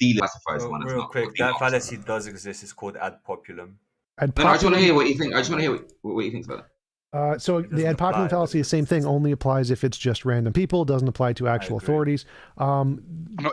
declassify someone as Real not. quick, that fallacy does exist. It's called ad populum. I just want to hear what you think. I just want to hear what you think about that. So the ad populum fallacy is the same thing, only applies if it's just random people. It doesn't apply to actual authorities. No,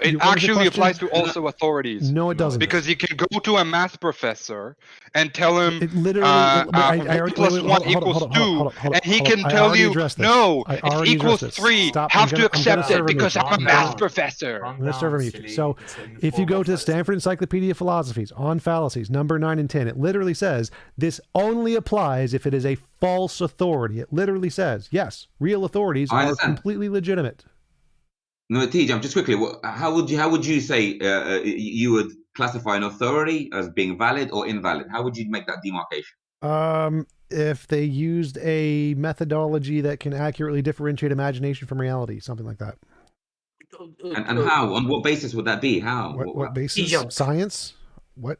it actually applies to also authorities. No, it doesn't. Because you can go to a math professor and tell him it literally, 1 plus 1 equals 2, and he can tell you, no, it equals 3. Have to accept it because I'm a math professor. I'm going to serve you. So if you go to the Stanford Encyclopedia of Philosophies on fallacies, number 9 and 10, it literally says this only applies if it is a false authority. It literally says, yes, real authorities are completely legitimate. No, TJumps, just quickly, how would you say you would classify an authority as being valid or invalid? How would you make that demarcation? If they used a methodology that can accurately differentiate imagination from reality, something like that. And how? On what basis would that be? How? What basis? Science? What?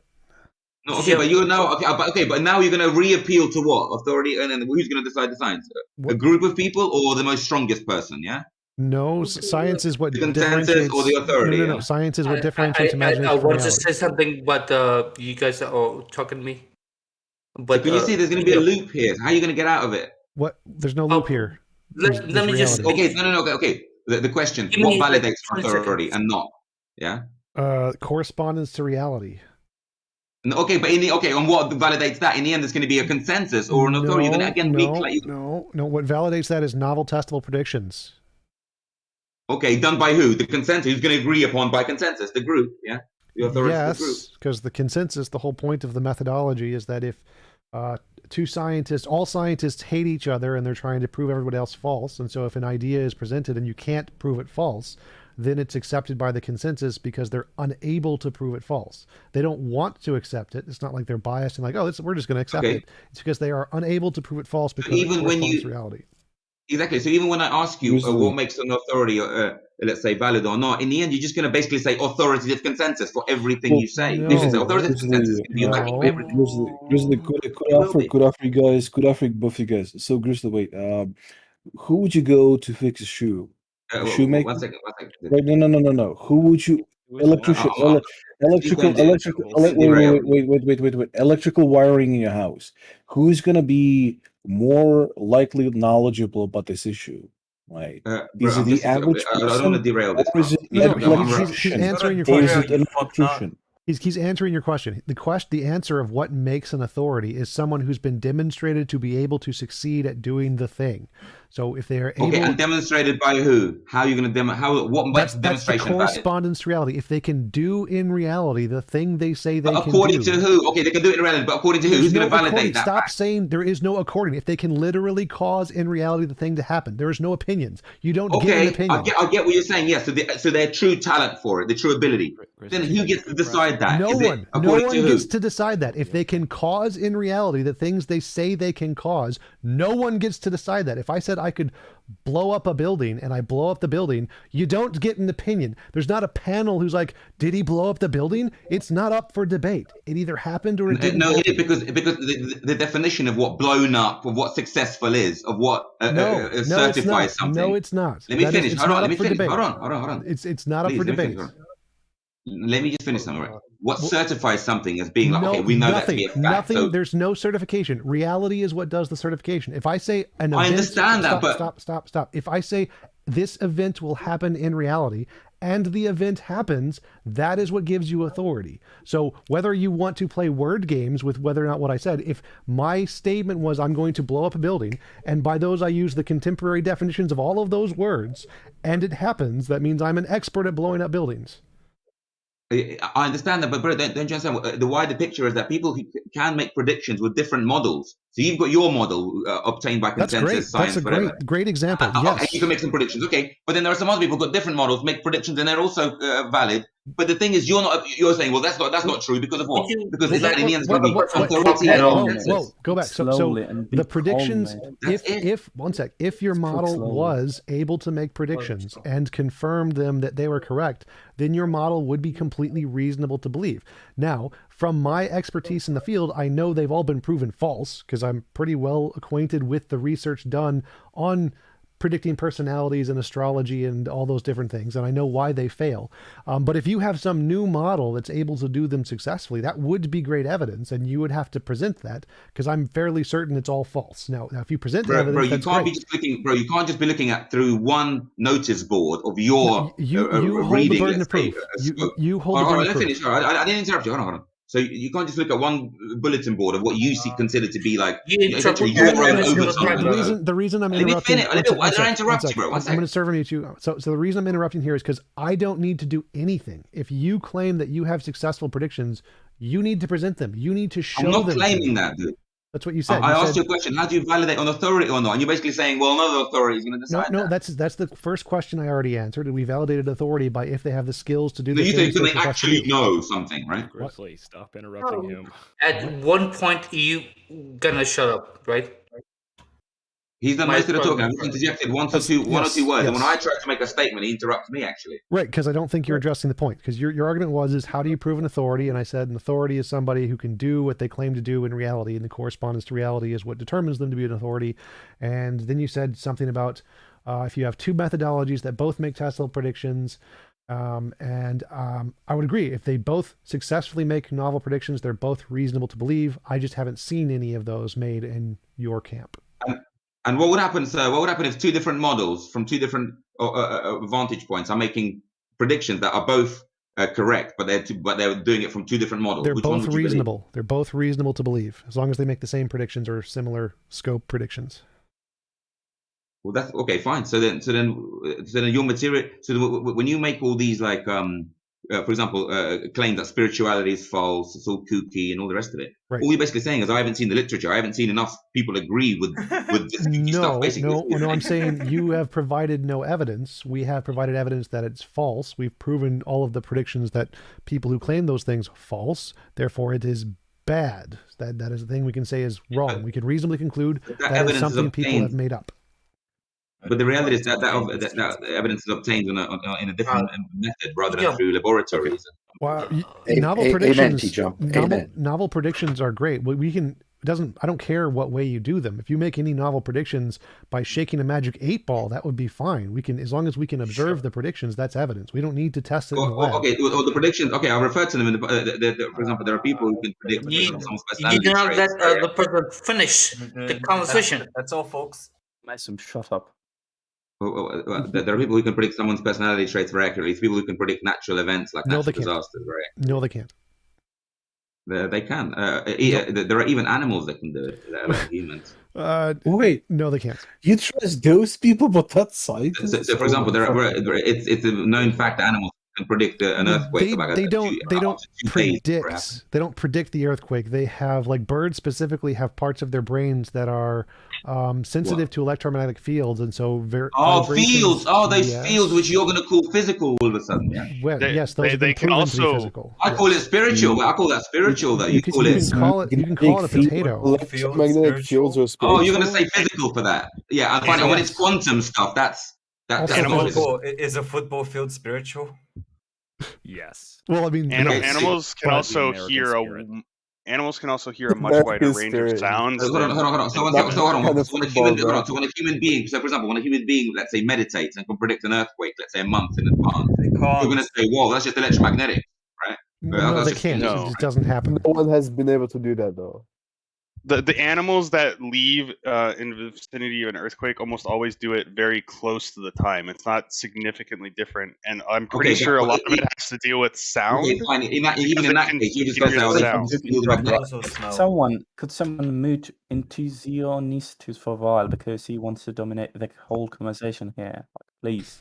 No, okay, but you know, but now you're going to reappeal to what authority, and then who's going to decide the science? A group of people or the most strongest person? Yeah. No, science is what the consensus or the authority. No. Science is what differentiates imagination. I want to say something, but you guys are talking to me. But can you see there's going to be a loop here? How are you going to get out of it? What? There's no loop here. Let me just. Okay, okay. The question: what validates authority and not? Yeah. Correspondence to reality. Okay, but on what validates that? In the end, there's going to be a consensus or an authority. You're going to again No. What validates that is novel testable predictions. Okay, done by who? The consensus. Who's going to agree upon by consensus? The group, yeah. The authority. Yes, because the consensus. The whole point of the methodology is that if all scientists hate each other and they're trying to prove everybody else false, and so if an idea is presented and you can't prove it false, then it's accepted by the consensus because they're unable to prove it false. They don't want to accept it. It's not like they're biased and like, oh, we're just going to accept it. It's because they are unable to prove it false because even when you reality. Exactly. So even when I ask you what makes an authority, let's say, valid or not, in the end, you're just going to basically say authoritative consensus for everything you say. No. This is authoritative consensus. Could offer both you guys. So, Grizzly, wait. Who would you go to fix a shoe? Shoemaker. One second. Right, no. Who would you? Electrical wiring in your house. Who's gonna be more likely knowledgeable about this issue? Right? Is it the average person? I don't want to derail this. He's answering your question. He's answering your question. The answer of what makes an authority is someone who's been demonstrated to be able to succeed at doing the thing. So if they are able, and demonstrated by who? How are you going to what makes demonstration valid? Correspondence to reality. If they can do in reality the thing they say they can do. According to who? Okay, they can do it in reality, but according to who? Who's going to validate that? Stop saying there is no according. If they can literally cause in reality the thing to happen, there is no opinions. You don't get an opinion. I get what you're saying. Yes, so their true talent for it, the true ability. Then who gets to decide that? No one gets to decide that. If they can cause in reality the things they say they can cause, no one gets to decide that. If I said I could blow up a building and I blow up the building, you don't get an opinion. There's not a panel who's like, did he blow up the building? It's not up for debate. It either happened or it didn't. No, because the definition of what blown up, of what successful is, of what certifies something. No, it's not. Let me finish. Hold on. It's not up for debate. Let me just finish something. Right. What certifies something as being we know that to be a fact. Nothing. So, there's no certification. Reality is what does the certification. If I say an event, I understand that, but stop. If I say this event will happen in reality and the event happens, that is what gives you authority. So whether you want to play word games with whether or not what I said, if my statement was I'm going to blow up a building, and by those I use the contemporary definitions of all of those words, and it happens, that means I'm an expert at blowing up buildings. I understand that, but don't you understand? The wider picture is that people can make predictions with different models. So you've got your model obtained by consensus science. That's a great example. Yes. And you can make some predictions. Okay, but then there are some other people who've got different models, make predictions, and they're also valid. But the thing is, you're saying, well, that's not true because of what? Because in the end, it's going to be authority and consensus. Whoa, go back. So the predictions, if your model was able to make predictions and confirm them that they were correct, then your model would be completely reasonable to believe. Now, from my expertise in the field, I know they've all been proven false because I'm pretty well acquainted with the research done on predicting personalities and astrology and all those different things, and I know why they fail. But if you have some new model that's able to do them successfully, that would be great evidence, and you would have to present that, because I'm fairly certain it's all false. Now if you present evidence, bro, you that's can't great. be just looking, bro. You can't just be looking at through one notice board of your you hold reading. the burden of proof. You hold the burden of proof. Finish. I didn't interrupt you. Hold on. So you can't just look at one bulletin board of what you consider to be like essentially your own oversight. The reason I'm interrupting. Let me finish. I didn't interrupt you, bro. I'm going to serve you. So the reason I'm interrupting here is because I don't need to do anything. If you claim that you have successful predictions, you need to present them. You need to show them. I'm not claiming that, dude. That's what you said. I asked you a question. How do you validate on authority or not? And you're basically saying, well, another authority is going to decide. No, that's the first question I already answered. We validated authority by if they have the skills to do. No, you think they actually know something, right? Grizzly, stop interrupting him. At one point, you gonna shut up, right? He's done most of the talking. I've interjected one or two words, and when I tried to make a statement, he interrupts me. Actually, right? Because I don't think you're addressing the point. Because your argument was how do you prove an authority? And I said an authority is somebody who can do what they claim to do in reality, and the correspondence to reality is what determines them to be an authority. And then you said something about if you have two methodologies that both make testable predictions. I would agree. If they both successfully make novel predictions, they're both reasonable to believe. I just haven't seen any of those made in your camp. And what would happen, sir? What would happen if two different models from two different vantage points are making predictions that are both correct, but they're doing it from two different models? They're both reasonable. They're both reasonable to believe, as long as they make the same predictions or similar scope predictions. Well, that's okay. Fine. So then your material. So when you make all these like for example, claim that spirituality is false, it's all kooky, and all the rest of it. Right. All you're basically saying is, I haven't seen the literature. I haven't seen enough people agree with this kooky stuff. Basically, no. I'm saying you have provided no evidence. We have provided evidence that it's false. We've proven all of the predictions that people who claim those things false. Therefore, it is bad. That is the thing we can say is wrong. We can reasonably conclude that is something people have made up. But the reality is that evidence is obtained in a different method rather than through laboratories. Well, novel predictions. Novel predictions are great. We can. I don't care what way you do them. If you make any novel predictions by shaking a magic 8-ball, that would be fine. We can, as long as we can observe the predictions, that's evidence. We don't need to test it in the lab. Okay, well, the predictions. Okay, I'll refer to them. For example, there are people who can predict someone's personality. You cannot let the person finish the conversation. That's all, folks. Mason, shut up. There are people who can predict someone's personality traits very accurately. It's people who can predict natural events like natural disasters, right? No, they can't. They can. There are even animals that can do it. That are like humans. Wait, no, they can't. You trust those people, but that's scientists? So for example, it's a known fact that animals can predict an earthquake. They don't predict the earthquake. They have, like, birds specifically have parts of their brains that are sensitive to electromagnetic fields, and so fields. Those fields which you're going to call physical all of a sudden. Yeah. Well, yes, those they can also. Physical. I call it spiritual. But I call that spiritual. Though you can call it a potato. Electromagnetic fields are spiritual. Oh, you're going to say physical for that? Yeah, I find when it's quantum stuff, that's is a football field spiritual? Yes. Well, I mean, animals can also hear a much wider range of sounds. Hold on. So when a human being, so for example, when a human being, let's say, meditates and can predict an earthquake, let's say a month in advance, you're going to say, "Whoa, that's just electromagnetic," right? No, they can't. It just doesn't happen. No one has been able to do that, though. The animals that leave in the vicinity of an earthquake almost always do it very close to the time. It's not significantly different, and I'm pretty sure a lot of it has to deal with sound. Okay, fine. Even in that case, you just could someone mute enthusiastic for a while because he wants to dominate the whole conversation here? Please.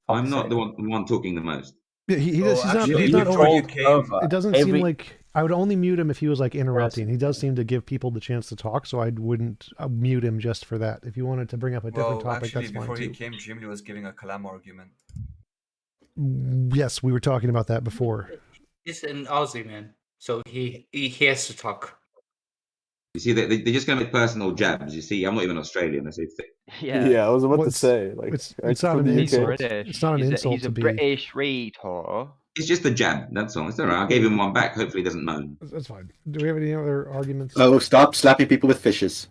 I'm not the one talking the most. Yeah, he's not over. It doesn't seem like I would only mute him if he was like interrupting. He does seem to give people the chance to talk, so I wouldn't mute him just for that. If you wanted to bring up a different topic, that's fine before too. He came, Jimmy was giving a Kalam argument. Yes, we were talking about that before. He's an Aussie man, so he has to talk. You see, they're just going to make personal jabs. You see, I'm not even Australian. Yeah, I was about to say. Like, it's not an insult. It's not an insult he's to a be British retard. It's just a jab. That's all. It's all right. I gave him one back. Hopefully, he doesn't moan. That's fine. Do we have any other arguments? Oh, stop slapping people with fishes.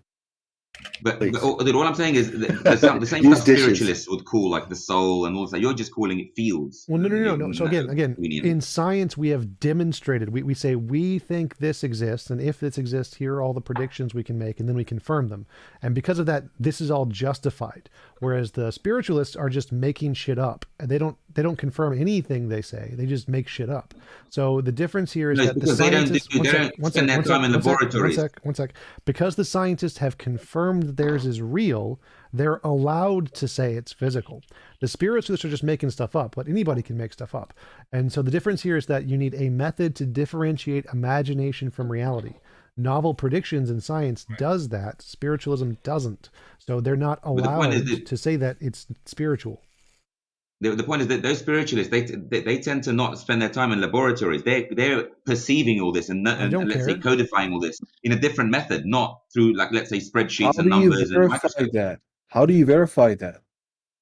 But all I'm saying is the same stuff spiritualists would call like the soul and all that. You're just calling it fields. Well, no. So again, in science, we have demonstrated. We say we think this exists, and if this exists, here are all the predictions we can make, and then we confirm them. And because of that, this is all justified. Whereas the spiritualists are just making shit up, and they don't confirm anything they say. They just make shit up. So the difference here is that the scientists they don't spend their time in laboratories. One sec. Because the scientists have confirmed theirs is real, they're allowed to say it's physical. The spiritualists are just making stuff up, but anybody can make stuff up. And so the difference here is that you need a method to differentiate imagination from reality. Novel predictions in science does that. Spiritualism doesn't. So they're not allowed to say that it's spiritual. The point is that those spiritualists, they tend to not spend their time in laboratories. They're perceiving all this and let's say codifying all this in a different method, not through like let's say spreadsheets and numbers and microscopes. How do you verify that?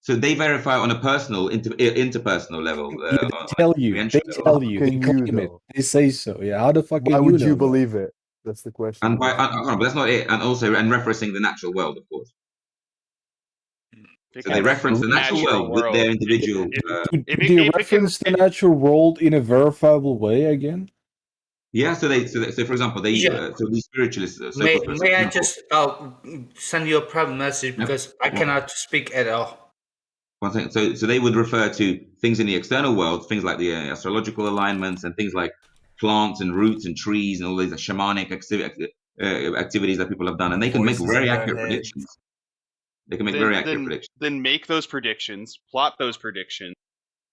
So they verify on a personal, interpersonal level. They tell you. They claim it. They say so. Yeah. How the fuck? Why would you believe it? That's the question. But that's not it. And also, referencing the natural world, of course. So they reference the natural world with their individual. Do they reference the natural world in a verifiable way again? Yeah. So for example, so these spiritualists. May I just send you a private message because I cannot speak at all. One thing. So they would refer to things in the external world, things like the astrological alignments and things like plants and roots and trees and all these shamanic activities that people have done, and they can make very accurate predictions. They can make very accurate predictions. Then make those predictions, plot those predictions,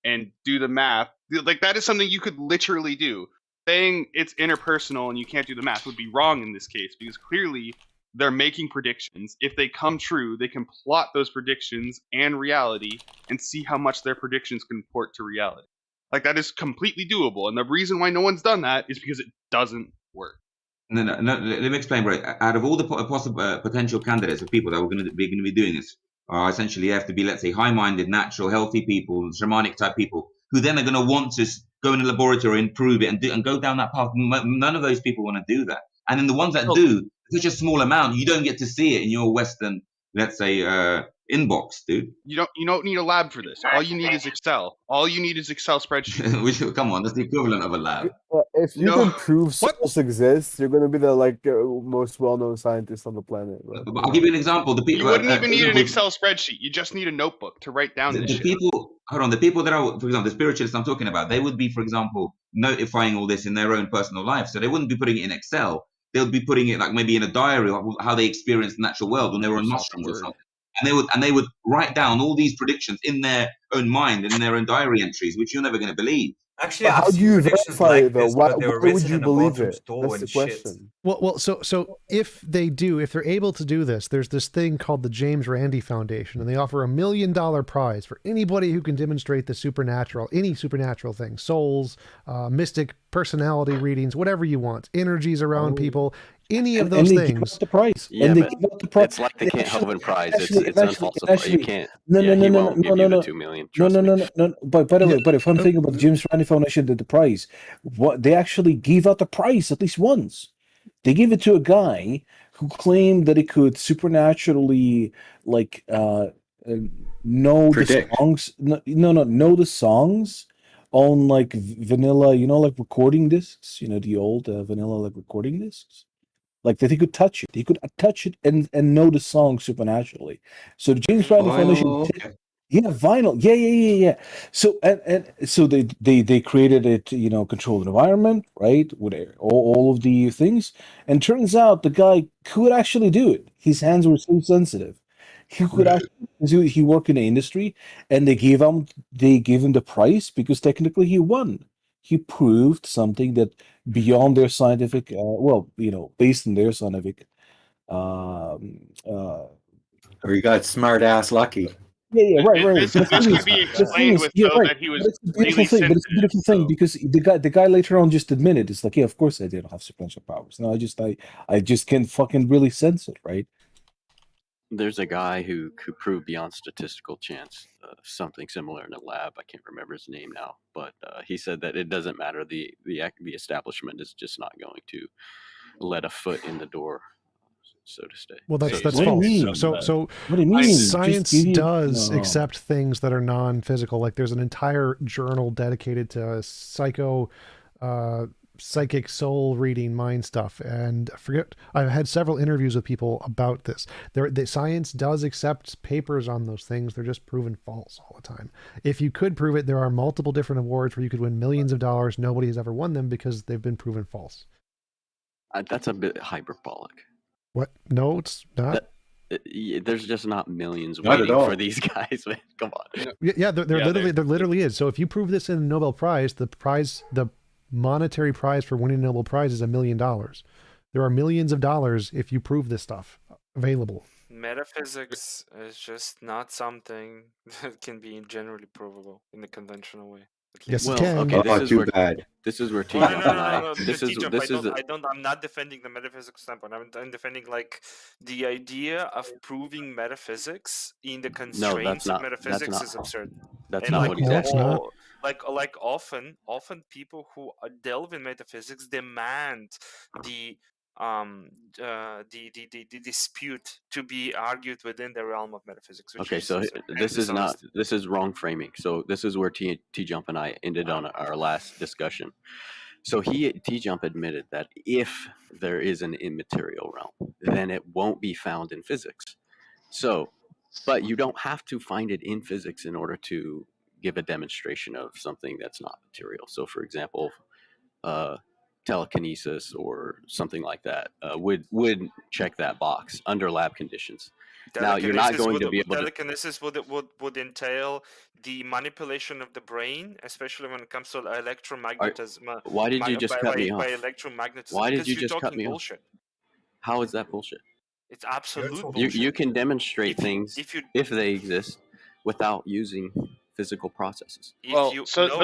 and do the math. Like that is something you could literally do. Saying it's interpersonal and you can't do the math would be wrong in this case because clearly they're making predictions. If they come true, they can plot those predictions and reality and see how much their predictions comport to reality. Like that is completely doable. And the reason why no one's done that is because it doesn't work. No. Let me explain, bro. Out of all the possible potential candidates of people that we're going to be doing this, essentially have to be, let's say, high-minded, natural, healthy people, shamanic type people, who then are going to want to go in a laboratory and prove it and go down that path. None of those people want to do that. And then the ones that do, such a small amount, you don't get to see it in your Western, let's say, inbox, dude. You don't need a lab for this. All you need is Excel. All you need is Excel spreadsheet. Come on, that's the equivalent of a lab. If you can prove souls exist, you're going to be the most well-known scientist on the planet. Right? I'll give you an example. The people you wouldn't even need an Excel spreadsheet. You just need a notebook to write down this shit. The people that are, for example, the spiritualists I'm talking about, they would be, for example, notifying all this in their own personal life. So they wouldn't be putting it in Excel. They'll be putting it like maybe in a diary of how they experienced the natural world when they were on mushrooms or something. And they would write down all these predictions in their own mind and in their own diary entries, which you're never going to believe. Actually, how do you verify it though? Why would you believe it? That's the question. Well, so if they're able to do this, there's this thing called the James Randi Foundation, and they offer $1 million prize for anybody who can demonstrate the supernatural, any supernatural thing, souls, mystic personality readings, whatever you want, energies around people. Any of those things. Give out the price. Yeah, and they give out the price. It's like the Can't Help Prize. It's unfalsifiable. You can't. No. $2 million. No. But by the way, if I'm thinking about the James Randi Foundation, the prize, what they actually give out the prize at least once. They give it to a guy who claimed that he could supernaturally know the songs. Know the songs on vanilla, recording discs. The old vanilla recording discs. Like that he could touch it. He could touch it and know the song supernaturally. So the James Randi Foundation, vinyl, yeah. So and so they created it, controlled environment, right, with all of the things. And turns out the guy could actually do it. His hands were so sensitive. He could actually. He worked in the industry, and they gave him the prize because technically he won. He proved something that beyond their scientific, based on their scientific. Or you got smart ass lucky. Yeah, right. This could be explained with that he was really sensitive. But it's a beautiful thing because the guy later on just admitted it's like, yeah, of course I didn't have supernatural powers. No, I just can't fucking really sense it, right? There's a guy who could prove beyond statistical chance something similar in a lab. I can't remember his name now, but he said that it doesn't matter. The establishment is just not going to let a foot in the door. so to say. Well, that's What do you false. mean? So What do you mean? science Just give you- does No. accept things that are non-physical. Like there's an entire journal dedicated to psychic soul reading mind stuff, and I've had several interviews with people about this. The science does accept papers on those things. They're just proven false all the time. If you could prove it, there are multiple different awards where you could win millions of dollars. Nobody has ever won them because they've been proven false. That's a bit hyperbolic. What? No, it's not. There's just not millions Not at waiting all. for these guys, man. Come on. Yeah, there literally is. So if you prove this in a Nobel Prize, the monetary prize for winning a Nobel Prize is $1 million. There are millions of dollars if you prove this stuff available. Metaphysics is just not something that can be generally provable in the conventional way. Yes, Well, it can. okay, Oh, too bad. this is where No, TJump and I. no. This is I'm not defending the metaphysics standpoint. I'm defending like the idea of proving metaphysics in the constraints of metaphysics is absurd. That's And not like what he's That's asking. not. like often people who delve in metaphysics demand the dispute to be argued within the realm of metaphysics. Which Okay, is so this is not dishonest. this is wrong framing. So this is where T-Jump and I ended on our last discussion. So T-Jump admitted that if there is an immaterial realm, then it won't be found in physics. So, but you don't have to find it in physics in order to give a demonstration of something that's not material. So, for example, telekinesis or something like that would check that box under lab conditions. Now you're not going to be able to. Telekinesis would entail the manipulation of the brain, especially when it comes to electromagnetism. Why did you just cut me off? By electromagnetism. Why did Because you you're just cut talking me bullshit. off? How is that bullshit? It's absolute bullshit. You can demonstrate things if they exist without using physical processes. But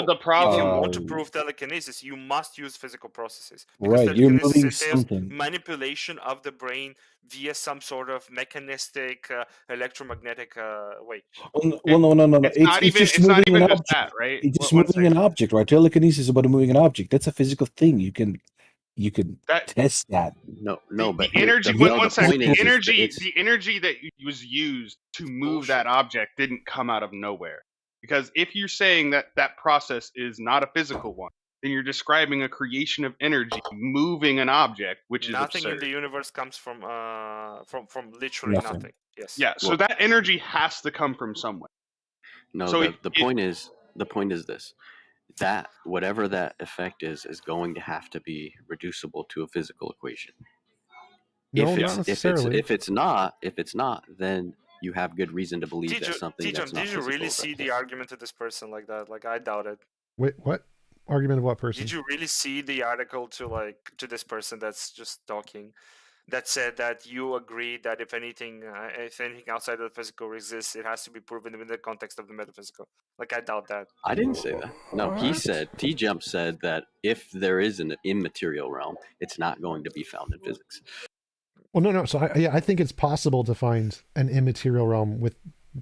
the problem. If you want to prove telekinesis, you must use physical processes. Right, you're telekinesis moving entails something. manipulation of the brain via some sort of mechanistic, electromagnetic way. Well, no. It's just moving an object. that, right? It's just moving an object, right? Telekinesis is about moving an object. That's a physical thing. You can test that. No, but the energy. The energy that was used to move that object didn't come out of nowhere. Because if you're saying that process is not a physical one, then you're describing a creation of energy moving an object, which is nothing absurd. in the universe comes from literally nothing. Yes. Yeah. So that energy has to come from somewhere. No. So the point is this: that whatever that effect is going to have to be reducible to a physical equation. No, not necessarily. If it's not, then you have good reason to believe that something that's not Did you physical really is see the argument to this person like that? Like, I doubt it. Wait, what? Argument of what person? Did you really see the article to this person that's just talking, that said that you agree that if anything outside of the physical exists, it has to be proven in the context of the metaphysical? Like, I doubt that. I didn't say that. No, he said, T-Jump said that if there is an immaterial realm, it's not going to be found in physics. Well, no. So I think it's possible to find an immaterial realm with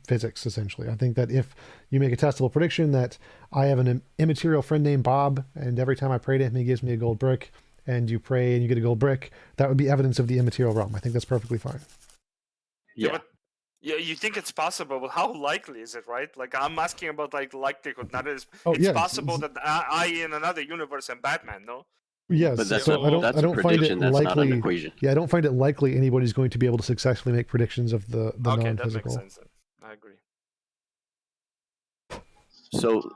physics, essentially. I think that if you make a testable prediction that I have an immaterial friend named Bob, and every time I pray to him, he gives me a gold brick, and you pray and you get a gold brick, that would be evidence of the immaterial realm. I think that's perfectly fine. Yeah, you think it's possible, but how likely is it, right? Like, I'm asking about likelihood. Not as it's possible that I in another universe am Batman, no? Yes, but that's so I don't find it that's likely. Not an equation. Yeah, I don't find it likely anybody's going to be able to successfully make predictions of the non-physical. That makes sense then. I agree.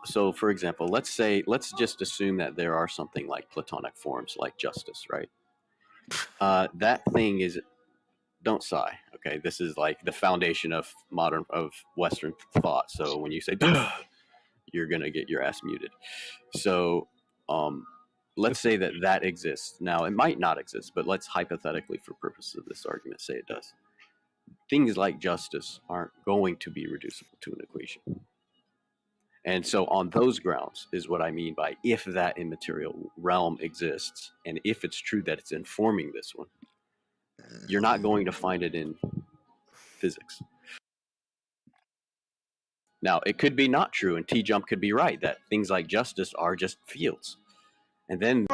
So for example, let's just assume that there are something like Platonic forms like justice, right? That thing is, don't sigh. Okay, this is like the foundation of Western thought. So when you say, you're gonna get your ass muted. So let's say that exists. Now, it might not exist, but let's hypothetically, for purposes of this argument, say it does. Things like justice aren't going to be reducible to an equation. And so on those grounds is what I mean by if that immaterial realm exists, and if it's true that it's informing this one, you're not going to find it in physics. Now, it could be not true, and T-Jump could be right, that things like justice are just fields. And then,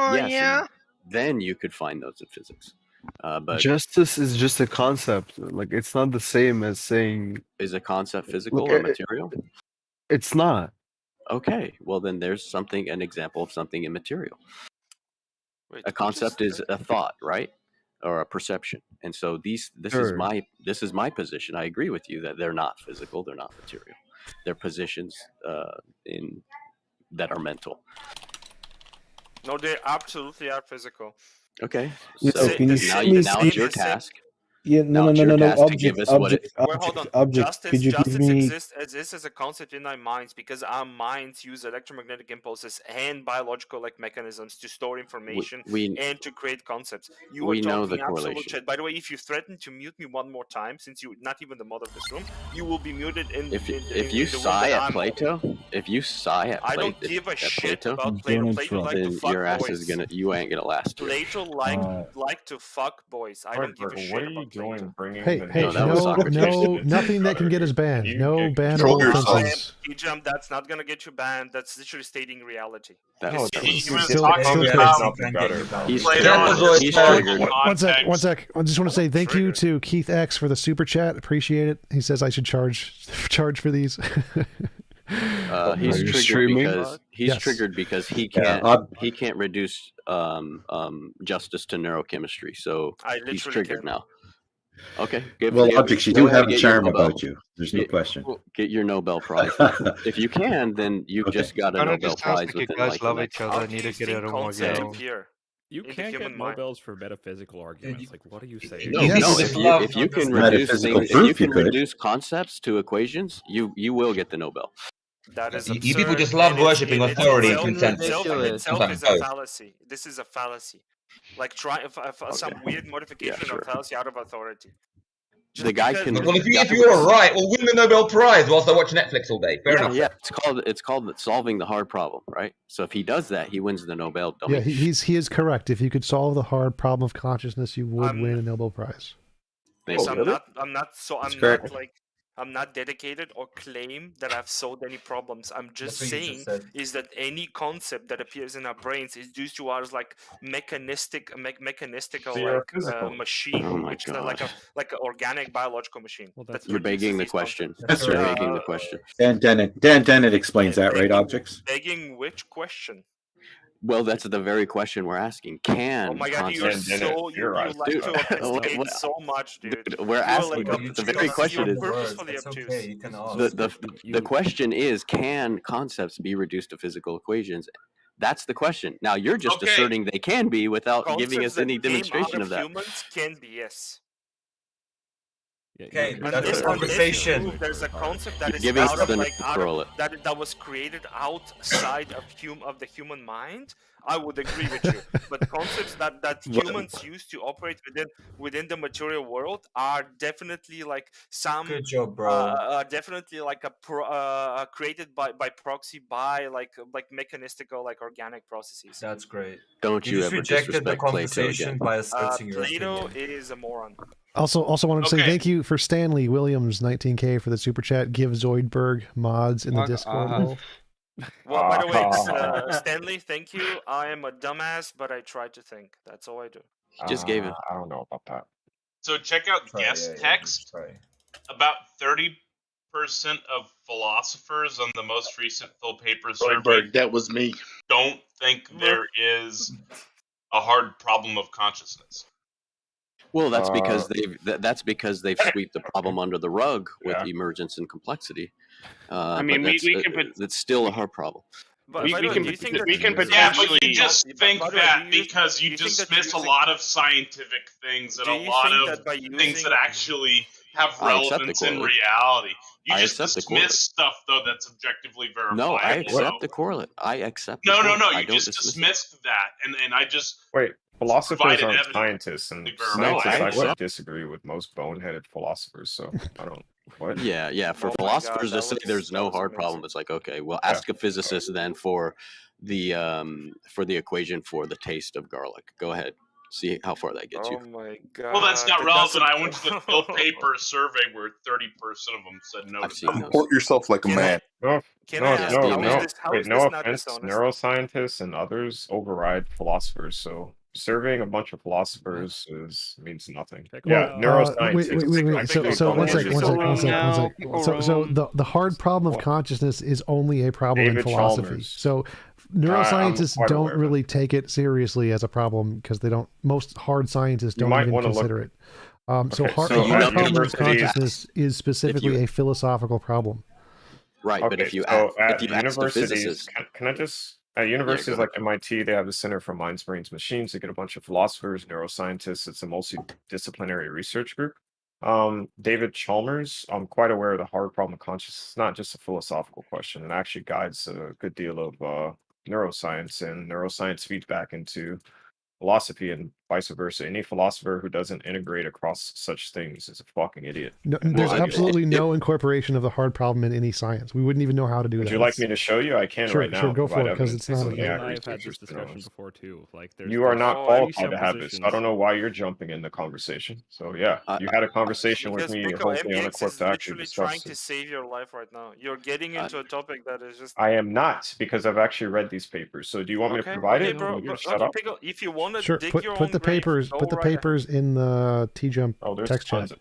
then you could find those in physics. But justice is just a concept. Like it's not the same as saying. Is a concept physical or material? It's not. Okay, well then there's an example of something immaterial. Wait, A concept is a thought, right? Or a perception. And so this is my position. I agree with you that they're not physical, they're not material. They're positions that are mental. No, they absolutely are physical. Okay. Yeah, So can you now it's your task. Yeah, no. Object. Could you Justice give me? exists as a concept in our minds because our minds use electromagnetic impulses and biological mechanisms to store information and to create concepts. You are know the talking absolute correlation. shit. By the way, if you threaten to mute me one more time, since you're not even the mod of this room, you will be muted If you sigh at Plato, I don't give a shit about Plato. Plato like to then fuck your ass boys. is you ain't gonna last. Plato like to fuck boys. I don't give a shit about Plato. Hey, nothing that can get us banned. No ban all offenses. TJump, that's not gonna get you banned. That's literally stating reality. One sec. I just want to say thank you to Keith X for the super chat. Appreciate it. He says I should charge for these. He's triggered because he can't reduce justice to neurochemistry. So he's triggered now. Okay. Objects, you do have a charm about you. There's no question. Get your Nobel Prize. If you can, then you've just got a Nobel Prize within you guys love each other. Need to get it on You can't get Nobels for metaphysical arguments. Like, what are you saying? If you can reduce concepts to equations, you will get the Nobel. That is you people just love worshipping authority and consensus. Itself is a fallacy. This is a fallacy. Like some weird modification of fallacy out of authority. The guy can. Well, if you're right, we'll win the Nobel Prize whilst I watch Netflix all day. Fair enough. Yeah, it's called solving the hard problem, right? So if he does that, he wins the Nobel. Yeah, he is correct. If you could solve the hard problem of consciousness, you would win a Nobel Prize. I'm not dedicated or claim that I've solved any problems. I'm just saying is that any concept that appears in our brains is due to our mechanistical machine, which is like an organic biological machine. Well, you're begging the question. You're begging the question. Dan Dennett explains that, right? Objects. Begging which question? Well, that's the very question we're asking. Can you like to investigate so much, dude. We're asking the very question is the question is, can concepts be reduced to physical equations? That's the question. Now you're just asserting they can be without giving us any demonstration of that. Humans can be, yes. Okay, that's a conversation. There's a concept that is that was created outside of the human mind. I would agree with you, but concepts that humans use to operate within the material world are definitely some. Good job, bro. Definitely created by proxy by mechanistical organic processes. That's great. Don't you ever rejected the conversation by asserting your Plato is a moron. Also wanted to say thank you for Stanley Williams 19K for the super chat. Give Zoidberg mods in the Discord. Well, by the way, Stanley, thank you. I am a dumbass, but I try to think. That's all I do. Just gave it. I don't know about that. So check out guest text. About 30% of philosophers on the most recent Phil Paper survey. That was me. Don't think there is a hard problem of consciousness. Well, that's because they've swept the problem under the rug with emergence and complexity. I mean, we can. It's still a hard problem. We can potentially. But you just think that because you dismiss a lot of scientific things and a lot of things that actually have relevance in reality. You just dismiss stuff though that's objectively verifiable. No, I accept the correlate. I accept. No. You just dismissed that, and I just wait. Philosophers aren't scientists, and scientists actually disagree with most boneheaded philosophers. So I don't. What? Yeah. For philosophers to say there's no hard problem, it's like, okay, well, ask a physicist then for the equation for the taste of garlic. Go ahead, see how far that gets you. Oh my god. Well, that's not relevant. I went to the Phil Paper survey where 30% of them said no. Comport yourself like a man. No offense. Neuroscientists and others override philosophers. So surveying a bunch of philosophers means nothing. Well, Yeah, neuroscientists. wait. So one sec. So the hard problem of consciousness is only a problem in David philosophy. Chalmers. So neuroscientists don't really take it seriously as a problem because they don't. Most hard scientists don't even consider it. So hard problem of consciousness is specifically a philosophical problem. Right, but if you at ask a universities, physicist, can I just at universities go like MIT, they have the Center for Minds, Brains, Machines. They get a bunch of philosophers, neuroscientists. It's a multidisciplinary research group. David Chalmers, I'm quite aware of the hard problem of consciousness. It's not just a philosophical question. It actually guides a good deal of neuroscience, and neuroscience feeds back into philosophy and vice versa. Any philosopher who doesn't integrate across such things is a fucking idiot. No, there's absolutely no incorporation of the hard problem in any science. We wouldn't even know how to do that. Would you like me to show you? I can right now. Sure, go for it, because it's not. I've had this discussion before too. Like, You are not qualified to have this. I don't know why you're jumping in the conversation. So yeah, you had a conversation with me. You're hopefully unequipped to actually discuss trying to save your life right now. You're getting into a topic that is just. I am not, because I've actually read these papers. So do you want me to provide it? Bro, Shut up. If you want to dig your Put the papers in the TJump text chat.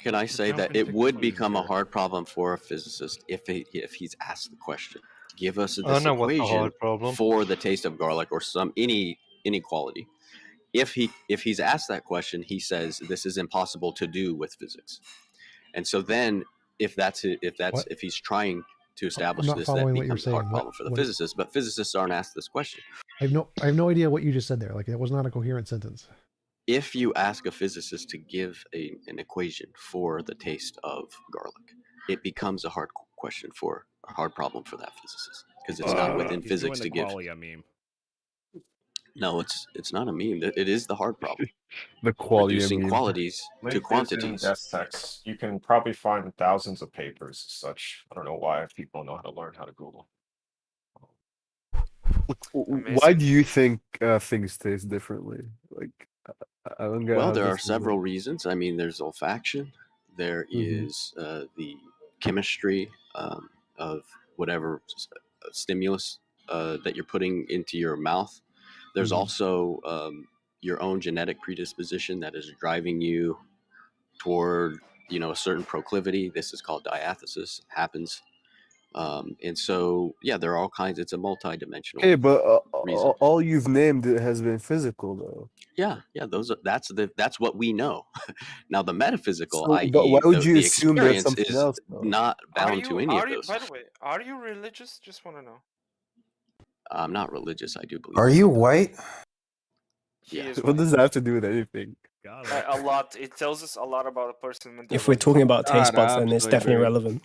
Can I say that it would become a hard problem for a physicist if he's asked the question, give us this equation for the taste of garlic or some any inequality. If he's asked that question, he says this is impossible to do with physics. And so then if he's trying to establish this, that becomes a hard problem for the physicist. But physicists aren't asked this question. I have no idea what you just said there. Like, that was not a coherent sentence. If you ask a physicist to give an equation for the taste of garlic, it becomes a hard problem for that physicist, because it's not within physics to give. No, it's not a meme. It is the hard problem. The quality reducing qualities to quantities. Desk text. You can probably find thousands of papers as such. I don't know why people don't know how to learn how to Google. Why do you think things taste differently? Like, I don't get. Well, there are several reasons. I mean, there's olfaction. There is the chemistry of whatever stimulus that you're putting into your mouth. There's also your own genetic predisposition that is driving you toward, a certain proclivity. This is called diathesis. It happens. And so, yeah, there are all kinds. It's a multi-dimensional. Hey, but all you've named has been physical, though. Yeah, that's what we know. Now, the metaphysical, So, but why would you assume there's experience something is else, though? not bound to any of those. By the way, are you religious? Just want to know. I'm not religious. I do believe. Are you white? Yes. What does that have to do with anything? A lot. It tells us a lot about a person. When If we're talking about taste buds, then it's definitely relevant.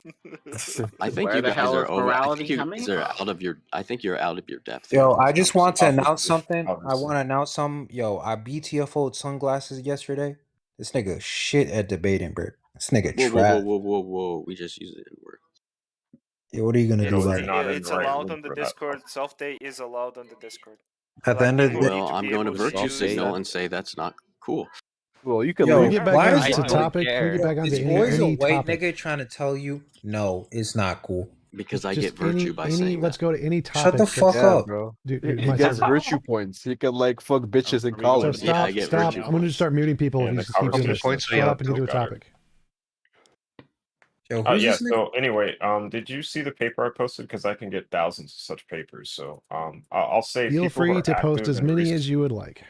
I think you guys are over. I think you're out of your. I think you're out of your depth. Yo, I just want to announce something. I want to announce something. Yo, I BTFO'd sunglasses yesterday. This nigga shit at debating, bro. This nigga trash. Whoa. We just used the N-word. Yeah, what are you gonna do about it? It's allowed on the Discord. Self-day is allowed on the Discord. At the end of the day, Well, I'm going to virtue signal and say that's not cool. Well, you can. Yo, get back why onto is the topic? Can we get back onto It's always a any white topic? nigga trying to tell you no, it's not cool. Because I Just get virtue by saying let's go to any topic. Shut the fuck up, bro. Dude, He gets virtue points. He can fuck bitches in So college. stop. I'm going to start muting people if you just keep doing this. Shut up and you do a topic. Yo, So anyway, did you see the paper I posted? Because I can get thousands of such papers. So I'll say Feel people who free are to post active as in many research- as you would like.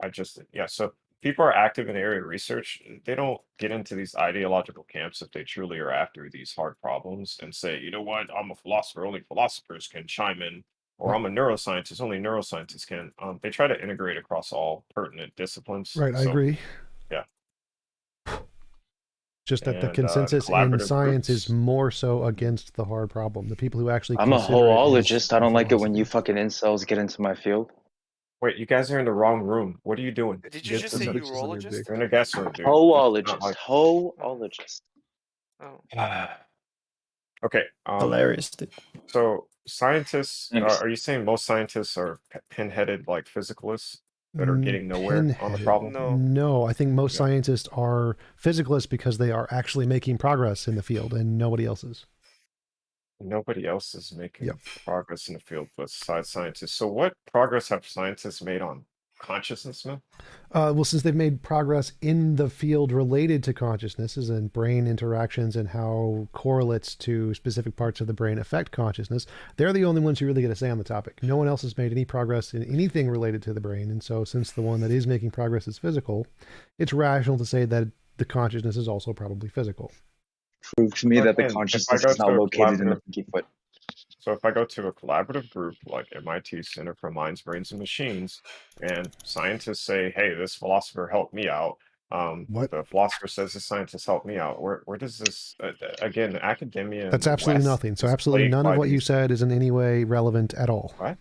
I just did. Yeah. So people are active in area research. They don't get into these ideological camps if they truly are after these hard problems and say, you know what, I'm a philosopher. Only philosophers can chime in. Or I'm a neuroscientist. Only neuroscientists can. They try to integrate across all pertinent disciplines. Right, I So, agree. Yeah. Just that the And, consensus in collaborative science groups. is more so against the hard problem. The people who actually I'm a consider it hoologist. is I don't like it philosophy. when you fucking incels get into my field. Wait, you guys are in the wrong room. What are you doing? Did you just say urologist? You're in a guest room, dude. Hoologist. Hoologist. Oh. Okay. Hilarious, dude. So scientists, Thanks. are you saying most scientists are pinheaded like physicalists that are getting nowhere on the Pinheaded. problem? No, I think most scientists are physicalists because they are actually making progress in the field and nobody else is. Nobody else is making progress in the field besides scientists. So what progress have scientists made on consciousness, man? Well, since they've made progress in the field related to consciousnesses and brain interactions and how correlates to specific parts of the brain affect consciousness, they're the only ones who really get a say on the topic. No one else has made any progress in anything related to the brain. And so since the one that is making progress is physical, it's rational to say that the consciousness is also probably physical. Prove to me that the consciousness is not located in the pinky foot. So if I go to a collaborative group like MIT Center for Minds, Brains, and Machines, and scientists say, hey, this philosopher helped me out. The philosopher says the scientist helped me out. Where does this, again, academia... That's absolutely nothing. So absolutely none of what you said is in any way relevant at all. What?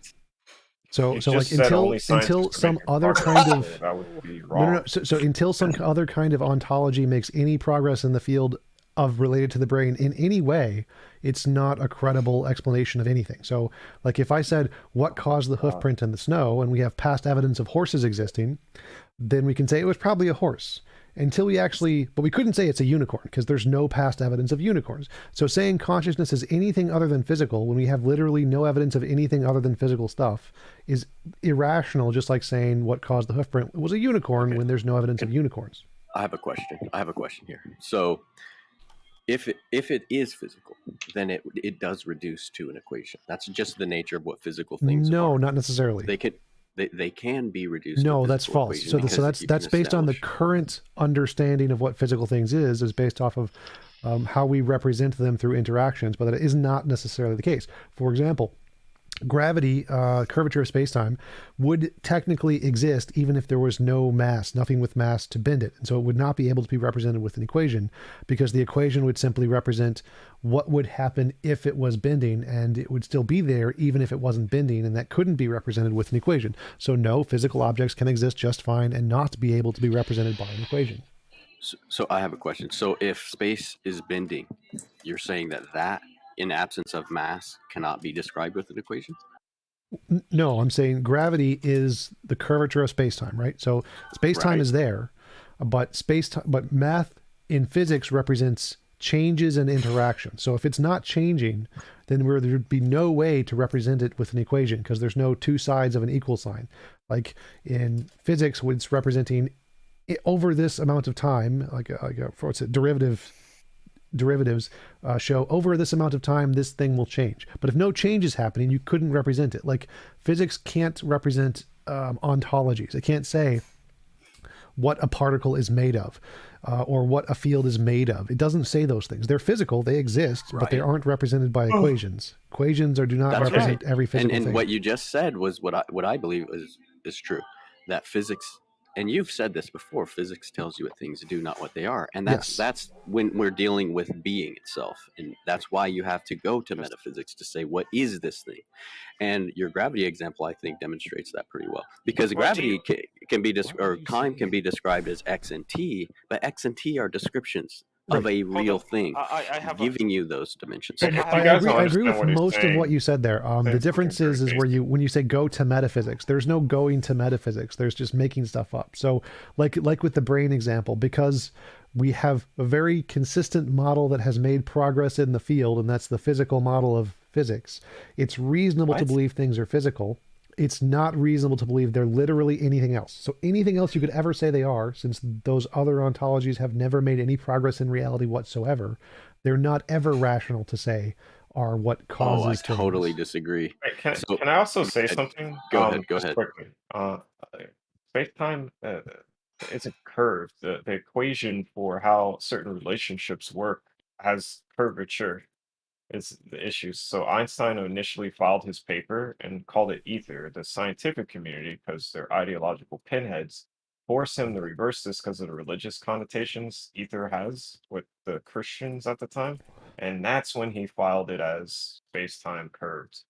So like until some other kind of... That would be wrong. No. So until some other kind of ontology makes any progress in the field of related to the brain in any way, it's not a credible explanation of anything. So like if I said what caused the hoof print in the snow and we have past evidence of horses existing, then we can say it was probably a horse until we actually, but we couldn't say it's a unicorn because there's no past evidence of unicorns. So saying consciousness is anything other than physical when we have literally no evidence of anything other than physical stuff is irrational, just like saying what caused the hoof print was a unicorn when there's no evidence of unicorns. I have a question here. So if it is physical, then it does reduce to an equation. That's just the nature of what physical things are. No, not necessarily. They can be reduced. No, that's false. So that's based on the current understanding of what physical things is based off of how we represent them through interactions, but that is not necessarily the case. For example, gravity, curvature of space-time, would technically exist even if there was no mass, nothing with mass to bend it. And so it would not be able to be represented with an equation because the equation would simply represent what would happen if it was bending, and it would still be there even if it wasn't bending, and that couldn't be represented with an equation. So no, physical objects can exist just fine and not be able to be represented by an equation. So I have a question. So if space is bending, you're saying that in absence of mass cannot be described with an equation? No, I'm saying gravity is the curvature of space-time, right? So space-time is there, but but math in physics represents changes and interactions. So if it's not changing, then there'd be no way to represent it with an equation because there's no two sides of an equal sign. Like in physics, when it's representing over this amount of time, derivatives show over this amount of time this thing will change, but if no change is happening, you couldn't represent it. Like physics can't represent ontologies. It can't say what a particle is made of or what a field is made of. It doesn't say those things. They're physical, they exist, but they aren't represented by equations. Equations do not represent every physical thing. And what you just said was what I believe is true, that physics, and you've said this before, physics tells you what things do, not what they are. And that's when we're dealing with being itself. And that's why you have to go to metaphysics to say, what is this thing? And your gravity example, I think, demonstrates that pretty well. Because gravity can be, or time can be described as X and T, but X and T are descriptions of a real thing, giving you those dimensions. I agree with most of what you said there. The difference is where when you say go to metaphysics, there's no going to metaphysics. There's just making stuff up. So like with the brain example, because we have a very consistent model that has made progress in the field, and that's the physical model of physics, it's reasonable to believe things are physical. It's not reasonable to believe they're literally anything else. So anything else you could ever say they are, since those other ontologies have never made any progress in reality whatsoever, they're not ever rational to say are what causes things. I totally disagree. Wait, can I also say something? Go ahead. Quickly. Space-time, it's a curve. The equation for how certain relationships work has curvature. Is the issue. So Einstein initially filed his paper and called it ether. The scientific community, because they're ideological pinheads, forced him to reverse this because of the religious connotations ether has with the Christians at the time. And that's when he filed it as space-time curves.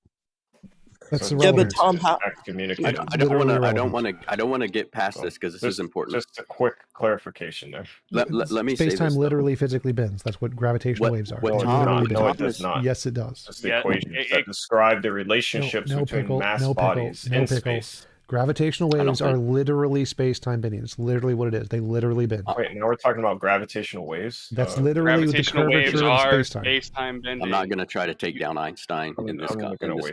That's but Tom, I don't want to get past this because this is important. Just a quick clarification there. Let me say this. Space-time literally physically bends. That's what gravitational waves are. No, it does not. Yes, it does. It's the equations that describe the relationships between mass bodies in space. Gravitational waves are literally space-time bending. It's literally what it is. They literally bend. Wait, now we're talking about gravitational waves. That's literally the Gravitational waves curvature of are space-time. space-time bending. I'm not going to try to take down Einstein in this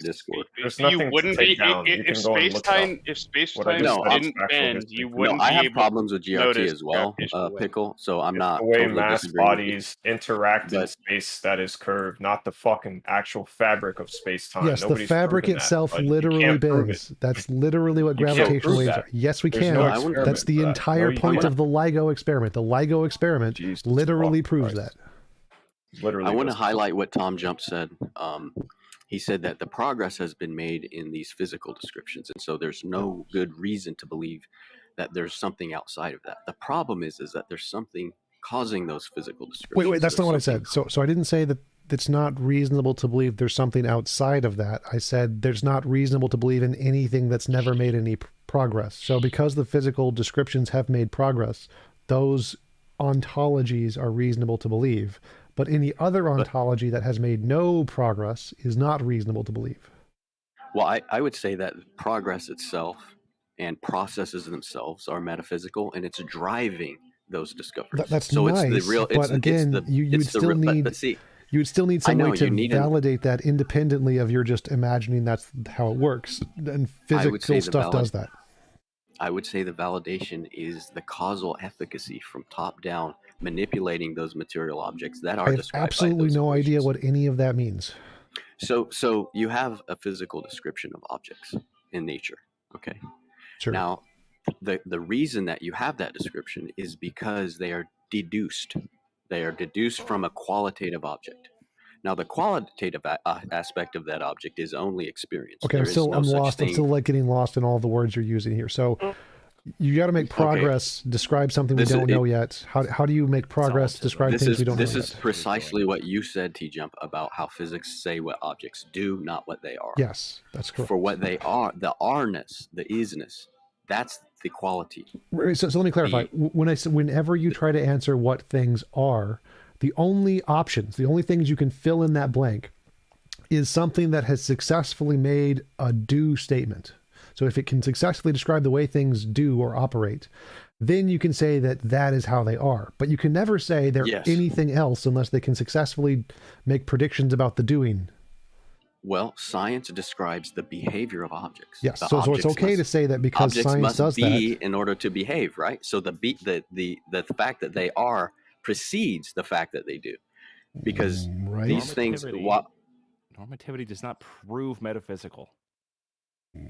Discord. There's nothing You wouldn't to take be down. You if can go and look it up. space-time No, didn't bend, you wouldn't No, I be have able problems with to GRT notice as well, gravitational waves. Pickle. So I'm It's not the way totally mass disagreeing with you. bodies interact in space that is curved, not the fucking actual fabric of space-time. Yes, Nobody's the fabric proven that, itself but you literally can't prove bends. it. That's literally what You can't gravitational prove waves that. are. Yes, we There's can. no experiment That's the for that. entire No, you point can't. of the LIGO experiment. The LIGO experiment literally proves that. Literally I want to does. highlight what TJumps said. He said that the progress has been made in these physical descriptions, and so there's no good reason to believe that there's something outside of that. The problem is that there's something causing those physical descriptions. Wait, that's not what I said. So I didn't say that it's not reasonable to believe there's something outside of that. I said there's not reasonable to believe in anything that's never made any progress. So because the physical descriptions have made progress, those ontologies are reasonable to believe. But any other ontology that has made no progress is not reasonable to believe. Well, I would say that progress itself and processes themselves are metaphysical, and it's driving those discoveries. That's so nice, it's the real. but again, you would still need. You would still need some way to validate that independently of your just imagining that's how it works. And physical stuff does that. I would say the validation is the causal efficacy from top down, manipulating those material objects that are I have described by absolutely no idea what any of that means. So you have a physical description of objects in nature. Okay. Sure. Now, the reason that you have that description is because they are deduced. They are deduced from a qualitative object. Now, the qualitative aspect of that object is only experience. Okay, I'm lost. I'm still like getting lost in all the words you're using here. So you got to make progress, describe something we don't know yet. How do you make progress, describe things we don't know yet? This is precisely what you said, TJump, about how physics say what objects do, not what they are. Yes, that's correct. For what they are, the are-ness, the is-ness, that's the quality. So let me clarify. Whenever you try to answer what things are, the only options, the only things you can fill in that blank is something that has successfully made a do statement. So if it can successfully describe the way things do or operate, then you can say that that is how they are. But you can never say they're anything else unless they can successfully make predictions about the doing. Well, science describes the behavior of objects. Yes, so it's okay to say that because science does that. Objects must be in order to behave, right? So the fact that they are precedes the fact that they do, because these things. Normativity does not prove metaphysical. I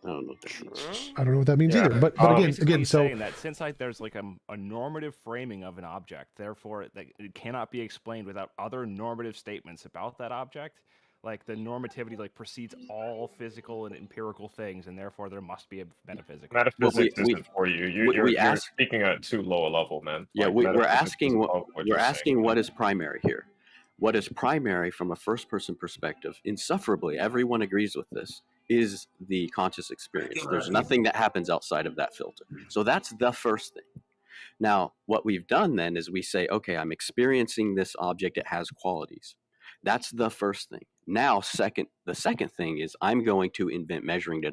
don't know what that means. I don't know what that means either. But again, so saying that since there's like a normative framing of an object, therefore it cannot be explained without other normative statements about that object. Like the normativity precedes all physical and empirical things, and therefore there must be a metaphysical. Metaphysics isn't for you. You're speaking at too low a level, man. Yeah, we're asking what is primary here. What is primary from a first-person perspective, insufferably, everyone agrees with this, is the conscious experience. There's nothing that happens outside of that filter. So that's the first thing. Now, what we've done then is we say, okay, I'm experiencing this object. It has qualities. That's the first thing. Now, the second thing is I'm going to invent measuring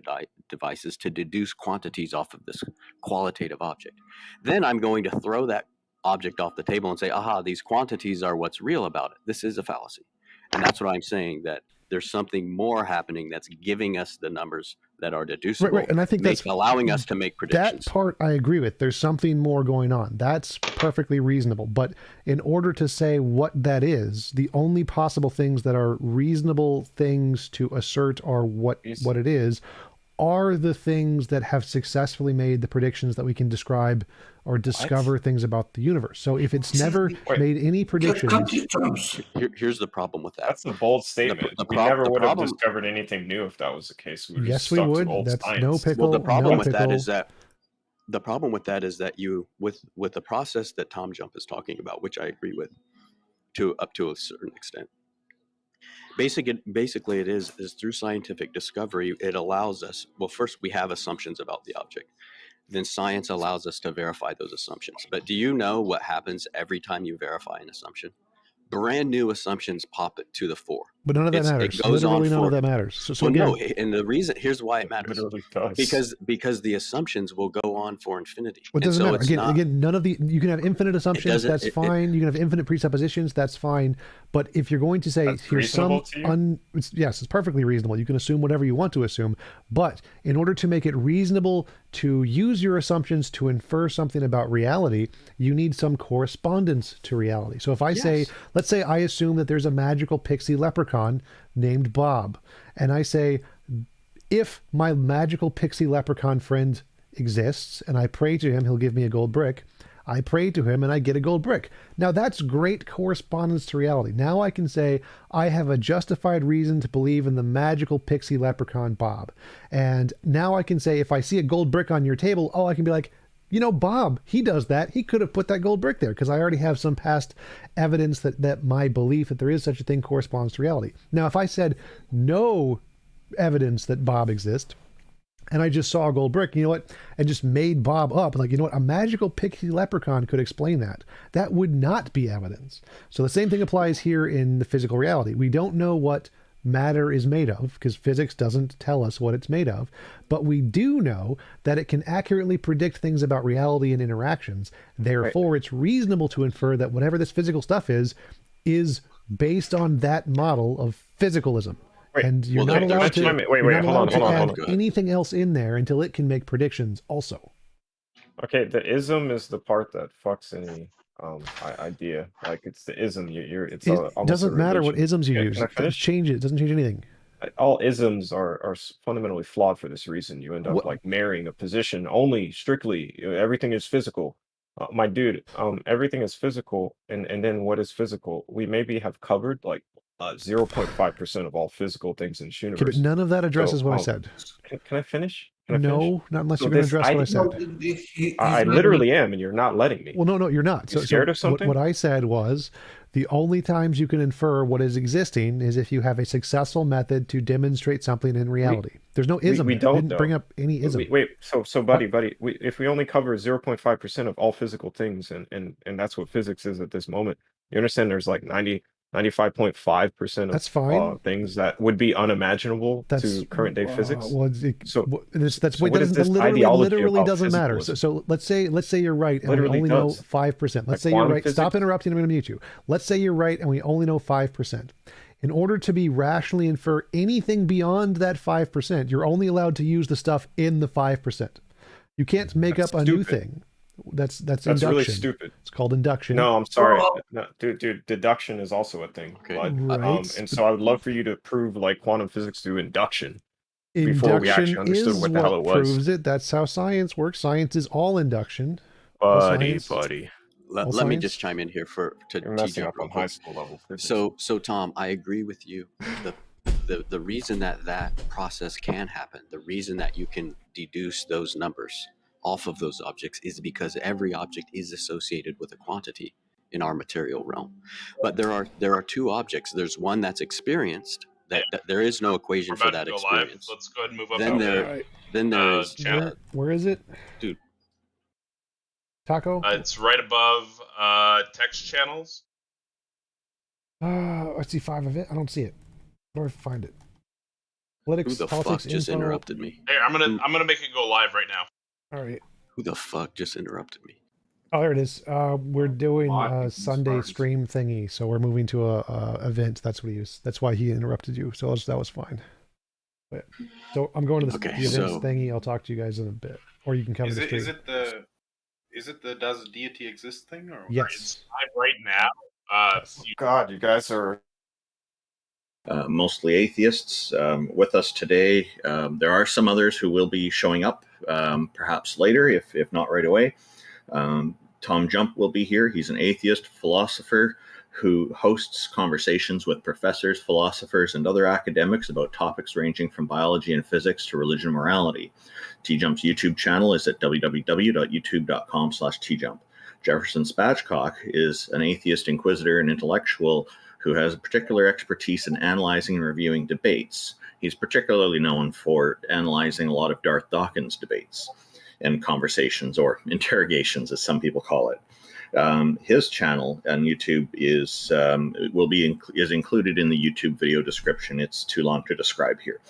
devices to deduce quantities off of this qualitative object. Then I'm going to throw that object off the table and say, aha, these quantities are what's real about it. This is a fallacy. And that's what I'm saying, that there's something more happening that's giving us the numbers that are deducible, right. And I think that's allowing us to make predictions. That part I agree with. There's something more going on. That's perfectly reasonable. But in order to say what that is, the only possible things that are reasonable things to assert are what it is, are the things that have successfully made the predictions that we can describe or discover things about the universe. So if it's never made any predictions... Here's the problem with that. That's a bold statement. We never would have discovered anything new if that was the case. Yes, we would. That's science. no pickle. Well, the problem with pickle. that is that you, with the process that TJump is talking about, which I agree with up to a certain extent. Basically, it is through scientific discovery, it allows us, well, first we have assumptions about the object. Then science allows us to verify those assumptions. But do you know what happens every time you verify an assumption? brand new assumptions pop it to the fore. But none of that matters. It goes Literally on none for, of that matters. So well, again, no, and the reason, here's why it matters. Literally does. Because the assumptions will go on for infinity. It doesn't matter. Again, none of the, you can have infinite assumptions, that's fine. You can have infinite presuppositions, that's fine. But if you're going to say, That's here's some, reasonable to you? yes, it's perfectly reasonable. You can assume whatever you want to assume. But in order to make it reasonable to use your assumptions to infer something about reality, you need some correspondence to reality. So if I say, let's say I assume that there's a magical pixie leprechaun named Bob, and I say, if my magical pixie leprechaun friend exists and I pray to him, he'll give me a gold brick. I pray to him and I get a gold brick. Now that's great correspondence to reality. Now I can say I have a justified reason to believe in the magical pixie leprechaun Bob. And now I can say, if I see a gold brick on your table, I can be like, you know, Bob, he does that. He could have put that gold brick there because I already have some past evidence that my belief that there is such a thing corresponds to reality. Now, if I said no evidence that Bob exists, and I just saw a gold brick, you know what, and just made Bob up, like, you know what, a magical pixie leprechaun could explain that. That would not be evidence. So the same thing applies here in the physical reality. We don't know what matter is made of because physics doesn't tell us what it's made of, but we do know that it can accurately predict things about reality and interactions. Therefore, it's reasonable to infer that whatever this physical stuff is based on that model of physicalism. And you're not allowed to add anything else in there until it can make predictions also. Okay, the ism is the part that fucks any idea. Like, it's the ism. It's It almost doesn't a matter what religion. isms you Yeah, use. can I finish? Change it. It doesn't change anything. All isms are fundamentally flawed for this reason. You end up like marrying a position only strictly. Everything is physical. My dude, everything is physical, and then what is physical? We maybe have covered like 0.5% of all physical things in this universe. Okay, but none of that addresses what I said. Can I finish? Can I No, finish? not unless So you're going to this address what I said. I literally am, and you're not letting me. Well, no, you're not. You scared of something? What I said was the only times you can infer what is existing is if you have a successful method to demonstrate something in reality. There's no ism. We there. I don't didn't bring up any ism. Wait. So buddy, if we only cover 0.5% of all physical things, and that's what physics is at this moment, you understand? There's like 95.5% That's fine. of things that would be unimaginable to current day physics. Well, that literally doesn't matter. So let's say you're right and we only know 5%. Let's say you're right. Stop interrupting. I'm going to mute you. Let's say you're right and we only know 5%. In order to be rationally infer anything beyond that 5%, you're only allowed to use the stuff in the 5%. You can't make up a new thing. That's induction. Really stupid. It's called induction. No, I'm sorry. No, dude, deduction is also a thing. Okay. But, Right. and so I would love for you to prove like quantum physics through induction before we actually Induction understood is what the hell it was. proves it. That's how science works. Science is all induction. Buddy. Let me just chime in here to You're messing TJump up real on quick. high school level physics. So Tom, I agree with you. The reason that process can happen, the reason that you can deduce those numbers off of those objects is because every object is associated with a quantity in our material realm. But there are two objects. There's one that's experienced. That there is no equation for that experience. Let's go ahead and move up. Then there's where is it, dude? Taco. It's right above text channels. I see 5 of it. I don't see it. Where do I find it? Politics, Who the politics, fuck just info. interrupted me? Here, I'm gonna make it go live right now. All right. Who the fuck just interrupted me? Oh, there it is. We're doing a Sunday stream thingy, so we're moving to a event. That's what he is. That's why he interrupted you. So that was fine. But, so I'm going to the events thingy. I'll talk to you guys in a bit, or you can come to the stream. Is it the does deity exist thing, or yes? It's live right now. God, you guys are mostly atheists with us today. There are some others who will be showing up perhaps later, if not right away. TJumps will be here. He's an atheist philosopher who hosts conversations with professors, philosophers, and other academics about topics ranging from biology and physics to religion and morality. TJumps' YouTube channel is at www.youtube.com/TJump. Jefferson Spatchcock is an atheist inquisitor and intellectual who has a particular expertise in analyzing and reviewing debates. He's particularly known for analyzing a lot of Darth Dawkins debates. and conversations, or interrogations, as some people call it. His channel on YouTube is included in the YouTube video description. It's too long to describe here.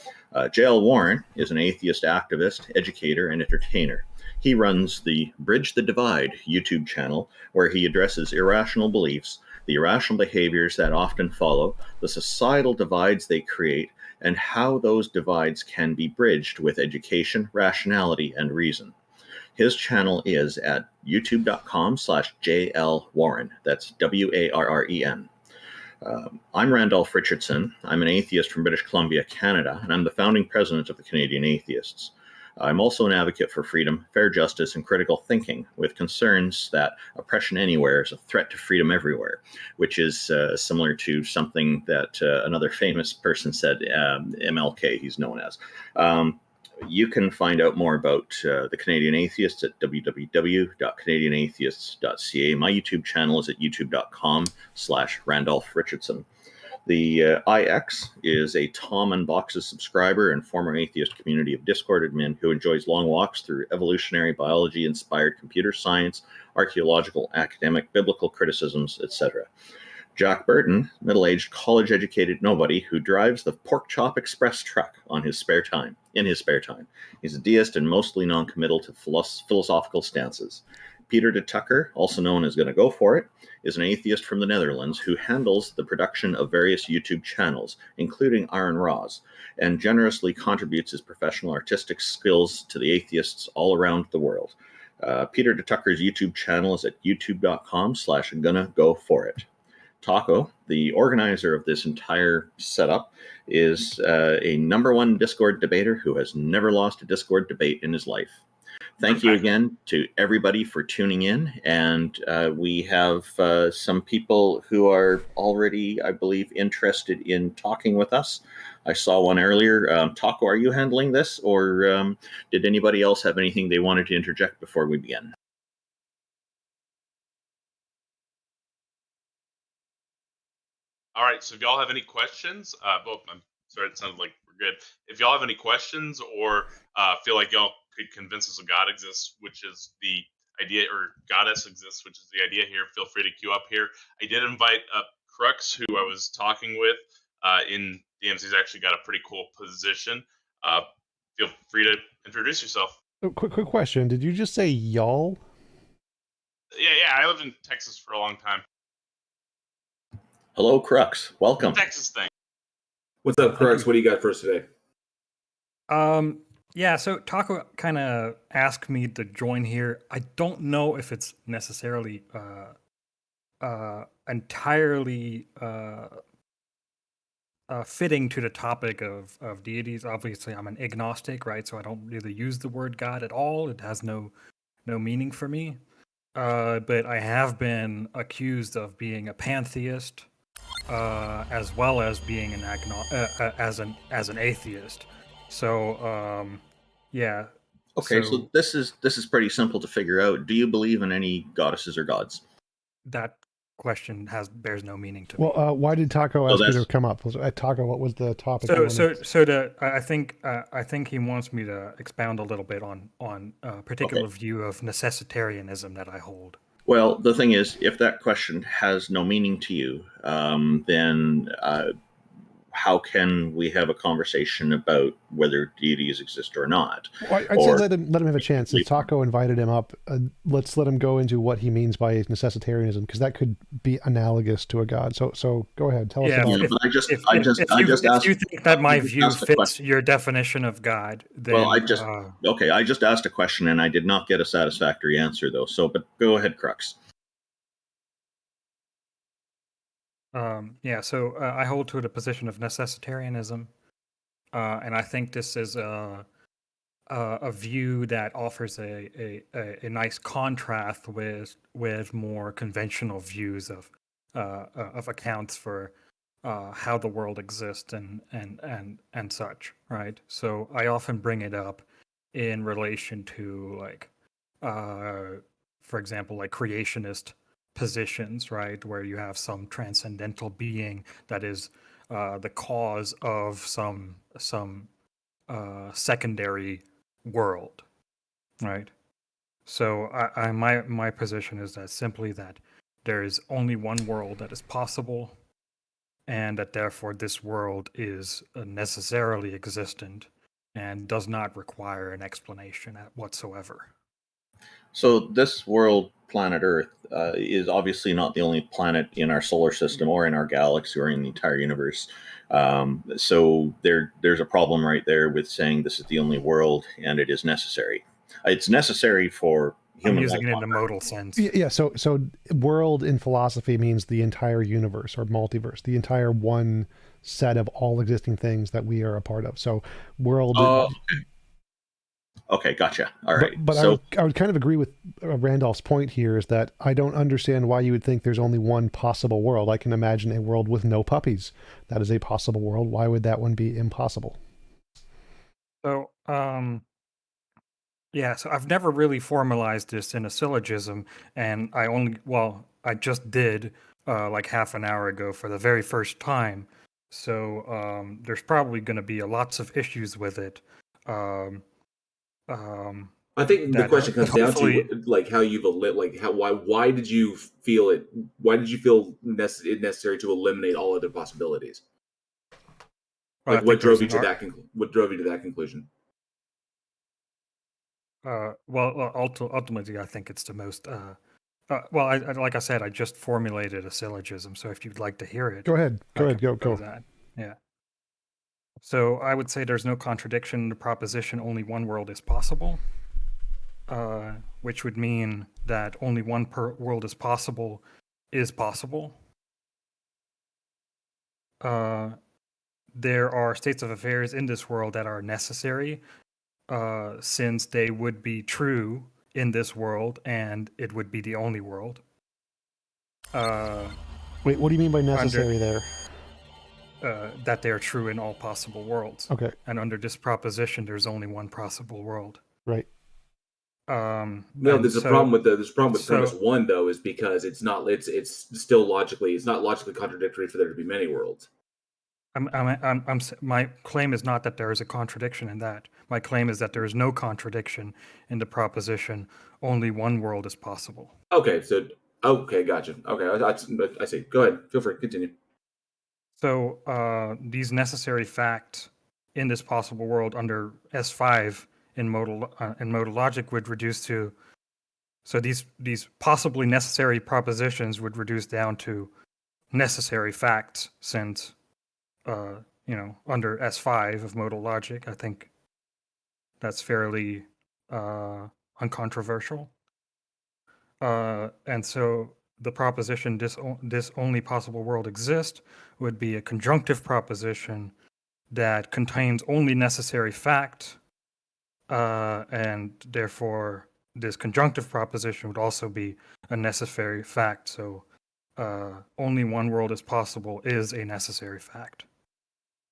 J.L. Warren is an atheist activist, educator, and entertainer. He runs the Bridge the Divide YouTube channel, where he addresses irrational beliefs, the irrational behaviors that often follow, the societal divides they create, and how those divides can be bridged with education, rationality, and reason. His channel is at youtube.com/JLWarren. That's WARREN. I'm Randolph Richardson. I'm an atheist from British Columbia, Canada, and I'm the founding president of the Canadian Atheists. I'm also an advocate for freedom, fair justice, and critical thinking, with concerns that oppression anywhere is a threat to freedom everywhere, which is similar to something that another famous person said, MLK, he's known as. You can find out more about the Canadian Atheists at www.canadianatheists.ca. My YouTube channel is at youtube.com/Randolph Richardson. The IX is a Tom Unboxes subscriber and former atheist community of Discord admin who enjoys long walks through evolutionary biology-inspired computer science, archaeological, academic, biblical criticisms, etc. Jack Burton, middle-aged, college-educated nobody who drives the Pork Chop Express truck in his spare time. He's a deist and mostly non-committal to philosophical stances. Peter de Tucker, also known as Gonna Go For It, is an atheist from the Netherlands who handles the production of various YouTube channels, including Iron Raws, and generously contributes his professional artistic skills to the atheists all around the world. Peter de Tucker's YouTube channel is at youtube.com/Gonna Go For It. Taco, the organizer of this entire setup, is a #1 Discord debater who has never lost a Discord debate in his life. Thank you again to everybody for tuning in, and we have some people who are already, I believe, interested in talking with us. I saw one earlier. Taco, are you handling this, or did anybody else have anything they wanted to interject before we begin? All right, so if y'all have any questions, I'm sorry, it sounded like we're good. If y'all have any questions or feel like y'all could convince us a God exists, which is the idea, or goddess exists, which is the idea here, feel free to queue up here. I did invite Crux, who I was talking with in DMs. He's actually got a pretty cool position. Feel free to introduce yourself. Quick question. Did you just say y'all? Yeah, I lived in Texas for a long time. Hello, Crux. Welcome. Texas thing. What's up, Crux? What do you got for us today? Yeah, so Taco kind of asked me to join here. I don't know if it's necessarily entirely fitting to the topic of deities. Obviously, I'm an agnostic, right? So I don't really use the word God at all. It has no meaning for me. But I have been accused of being a pantheist, as well as being an as an atheist. So yeah. Okay, so this is pretty simple to figure out. Do you believe in any goddesses or gods? That question bears no meaning to me. Well, why did Taco ask you to come up? Taco, what was the topic? I think he wants me to expound a little bit on a particular view of necessitarianism that I hold. Well, the thing is, if that question has no meaning to you, then how can we have a conversation about whether deities exist or not? Well, I'd say let him have a chance. If Taco invited him up, let's let him go into what he means by necessitarianism, because that could be analogous to a god. So go ahead, tell us about it. If you think that my view fits your definition of God, then I just asked a question and I did not get a satisfactory answer though. But go ahead, Crux. So I hold to the position of necessitarianism, and I think this is a view that offers a nice contrast with more conventional views of accounts for how the world exists and such, right? So I often bring it up in relation to for example, creationist positions, right, where you have some transcendental being that is the cause of some secondary world, right? So my position is that simply that there is only one world that is possible, and that therefore this world is necessarily existent and does not require an explanation whatsoever. So this world, planet Earth, is obviously not the only planet in our solar system or in our galaxy or in the entire universe. So there's a problem right there with saying this is the only world and it is necessary. It's necessary for human. I'm using it in a modal sense. Yeah. So world in philosophy means the entire universe or multiverse, the entire one set of all existing things that we are a part of. So world. Okay, gotcha. All right. But so I would kind of agree with Randolph's point here is that I don't understand why you would think there's only one possible world. I can imagine a world with no puppies. That is a possible world. Why would that one be impossible? So, yeah, so I've never really formalized this in a syllogism, and I just did like half an hour ago for the very first time. So there's probably going to be lots of issues with it. I think the question comes down to like how you've why did you feel it? Why did you feel it necessary to eliminate all other possibilities? Like what drove you to that? What drove you to that conclusion? Ultimately, I think it's the most. Like I said, I just formulated a syllogism. So if you'd like to hear it, go ahead. Go. That. Yeah. So I would say there's no contradiction in the proposition only one world is possible, which would mean that only one world is possible. There are states of affairs in this world that are necessary, since they would be true in this world and it would be the only world. Wait, what do you mean by necessary there? That they are true in all possible worlds. Okay. And under this proposition, there's only one possible world. Right. No, there's a problem with premise one though, is because it's not logically contradictory for there to be many worlds. My claim is not that there is a contradiction in that. My claim is that there is no contradiction in the proposition only one world is possible. Okay, gotcha. Okay, I see. Go ahead. Feel free. Continue. So these necessary facts in this possible world under S5 in modal logic would reduce to. So these possibly necessary propositions would reduce down to necessary facts, since under S5 of modal logic, I think that's fairly uncontroversial. And so the proposition this only possible world exists would be a conjunctive proposition that contains only necessary fact, and therefore this conjunctive proposition would also be a necessary fact. So only one world is possible is a necessary fact.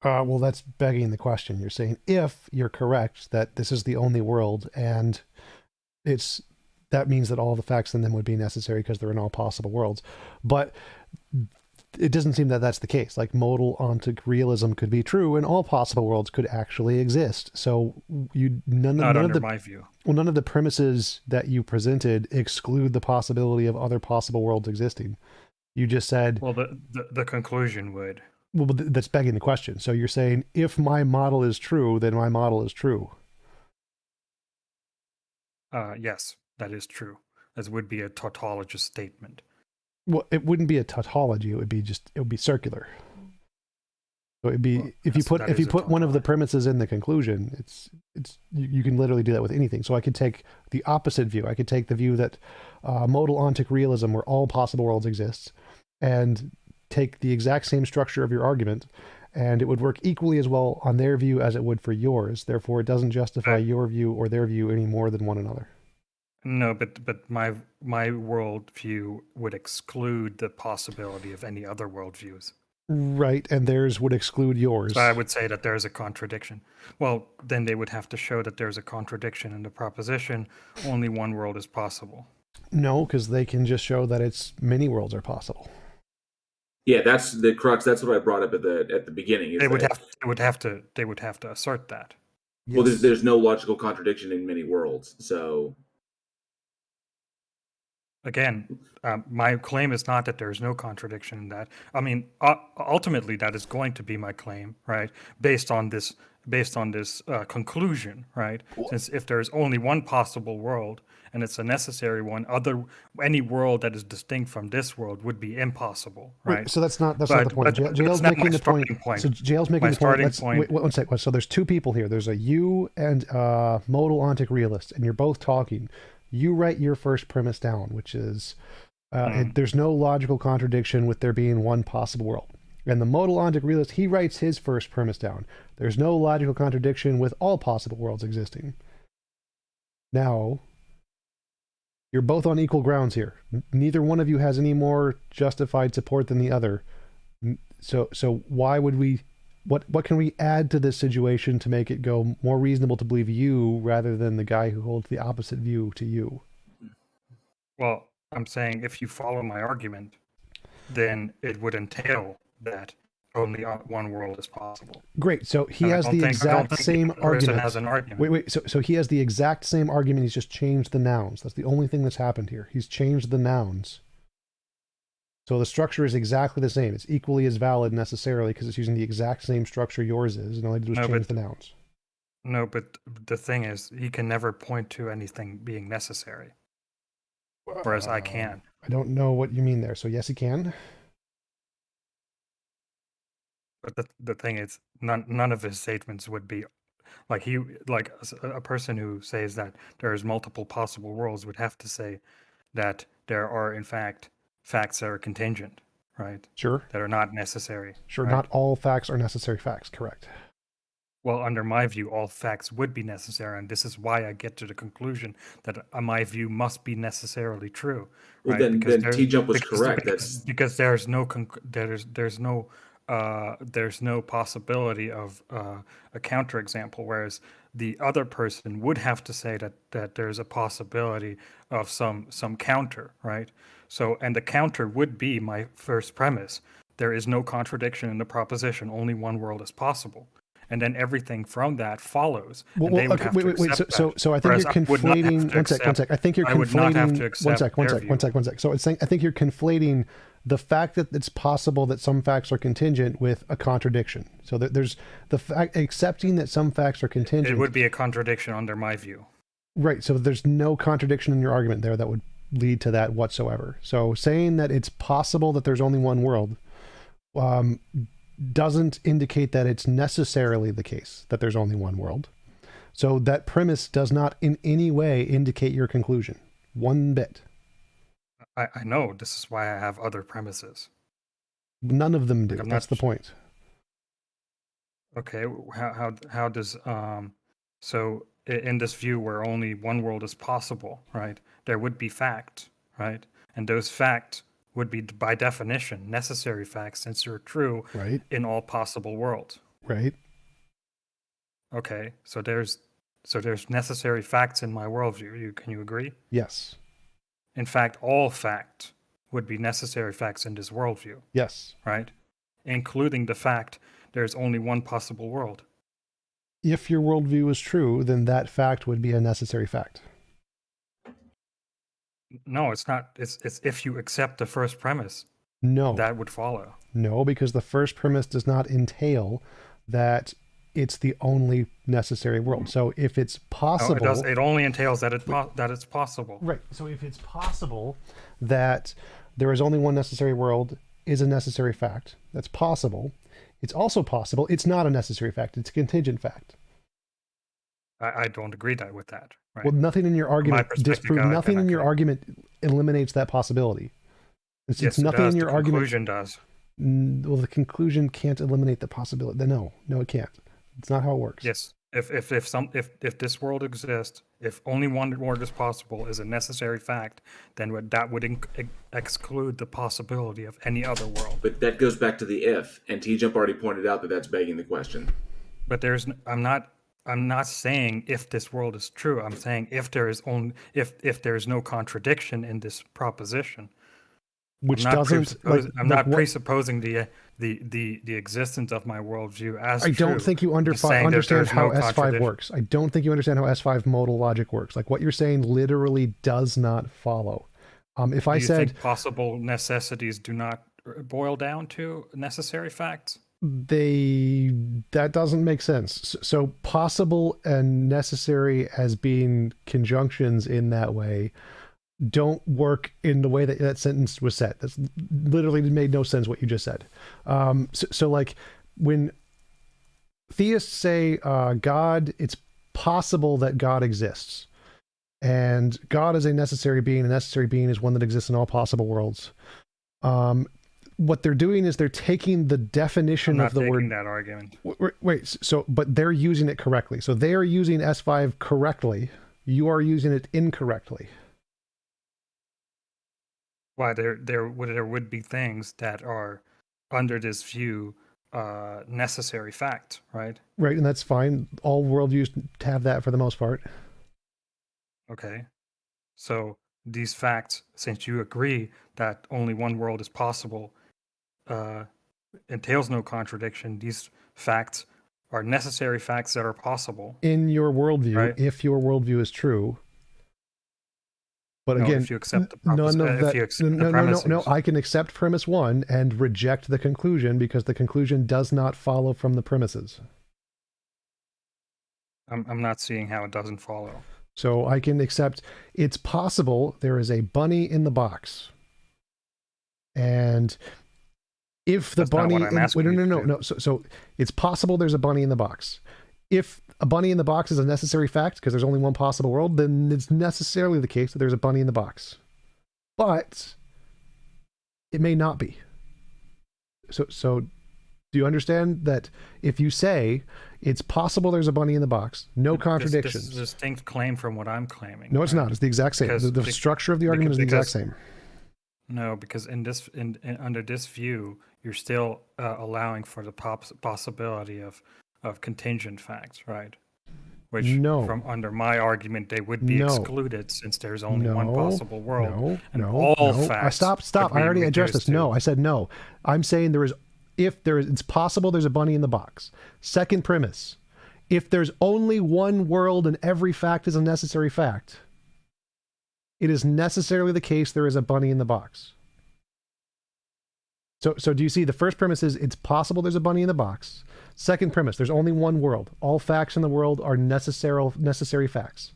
Well, that's begging the question. You're saying if you're correct that this is the only world, and that means that all the facts in them would be necessary because they're in all possible worlds. But it doesn't seem that that's the case. Like modal ontic realism could be true, and all possible worlds could actually exist. So none of my view. Well, none of the premises that you presented exclude the possibility of other possible worlds existing. You just said. Well, the conclusion would. Well, that's begging the question. So you're saying if my model is true, then my model is true. Yes, that is true. As would be a tautologist statement. Well, it wouldn't be a tautology. It would be circular. So it'd be if you put one of the premises in the conclusion, you can literally do that with anything. So I could take the opposite view. I could take the view that modal ontic realism, where all possible worlds exist, and take the exact same structure of your argument, and it would work equally as well on their view as it would for yours. Therefore, it doesn't justify your view or their view any more than one another. No, but my worldview would exclude the possibility of any other worldviews. Right, and theirs would exclude yours. So I would say that there's a contradiction. Well, then they would have to show that there's a contradiction in the proposition only one world is possible. No, because they can just show that it's many worlds are possible. Yeah, that's the crux. That's what I brought up at the beginning. They would have to assert that. Well, there's no logical contradiction in many worlds, so again, my claim is not that there's no contradiction in that. I mean, ultimately, that is going to be my claim, right? Based on this conclusion, right? Since if there's only one possible world and it's a necessary one, any world that is distinct from this world would be impossible, right? Wait, so that's not the point. JL's making the point. So JL's making the point. Wait, one sec. So there's two people here. There's a you and modal ontic realist, and you're both talking. You write your first premise down, which is there's no logical contradiction with there being one possible world. And the modal ontic realist, he writes his first premise down. There's no logical contradiction with all possible worlds existing. Now, you're both on equal grounds here. Neither one of you has any more justified support than the other. So why would we... What can we add to this situation to make it go more reasonable to believe you rather than the guy who holds the opposite view to you? Well, I'm saying if you follow my argument, then it would entail that only one world is possible. Great. So he has the exact same argument. Wait. So he has the exact same argument. He's just changed the nouns. That's the only thing that's happened here. He's changed the nouns. So the structure is exactly the same. It's equally as valid necessarily because it's using the exact same structure yours is, and all he did was change the nouns. No, but the thing is, he can never point to anything being necessary, whereas I can. I don't know what you mean there. So yes, he can. But the thing is, none of his statements would be like a person who says that there's multiple possible worlds would have to say that there are in fact facts that are contingent, right? Sure. That are not necessary. Sure, right? Not all facts are necessary facts, correct. Well, under my view, all facts would be necessary, and this is why I get to the conclusion that my view must be necessarally true. Well, right? then TJump was correct. Because there's no there's no possibility of a counterexample, whereas the other person would have to say that there's a possibility of some counter, right? So, and the counter would be my first premise. There is no contradiction in the proposition. Only one world is possible. And then everything from that follows. Wait. So I think you're conflating. One sec. I think you're conflating. One sec. So I think you're conflating the fact that it's possible that some facts are contingent with a contradiction. So that there's the fact accepting that some facts are contingent. It would be a contradiction under my view. Right. So there's no contradiction in your argument there that would lead to that whatsoever. So saying that it's possible that there's only one world doesn't indicate that it's necessarily the case that there's only one world. So that premise does not in any way indicate your conclusion. One bit. I know. This is why I have other premises. None of them do. That's the point. Okay. How does so in this view where only one world is possible, right? There would be fact, right? And those facts would be by definition necessary facts since they're true in all possible worlds. Right. Okay. So there's necessary facts in my worldview. Can you agree? Yes. In fact, all fact would be necessary facts in this worldview. Yes. Right? Including the fact there's only one possible world. If your worldview is true, then that fact would be a necessary fact. No, it's not. It's if you accept the first premise. No. That would follow. No, because the first premise does not entail that it's the only necessary world. So if it's possible... No, it does. It only entails that it's possible. Right. So if it's possible that there is only one necessary world is a necessary fact, that's possible. It's also possible it's not a necessary fact. It's a contingent fact. I don't agree with that. Right? Well, nothing in your argument nothing in your argument eliminates that possibility. It's nothing in your argument. The conclusion does. Well, the conclusion can't eliminate the possibility. No, it can't. It's not how it works. Yes. If this world exists, if only one world is possible is a necessary fact, then that would exclude the possibility of any other world. But that goes back to the if, and TJump already pointed out that that's begging the question. But I'm not saying if this world is true. I'm saying if there is no contradiction in this proposition. which I'm not doesn't. Like, I'm not presupposing the existence of my worldview as I don't true. think you I'm just saying that understand there's how no S5 contradiction. works. I don't think you understand how S5 modal logic works. Like what you're saying literally does not follow. If I Do you said think possible necessities do not boil down to necessary facts? that doesn't make sense. So possible and necessary as being conjunctions in that way don't work in the way that that sentence was said. That's literally made no sense what you just said. So like when theists say God, it's possible that God exists. And God is a necessary being. A necessary being is one that exists in all possible worlds. What they're doing is they're taking the definition of the word. I'm not taking that argument. Wait, so but they're using it correctly. So they are using S5 correctly. You are using it incorrectly. Why there would be things that are under this view necessary fact, right? Right, and that's fine. All worldviews have that for the most part. Okay. So these facts, since you agree that only one world is possible, entails no contradiction. These facts are necessary facts that are possible. In your worldview, right? if your worldview is true. But No, again, if you accept the none of that. if you accept the premises. No. I can accept premise one and reject the conclusion because the conclusion does not follow from the premises. I'm not seeing how it doesn't follow. So I can accept it's possible there is a bunny in the box. And if the That's not bunny... what I'm asking you to do. No. So it's possible there's a bunny in the box. If a bunny in the box is a necessary fact, because there's only one possible world, then it's necessarily the case that there's a bunny in the box. But it may not be. So do you understand that if you say it's possible there's a bunny in the box, no contradictions. This is a distinct claim from what I'm claiming. No, it's not. It's the exact same. The structure of the argument is the exact same. No, because under this view, you're still allowing for the possibility of contingent facts, right? Which, from under my argument, they would be excluded since there's only one possible world. Facts. Stop. I already addressed this. No, I said no. I'm saying it's possible there's a bunny in the box. Second premise, if there's only one world and every fact is a necessary fact, it is necessarily the case there is a bunny in the box. So do you see the first premise is it's possible there's a bunny in the box. Second premise, there's only one world. All facts in the world are necessary facts.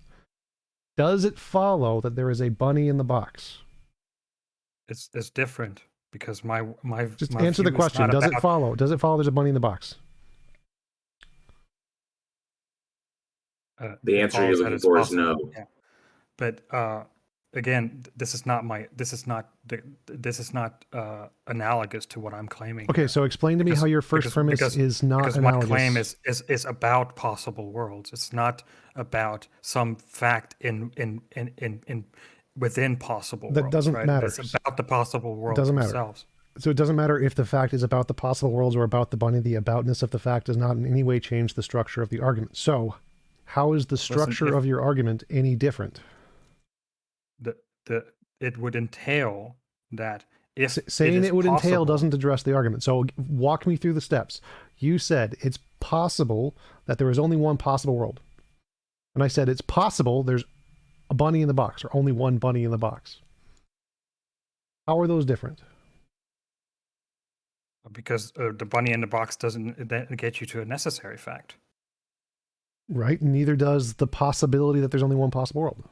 Does it follow that there is a bunny in the box? It's different because my just answer the question. Does it follow? Does it follow there's a bunny in the box? The answer you're looking for is no. Yeah. But again, this is not analogous to what I'm claiming. Okay, so explain to me how your first premise is not because analogous. my claim is about possible worlds. It's not about some fact in within possible worlds. That doesn't matter. It's about the possible worlds doesn't matter. themselves. So it doesn't matter if the fact is about the possible worlds or about the bunny. The aboutness of the fact does not in any way change the structure of the argument. So how is the structure of your argument any different? It would entail that if saying it would entail doesn't address the argument. So walk me through the steps. You said it's possible that there is only one possible world. And I said it's possible there's a bunny in the box or only one bunny in the box. How are those different? Because the bunny in the box doesn't get you to a necessary fact. Right. Neither does the possibility that there's only one possible world.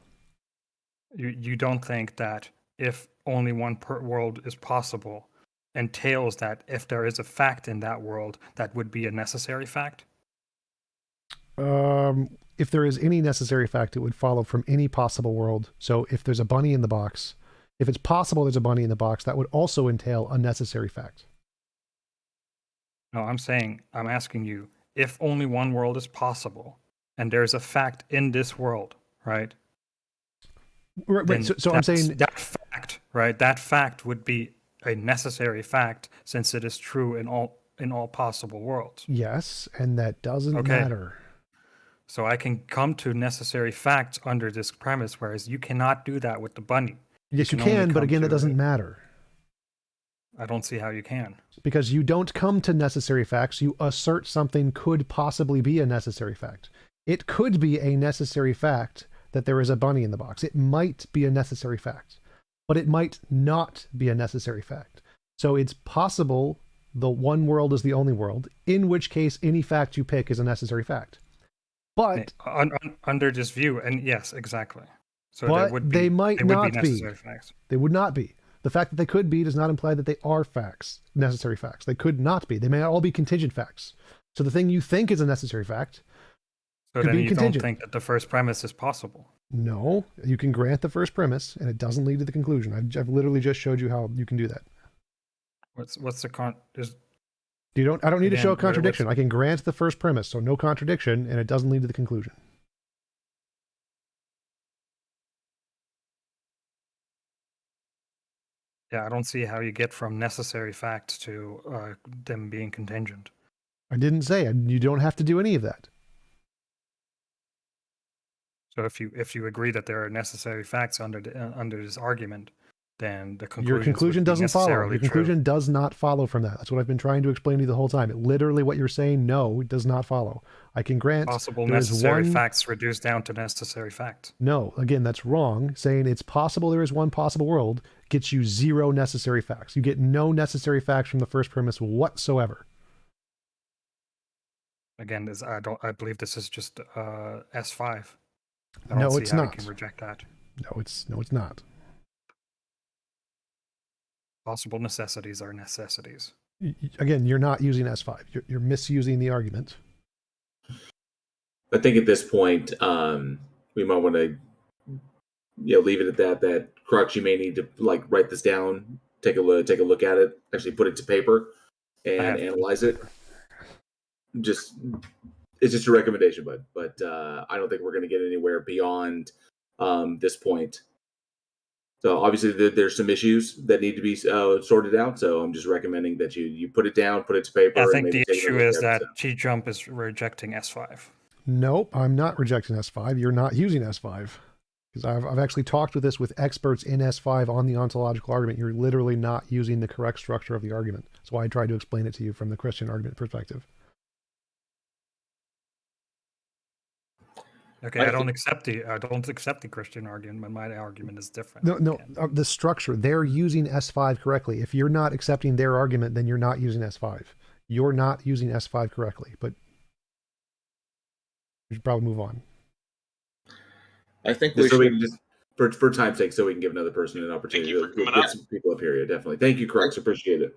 You don't think that if only one world is possible entails that if there is a fact in that world, that would be a necessary fact? If there is any necessary fact, it would follow from any possible world. So if there's a bunny in the box, if it's possible there's a bunny in the box, that would also entail a necessary fact. No, I'm asking you, if only one world is possible and there's a fact in this world, right? Right. So I'm saying that fact, right? That fact would be a necessary fact since it is true in all possible worlds. Yes, and that doesn't matter. So I can come to necessary facts under this premise, whereas you cannot do that with the bunny. Yes, you can, but again, that doesn't matter. I don't see how you can. Because you don't come to necessary facts, you assert something could possibly be a necessary fact. It could be a necessary fact that there is a bunny in the box. It might be a necessary fact, but it might not be a necessary fact. So it's possible the one world is the only world, in which case any fact you pick is a necessary fact. But under this view, and yes, exactly. So but they might not be. They would not be. The fact that they could be does not imply that they are facts, necessary facts. They could not be. They may all be contingent facts. So the thing you think is a necessary fact so could then be you contingent. don't think that the first premise is possible. No, you can grant the first premise, and it doesn't lead to the conclusion. I've literally just showed you how you can do that. What's the I don't need to show a Again, contradiction. I can grant the first premise, so no contradiction, and it doesn't lead to the conclusion. Yeah, I don't see how you get from necessary facts to them being contingent. I didn't say you don't have to do any of that. So if you agree that there are necessary facts under this argument, then the Your conclusion doesn't follow. Your conclusion does not follow from that. That's what I've been trying to explain to you the whole time. Literally what you're saying, no, it does not follow. I can grant possible there is necessary one... facts reduced down to necessary fact. No, again, that's wrong. Saying it's possible there is one possible world gets you zero necessary facts. You get no necessary facts from the first premise whatsoever. Again, I believe this is just S5. No, it's not. You can reject that. No, it's not. Possible necessities are necessities. Again, you're not using S5. You're misusing the argument. I think at this point, we might want to, leave it at that. That Crux, you may need to write this down, take a look at it, actually put it to paper, and analyze it. It's just a recommendation, but I don't think we're going to get anywhere beyond this point. So obviously there's some issues that need to be sorted out. So I'm just recommending that you put it down, put it to paper. I think the issue is that TJump is rejecting S5. Nope, I'm not rejecting S5. You're not using S5. Because I've actually talked with experts in S5 on the ontological argument. You're literally not using the correct structure of the argument. That's why I tried to explain it to you from the Christian argument perspective. Okay, I don't accept the Christian argument, but my argument is different. No, the structure. They're using S5 correctly. If you're not accepting their argument, then you're not using S5. You're not using S5 correctly, but we should probably move on. I think we can just, for time's sake, so we can give another person an opportunity to get some people up here. Yeah, definitely. Thank you, Crux. Appreciate it.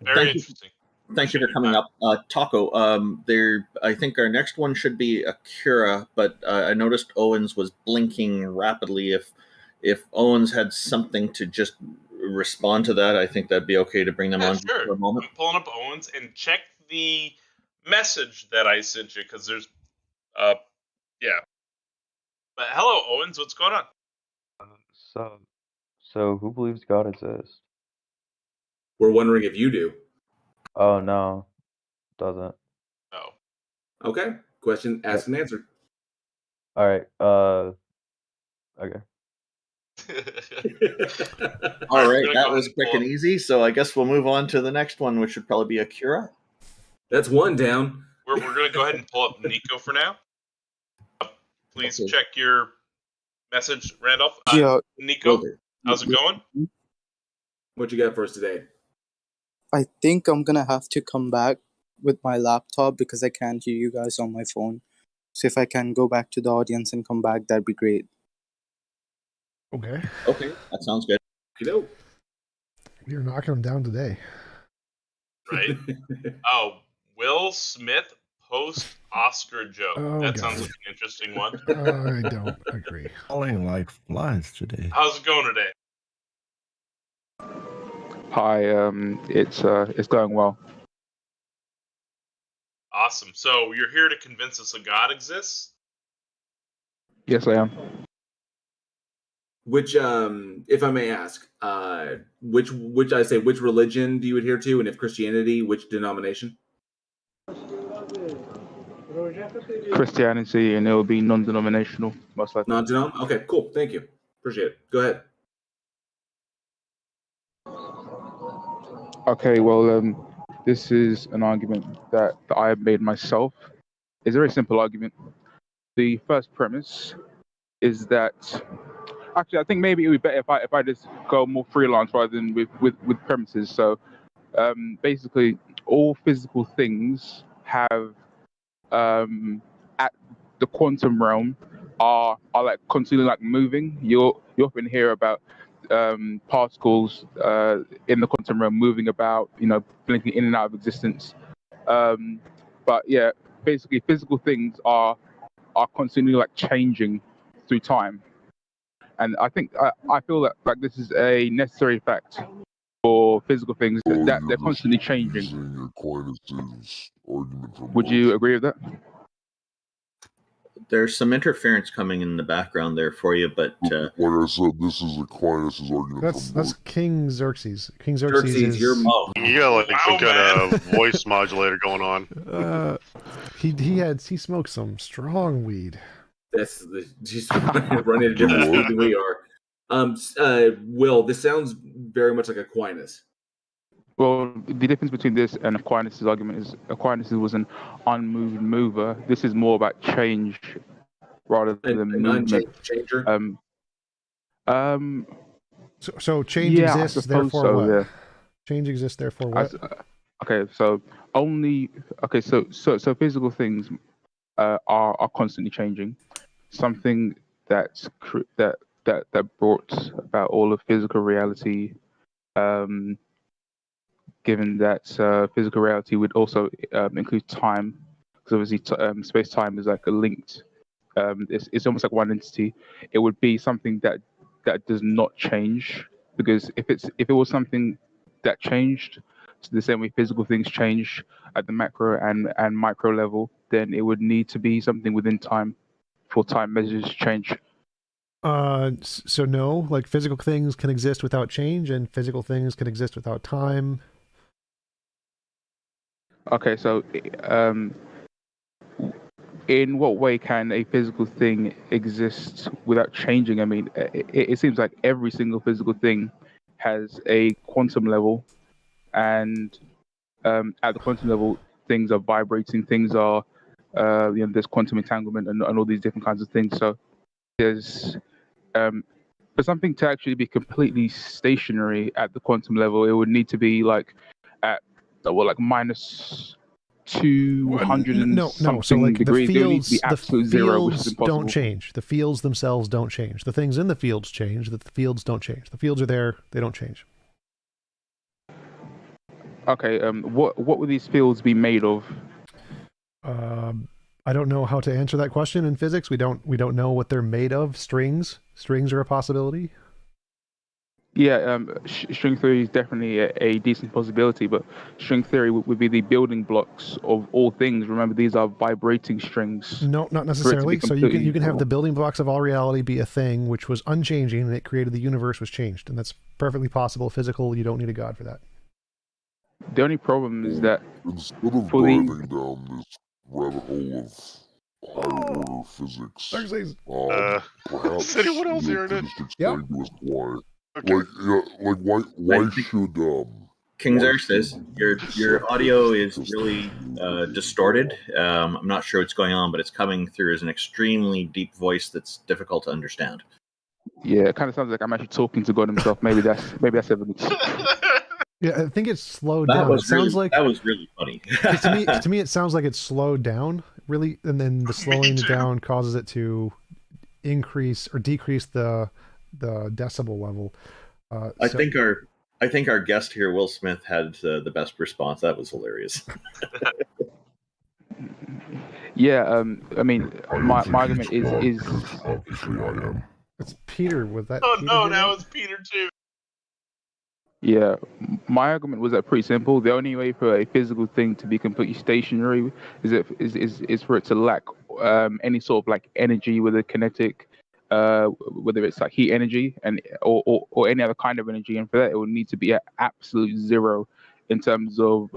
Very interesting. Thank you for coming up. Taco, I think our next one should be Akira, but I noticed Owens was blinking rapidly. If Owens had something to just respond to that, I think that'd be okay to bring them on for a moment. I'm pulling up Owens and check the message that I sent you, because there's, yeah. But hello, Owens, what's going on? So who believes God exists? We're wondering if you do. Oh, no, doesn't. Oh. Okay. Question asked and answered. All right. Okay. All right, that was quick and easy. So I guess we'll move on to the next one, which would probably be Akira. That's one down. We're going to go ahead and pull up Nico for now. Please check your message, Randolph. Nico, how's it going? What you got for us today? I think I'm going to have to come back with my laptop because I can't hear you guys on my phone. So if I can go back to the audience and come back, that'd be great. Okay. Okay, that sounds good. You're knocking them down today. Right? Oh, Will Smith post-Oscar joke. Oh, that God. sounds like an interesting one. I don't agree. Falling like flies today. How's it going today? Hi, it's going well. Awesome. So you're here to convince us a God exists? Yes, I am. Which, if I may ask, which religion do you adhere to, and if Christianity, which denomination? Christianity, and it will be non-denominational, most likely. Non-denom? Okay, cool. Thank you. Appreciate it. Go ahead. Okay, well, this is an argument that I have made myself. It's a very simple argument. The first premise is that actually I think maybe it would be better if I just go more freelance rather than with premises. So basically, all physical things have at the quantum realm are like constantly like moving. You often hear about particles in the quantum realm moving about, blinking in and out of existence. But yeah, basically, physical things are constantly like changing through time, and I think I feel that like this is a necessary fact for physical things that they're constantly changing. Would you agree with that? There's some interference coming in the background there for you, but like I said, this is Aquinas' argument. That's King Xerxes. King Xerxes is your mom. You got like some kind of voice modulator going on. He smoked some strong weed. She's running at a different speed than we are. Will, this sounds very much like Aquinas. Well, the difference between this and Aquinas' argument is Aquinas was an unmoved mover. This is more about change rather than movement. Changer. So change exists, therefore so, what? Yeah. Change exists, therefore what? So physical things are constantly changing. Something that brought about all of physical reality. Given that physical reality would also include time, because obviously space-time is like a linked. It's almost like one entity. It would be something that does not change, because if it was something that changed, so the same way physical things change at the macro and micro level, then it would need to be something within time for time measures to change. So no, like physical things can exist without change, and physical things can exist without time. Okay, so in what way can a physical thing exist without changing? I mean, it seems like every single physical thing has a quantum level, and at the quantum level, things are vibrating, things are, there's quantum entanglement and all these different kinds of things. So there's, for something to actually be completely stationary at the quantum level, it would need to be like at minus 200 and something so like degrees. the There needs to be absolute zero, which is fields impossible. don't change. The fields themselves don't change. The things in the fields change. The fields don't change. The fields are there. They don't change. Okay, what would these fields be made of? I don't know how to answer that question in physics. We don't know what they're made of. Strings are a possibility. Yeah, string theory is definitely a decent possibility, but string theory would be the building blocks of all things. Remember, these are vibrating strings. No, not necessarily. So you can have the building blocks of all reality be a thing which was unchanging, and it created the universe was changed, and that's perfectly possible. Physical, you don't need a god for that. The only problem is that instead of diving down this rabbit hole of higher order physics, perhaps City, what else you are in could it? just explain to us why. Okay. Why should King Xerxes, your audio is really distorted. I'm not sure what's going on, but it's coming through as an extremely deep voice that's difficult to understand. Yeah, it kind of sounds like I'm actually talking to God himself. Maybe that's evidence. Yeah, I think it's slowed down. It sounds like that was really funny. to me, it sounds like it's slowed down, really, and then the slowing down causes it to increase or decrease the decibel level. I think our guest here, Will Smith, had the best response. That was hilarious. Yeah, I mean, my argument is obviously I am. It's Peter. Was that? Oh Peter no, here? now it's Peter too. Yeah, my argument was that pretty simple. The only way for a physical thing to be completely stationary is for it to lack any sort of like energy, whether kinetic, whether it's like heat energy and or any other kind of energy, and for that it would need to be at absolute zero in terms of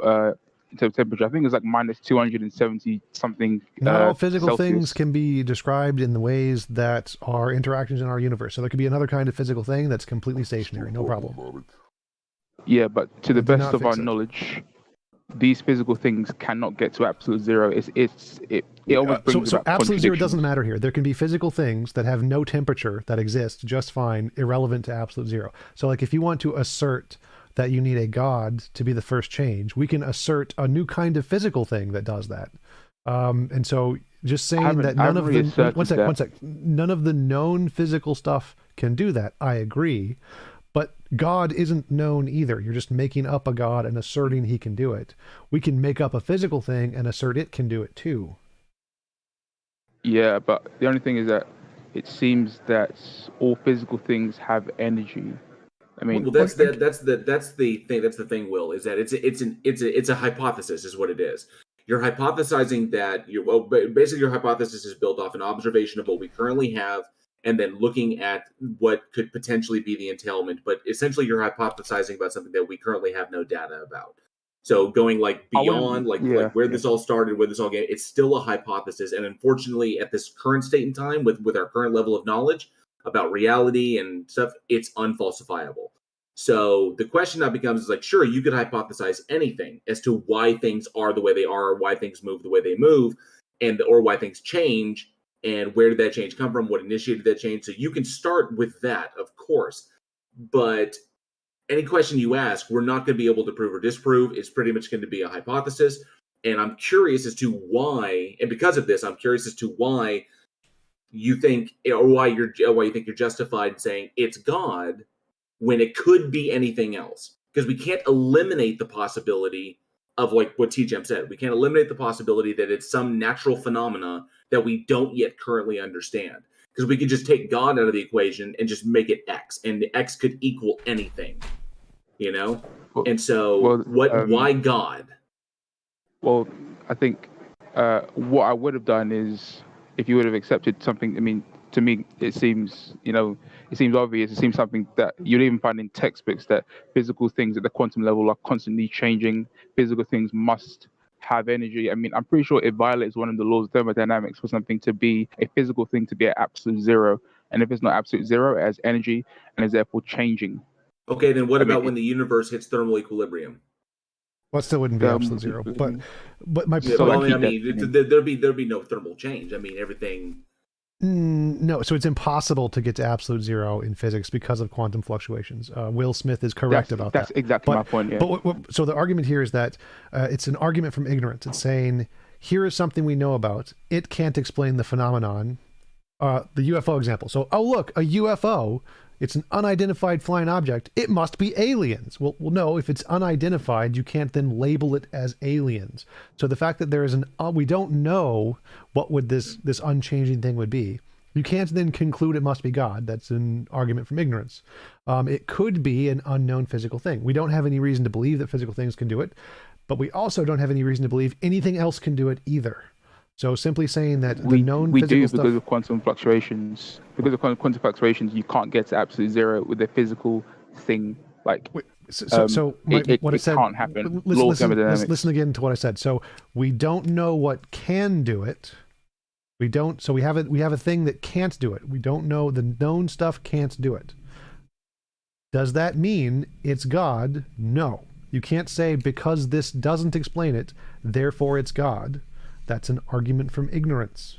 temperature. I think it's like minus 270 something. Not all physical Celsius. things can be described in the ways that are interactions in our universe. So there could be another kind of physical thing that's completely stationary, no problem. Yeah, but to the Do best not of our fix it. knowledge, these physical things cannot get to absolute zero. It almost brings So about absolute zero doesn't contradictions. matter here. There can be physical things that have no temperature that exist just fine, irrelevant to absolute zero. So like if you want to assert that you need a god to be the first change, we can assert a new kind of physical thing that does that. And so just saying that none of the one sec, none of the known physical stuff can do that, I agree. But God isn't known either. You're just making up a God and asserting he can do it. We can make up a physical thing and assert it can do it too. Yeah, but the only thing is that it seems that all physical things have energy. I mean, well, that's the thing. Will, is that it's a hypothesis, is what it is. You're hypothesizing that basically your hypothesis is built off an observation of what we currently have, and then looking at what could potentially be the entailment. But essentially, you're hypothesizing about something that we currently have no data about. So going like beyond, like where this all started, where this all came, it's still a hypothesis. And unfortunately, at this current state in time, with our current level of knowledge about reality and stuff, it's unfalsifiable. So the question now becomes is like, sure, you could hypothesize anything as to why things are the way they are, or why things move the way they move, or why things change, and where did that change come from, what initiated that change. So you can start with that, of course. But any question you ask, we're not going to be able to prove or disprove. It's pretty much going to be a hypothesis. And I'm curious as to why, and because of this, I'm curious as to why you think, or why you think you're justified in saying it's God when it could be anything else. Because we can't eliminate the possibility of, like what TJumps said, we can't eliminate the possibility that it's some natural phenomena that we don't yet currently understand. Because we could just take God out of the equation and just make it X, and X could equal anything, you know? And so, why God? Well, I think what I would have done is, if you would have accepted something, I mean, to me, it seems, it seems obvious. It seems something that you'd even find in textbooks, that physical things at the quantum level are constantly changing. Physical things must have energy. I mean, I'm pretty sure it violates one of the laws of thermodynamics for something to be a physical thing to be at absolute zero. And if it's not absolute zero, it has energy and is therefore changing. Okay, then what about when the universe hits thermal equilibrium? Well, it still wouldn't be absolute zero. But my there'd be no thermal change. I mean, everything. No, so it's impossible to get to absolute zero in physics because of quantum fluctuations. Will Smith is correct about that. That's exactly my point. Yeah. But so the argument here is that it's an argument from ignorance. It's saying, here is something we know about. It can't explain the phenomenon. The UFO example. So, oh look, a UFO. It's an unidentified flying object. It must be aliens. Well, no. If it's unidentified, you can't then label it as aliens. So the fact that there is we don't know what would this unchanging thing would be. You can't then conclude it must be God. That's an argument from ignorance. It could be an unknown physical thing. We don't have any reason to believe that physical things can do it, but we also don't have any reason to believe anything else can do it either. So simply saying that we do stuff, because of quantum fluctuations. Because of quantum fluctuations, you can't get to absolute zero with a physical thing. Like what I said can't happen. Listen again to what I said. So we don't know what can do it. We don't. So we have a thing that can't do it. We don't know the known stuff can't do it. Does that mean it's God? No. You can't say because this doesn't explain it, therefore it's God. That's an argument from ignorance.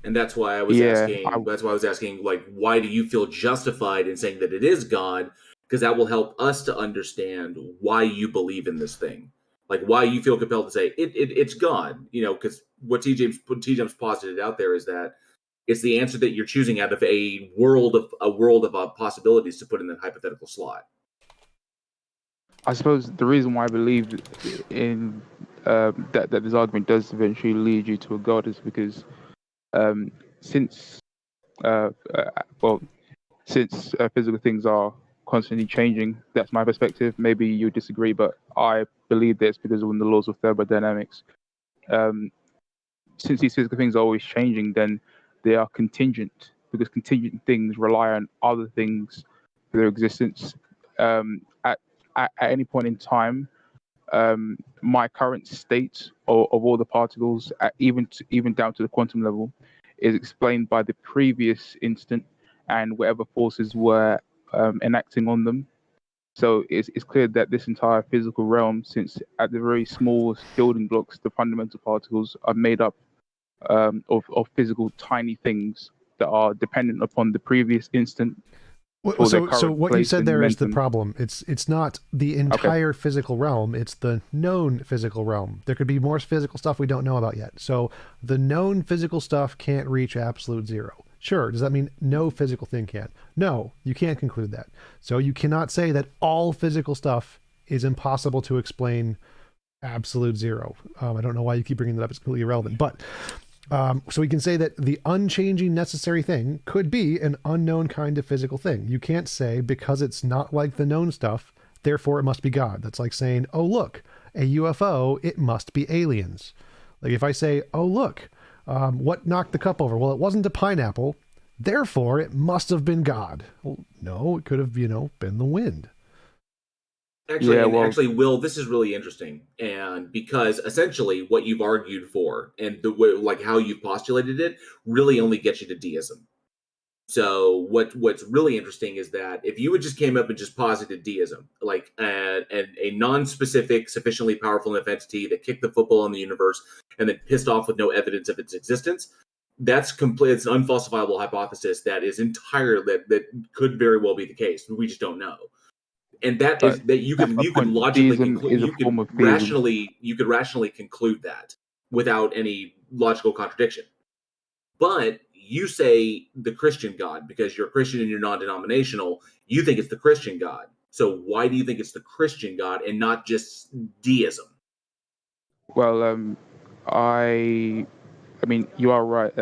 And that's why I was asking, like, why do you feel justified in saying that it is God? Because that will help us to understand why you believe in this thing. Like, why you feel compelled to say it's God. Because what TJumps posited out there is that it's the answer that you're choosing out of a world of possibilities to put in that hypothetical slot. I suppose the reason why I believe in that this argument does eventually lead you to a God is because since physical things are constantly changing, that's my perspective. Maybe you disagree, but I believe this because of the laws of thermodynamics. Since these physical things are always changing, then they are contingent, because contingent things rely on other things for their existence. At any point in time, my current state of all the particles, even down to the quantum level, is explained by the previous instant and whatever forces were enacting on them. So it's clear that this entire physical realm, since at the very smallest building blocks, the fundamental particles are made up of physical tiny things that are dependent upon the previous instant. So what you said there is the problem. It's not the entire physical realm. It's the known physical realm. There could be more physical stuff we don't know about yet. So the known physical stuff can't reach absolute zero. Sure. Does that mean no physical thing can? No, you can't conclude that. So you cannot say that all physical stuff is impossible to explain absolute zero. I don't know why you keep bringing that up. It's completely irrelevant. But so we can say that the unchanging necessary thing could be an unknown kind of physical thing. You can't say because it's not like the known stuff, therefore it must be God. That's like saying, oh, look, a UFO, it must be aliens. Like if I say, oh, look, what knocked the cup over? Well, it wasn't a pineapple, therefore it must have been God. Well, no, it could have, been the wind. Actually, Will, this is really interesting, and because essentially what you've argued for and the way, like how you've postulated it, really only gets you to deism. So what's really interesting is that if you would just came up and just posited deism, like a non-specific, sufficiently powerful enough entity that kicked the football in the universe and then pissed off with no evidence of its existence, that's complete. It's an unfalsifiable hypothesis that is entirely that could very well be the case. We just don't know. And that is that you could logically conclude, you could rationally conclude that without any logical contradiction. But you say the Christian God because you're Christian and you're non-denominational. You think it's the Christian God. So why do you think it's the Christian God and not just deism? Well, I mean, you are right.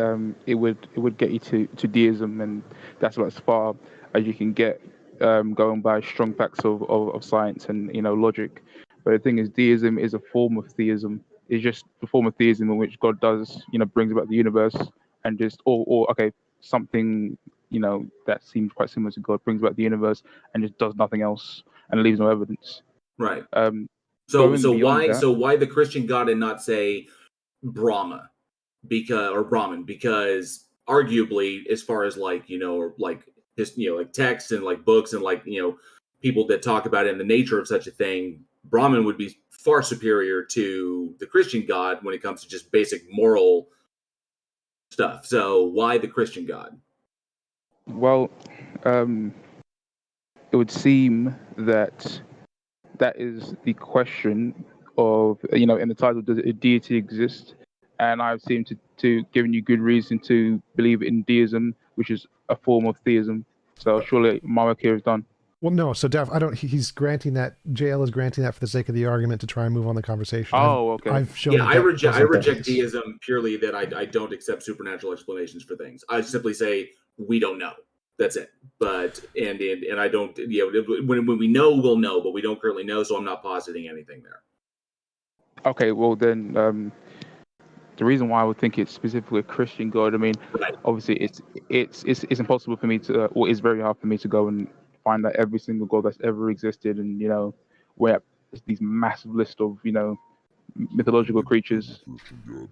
It would get you to deism, and that's about as far as you can get, going by strong facts of science and logic. But the thing is, deism is a form of theism. It's just a form of theism in which God does, brings about the universe and just something that seems quite similar to God brings about the universe and just does nothing else and leaves no evidence. Right. So why the Christian God and not say Brahma? Brahman, because arguably, as far as like texts and like books and like people that talk about it and the nature of such a thing, Brahman would be far superior to the Christian God when it comes to just basic moral stuff. So why the Christian God? Well, it would seem that is the question of in the title, does a deity exist? And I seem to giving you good reason to believe in deism, which is a form of theism. So surely my work here is done. Well, no. So Dev, he's granting that. JL is granting that for the sake of the argument to try and move on the conversation. Okay. I've shown. I reject deism purely that I don't accept supernatural explanations for things. I simply say we don't know. That's it. But and I don't. When we know, we'll know, but we don't currently know. So I'm not positing anything there. Okay. Well then. The reason why I would think it's specifically a Christian God, I mean, obviously it's impossible for me to, or it's very hard for me to go and find out every single God that's ever existed, and where these massive list of mythological creatures.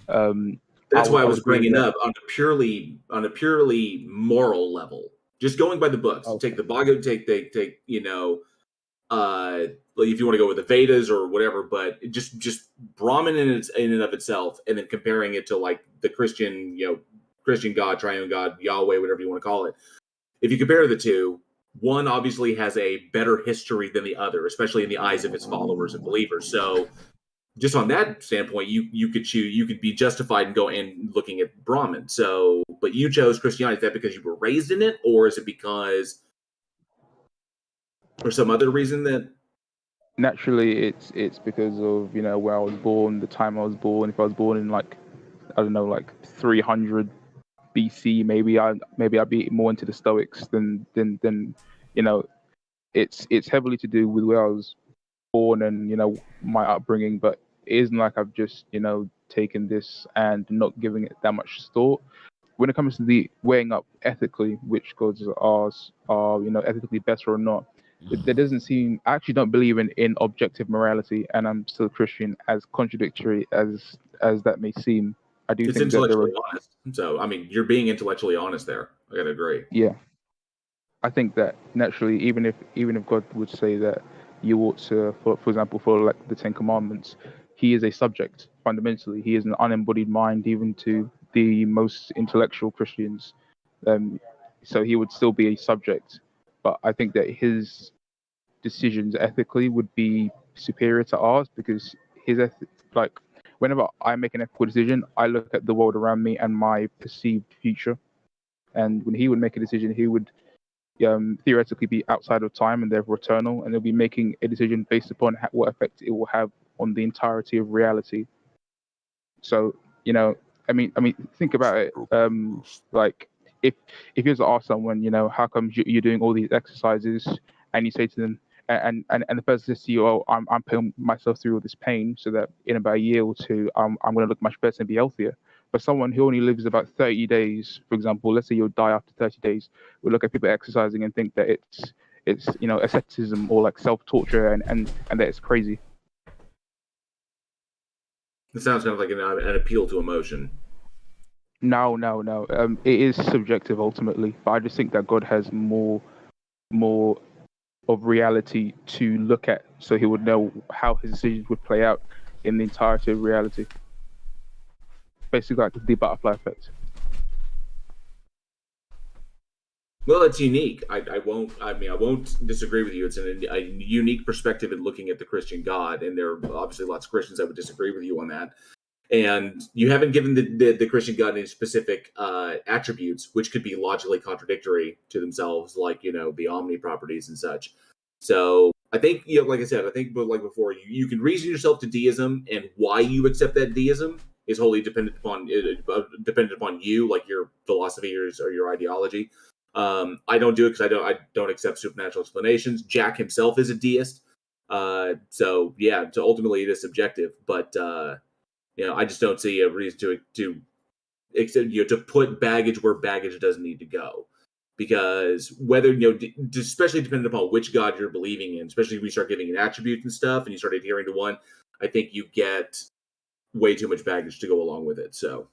That's why I was bringing up on a purely moral level, just going by the books. Okay. Take the Bhagavad, take if you want to go with the Vedas or whatever, but just Brahman in and of itself, and then comparing it to like the Christian God, triune God, Yahweh, whatever you want to call it. If you compare the two, one obviously has a better history than the other, especially in the eyes of its followers and believers. So just on that standpoint, you could be justified in going looking at Brahman. So, but you chose Christianity. Is that because you were raised in it, or is it because for some other reason that? Naturally, it's because of where I was born, the time I was born. If I was born in like 300 BC, maybe I'd be more into the Stoics than it's heavily to do with where I was born and my upbringing. But it isn't like I've just taken this and not giving it that much thought. When it comes to the weighing up ethically which gods are ethically better or not. There doesn't seem. I actually don't believe in objective morality, and I'm still a Christian. As contradictory as that may seem, I do think intellectually honest. So, I mean, you're being intellectually honest there. I gotta agree. Yeah. I think that naturally, even if God would say that you ought to, for example, follow like the Ten Commandments, he is a subject fundamentally. He is an unembodied mind, even to the most intellectual Christians. So he would still be a subject, but I think that his decisions ethically would be superior to ours because his like whenever I make an ethical decision, I look at the world around me and my perceived future. And when he would make a decision, he would theoretically be outside of time and therefore eternal, and he'll be making a decision based upon what effect it will have on the entirety of reality. So I mean, think about it. Like if you were to ask someone, how come you're doing all these exercises, and you say to them, and the person says to you, oh, I'm putting myself through all this pain so that in about a year or two, I'm going to look much better and be healthier. But someone who only lives about 30 days, for example, let's say you'll die after 30 days, will look at people exercising and think that it's asceticism or like self-torture and that it's crazy. It sounds kind of like an appeal to emotion. No. It is subjective ultimately, but I just think that God has more of reality to look at, so he would know how his decisions would play out in the entirety of reality. Basically, like the butterfly effect. Well, it's unique. I won't disagree with you. It's a unique perspective in looking at the Christian God, and there are obviously lots of Christians that would disagree with you on that. And you haven't given the Christian God any specific attributes, which could be logically contradictory to themselves, like the omni properties and such. So I think like I said, like before, you can reason yourself to deism, and why you accept that deism is wholly dependent upon you, like your philosophy or your ideology. I don't do it because I don't accept supernatural explanations. Jack himself is a deist, so ultimately it is subjective. But I just don't see a reason to put baggage where baggage doesn't need to go, because whether especially depending upon which God you're believing in, especially if we start giving it attributes and stuff, and you start adhering to one, I think you get way too much baggage to go along with it. So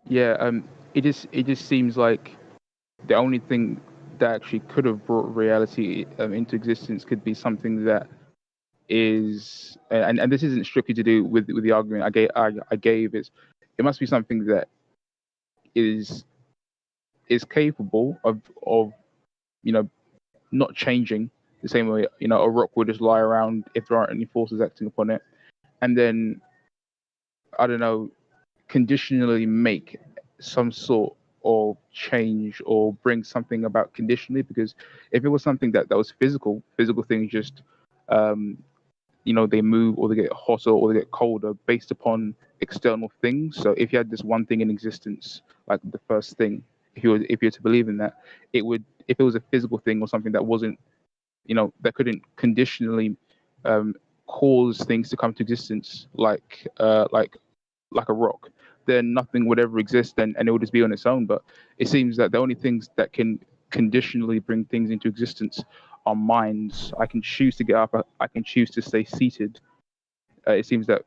it just seems like the only thing that actually could have brought reality into existence could be something that is, and this isn't strictly to do with the argument I gave. It must be something that is capable of not changing the same way a rock would just lie around if there aren't any forces acting upon it, and then I don't know, conditionally make some sort of change or bring something about conditionally. Because if it was something that was physical things just they move or they get hotter or they get colder based upon external things. So if you had this one thing in existence, like the first thing, if you were to believe in that, it would, if it was a physical thing or something that wasn't, that couldn't conditionally cause things to come to existence, like a rock, then nothing would ever exist, and it would just be on its own. But it seems that the only things that can conditionally bring things into existence are minds. I can choose to get up, I can choose to stay seated. It seems that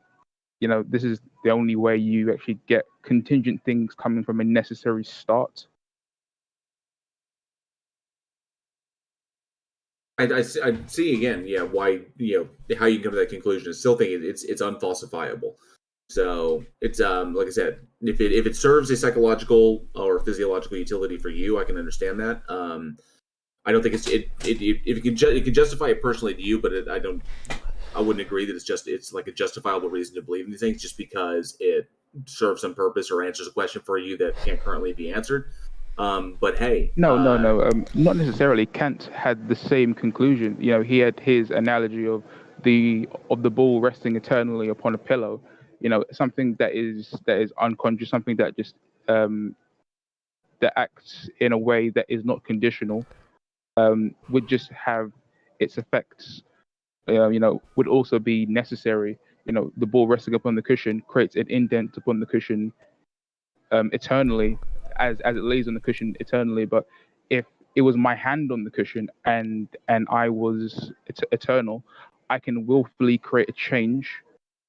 this is the only way you actually get contingent things coming from a necessary start. I see again, why how you can come to that conclusion. I still think it's unfalsifiable. So it's like I said, if it serves a psychological or physiological utility for you, I can understand that. I don't think it can justify it personally to you, but I wouldn't agree that it's like a justifiable reason to believe in these things just because it serves some purpose or answers a question for you that can't currently be answered. But hey, no, not necessarily. Kant had the same conclusion. He had his analogy of the ball resting eternally upon a pillow. Something that is unconscious, something that just that acts in a way that is not conditional, would just have its effects. Would also be necessary. The ball resting upon the cushion creates an indent upon the cushion eternally, as it lays on the cushion eternally. But if it was my hand on the cushion and I was eternal, I can willfully create a change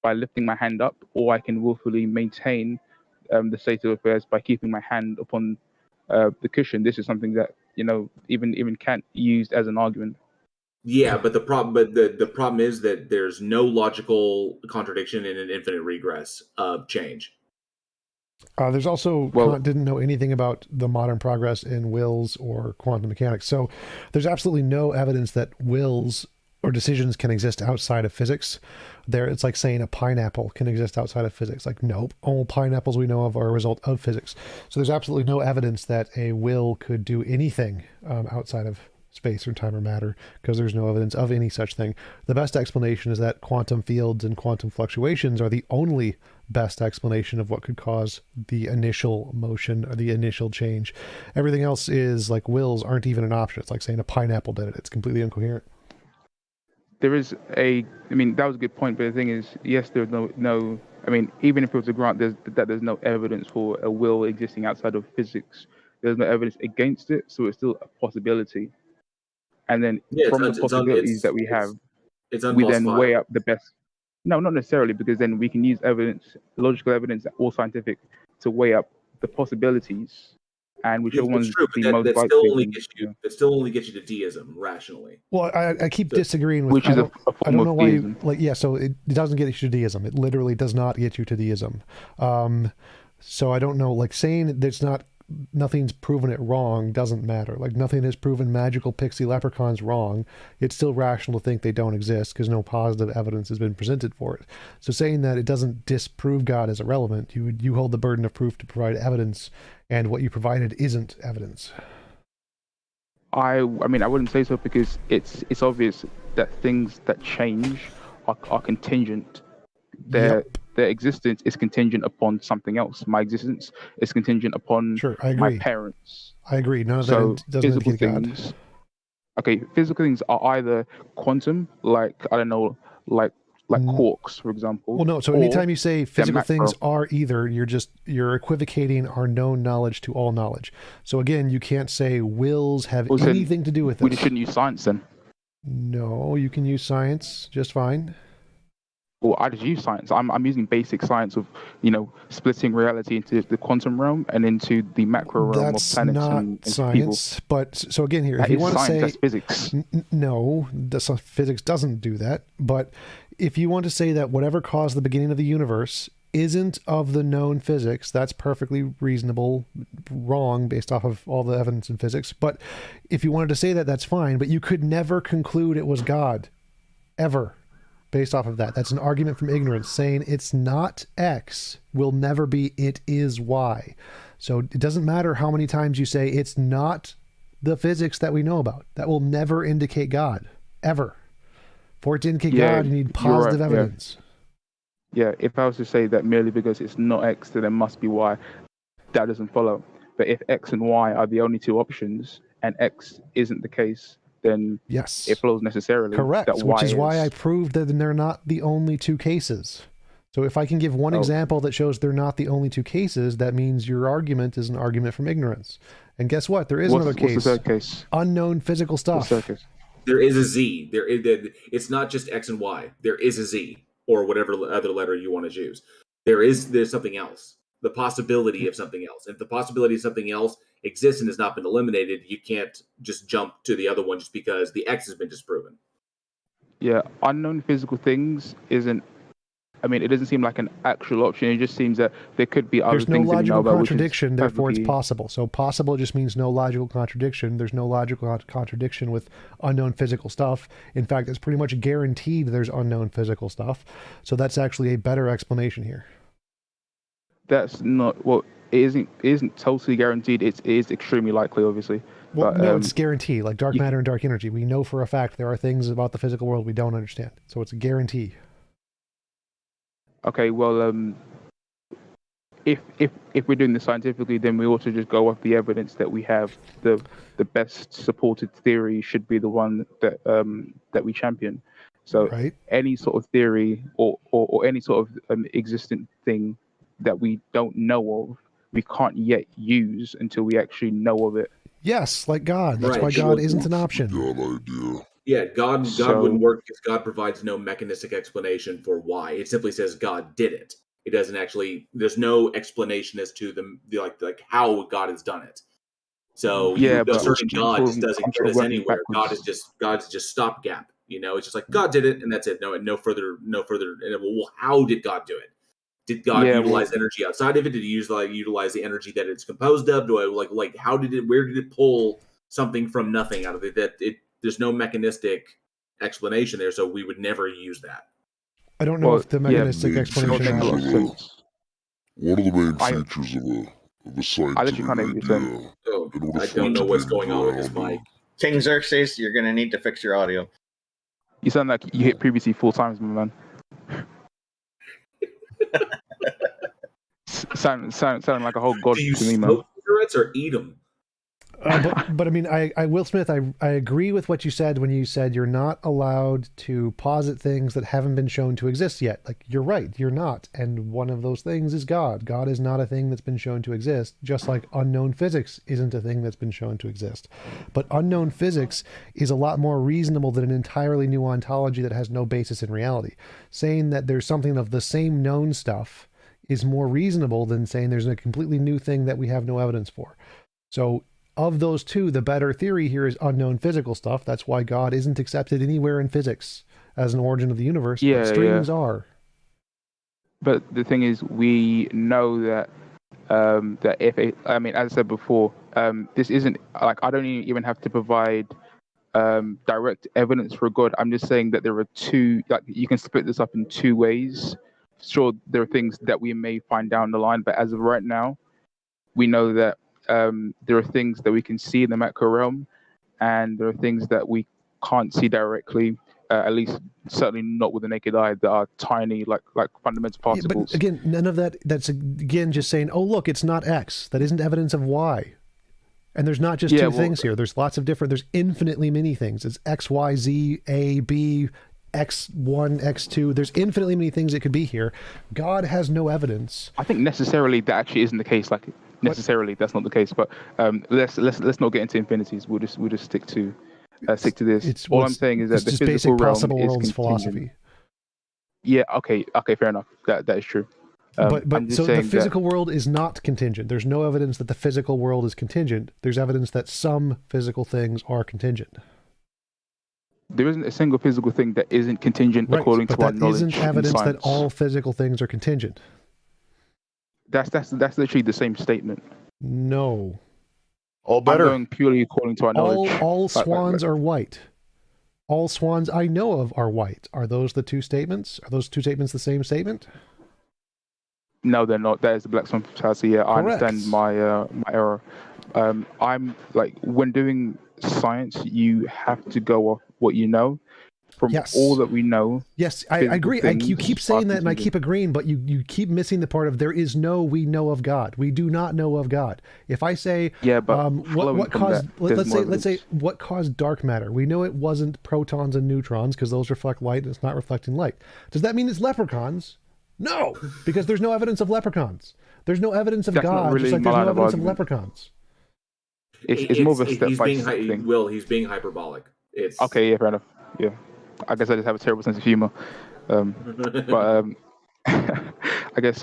by lifting my hand up, or I can willfully maintain the state of affairs by keeping my hand upon the cushion. This is something that even Kant used as an argument. Yeah, but the problem is that there's no logical contradiction in an infinite regress of change. There's also Kant didn't know anything about the modern progress in wills or quantum mechanics. So there's absolutely no evidence that wills or decisions can exist outside of physics. It's like saying a pineapple can exist outside of physics. Like, nope, all pineapples we know of are a result of physics. So there's absolutely no evidence that a will could do anything outside of space or time or matter, because there's no evidence of any such thing. The best explanation is that quantum fields and quantum fluctuations are the only best explanation of what could cause the initial motion or the initial change. Everything else is like wills aren't even an option. It's like saying a pineapple did it. It's completely incoherent. There is that was a good point, but the thing is, yes, there's no even if it was a grant, there's no evidence for a will existing outside of physics. There's no evidence against it, so it's still a possibility. And then from the possibilities that we have, we then weigh up the best. No, not necessarily, because then we can use evidence, logical evidence or scientific, to weigh up the possibilities and whichever one's the most likely. That still only gets you to deism rationally. Well, I keep disagreeing with. Which is a form I don't know of why deism. So it doesn't get you to deism. It literally does not get you to deism. So I don't know. Like saying there's nothing's proven it wrong doesn't matter. Like nothing has proven magical pixie leprechauns wrong. It's still rational to think they don't exist because no positive evidence has been presented for it. So saying that it doesn't disprove God is irrelevant. You hold the burden of proof to provide evidence, and what you provided isn't evidence. I wouldn't say so, because it's obvious that things that change are contingent. Their existence is contingent upon something else. My existence is contingent upon my parents. I agree. None of that doesn't physical indicate things. God. Okay, physical things are either quantum, like I don't know, like quarks, for example. Well, no. So anytime you say physical things are either, you're equivocating our known knowledge to all knowledge. So again, you can't say wills have anything to do with it. We shouldn't use science then. No, you can use science just fine. Well, I just use science. I'm using basic science of, splitting reality into the quantum realm and into the macro realm of planets and science. people. But so again, here, if That you is want to science, say that's physics. No, physics doesn't do that. But if you want to say that whatever caused the beginning of the universe isn't of the known physics, that's perfectly reasonable, wrong based off of all the evidence in physics. But if you wanted to say that, that's fine. But you could never conclude it was God, ever. Based off of that. That's an argument from ignorance. Saying it's not X will never be it is Y. So it doesn't matter how many times you say it's not the physics that we know about. That will never indicate God. Ever. For it to indicate God, you need positive evidence. Yeah, if I was to say that merely because it's not X, then it must be Y, that doesn't follow. But if X and Y are the only two options, and X isn't the case, then yes, it follows necessarily. Correct, that which is why I proved that they're not the only two cases. So if I can give one example that shows they're not the only two cases, that means your argument is an argument from ignorance. And guess what? There is another case. What's the third case? Unknown physical stuff. There is a Z. It's not just X and Y. There is a Z, or whatever other letter you want to choose. There's something else. The possibility of something else. If the possibility of something else exists and has not been eliminated, you can't just jump to the other one just because the X has been disproven. Yeah, unknown physical things isn't. It doesn't seem like an actual option. It just seems that there could be other things. There's no logical contradiction, therefore it's possible. So possible just means no logical contradiction. There's no logical contradiction with unknown physical stuff. In fact, it's pretty much guaranteed there's unknown physical stuff. So that's actually a better explanation here. That's not it isn't totally guaranteed. It is extremely likely, obviously. Well, no, it's guaranteed. Like dark matter and dark energy, we know for a fact there are things about the physical world we don't understand. So it's a guarantee. Okay, well, if we're doing this scientifically, then we also just go off the evidence that we have. The best supported theory should be the one that we champion. So any sort of theory or any sort of existent thing that we don't know of, we can't yet use until we actually know of it. Yes, like God. That's why God isn't an option. Yeah, God wouldn't work because God provides no mechanistic explanation for why. It simply says God did it. It doesn't actually. There's no explanation as to the how God has done it. So Yeah, but asserting God sort just of- doesn't I'm get sort of us working anywhere. backwards. God is just stopgap. It's just like God did it, and that's it. No further. And well, how did God do it? Did God Yeah, utilize energy outside of it? Did he utilize the energy that it's composed of? How did it? Where did it pull something from nothing out of it? There's no mechanistic explanation there, so we would never use that. I don't know if the mechanistic main explanation features matters. of one of the main features of a scientific idea. Oh, in order I for don't it know to what's gain going on with this ground, mic. King Xerxes, you're going to need to fix your audio. You sound like you hit previously 4 times, my man. Sound like a whole god Do you to me, man. smoke cigarettes or eat them? But I mean, I Will Smith, I agree with what you said when you said you're not allowed to posit things that haven't been shown to exist yet. Like, you're right, you're not. And one of those things is God. God is not a thing that's been shown to exist, just like unknown physics isn't a thing that's been shown to exist. But unknown physics is a lot more reasonable than an entirely new ontology that has no basis in reality. Saying that there's something of the same known stuff is more reasonable than saying there's a completely new thing that we have no evidence for. So of those two, the better theory here is unknown physical stuff. That's why God isn't accepted anywhere in physics as an origin of the universe. Yeah, but strings are. But the thing is, we know that that as I said before, this isn't like I don't even have to provide direct evidence for God. I'm just saying that there are two. Like you can split this up in 2 ways. Sure, there are things that we may find down the line, but as of right now, we know that there are things that we can see in the macro realm, and there are things that we can't see directly. At least, certainly not with the naked eye, that are tiny, like fundamental particles. But again, none of that. That's again just saying, oh look, it's not X. That isn't evidence of Y. And there's not just two things here. There's lots of different. There's infinitely many things. It's X, Y, Z, A, B, X1, X2. There's infinitely many things it could be here. God has no evidence. I think necessarily that actually isn't the case. Like necessarily that's not the case. But let's not get into infinities. We'll just stick to this. All I'm saying is that the physical realm is contingent. Philosophy. Yeah. Okay. Fair enough. That is true. But so the physical world is not contingent. There's no evidence that the physical world is contingent. There's evidence that some physical things are contingent. There isn't a single physical thing that isn't contingent according to our knowledge. Isn't evidence that all physical things are contingent. That's literally the same statement. No. All better. I'm going purely according to our knowledge. All swans are white. All swans I know of are white. Are those the two statements? Are those two statements the same statement? No, they're not. That is the black swan fallacy. Yeah, I Correct. understand my error. I'm like, when doing science, you have to go off what you know. From all that we know. Yes, I agree. You keep saying that, and I keep agreeing, but you keep missing the part of we know of God. We do not know of God. If I say, what caused? Let's say what caused dark matter? We know it wasn't protons and neutrons because those reflect light, and it's not reflecting light. Does that mean it's leprechauns? No, because there's no evidence of leprechauns. There's no evidence of God, just like there's no evidence of leprechauns. It's more of a step by step thing. He's being hyperbolic. It's okay. Yeah, fair enough. Yeah. I guess I just have a terrible sense of humor. But I guess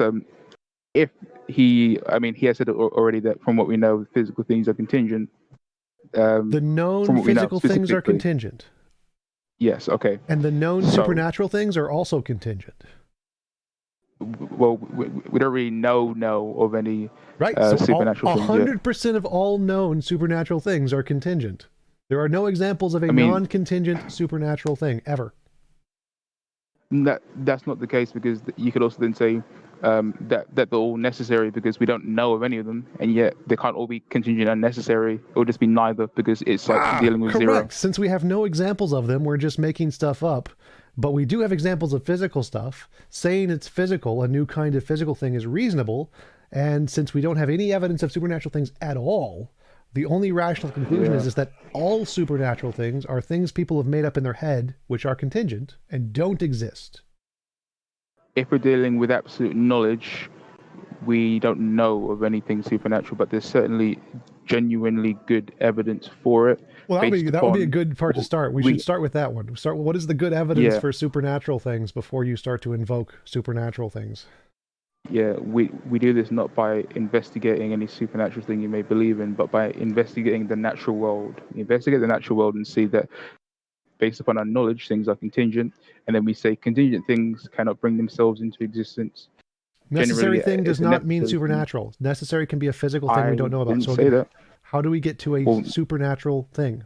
if he has said already that from what we know, physical things are contingent. The known physical things are contingent. Yes, okay. And the known supernatural things are also contingent. Well, we don't really know of any supernatural things. 100% of all known supernatural things are contingent. There are no examples of a non-contingent supernatural thing ever. That's not the case, because you could also then say that they're all necessary because we don't know of any of them, and yet they can't all be contingent and necessary. It would just be neither, because it's like dealing with correct. zero. Since we have no examples of them, we're just making stuff up. But we do have examples of physical stuff. Saying it's physical, a new kind of physical thing, is reasonable. And since we don't have any evidence of supernatural things at all, the only rational conclusion is that all supernatural things are things people have made up in their head, which are contingent and don't exist. If we're dealing with absolute knowledge, we don't know of anything supernatural, but there's certainly genuinely good evidence for it. Well, that would be a good part to start. We should start with that one. What is the good evidence for supernatural things before you start to invoke supernatural things? we do this not by investigating any supernatural thing you may believe in, but by investigating the natural world. We investigate the natural world and see that based upon our knowledge, things are contingent, and then we say contingent things cannot bring themselves into existence. Necessary thing does it's a not mean necessary thing. supernatural. Necessary can be a physical thing we don't know about. Didn't So say again, that. how do we get to a supernatural thing?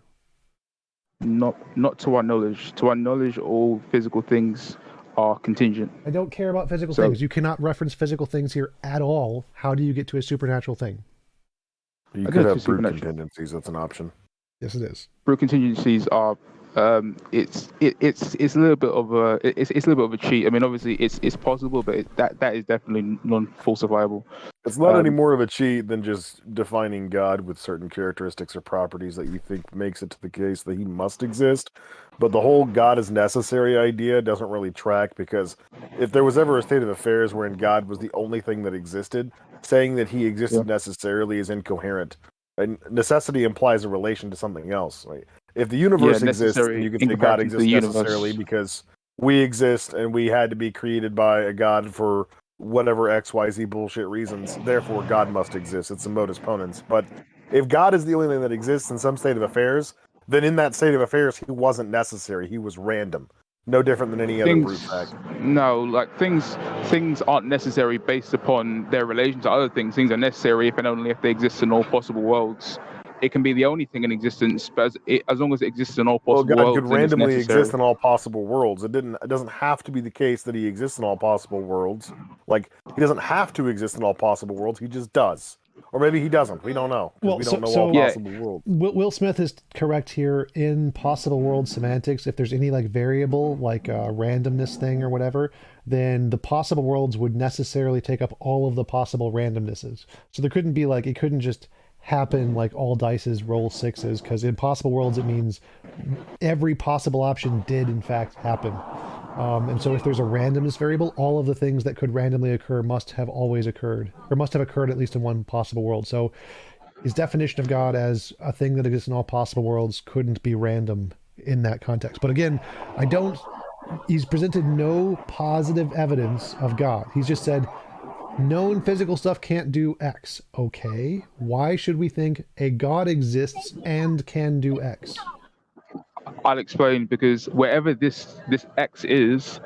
Not to our knowledge. To our knowledge, all physical things are contingent. I don't care about physical So- things. You cannot reference physical things here at all. How do you get to a supernatural thing? You I could guess have it's brute supernatural. contingencies. That's an option. Yes, it is. Brute contingencies are it's a little bit of a it's a little bit of a cheat. I mean, obviously it's possible, but that is definitely non-falsifiable. It's not any more of a cheat than just defining God with certain characteristics or properties that you think makes it to the case that he must exist. But the whole God is necessary idea doesn't really track, because if there was ever a state of affairs wherein God was the only thing that existed, saying that he existed necessarily is incoherent. And necessity implies a relation to something else. Right? If the universe exists, necessary then you can in say God comparison to exists the universe. necessarily because we exist and we had to be created by a God for whatever XYZ bullshit reasons. Therefore, God must exist. It's a modus ponens. But if God is the only thing that exists in some state of affairs, then in that state of affairs, he wasn't necessary. He was random. No different than any other brute fact. No, like things aren't necessary based upon their relation to other things. Things are necessary if and only if they exist in all possible worlds. It can be the only thing in existence, but as long as it exists in all Well, possible God worlds, could then it's randomly necessary. exist in all possible worlds. It doesn't have to be the case that he exists in all possible worlds. Like, he doesn't have to exist in all possible worlds. He just does. Or maybe he doesn't. We don't know. 'Cause we don't know all possible worlds. Will Smith is correct here in possible world semantics. If there's any like variable, like a randomness thing or whatever, then the possible worlds would necessarily take up all of the possible randomnesses. So there couldn't be like, it couldn't just happen like all dices roll sixes, because in possible worlds it means every possible option did in fact happen. And so if there's a randomness variable, all of the things that could randomly occur must have always occurred, or must have occurred at least in one possible world. So his definition of God as a thing that exists in all possible worlds couldn't be random in that context. But again, he's presented no positive evidence of God. He's just said, known physical stuff can't do X. Okay, why should we think a God exists and can do X? I'll explain, because wherever this X is,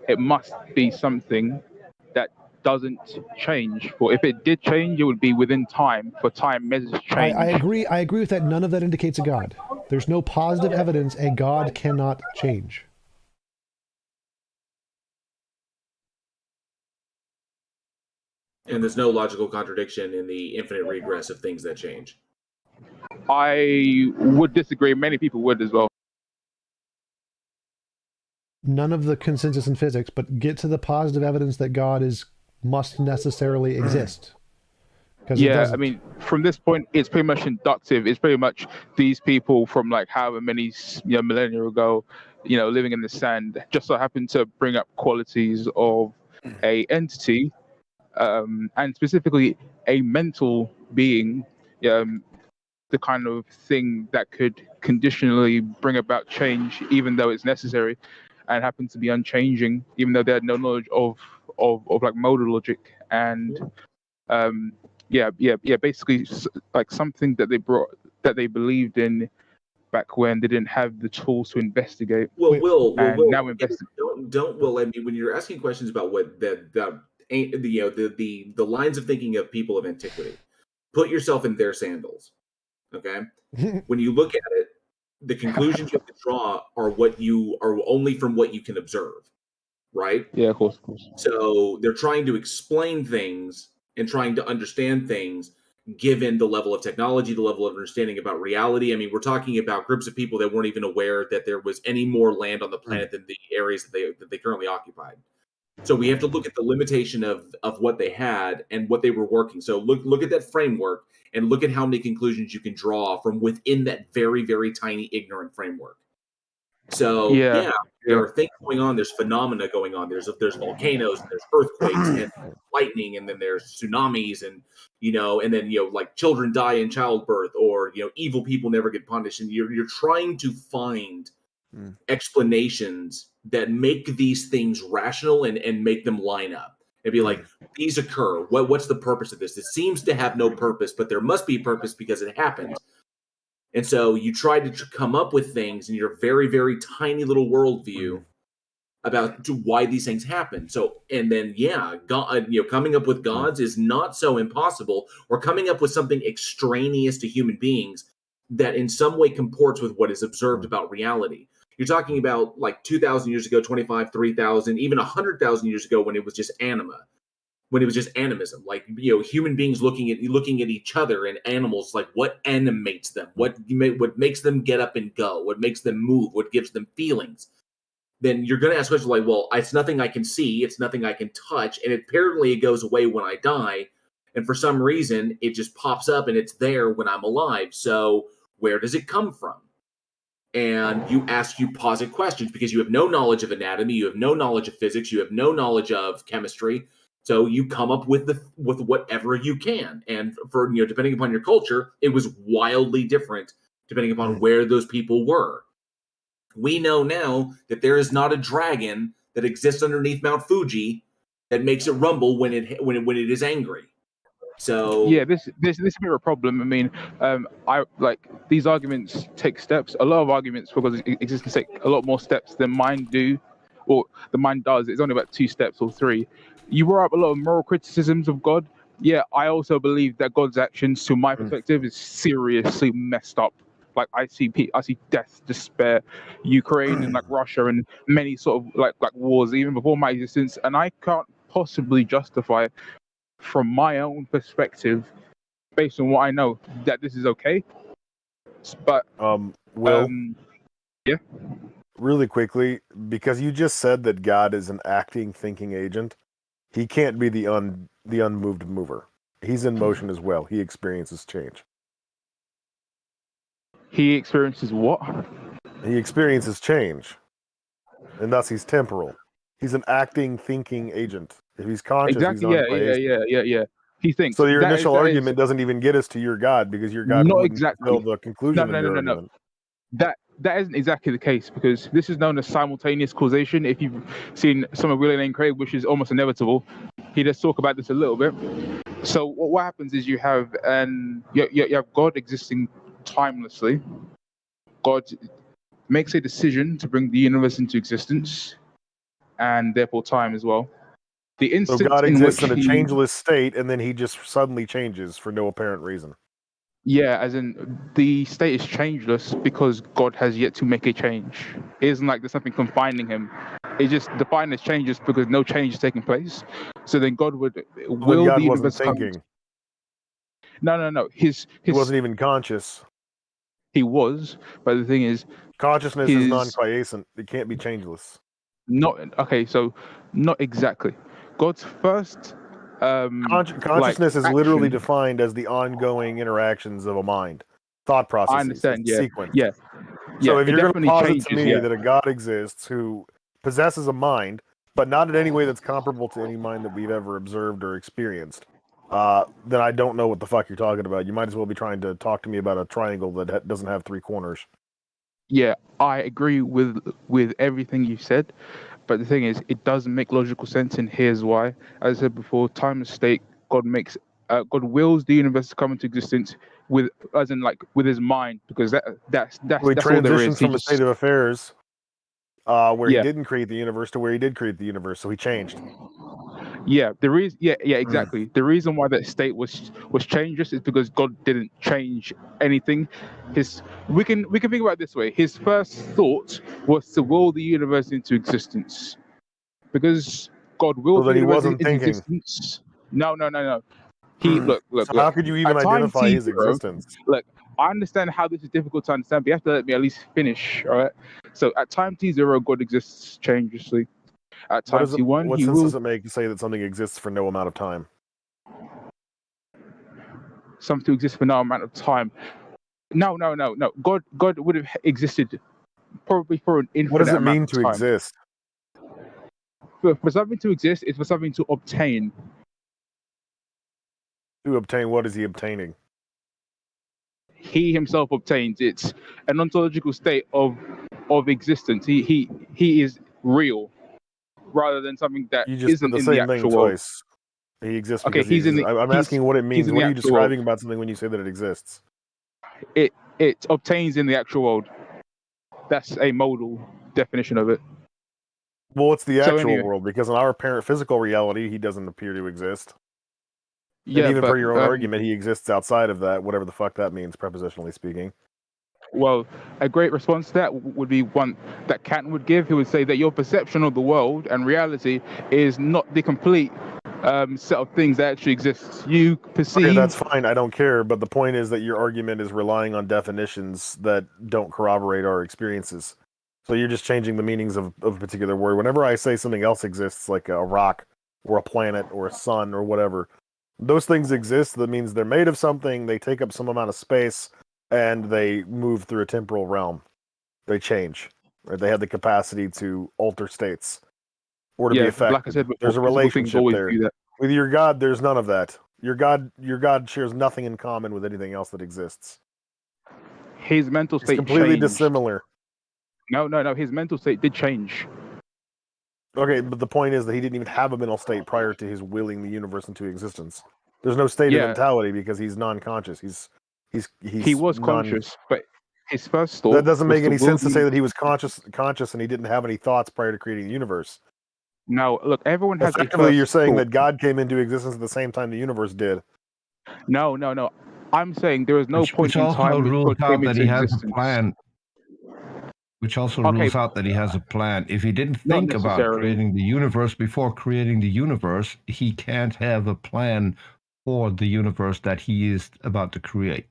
it must be something that doesn't change. For if it did change, it would be within time. For time measures change. I agree with that. None of that indicates a God. There's no positive evidence a God cannot change. And there's no logical contradiction in the infinite regress of things that change. I would disagree. Many people would as well. None of the consensus in physics, but get to the positive evidence that God must necessarily exist. Yeah, I mean, from this point, it's pretty much inductive. It's pretty much these people from like however many millennia ago, living in the sand, just so happen to bring up qualities of a entity, and specifically a mental being, the kind of thing that could conditionally bring about change, even though it's necessary, and happen to be unchanging, even though they had no knowledge of like modal logic and basically like something that they believed in back when they didn't have the tools to investigate. Now investigate. Well, I mean, when you're asking questions about what the lines of thinking of people of antiquity, put yourself in their sandals. Okay, when you look at it, the conclusions you have to draw are only from what you can observe, right? Yeah, of course. So they're trying to explain things and trying to understand things given the level of technology, the level of understanding about reality. I mean, we're talking about groups of people that weren't even aware that there was any more land on the planet than the areas that they currently occupied. So we have to look at the limitation of what they had and what they were working. So look at that framework and look at how many conclusions you can draw from within that very, very tiny ignorant framework. So there are things going on. There's phenomena going on. There's volcanoes, and there's earthquakes and lightning, and then there's tsunamis, and then like children die in childbirth, or evil people never get punished, and you're trying to find explanations that make these things rational and make them line up. It'd be like, these occur. What's the purpose of this? It seems to have no purpose, but there must be purpose because it happened. And so you try to come up with things in your very, very tiny little worldview about why these things happen. So, and then, God, coming up with gods is not so impossible, or coming up with something extraneous to human beings that in some way comports with what is observed about reality. You're talking about like 2,000 years ago, 25, 3,000, even 100,000 years ago when it was just anima. When it was just animism, like human beings looking at each other and animals, like what animates them, what makes them get up and go, what makes them move, what gives them feelings. Then you're going to ask questions like, well, it's nothing I can see, it's nothing I can touch, and apparently it goes away when I die, and for some reason it just pops up and it's there when I'm alive. So where does it come from? And you posit questions because you have no knowledge of anatomy, you have no knowledge of physics, you have no knowledge of chemistry. So you come up with whatever you can, and for depending upon your culture, it was wildly different depending upon where those people were. We know now that there is not a dragon that exists underneath Mount Fuji that makes it rumble when it is angry. So yeah, this is a bit of a problem. I mean, I like these arguments take steps. A lot of arguments because existence take a lot more steps than mine do, or the mind does. It's only about 2 steps or 3. You brought up a lot of moral criticisms of God. Yeah, I also believe that God's actions, to my perspective, is seriously messed up. Like I see death, despair, Ukraine and like Russia and many sort of like wars even before my existence, and I can't possibly justify from my own perspective, based on what I know, that this is okay. But Will, yeah. Really quickly, because you just said that God is an acting, thinking agent. He can't be the unmoved mover. He's in motion as well. He experiences change. He experiences what? He experiences change, and thus he's temporal. He's an acting, thinking agent. If he's conscious, Exactly. he's Yeah. He thinks. So your initial argument doesn't even get us to your God because your God wouldn't fulfill the conclusion of your argument. That isn't exactly the case because this is known as simultaneous causation. If you've seen some of William Lane Craig, which is almost inevitable, he does talk about this a little bit. So what happens is you have God existing timelessly. God makes a decision to bring the universe into existence, and therefore time as well. So God exists in a changeless state, and then he just suddenly changes for no apparent reason. Yeah, as in the state is changeless because God has yet to make a change. It isn't like there's something confining him. It's just defined as changes because no change is taking place. So then God would will God the universe wasn't thinking. No. He wasn't even conscious. He was, but the thing is, consciousness is non-quiescent. It can't be changeless. Not exactly. God's first consciousness is literally defined as the ongoing interactions of a mind, thought processes. I understand. Yeah. Sequence. Yeah. So if you're going to posit to me yeah. that a God exists who possesses a mind, but not in any way that's comparable to any mind that we've ever observed or experienced, then I don't know what the fuck you're talking about. You might as well be trying to talk to me about a triangle that doesn't have 3 corners. Yeah, I agree with everything you said, but the thing is, it doesn't make logical sense, and here's why. As I said before, time and state. God wills the universe to come into existence with his mind, because that's all there is. From a state of affairs where he didn't create the universe to where he did create the universe, so he changed. Yeah, exactly. The reason why that state was changeless is because God didn't change anything. We can think about it this way. His first thought was to will the universe into existence, because God willed the universe into existence. No. Look. So how could you even identify his existence? Look, I understand how this is difficult to understand, but you have to let me at least finish. All right. So at time t0, God exists changelessly. At time t1, what sense does it make to say that something exists for no amount of time? Something to exist for no amount of time. No. God would have existed probably for an infinite amount of time. What does it mean to exist? For something to exist is for something to obtain. To obtain what is he obtaining? He himself obtains. It's an ontological state of existence. He is real. rather than something that You just isn't put the in the same thing actual world. twice. He exists Okay, because he he's in exists. the. I'm asking what it He's means. in What the are you actual world. describing about something when you say that it exists? It obtains in the actual world. That's a modal definition of it. Well, it's the So actual anyway. world because in our apparent physical reality, he doesn't appear to exist. Yeah, and even but, for your own argument, he exists outside of that, whatever the fuck that means, prepositionally speaking. Well, a great response to that would be one that Kant would give. He would say that your perception of the world and reality is not the complete set of things that actually exists. You perceive. Okay, that's fine. I don't care. But the point is that your argument is relying on definitions that don't corroborate our experiences. So you're just changing the meanings of a particular word. Whenever I say something else exists, like a rock or a planet or a sun or whatever, those things exist. That means they're made of something, they take up some amount of space, and they move through a temporal realm. They change. Right? They have the capacity to alter states or to be affected. Like I said before, there's a physical things relationship always there. do that. With your God, there's none of that. Your God shares nothing in common with anything else that exists. His mental It's state completely changed. dissimilar. No. His mental state did change. Okay, but the point is that he didn't even have a mental state prior to his willing the universe into existence. There's no state of mentality because he's non-conscious. He was conscious, but his first thought. That doesn't was make any to will sense to the- say that he was conscious, and he didn't have any thoughts prior to creating the universe. No, look, everyone has a Effectively, first you're saying thought. that God came into existence at the same time the universe did. No. I'm saying there is no point Which in also time when rules God out came that into he has a existence. plan. Which also Okay. rules out that he has a plan. If he didn't Not think about necessarily. creating the universe before creating the universe, he can't have a plan for the universe that he is about to create.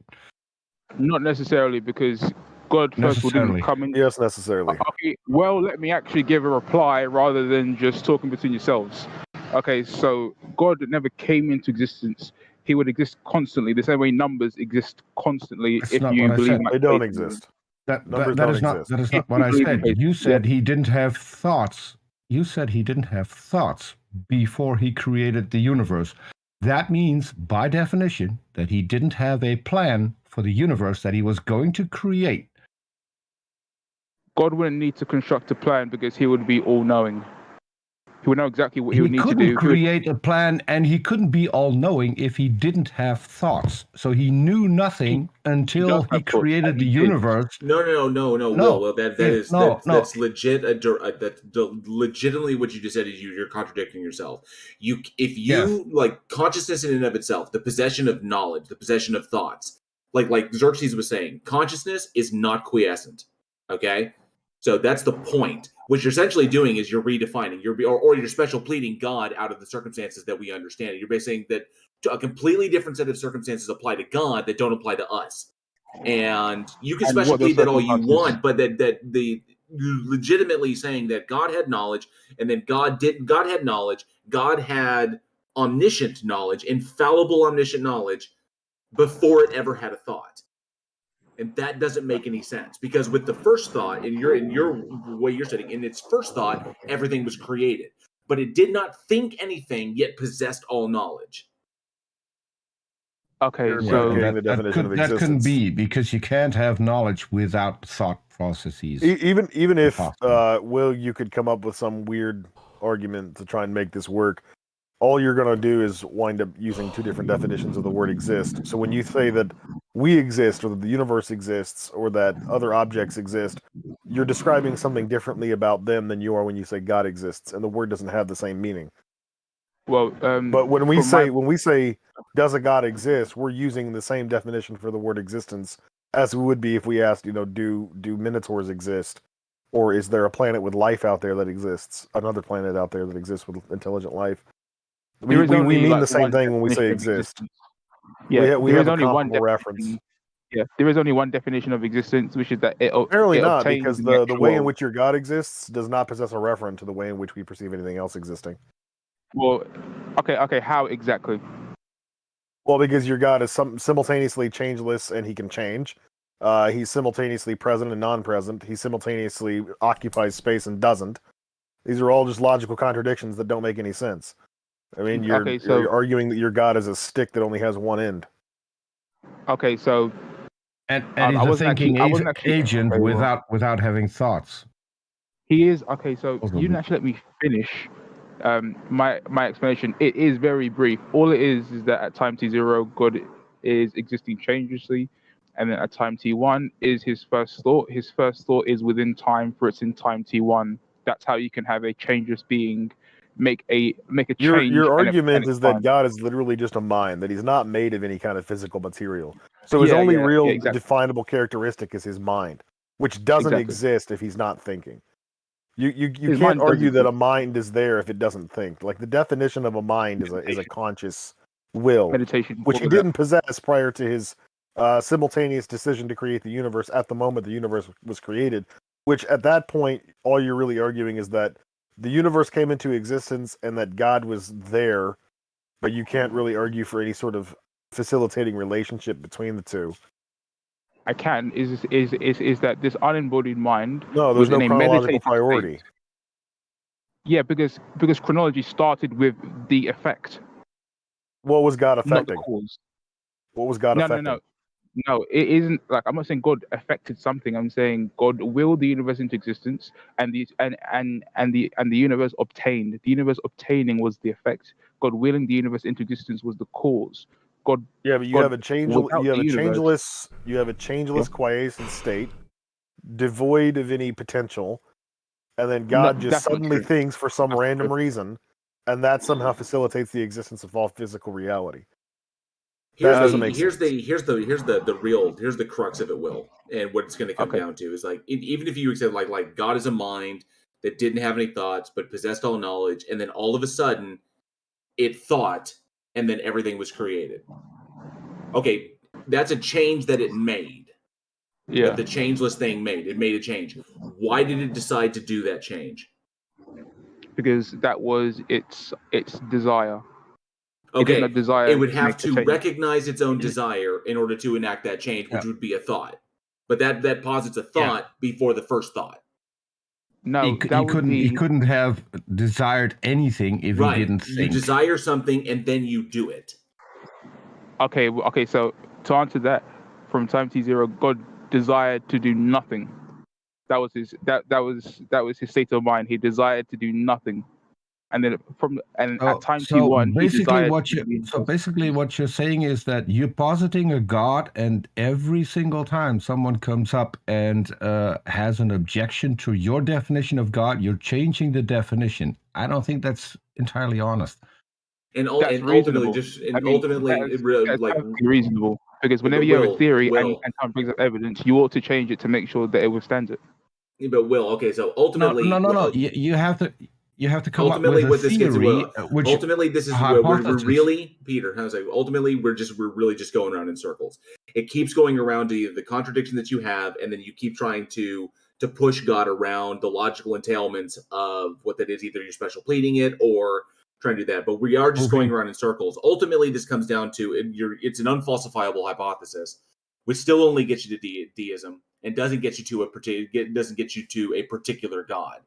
Not necessarily, because God first of all didn't Necessarily. come in. Yes, necessarily. Okay, well, let me actually give a reply rather than just talking between yourselves. Okay, so God never came into existence. He would exist constantly, the same way numbers exist constantly. That's if not you what I believe said. in They don't atheism. exist. That Numbers that don't is not exist. that is If not what you I believe in said. You atheism, said he didn't have thoughts. You said he didn't have thoughts before he created the universe. That means, by definition, that he didn't have a plan for the universe that he was going to create. God wouldn't need to construct a plan because he would be all-knowing. He would know exactly what he He would need to couldn't do. create a plan, and he couldn't be all-knowing if he didn't have thoughts. So he knew nothing until he created the universe. No. Will, that's legit. That's legitimately what you just said. Is you're contradicting yourself. Like consciousness in and of itself, the possession of knowledge, the possession of thoughts, like Xerxes was saying, consciousness is not quiescent. Okay, so that's the point. What you're essentially doing is you're redefining, or you're special pleading God out of the circumstances that we understand. You're basically saying that a completely different set of circumstances apply to God that don't apply to us. And you can special plead that all you want, but that you're legitimately saying that God had knowledge, and then God had knowledge. God had omniscient knowledge, infallible omniscient knowledge, before it ever had a thought. And that doesn't make any sense, because with the first thought, in your way you're studying, in its first thought, everything was created, but it did not think anything, yet possessed all knowledge. Okay, so that couldn't be, because you can't have knowledge without thought processes. Even if Will, you could come up with some weird argument to try and make this work, all you're going to do is wind up using two different definitions of the word exist. So when you say that we exist, or that the universe exists, or that other objects exist, you're describing something differently about them than you are when you say God exists, and the word doesn't have the same meaning. Well, but when we say does a God exist, we're using the same definition for the word existence as we would be if we asked, do minotaurs exist, or is there a planet with life out there that exists, another planet out there that exists with intelligent life? We mean the same thing when we say exist. Yeah, we there have is a only one comparable reference. Yeah, there is only one definition of existence, which is that it Apparently it not, obtains because in the actual way in world. which your God exists does not possess a referent to the way in which we perceive anything else existing. Well, okay, how exactly? Well, because your God is simultaneously changeless and he can change. He's simultaneously present and non-present. He simultaneously occupies space and doesn't. These are all just logical contradictions that don't make any sense. I mean, you're arguing that your God is a stick that only has one end. Okay, so and he's a thinking agent without having thoughts. He is okay. So you didn't actually let me finish my explanation. It is very brief. All it is that at time t0, God is existing changelessly, and then at time t1 is his first thought. His first thought is within time, for it's in time t1. That's how you can have a changeless being make a change. Your argument and is that God is literally just a mind, that he's not made of any kind of physical material. So his only real definable characteristic is his mind, which doesn't exist if he's not thinking. You can't argue that a mind is there if it doesn't think. Like the definition of a mind is a conscious will, meditation, which he didn't possess prior to his simultaneous decision to create the universe at the moment the universe was created. Which at that point, all you're really arguing is that the universe came into existence and that God was there, but you can't really argue for any sort of facilitating relationship between the two. I can is that this unembodied mind. No, there's no chronological priority. State. Yeah, because chronology started with the effect. What was God affecting? Not the cause. What was God affecting? No, it isn't. Like, I'm not saying God affected something. I'm saying God willed the universe into existence, and the universe obtained. The universe obtaining was the effect. God willing the universe into existence was the cause. God. Yeah, but you have a changeless quiescent state, devoid of any potential, and then God just suddenly thinks for some random reason, and that somehow facilitates the existence of all physical reality. Here's the crux of it, Will, and what it's going to come down to is like even if you accept like God is a mind that didn't have any thoughts but possessed all knowledge, and then all of a sudden it thought, and then everything was created. Okay, that's a change that it made. Yeah, that the changeless thing made. It made a change. Why did it decide to do that change? Because that was its desire. Okay, it would have to recognize its own desire in order to enact that change, which would be a thought. But that posits a thought before the first thought. No, he couldn't have desired anything if he didn't think. You desire something and then you do it. Okay. So to answer that, from time t0, God desired to do nothing. That was his his state of mind. He desired to do nothing. And then at time t1, basically what you're saying is that you're positing a God, and every single time someone comes up and has an objection to your definition of God, you're changing the definition. I don't think that's entirely honest. And ultimately, reasonable, because whenever you have a theory and someone brings up evidence, you ought to change it to make sure that it withstands it. But okay, so ultimately, no, you have to. You have to come up with a theory. Ultimately, this is where we're really, Peter. How to say? Ultimately, we're really just going around in circles. It keeps going around to the contradiction that you have, and then you keep trying to push God around the logical entailments of what that is. Either you're special pleading it or trying to do that. But we are just going around in circles. Ultimately, this comes down to it's an unfalsifiable hypothesis, which still only gets you to deism and doesn't get you to a particular God.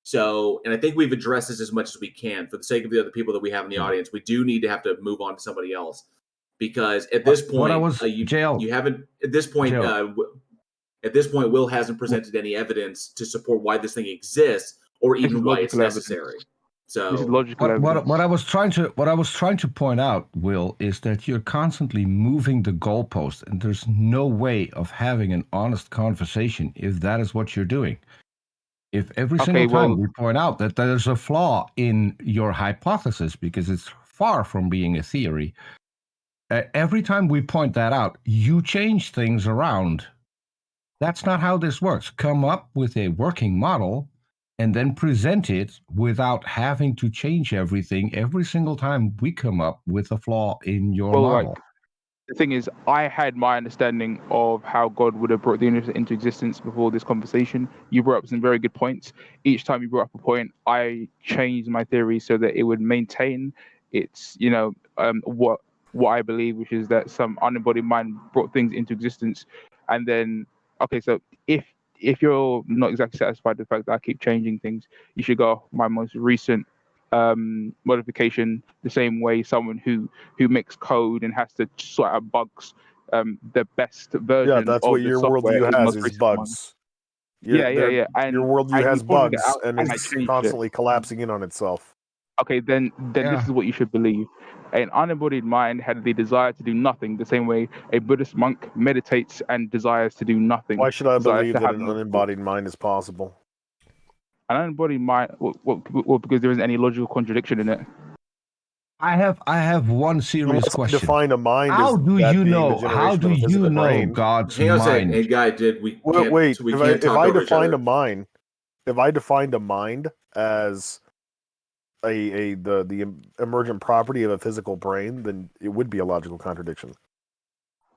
So, and I think we've addressed this as much as we can for the sake of the other people that we have in the audience. We do need to have to move on to somebody else, because at this point, you haven't. At this point, Will hasn't presented any evidence to support why this thing exists or even why it's necessary. So, this is logical evidence. What I was trying to point out, Will, is that you're constantly moving the goalpost, and there's no way of having an honest conversation if that is what you're doing. If every single time we point out that there's a flaw in your hypothesis because it's far from being a theory, every time we point that out, you change things around. That's not how this works. Come up with a working model and then present it without having to change everything every single time we come up with a flaw in your model. The thing is, I had my understanding of how God would have brought the universe into existence before this conversation. You brought up some very good points. Each time you brought up a point, I changed my theory so that it would maintain its, what I believe, which is that some unembodied mind brought things into existence. And then, so if you're not exactly satisfied with the fact that I keep changing things, you should go my most recent modification, the same way someone who makes code and has to sort out bugs, the best version. Yeah, that's of what the your software worldview has most is recent bugs. Your And worldview and has he pointed it bugs out and and I is changed it. constantly collapsing in on itself. Okay, then this is what you should believe. An unembodied mind had the desire to do nothing, the same way a Buddhist monk meditates and desires to do nothing. Why should I desires believe to that have an no unembodied mind is possible? An unembodied mind, well, because there isn't any logical contradiction in it. I have one serious question. Define a mind How as do that you being know? the How generation do of a you physical know brain. God's Hang on a second. mind? Hey, guy, we Wait, can't if I talk over each defined other. a mind, if I defined a mind as the emergent property of a physical brain, then it would be a logical contradiction.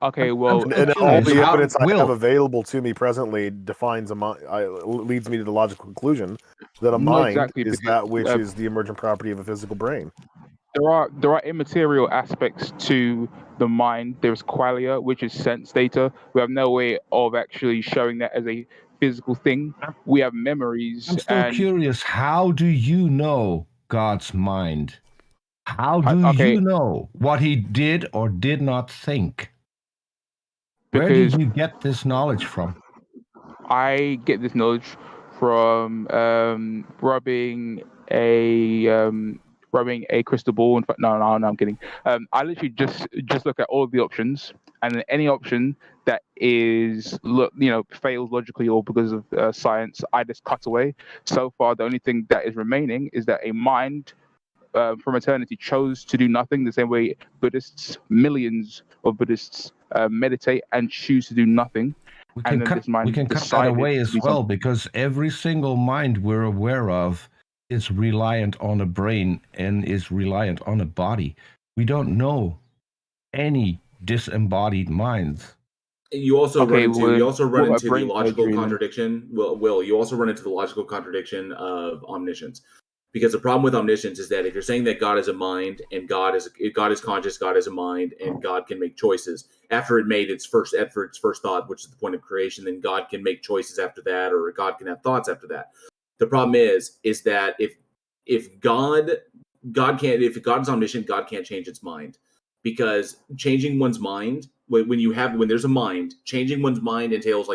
Okay, well, and all the evidence I have available to me presently defines a mind, leads me to the logical conclusion that a Not mind exactly, is because, that which is the emergent property of a physical brain. there are immaterial aspects to the mind. There's qualia, which is sense data. We have no way of actually showing that as a physical thing. We have memories. I'm still and curious. How do you know God's mind? How do you know what he did or did not think? Where did you get this knowledge from? I get this knowledge from rubbing a crystal ball. In fact, no, I'm kidding. I literally just look at all of the options, and then any option that is fails logically or because of science, I just cut away. So far, the only thing that is remaining is that a mind from eternity chose to do nothing, the same way millions of Buddhists meditate and choose to do nothing. We can cut that away as well, because every single mind we're aware of is reliant on a brain and is reliant on a body. We don't know any disembodied minds. You also run into the logical contradiction. Will, you also run into the logical contradiction of omniscience. Because the problem with omniscience is that if you're saying that God is a mind and God is conscious, God is a mind, and God can make choices after it made its first thought, which is the point of creation, then God can make choices after that, or God can have thoughts after that. The problem is that if God is omniscient, God can't change its mind, because changing one's mind when there's a mind, changing one's mind entails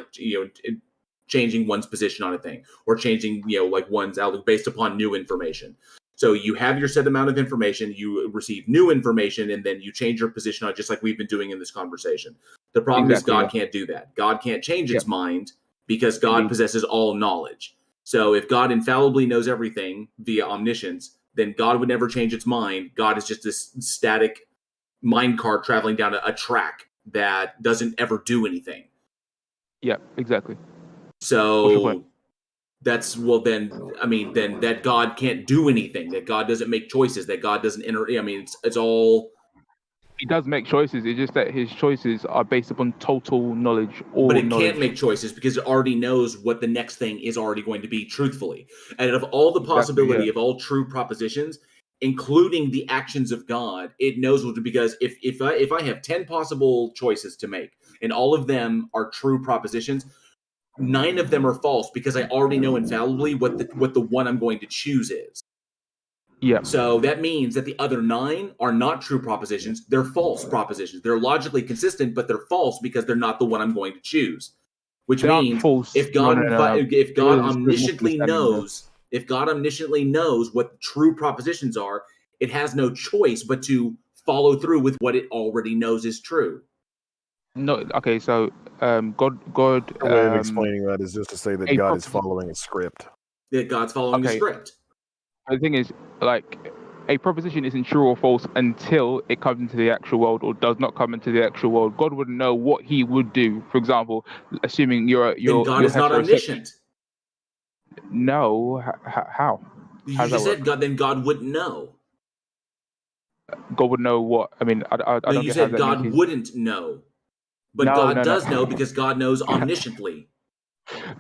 changing one's position on a thing, or changing one's outlook based upon new information. So you have your set amount of information, you receive new information, and then you change your position on it, just like we've been doing in this conversation. The problem is God can't do that. God can't change its mind, because God possesses all knowledge. So if God infallibly knows everything via omniscience, then God would never change its mind. God is just this static mind card traveling down a track that doesn't ever do anything. Yeah, exactly. So then that God can't do anything, that God doesn't make choices, that God doesn't it's all. He does make choices. It's just that his choices are based upon total knowledge. But it can't make choices because it already knows what the next thing is already going to be, truthfully. And of all the possibility of all true propositions, including the actions of God, it knows what to, because if I have 10 possible choices to make and all of them are true propositions, 9 of them are false, because I already know infallibly what the one I'm going to choose is. Yeah. So that means that the other 9 are not true propositions; they're false propositions. They're logically consistent, but they're false because they're not the one I'm going to choose. Which means if God omnisciently knows what true propositions are, it has no choice but to follow through with what it already knows is true. No, okay, so God. A way of explaining that is just to say that God is following a script. That God's following a script. The thing is, a proposition isn't true or false until it comes into the actual world, or does not come into the actual world. God wouldn't know what he would do. For example, assuming you're God is not omniscient. No, how? You just said God. Then God wouldn't know. God would know what? I mean, I don't. No, you said God wouldn't know, but God does know, because God knows omnisciently.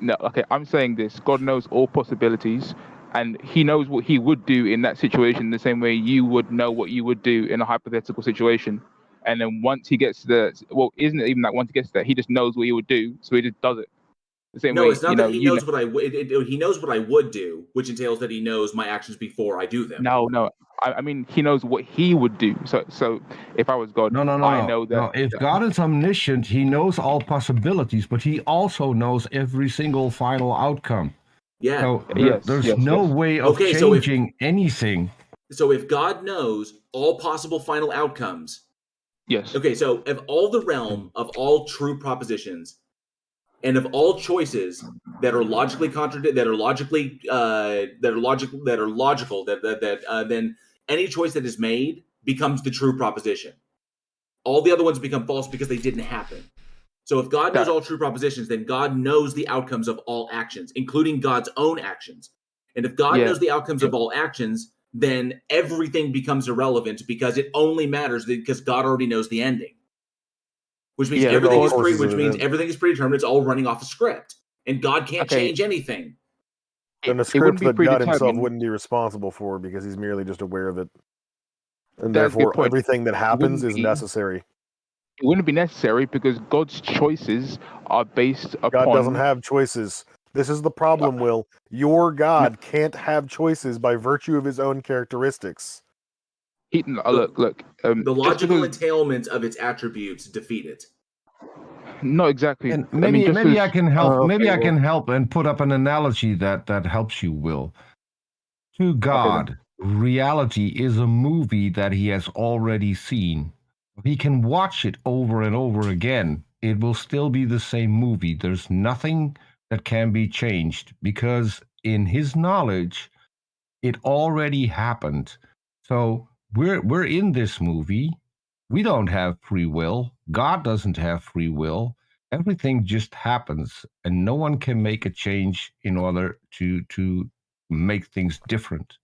No, okay, I'm saying this. God knows all possibilities, and he knows what he would do in that situation the same way you would know what you would do in a hypothetical situation. And then once he gets to isn't it even that once he gets there, he just knows what he would do, so he just does it. The same No, way, it's not that he knows what I would. He knows what I would do, which entails that he knows my actions before I do them. No. I mean, he knows what he would do. So if I was God, No. I know that. No, if God is omniscient, he knows all possibilities, but he also knows every single final outcome. Yeah. So there's no way of changing anything. So if God knows all possible final outcomes, yes. Okay, so of all the realm of all true propositions, and of all choices that are logically logical, then any choice that is made becomes the true proposition. All the other ones become false because they didn't happen. So if God knows all true propositions, then God knows the outcomes of all actions, including God's own actions. And if God knows the outcomes of all actions, then everything becomes irrelevant because it only matters because God already knows the ending. Which means everything is predetermined. It's all running off a script, and God can't change anything. And a script that God himself wouldn't be responsible for because he's merely just aware of it, and therefore everything that happens is necessary. It wouldn't be necessary because God's choices are based upon. God doesn't have choices. This is the problem, Will. Your God can't have choices by virtue of his own characteristics. Look. The logical entailment of its attributes defeat it. Not exactly. And maybe I can help. I can help and put up an analogy that helps you, Will. To God, reality is a movie that he has already seen. He can watch it over and over again. It will still be the same movie. There's nothing that can be changed because in his knowledge, it already happened. So we're in this movie. We don't have free will. God doesn't have free will. Everything just happens, and no one can make a change in order to make things different.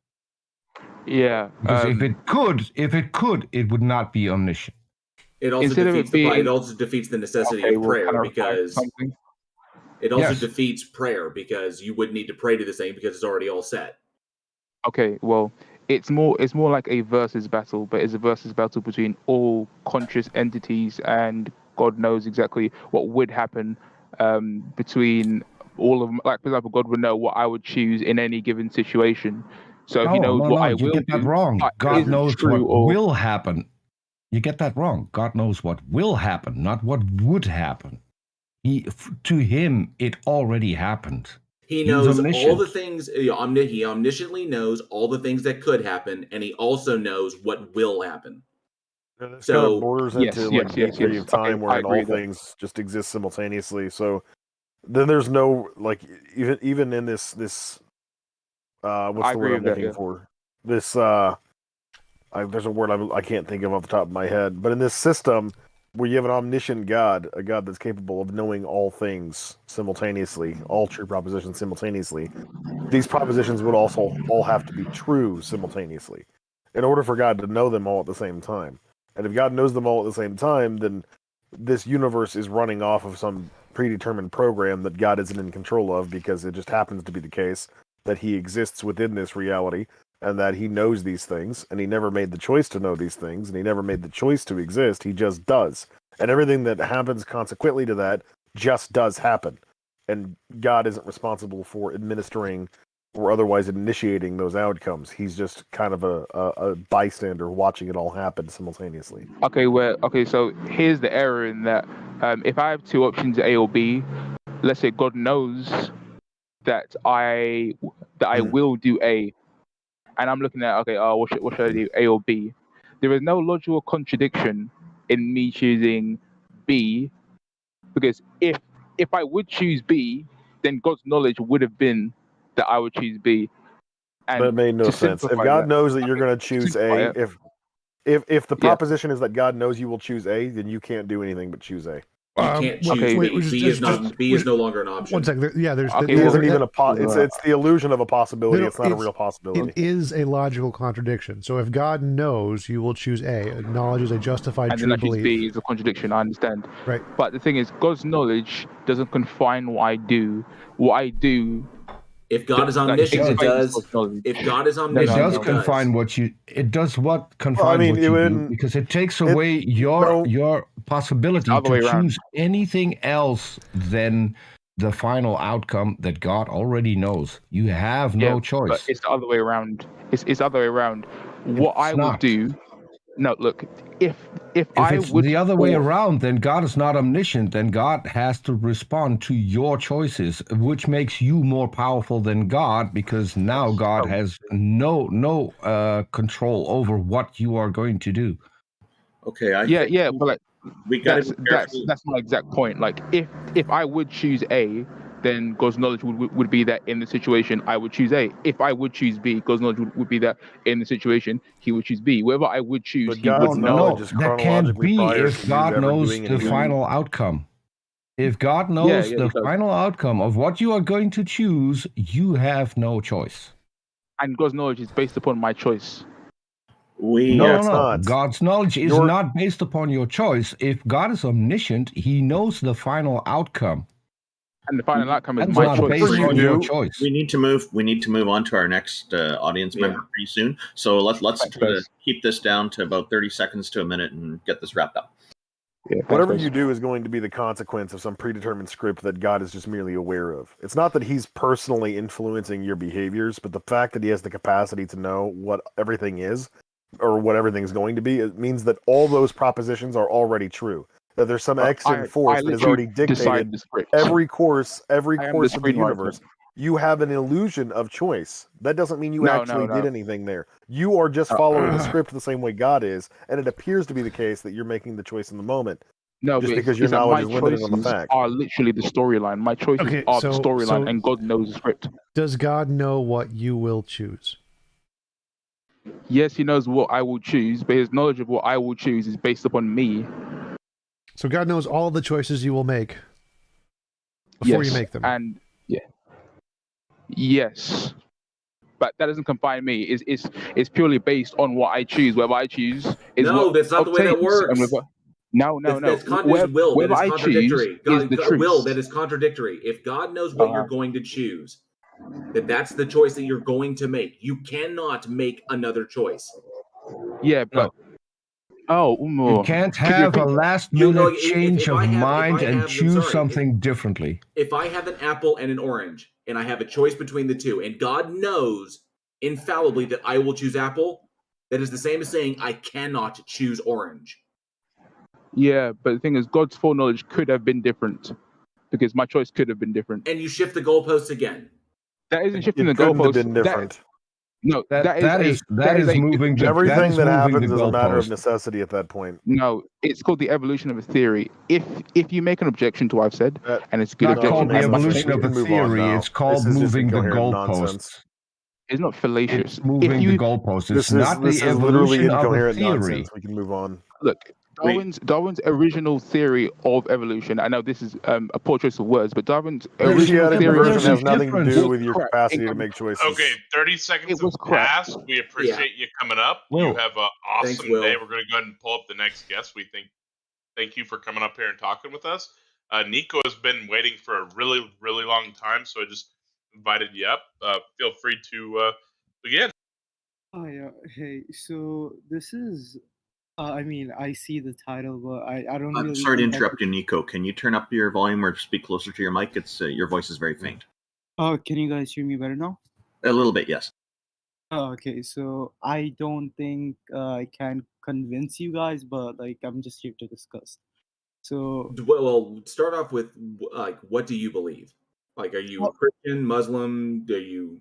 Yeah. Because if it could, it would not be omniscient. It also defeats the necessity of prayer because it also defeats prayer because you wouldn't need to pray to this thing because it's already all set. Okay, well, it's more like a versus battle, but it's a versus battle between all conscious entities, and God knows exactly what would happen between all of them. Like, for example, God would know what I would choose in any given situation. So he knows what I will do. You get that wrong. God knows what will happen. You get that wrong. God knows what will happen, not what would happen. To him, it already happened. He knows all the things. He omnisciently knows all the things that could happen, and he also knows what will happen. So kind of borders into a period of time where all things just exist simultaneously. So then there's no even in this what's the word I'm looking for? This there's a word I can't think of off the top of my head, but in this system where you have an omniscient God, a God that's capable of knowing all things simultaneously, all true propositions simultaneously, these propositions would also all have to be true simultaneously in order for God to know them all at the same time. And if God knows them all at the same time, then this universe is running off of some predetermined program that God isn't in control of because it just happens to be the case that he exists within this reality and that he knows these things, and he never made the choice to know these things, and he never made the choice to exist. He just does. And everything that happens consequently to that just does happen. And God isn't responsible for administering or otherwise initiating those outcomes. He's just kind of a bystander watching it all happen simultaneously. Okay, so here's the error in that. If I have two options, A or B, let's say God knows that I will do A, and I'm looking at what should I do, A or B? There is no logical contradiction in me choosing B, because if I would choose B, then God's knowledge would have been that I would choose B. And that made no sense. If God knows that you're going to choose A, if the proposition is that God knows you will choose A, then you can't do anything but choose A. You can't choose B. B is no longer an option. One second. Yeah, there's isn't even it's the illusion of a possibility. It's not a real possibility. It is a logical contradiction. So if God knows you will choose A, acknowledges a justified and true then belief. B is a contradiction. I understand. Right. But the thing is, God's knowledge doesn't confine what I do. What I do. If God is omniscient, it does. If God is omniscient, it does confine what you. It does what confine what you do, because it takes away your possibility to choose anything else than the final outcome that God already knows. You have no choice. But it's the other way around. It's the other way around. What I would not. do. No, look. If it's the other way around, then God is not omniscient. Then God has to respond to your choices, which makes you more powerful than God, because now God has no control over what you are going to do. Okay. But like we got that's my exact point. Like if I would choose A, then God's knowledge would be that in the situation I would choose A. If I would choose B, God's knowledge would be that in the situation He would choose B. Wherever I would choose, He would know. That can't be if God knows the final outcome. If God knows the final outcome of what you are going to choose, you have no choice. And God's knowledge is based upon my choice. No. God's knowledge is not based upon your choice. If God is omniscient, He knows the final outcome. And the final outcome is my choice. We need to move on to our next audience member pretty soon. So let's keep this down to about 30 seconds to a minute and get this wrapped up. Whatever you do is going to be the consequence of some predetermined script that God is just merely aware of. It's not that He's personally influencing your behaviors, but the fact that He has the capacity to know what everything is, or what everything's going to be, it means that all those propositions are already true. That there's some extant force that has already dictated every course of the universe. You have an illusion of choice. That doesn't mean you actually did anything there. You are just following the script the same way God is, and it appears to be the case that you're making the choice in the moment. No, just because your knowledge is limited on the choices fact. are literally the storyline. My choices are the storyline, and God knows the script. Does God know what you will choose? Yes, He knows what I will choose, but His knowledge of what I will choose is based upon me. So God knows all the choices you will make before you make them. And yes, but that doesn't confine me. It's purely based on what I choose. Whatever I choose is that's not the way that works. No. Whatever I choose is the truth. Will, that is contradictory. If God knows what you're going to choose, then that's the choice that you're going to make. You cannot make another choice. Yeah, but you can't have a last-minute change of mind and choose something differently. If I have an apple and an orange, and I have a choice between the two, and God knows infallibly that I will choose apple, that is the same as saying I cannot choose orange. Yeah, but the thing is, God's foreknowledge could have been different, because my choice could have been different. And you shift the goalposts again. That isn't shifting the goalposts. Been different. That is moving. Everything that happens is a matter of necessity at that point. No, it's called the evolution of a theory. If you make an objection to what I've said, and it's a good objection, called the evolution of a theory. It's called moving the goalposts. It's not fallacious. It's moving the goalposts. It's not the evolution of a theory. We can move on. Look, Darwin's original theory of evolution. I know this is a poor choice of words, but Darwin's original theory has nothing to do with your capacity to make choices. Okay, 30 seconds have passed. We appreciate you coming up. You have an awesome day. We're going to go ahead and pull up the next guest. Thank you for coming up here and talking with us. Nico has been waiting for a really, really long time, so I just invited you up. Feel free to begin. Hey, so this is... I see the title, but I don't really... I'm sorry to interrupt you, Nico. Can you turn up your volume or speak closer to your mic? It's your voice is very faint. Can you guys hear me better now? A little bit, yes. Okay, so I don't think I can convince you guys, but I'm just here to discuss. So... Well, start off with, what do you believe? Are you Christian, Muslim? Are you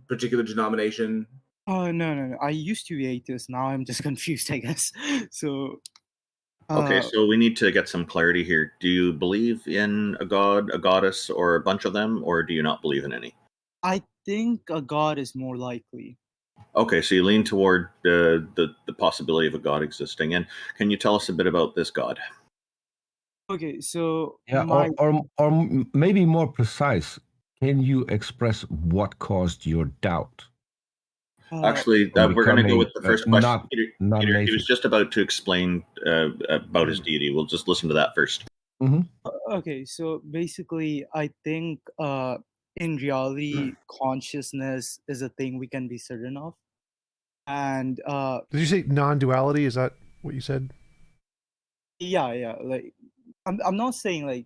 particular denomination? No. I used to be atheist. Now I'm just confused, I guess. So... Okay, so we need to get some clarity here. Do you believe in a god, a goddess, or a bunch of them, or do you not believe in any? I think a god is more likely. Okay, so you lean toward the possibility of a god existing. And can you tell us a bit about this god? Okay, so... or maybe more precise, can you express what caused your doubt? Actually, we're going to go with the first question. Peter, he was just about to explain about his deity. We'll just listen to that first. Mm-hmm. Okay, so basically, I think in reality, consciousness is a thing we can be certain of. And did you say non-duality? Is that what you said? Yeah. I'm not saying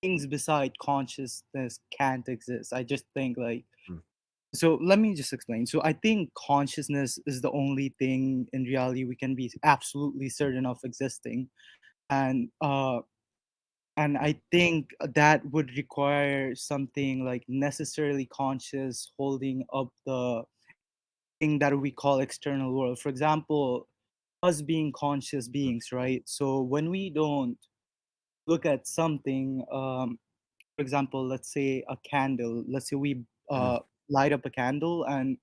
things beside consciousness can't exist. I just think like so let me just explain. So I think consciousness is the only thing in reality we can be absolutely certain of existing. And I think that would require something like necessarily conscious holding up the thing that we call external world. For example, us being conscious beings, right? So when we don't look at something, for example, let's say a candle, let's say we light up a candle and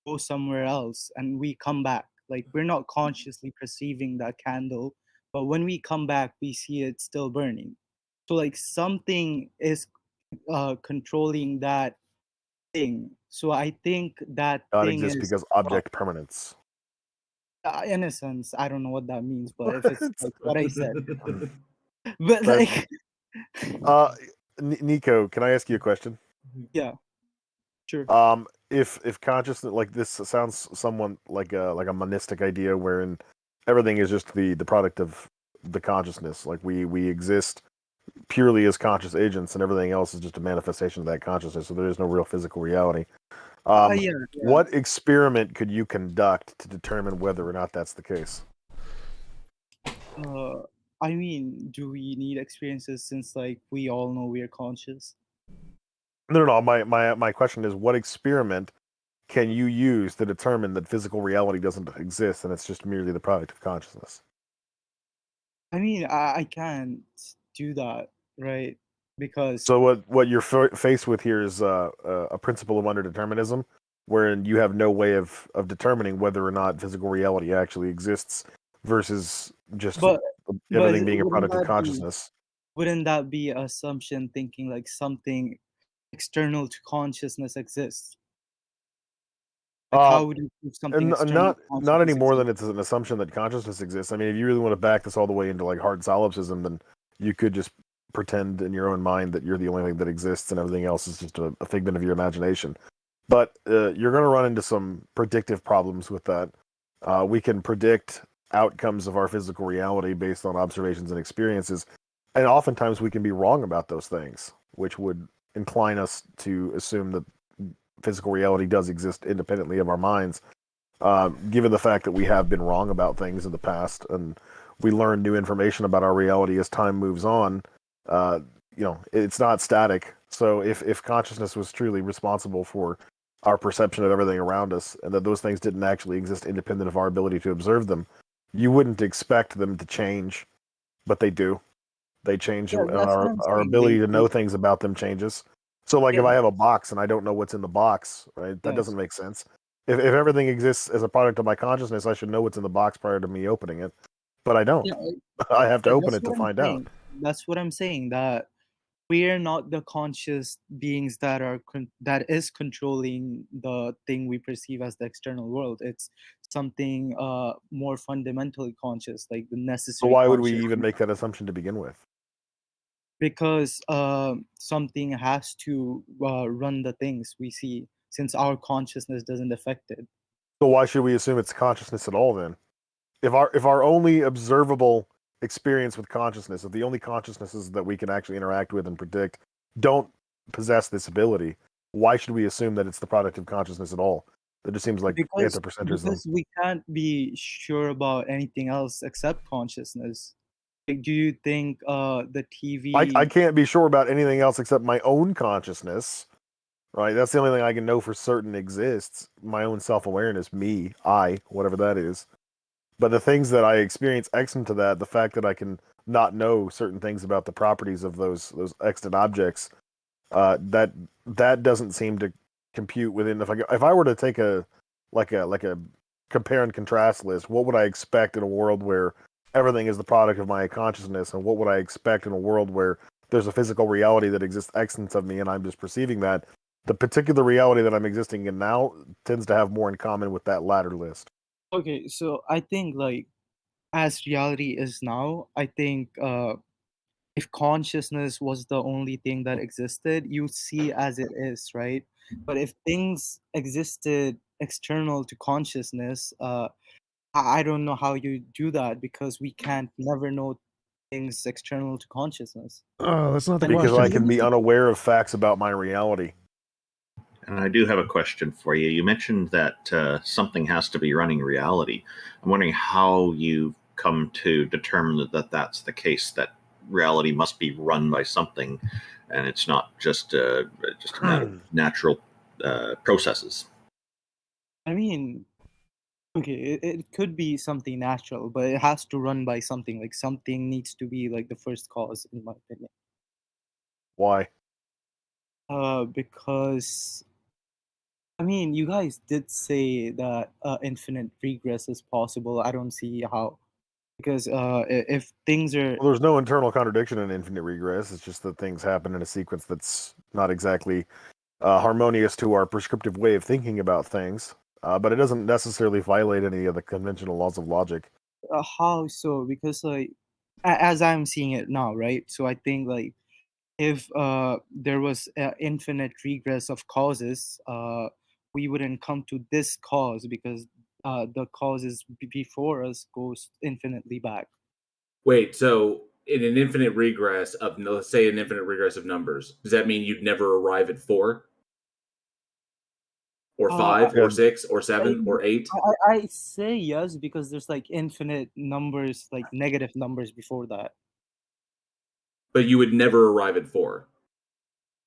go somewhere else and we come back. Like we're not consciously perceiving that candle, but when we come back, we see it still burning. So like something is controlling that thing. So I think that God thing exists is because object permanence. in a sense, I don't know what that means, but if it's like what I said, but But, like Nico, can I ask you a question? yeah, sure. If consciousness, like this sounds somewhat like a monistic idea wherein everything is just the product of the consciousness. Like we exist purely as conscious agents, and everything else is just a manifestation of that consciousness. So there is no real physical reality. Yeah. What experiment could you conduct to determine whether or not that's the case? I mean, do we need experiences since like we all know we are conscious? No. My question is, what experiment can you use to determine that physical reality doesn't exist and it's just merely the product of consciousness? I mean, I can't do that, right? Because So what you're faced with here is a principle of underdeterminism, wherein you have no way of determining whether or not physical reality actually exists, versus just everything being a product of consciousness. Wouldn't that be an assumption thinking like something external to consciousness exists? Like how would you prove something external to Not any more exists? than it's an assumption that consciousness exists. I mean, if you really want to back this all the way into like hard solipsism, then you could just pretend in your own mind that you're the only thing that exists and everything else is just a figment of your imagination. But you're going to run into some predictive problems with that. We can predict outcomes of our physical reality based on observations and experiences, and oftentimes we can be wrong about those things, which would incline us to assume that physical reality does exist independently of our minds, given the fact that we have been wrong about things in the past and we learn new information about our reality as time moves on. It's not static. So if consciousness was truly responsible for our perception of everything around us, and that those things didn't actually exist independent of our ability to observe them, you wouldn't expect them to change, but they do. They change, and our ability to know things about them changes. So, like, if I have a box and I don't know what's in the box, right, that doesn't make sense. If everything exists as a product of my consciousness, I should know what's in the box prior to me opening it. But I don't. I have to open it to find out. That's what I'm saying. That we are not the conscious beings that is controlling the thing we perceive as the external world. It's something more fundamentally conscious, like the necessary. So why would we even make that assumption to begin with? Because something has to run the things we see, since our consciousness doesn't affect it. So why should we assume it's consciousness at all then? If our only observable experience with consciousness, if the only consciousnesses that we can actually interact with and predict don't possess this ability, why should we assume that it's the product of consciousness at all? That just seems like anthropocentrism. Because we can't be sure about anything else except consciousness. Like, do you think the TV? I can't be sure about anything else except my own consciousness, right? That's the only thing I can know for certain exists. My own self-awareness, me, I, whatever that is. But the things that I experience extant to that, the fact that I can not know certain things about the properties of those extant objects, that doesn't seem to compute within. If I were to take a compare and contrast list, what would I expect in a world where everything is the product of my consciousness, and what would I expect in a world where there's a physical reality that exists extant of me and I'm just perceiving that? The particular reality that I'm existing in now tends to have more in common with that latter list. Okay, so I think like as reality is now, I think if consciousness was the only thing that existed, you see as it is, right? But if things existed external to consciousness, I don't know how you do that, because we can't never know things external to consciousness. Oh, that's not the Because question. I can be unaware of facts about my reality. And I do have a question for you. You mentioned that something has to be running reality. I'm wondering how you come to determine that that's the case, that reality must be run by something, and it's not just a matter of natural processes. I mean, okay, it could be something natural, but it has to run by something. Like something needs to be like the first cause, in my opinion. Why? Because I mean, you guys did say that infinite regress is possible. I don't see how, because if things are Well, there's no internal contradiction in infinite regress. It's just that things happen in a sequence that's not exactly harmonious to our prescriptive way of thinking about things. But it doesn't necessarily violate any of the conventional laws of logic. how so? Because like, as I'm seeing it now, right? So I think like, if there was infinite regress of causes, we wouldn't come to this cause because the causes before us goes infinitely back. Wait, so in an infinite regress of, let's say, an infinite regress of numbers, does that mean you'd never arrive at 4? Or 5, or 6, or 7, or 8? I say yes because there's like infinite numbers, like negative numbers before that. But you would never arrive at 4.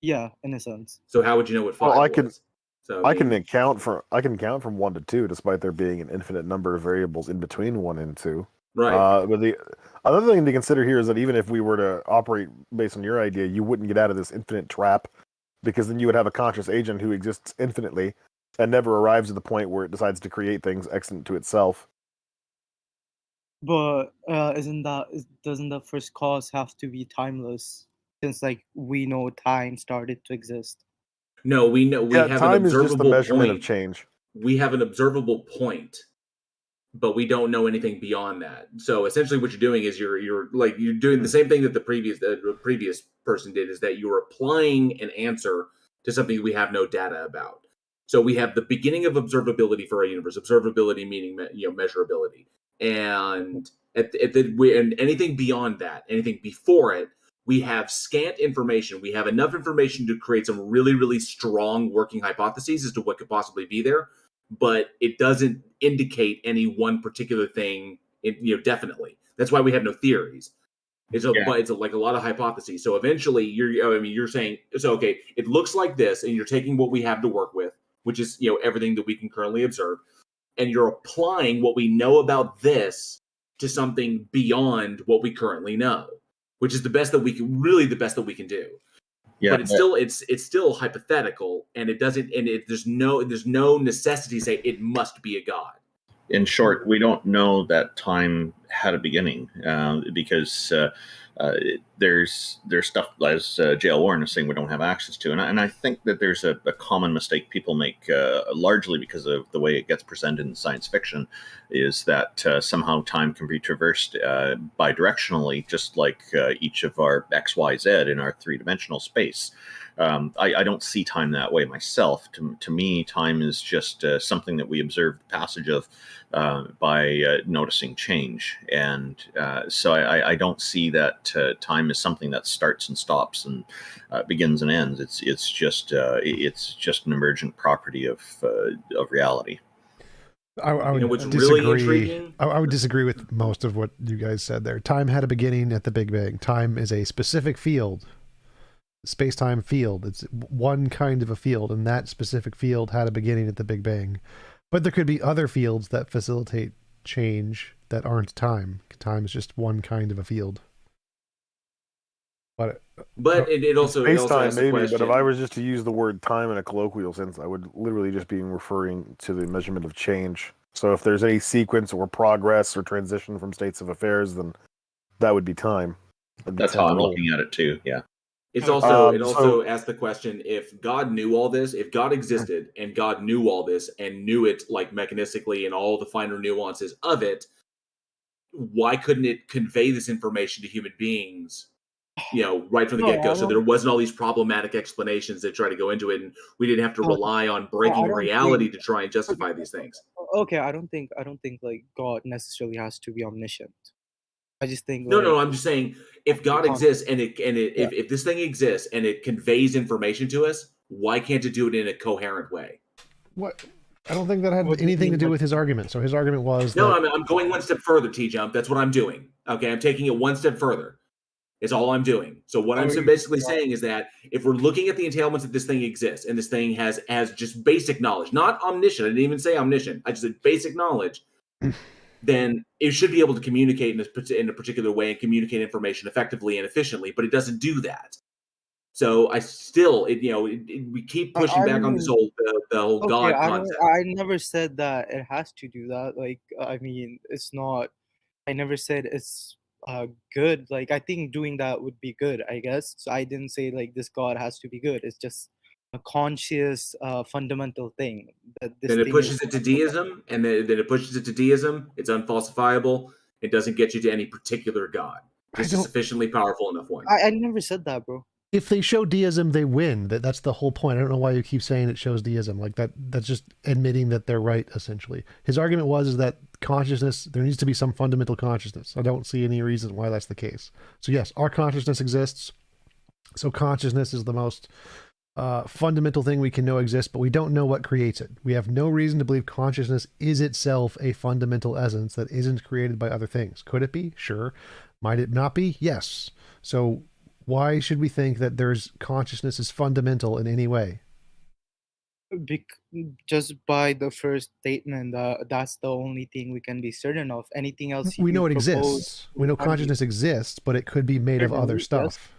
Yeah, in a sense. So how would you know what 5 Well, was? So I can count from 1 to 2, despite there being an infinite number of variables in between 1 and 2. Right. But the other thing to consider here is that even if we were to operate based on your idea, you wouldn't get out of this infinite trap, because then you would have a conscious agent who exists infinitely and never arrives at the point where it decides to create things extant to itself. But doesn't the first cause have to be timeless? Since like we know time started to exist. No, we know we have an time is just the observable measurement point. of change. We have an observable point, but we don't know anything beyond that. So essentially, what you're doing is you're doing the same thing that the previous person did, is that you're applying an answer to something we have no data about. So we have the beginning of observability for our universe. Observability meaning measurability, and and anything beyond that, anything before it, we have scant information. We have enough information to create some really, really strong working hypotheses as to what could possibly be there, but it doesn't indicate any one particular thing, definitely. That's why we have no theories. It's like a lot of hypotheses. So eventually, you're saying, so okay, it looks like this, and you're taking what we have to work with, which is everything that we can currently observe, and you're applying what we know about this to something beyond what we currently know, which is the best that we can do. Yeah, but it's still hypothetical, and it doesn't, and there's no necessity to say it must be a god. In short, we don't know that time had a beginning because there's stuff, as JL Warren is saying, we don't have access to. And I think that there's a common mistake people make, largely because of the way it gets presented in science fiction, is that somehow time can be traversed bidirectionally, just like each of our X, Y, Z in our three-dimensional space. I don't see time that way myself. To me, time is just something that we observe the passage of by noticing change. And so I don't see that time as something that starts and stops and begins and ends. It's just an emergent property of reality. I would what's disagree. really intriguing? I would disagree with most of what you guys said there. Time had a beginning at the Big Bang. Time is a specific field. Space-time field. It's one kind of a field, and that specific field had a beginning at the Big Bang. But there could be other fields that facilitate change that aren't time. Time is just one kind of a field. But it also Space-time asks the maybe, question. but if I was just to use the word time in a colloquial sense, I would literally just be referring to the measurement of change. So if there's any sequence or progress or transition from states of affairs, then that would be time. That's how I'm looking at it too. Yeah. It's also asks the question, if God knew all this, if God existed and God knew all this and knew it like mechanistically and all the finer nuances of it, why couldn't it convey this information to human beings, right from the get-go? So there wasn't all these problematic explanations that try to go into it, and we didn't have to rely on breaking reality to try and justify these things. Okay, I don't think like God necessarily has to be omniscient. I just think No, I'm just saying if God exists and if this thing exists and it conveys information to us, why can't it do it in a coherent way? What? I don't think that had anything to do with his argument. So his argument was No, that I'm going one step further, T-Jump. That's what I'm doing. Okay, I'm taking it one step further. Is all I'm doing. So what I'm basically saying is that if we're looking at the entailments that this thing exists and this thing has just basic knowledge, not omniscient, I didn't even say omniscient, I just said basic knowledge, then it should be able to communicate in a particular way and communicate information effectively and efficiently, but it doesn't do that. So I still, we keep pushing back on this whole the whole God concept. I never said that it has to do that. Like, I mean, it's not. I never said it's good. Like, I think doing that would be good, I guess. So I didn't say like this God has to be good. It's just a conscious, fundamental thing. That this Then it thing pushes is it to deism, and then it pushes it to deism. It's unfalsifiable. It doesn't get you to any particular God. Just a sufficiently powerful enough one. I never said that, bro. if they show deism, they win. That's the whole point. I don't know why you keep saying it shows deism. Like that's just admitting that they're right, essentially. His argument was that consciousness, there needs to be some fundamental consciousness. I don't see any reason why that's the case. So yes, our consciousness exists. So consciousness is the most fundamental thing we can know exists, but we don't know what creates it. We have no reason to believe consciousness is itself a fundamental essence that isn't created by other things. Could it be? Sure. Might it not be? Yes. So why should we think that there's consciousness is fundamental in any way? Just by the first statement, that's the only thing we can be certain of. Anything else We know it exists. We know consciousness exists, but it could be made of other stuff.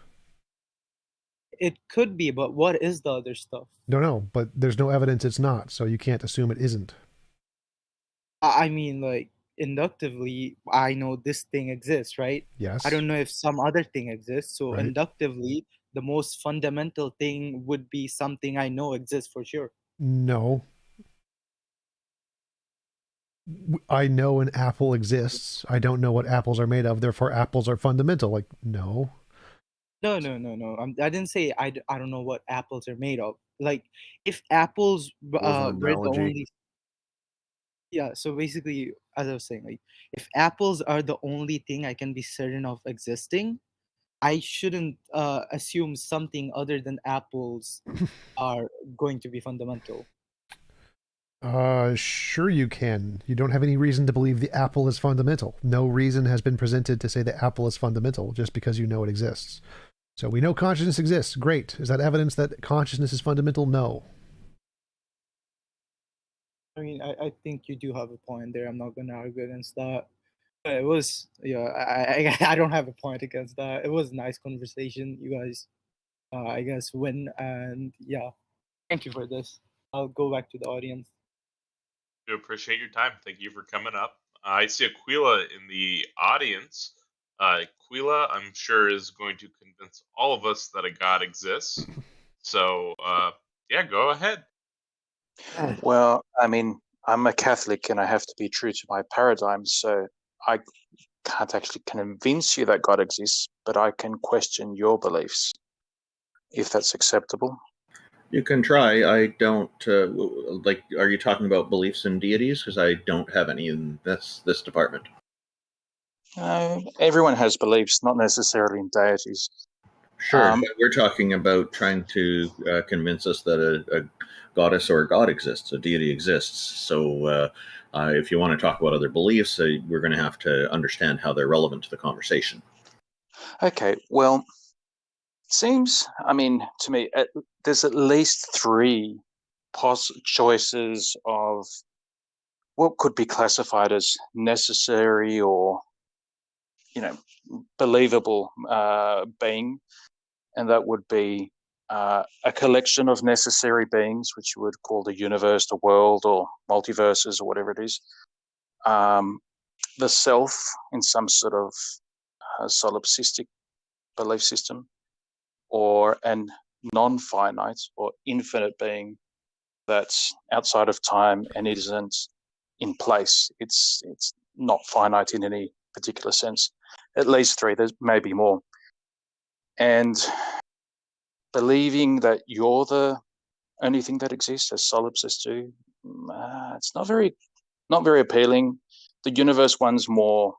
It could be, but what is the other stuff? Don't know, but there's no evidence it's not, so you can't assume it isn't. I mean, like, inductively, I know this thing exists, right? Yes. I don't know if some other thing exists. So Right. inductively, the most fundamental thing would be something I know exists for sure. No. I know an apple exists. I don't know what apples are made of. Therefore, apples are fundamental. Like, no. No. I didn't say I don't know what apples are made of. Like, if apples were the analogy. only... Yeah, so basically, as I was saying, like, if apples are the only thing I can be certain of existing, I shouldn't assume something other than apples are going to be fundamental. Sure you can. You don't have any reason to believe the apple is fundamental. No reason has been presented to say the apple is fundamental just because you know it exists. So we know consciousness exists. Great. Is that evidence that consciousness is fundamental? No. I mean, I think you do have a point there. I'm not going to argue against that. But it was, I don't have a point against that. It was a nice conversation. You guys, I guess, win. And yeah, thank you for this. I'll go back to the audience. We appreciate your time. Thank you for coming up. I see Aquila in the audience. Aquila, I'm sure, is going to convince all of us that a God exists. So, yeah, go ahead. Well, I mean, I'm a Catholic and I have to be true to my paradigm, so I can't actually convince you that God exists, but I can question your beliefs, if that's acceptable. You can try. I don't like. Are you talking about beliefs in deities? Because I don't have any in this department. Everyone has beliefs, not necessarily in deities. Sure, but we're talking about trying to convince us that a goddess or a god exists, a deity exists. So if you want to talk about other beliefs, we're going to have to understand how they're relevant to the conversation. Okay, well, it seems, I mean, to me, there's at least three choices of what could be classified as necessary or, believable being. And that would be a collection of necessary beings, which you would call the universe, the world, or multiverses, or whatever it is. The self in some sort of solipsistic belief system, or an non-finite or infinite being that's outside of time and it isn't in place. It's not finite in any particular sense. At least three. There may be more. And believing that you're the only thing that exists, as solipsists do, it's not very appealing. The universe one's more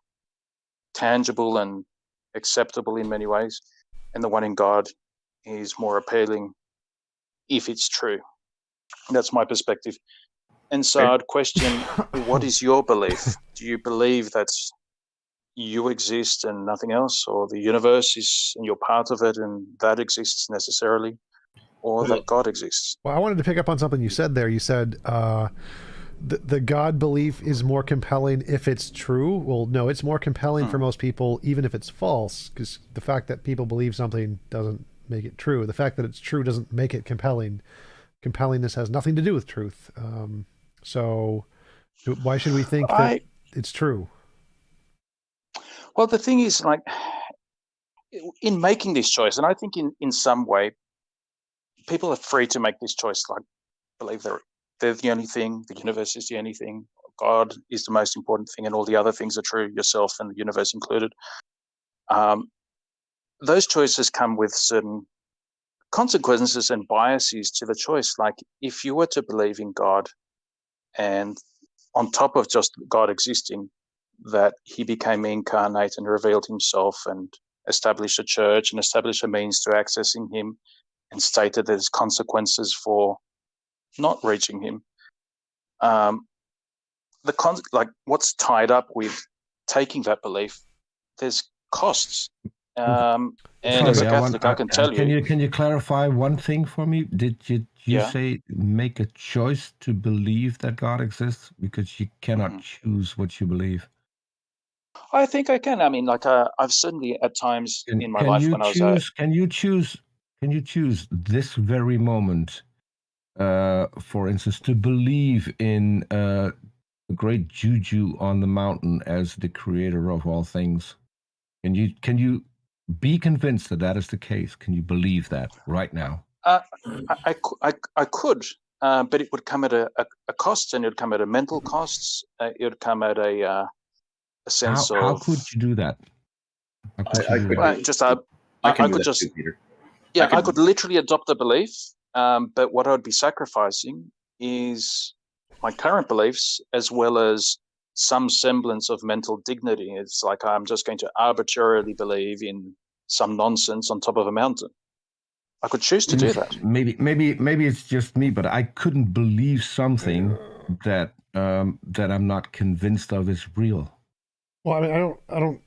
tangible and acceptable in many ways, and the one in God is more appealing if it's true. That's my perspective. And so I'd question, what is your belief? Do you believe that you exist and nothing else, or the universe is and you're part of it and that exists necessarily, or that God exists? Well, I wanted to pick up on something you said there. You said the God belief is more compelling if it's true. Well, no, it's more compelling for most people even if it's false, because the fact that people believe something doesn't make it true. The fact that it's true doesn't make it compelling. Compellingness has nothing to do with truth. So why should we think that it's true? Well, the thing is, like, in making this choice, and I think in some way, people are free to make this choice, like, believe they're the only thing, the universe is the only thing, God is the most important thing, and all the other things are true, yourself and the universe included. Those choices come with certain consequences and biases to the choice. Like, if you were to believe in God, and on top of just God existing, that he became incarnate and revealed himself and established a church and established a means to accessing him, and stated there's consequences for not reaching him. Like, what's tied up with taking that belief, there's costs. And as a Catholic, I can tell you. Can you clarify one thing for me? Did you say make a choice to believe that God exists, because you cannot choose what you believe? I think I can. I mean, like, I've certainly at times in my life when I was Can you choose this very moment, for instance, to believe in the great Juju on the mountain as the creator of all things? Can you be convinced that that is the case? Can you believe that right now? I could, but it would come at a cost, and it would come at a mental cost. It would come at a sense of. How could you do that? I could just. Too, Peter. Yeah, I could literally adopt a belief, but what I would be sacrificing is my current beliefs as well as some semblance of mental dignity. It's like I'm just going to arbitrarily believe in some nonsense on top of a mountain. I could choose to do that. Maybe it's just me, but I couldn't believe something that I'm not convinced of is real. Well, I mean, I don't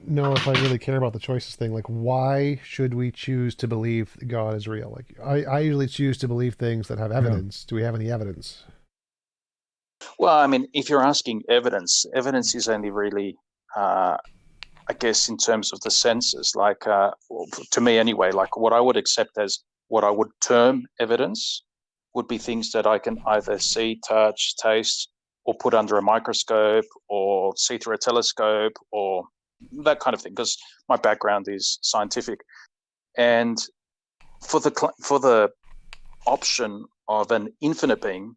know if I really care about the choices thing. Like, why should we choose to believe God is real? Like, I usually choose to believe things that have evidence. Do we have any evidence? Well, I mean, if you're asking evidence is only really, I guess, in terms of the senses. Like, to me anyway, like what I would accept as what I would term evidence would be things that I can either see, touch, taste, or put under a microscope, or see through a telescope, or that kind of thing, because my background is scientific. And for the option of an infinite being,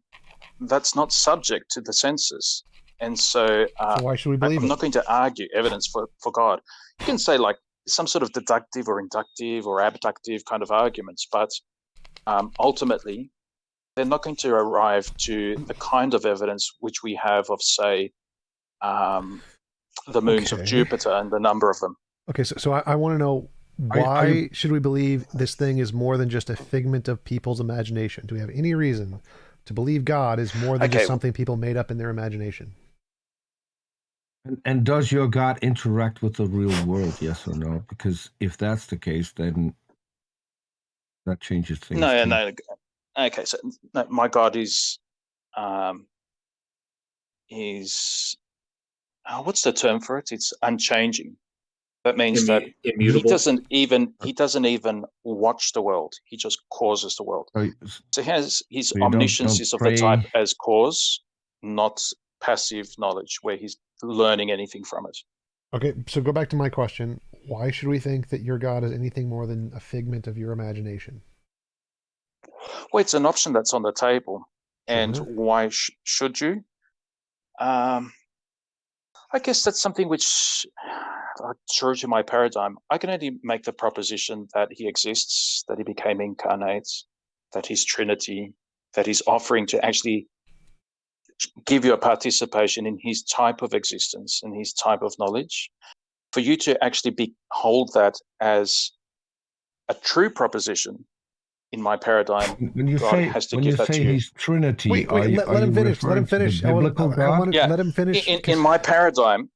that's not subject to the senses. And so why should we believe I'm not going to argue evidence for God. You can say like some sort of deductive or inductive or abductive kind of arguments, but ultimately they're not going to arrive to the kind of evidence which we have of, say, the moons of Jupiter and the number of them. Okay, so I want to know, why should we believe this thing is more than just a figment of people's imagination? Do we have any reason to believe God is more than just something people made up in their imagination? And does your God interact with the real world, yes or no? Because if that's the case, then that changes things. No. Okay, so no, my God is what's the term for it? It's unchanging. That means that immutable. He doesn't even watch the world. He just causes the world. So his omniscience is of the type as cause, not passive knowledge, where he's learning anything from it. Okay, so go back to my question. Why should we think that your God is anything more than a figment of your imagination? Well, it's an option that's on the table. And why should you? I guess that's something which, true to my paradigm, I can only make the proposition that he exists, that he became incarnate, that he's Trinity, that he's offering to actually give you a participation in his type of existence and his type of knowledge. for you to actually hold that as a true proposition, in my paradigm, When you God has to give that to you. he's Trinity, Wait, are you, let him finish. Let him referring to the finish. biblical God? Yeah, let him finish. In my paradigm,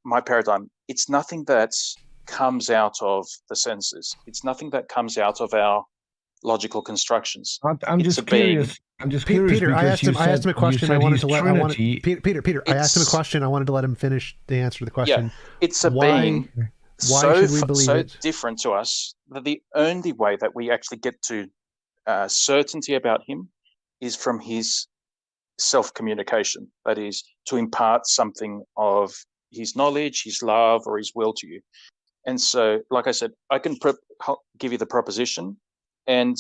my paradigm, it's nothing that comes out of the senses. It's nothing that comes out of our logical constructions. I'm just curious. I'm just curious Peter, I because asked him a question. I wanted to let Peter. I asked him a It's- question. I wanted to let him finish the answer to the question. It's a Why? being Why should we believe so it? different to us that the only way that we actually get to certainty about him is from his self-communication. That is, to impart something of his knowledge, his love, or his will to you. And so, like I said, I can give you the proposition, and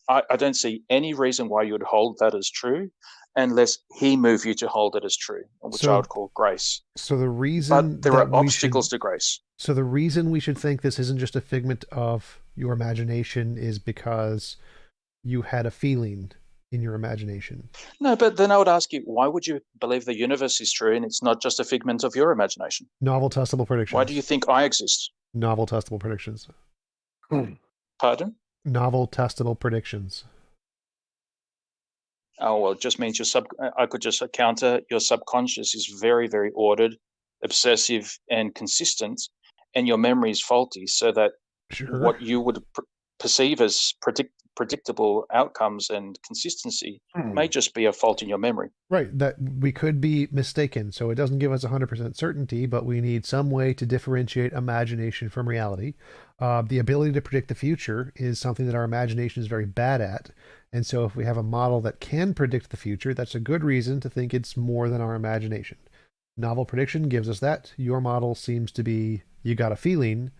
I don't see any reason why you would hold that as true unless he move you to hold it as true, which I would call grace. So the reason But there are obstacles to grace. So the reason we should think this isn't just a figment of your imagination is because you had a feeling in your imagination. No, but then I would ask you, why would you believe the universe is true and it's not just a figment of your imagination? Novel testable predictions. Why do you think I exist? Novel testable predictions. Pardon? Novel testable predictions. Oh, well, it just means I could just counter your subconscious is very, very ordered, obsessive, and consistent, and your memory is faulty, so that what you would perceive as predictable outcomes and consistency may just be a fault in your memory. Right, that we could be mistaken, so it doesn't give us 100% certainty, but we need some way to differentiate imagination from reality. The ability to predict the future is something that our imagination is very bad at, and so if we have a model that can predict the future, that's a good reason to think it's more than our imagination. Novel prediction gives us that. Your model seems to be, you got a feeling,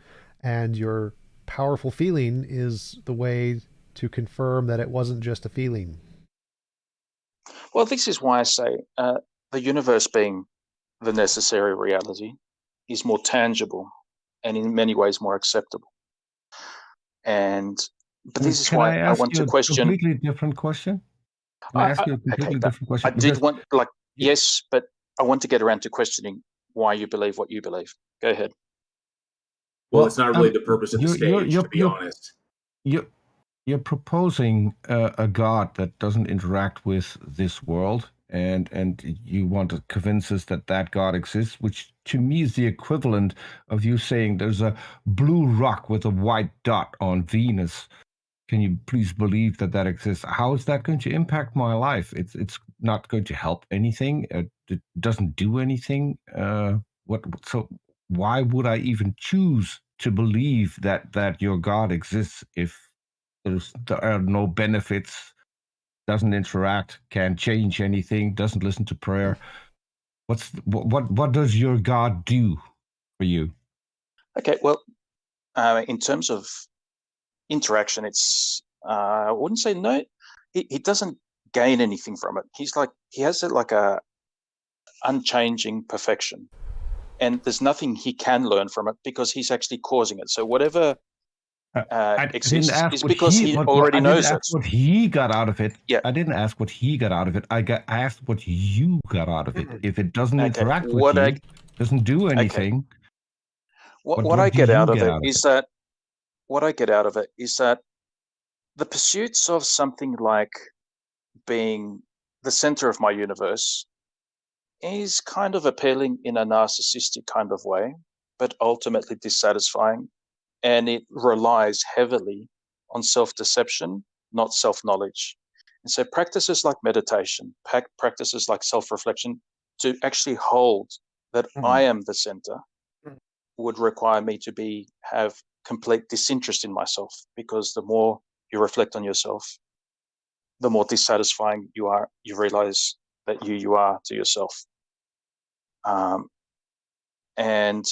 and your powerful feeling is the way to confirm that it wasn't just a feeling. Well, this is why I say the universe being the necessary reality is more tangible and in many ways more acceptable. But this is why I want to question. Can I ask you a completely different question? Can I ask you a completely different question? I did want, yes, but I want to get around to questioning why you believe what you believe. Go ahead. Well, it's not really the purpose of the stage, to be honest. You're proposing a God that doesn't interact with this world, and you want to convince us that that God exists, which to me is the equivalent of you saying there's a blue rock with a white dot on Venus. Can you please believe that that exists? How is that going to impact my life? It's not going to help anything. It doesn't do anything. So why would I even choose to believe that your God exists if there are no benefits, doesn't interact, can't change anything, doesn't listen to prayer? What does your God do for you? Okay, well, in terms of interaction, it's I wouldn't say no. He doesn't gain anything from it. He has a unchanging perfection, and there's nothing he can learn from it because he's actually causing it. So whatever exists is because he already knows it. I didn't ask what he got out of it. Yeah. I didn't ask what he got out of it. I asked what you got out of it. If it doesn't interact with you, doesn't do anything. What I get out of it is that the pursuits of something like being the center of my universe is kind of appealing in a narcissistic kind of way, but ultimately dissatisfying. And it relies heavily on self-deception, not self-knowledge. And so practices like meditation, practices like self-reflection, to actually hold that I am the center would require me to have complete disinterest in myself, because the more you reflect on yourself, the more dissatisfying you are. You realize that you are to yourself. And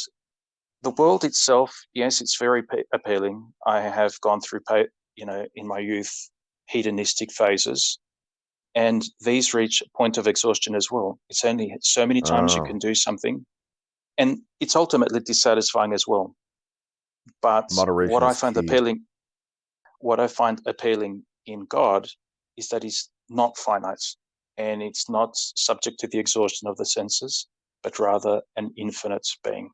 the world itself, yes, it's very appealing. I have gone through, in my youth, hedonistic phases, and these reach a point of exhaustion as well. It's only so many times you can do something, and it's ultimately dissatisfying as well. But Moderation what I is find key. appealing in God is that He's not finite, and it's not subject to the exhaustion of the senses, but rather an infinite being.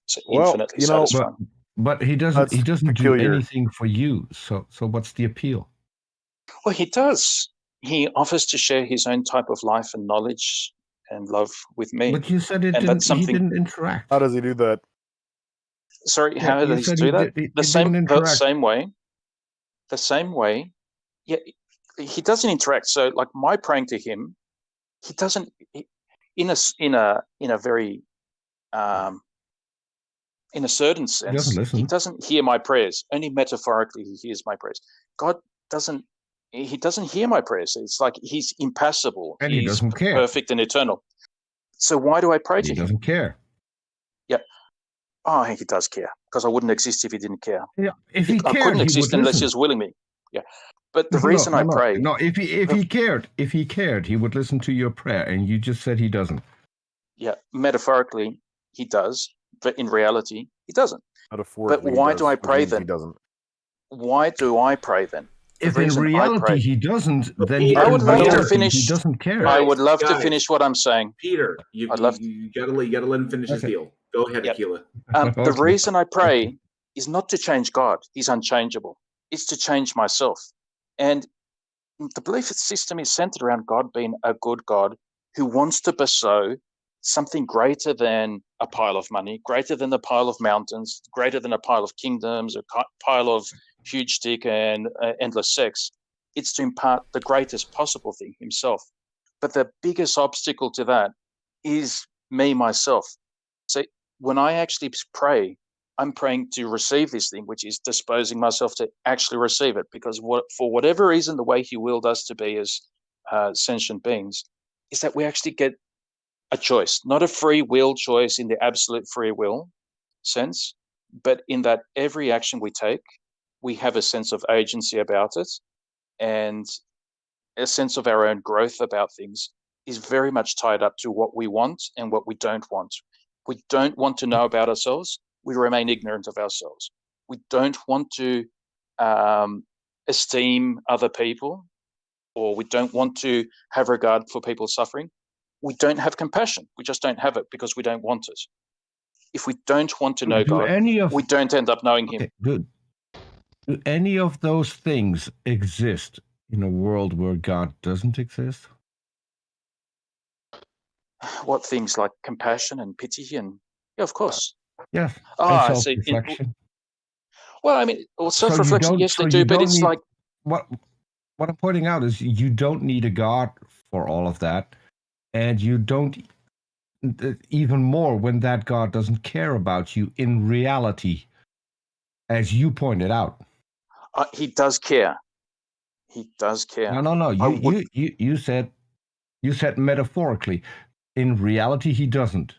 So Well, infinitely you know, satisfying. But he doesn't. That's He doesn't do peculiar. anything for you. So what's the appeal? Well, he does. He offers to share his own type of life and knowledge and love with me. But you said it And didn't. that's something. He didn't interact. How does he do that? Sorry, Yeah, how you does he said do he that? did- he The didn't same interact. way. The same way. Yeah, he doesn't interact. So, like my praying to him, he doesn't. In a very in a certain He doesn't sense, he listen. doesn't hear my prayers. Only metaphorically, he hears my prayers. God doesn't. He doesn't hear my prayers. It's like he's impassible. And he He's doesn't care. perfect and eternal. So why do I pray to He him? doesn't care. Yeah. Oh, he does care, because I wouldn't exist if he didn't care. Yeah, if he I cared, couldn't he exist would unless he listen. was willing me. Yeah. But the reason I pray. No. If he cared, he would listen to your prayer, and you just said he doesn't. Yeah, metaphorically, he does, but in reality, he doesn't. Metaphorically, But he why does, do I which pray means then? He doesn't. Why do I pray then? The If in reason I reality pray. he doesn't, then he, I in would love to reality finish. he doesn't care. I would love to Guys. finish what I'm saying. Peter, you I'd love gotta let him finish his Okay. deal. Go ahead, Yep. Aquila. The Okay. reason I pray is not to change God. He's unchangeable. It's to change myself. And the belief system is centered around God being a good God who wants to bestow something greater than a pile of money, greater than a pile of mountains, greater than a pile of kingdoms, a pile of huge dick and endless sex. It's to impart the greatest possible thing, himself. But the biggest obstacle to that is me, myself. So when I actually pray, I'm praying to receive this thing, which is disposing myself to actually receive it, because for whatever reason, the way he willed us to be as sentient beings is that we actually get a choice, not a free will choice in the absolute free will sense, but in that every action we take, we have a sense of agency about it, and a sense of our own growth about things is very much tied up to what we want and what we don't want. We don't want to know about ourselves. We remain ignorant of ourselves. We don't want to esteem other people, or we don't want to have regard for people suffering. We don't have compassion. We just don't have it because we don't want it. If we don't want to know God, we don't end up knowing him. Good. Do any of those things exist in a world where God doesn't exist? What things? Like compassion and pity and yeah, of course. Yes. Ah, and see. self-reflection. Well, I mean, self-reflection, So you don't- yes, they so do, you but don't it's need- like what I'm pointing out is you don't need a God for all of that, and you don't even more when that God doesn't care about you in reality, as you pointed out. he does care. He does care. No. You said metaphorically. In reality, he doesn't.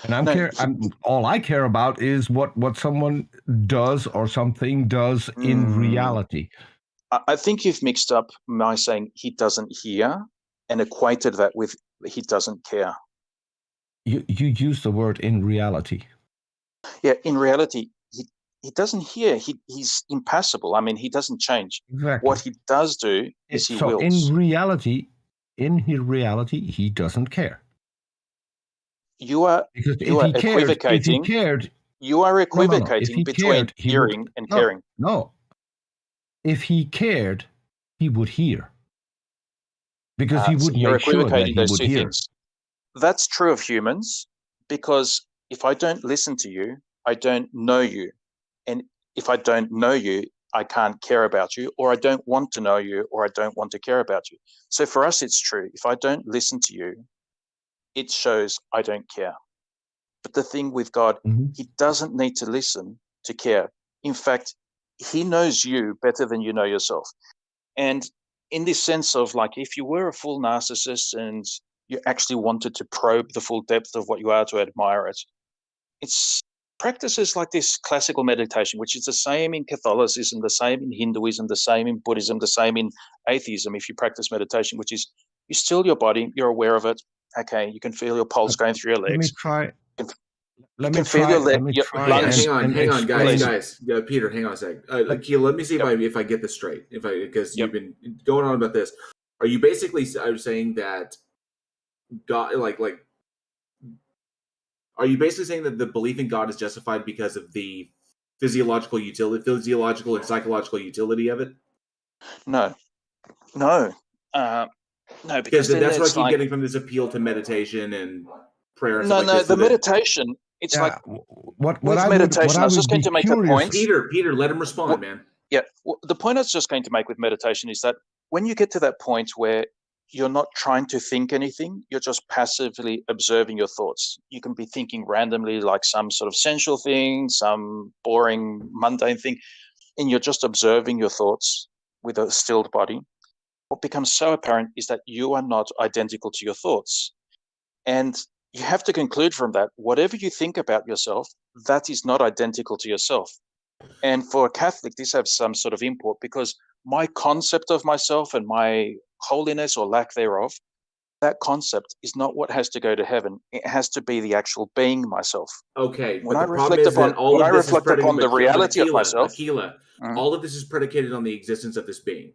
And all I care about is what someone does or something does in reality. I think you've mixed up my saying he doesn't hear and equated that with he doesn't care. You use the word in reality. Yeah, in reality, he doesn't hear. He's impassible. I mean, he doesn't change. Exactly. What he does do is he So wills. in his reality, he doesn't care. You are Because equivocating. You are equivocating between hearing and caring. No. If he cared, he would hear. Because he would you're make sure that equivocating he those would two hear. things. That's true of humans, because if I don't listen to you, I don't know you. And if I don't know you, I can't care about you, or I don't want to know you, or I don't want to care about you. So for us, it's true. If I don't listen to you, it shows I don't care. But the thing with God, he doesn't need to listen to care. In fact, he knows you better than you know yourself. And in this sense of like, if you were a full narcissist and you actually wanted to probe the full depth of what you are to admire it, it's practices like this classical meditation, which is the same in Catholicism, the same in Hinduism, the same in Buddhism, the same in atheism. If you practice meditation, which is you still your body, you're aware of it. Okay, you can feel your pulse going through your legs. Let me try. Hang on, guys. Peter, hang on a second. Akil, let me see if I get this straight. Because you've been going on about this. Are you basically saying that God, like Are you basically saying that the belief in God is justified because of the physiological and psychological utility of it? No, no, no, Because because then that's what I it's keep like getting from this appeal to meditation and prayer and no, stuff like no. this. The meditation, it's like what with I meditation. I was would just going be to make a curious. point. Peter, let him respond, man. Yeah, the point I was just going to make with meditation is that when you get to that point where you're not trying to think anything, you're just passively observing your thoughts. You can be thinking randomly, like some sort of sensual thing, some boring, mundane thing, and you're just observing your thoughts with a stilled body. What becomes so apparent is that you are not identical to your thoughts. And you have to conclude from that, whatever you think about yourself, that is not identical to yourself. And for a Catholic, this has some sort of import because my concept of myself and my holiness or lack thereof, that concept is not what has to go to heaven. It has to be the actual being myself. Okay, When but I the problem reflect is upon that all when I of this is reflect upon the reality of myself, Aquila, all of this is predicated on the existence of this being,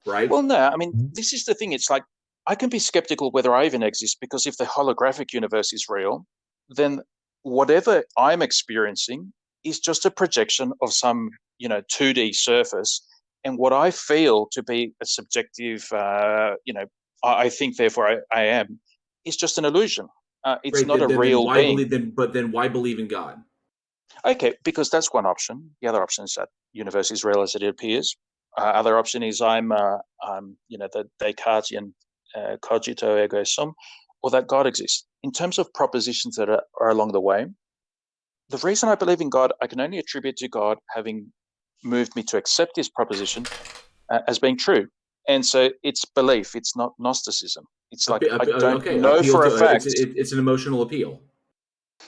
right? Well, no, I mean, this is the thing. It's like I can be skeptical whether I even exist because if the holographic universe is real, then whatever I'm experiencing is just a projection of some, 2D surface. And what I feel to be a subjective, I think, therefore I am, is just an illusion. It's Right, not a real being. But then why believe in God? Okay, because that's one option. The other option is that universe is real as it appears. Other option is I'm the Descartesian cogito ergo sum, or that God exists. In terms of propositions that are along the way, the reason I believe in God, I can only attribute to God having moved me to accept this proposition as being true. And so it's belief, it's not Gnosticism. It's like I don't know for a fact. It's an emotional appeal.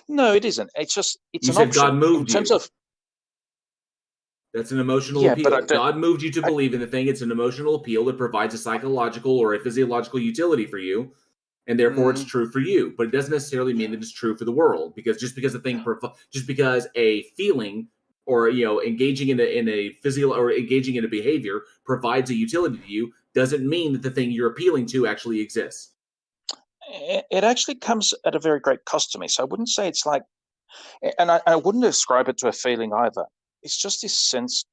No, it isn't. It's You an said option. God moved in terms you. of That's an emotional Yeah, appeal. but I don't- God moved you to believe in the thing. It's an emotional appeal that provides a psychological or a physiological utility for you, and therefore it's true for you. But it doesn't necessarily mean that it's true for the world, because just because a feeling or engaging in a physical or engaging in a behavior provides a utility to you doesn't mean that the thing you're appealing to actually exists. It actually comes at a very great cost to me. So I wouldn't say it's like, and I wouldn't ascribe it to a feeling either. It's just this sense,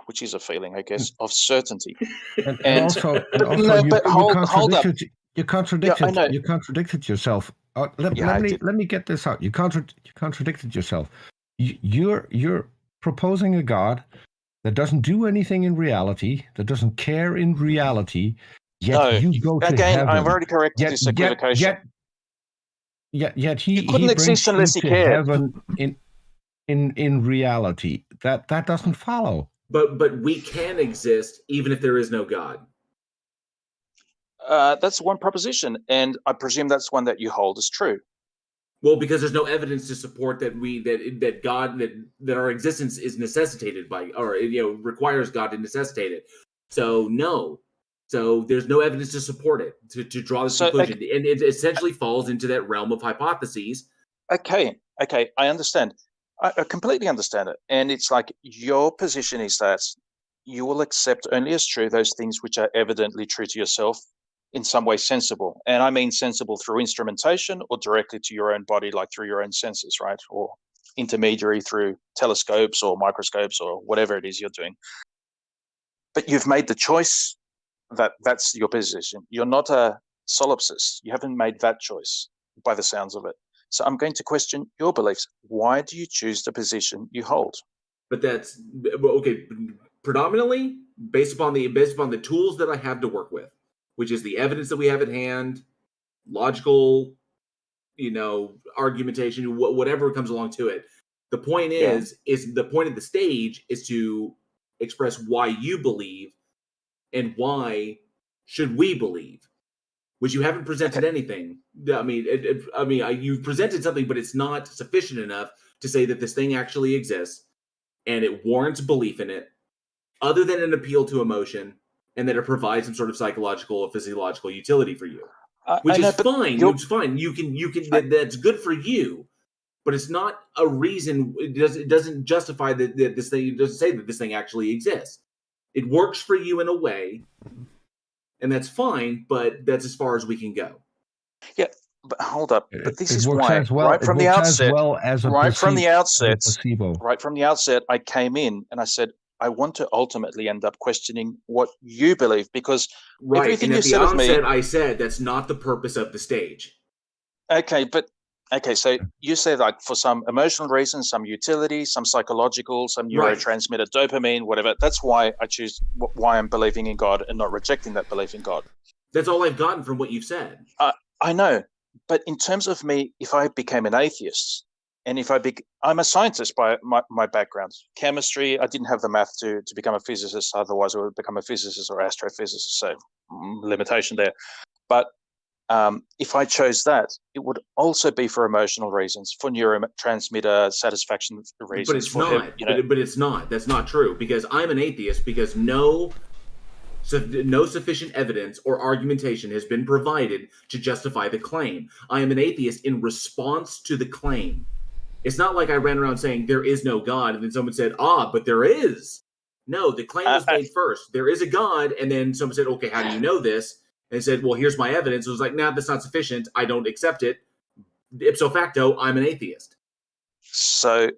which is a feeling, I guess, of certainty. And also you contradicted yourself. Let me get this out. You contradicted yourself. You're proposing a God that doesn't do anything in reality, that doesn't care in reality. Yet you go to heaven. I've already corrected this equivocation. Yet he couldn't exist unless he cared. Heaven in reality. That doesn't follow. But we can exist even if there is no God. That's one proposition, and I presume that's one that you hold as true. Well, because there's no evidence to support that that our existence is necessitated by, or requires God to necessitate it. So no. So there's no evidence to support it, to draw this conclusion. And it essentially falls into that realm of hypotheses. Okay, I understand. I completely understand it. And it's like your position is that you will accept only as true those things which are evidently true to yourself, in some way sensible. And I mean sensible through instrumentation or directly to your own body, like through your own senses, right? Or intermediary through telescopes or microscopes or whatever it is you're doing. But you've made the choice. That's your position. You're not a solipsist. You haven't made that choice by the sounds of it. So I'm going to question your beliefs. Why do you choose the position you hold? But that's okay. Predominantly based upon the tools that I have to work with, which is the evidence that we have at hand, logical, argumentation, whatever comes along to it. The point is the point of the stage is to express why you believe. And why should we believe? Which you haven't presented anything. I mean, you've presented something, but it's not sufficient enough to say that this thing actually exists and it warrants belief in it, other than an appeal to emotion, and that it provides some sort of psychological or physiological utility for you. Which is fine. It's fine. You can. That's good for you, but it's not a reason. It doesn't justify that this thing. It doesn't say that this thing actually exists. It works for you in a way, and that's fine, but that's as far as we can go. Yeah, But hold up. But this It is works why, as well. right It from the works as outset, well as a right from the outset, placebo. right from the outset, I came in and I said, I want to ultimately end up questioning what you believe, because Right, everything and you at the said of me. onset, I said that's not the purpose of the stage. Okay, so you say like for some emotional reasons, some utility, some psychological, some Right. neurotransmitter, dopamine, whatever. That's why I choose why I'm believing in God and not rejecting that belief in God. That's all I've gotten from what you've said. I know, but in terms of me, if I became an atheist, and if I'm a scientist by my background, chemistry. I didn't have the math to become a physicist. Otherwise, I would become a physicist or astrophysicist. So limitation there. But if I chose that, it would also be for emotional reasons, for neurotransmitter satisfaction reasons. But it's not. But it's not. That's not true, because I'm an atheist because no sufficient evidence or argumentation has been provided to justify the claim. I am an atheist in response to the claim. It's not like I ran around saying there is no God and then someone said, but there is. No, the claim was made first. There is a God, and then someone said, okay, how do you know this? And said, well, here's my evidence. It was like, nah, that's not sufficient. I don't accept it. Ipso facto, I'm an atheist. So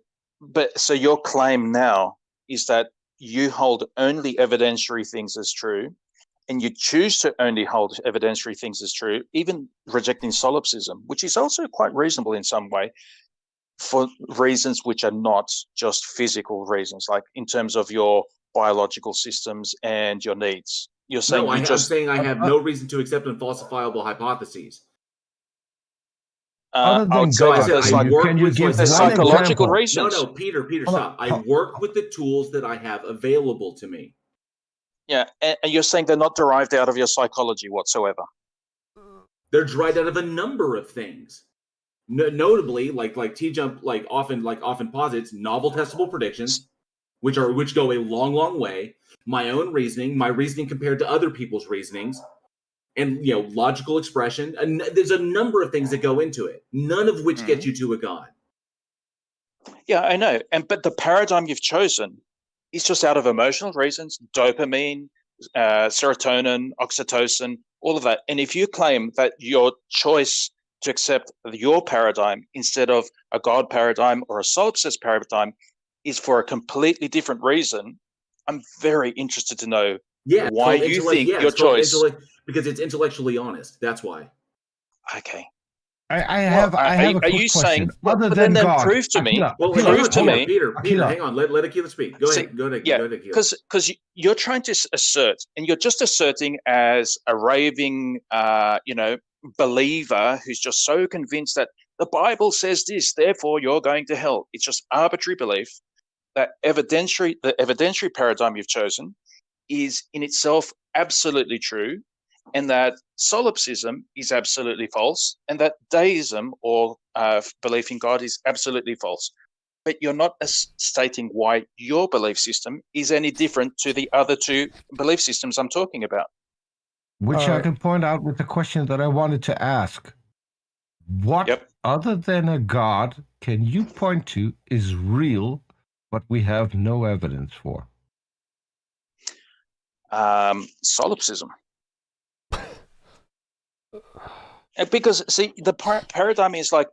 your claim now is that you hold only evidentiary things as true, and you choose to only hold evidentiary things as true, even rejecting solipsism, which is also quite reasonable in some way, for reasons which are not just physical reasons, like in terms of your biological systems and your needs. You're saying I'm saying I have no reason to accept unfalsifiable hypotheses. Other than God, can you give one psychological example? reasons. No, Peter, stop. I work with the tools that I have available to me. Yeah, and you're saying they're not derived out of your psychology whatsoever. They're derived out of a number of things. Notably, like TJump, often posits novel testable predictions, which go a long, long way. My own reasoning, my reasoning compared to other people's reasonings, and logical expression. And there's a number of things that go into it, none of which get you to a God. Yeah, I know. But the paradigm you've chosen is just out of emotional reasons: dopamine, serotonin, oxytocin, all of that. And if you claim that your choice to accept your paradigm instead of a God paradigm or a solipsist paradigm is for a completely different reason, I'm very interested to know why you think your choice. Because it's intellectually honest. That's why. Okay. I have a quick question. Saying, Other than then God, prove to me. Peter, hang on. Let Akila speak. Go ahead. Go ahead, Akila. Because you're trying to assert, and you're just asserting as a raving, believer who's just so convinced that the Bible says this, therefore you're going to hell. It's just arbitrary belief. That the evidentiary paradigm you've chosen is in itself absolutely true, and that solipsism is absolutely false, and that deism or belief in God is absolutely false. But you're not stating why your belief system is any different to the other two belief systems I'm talking about. Which I can point out with the question that I wanted to ask. What other than a God can you point to is real, but we have no evidence for? Solipsism. Because, see, the paradigm is like,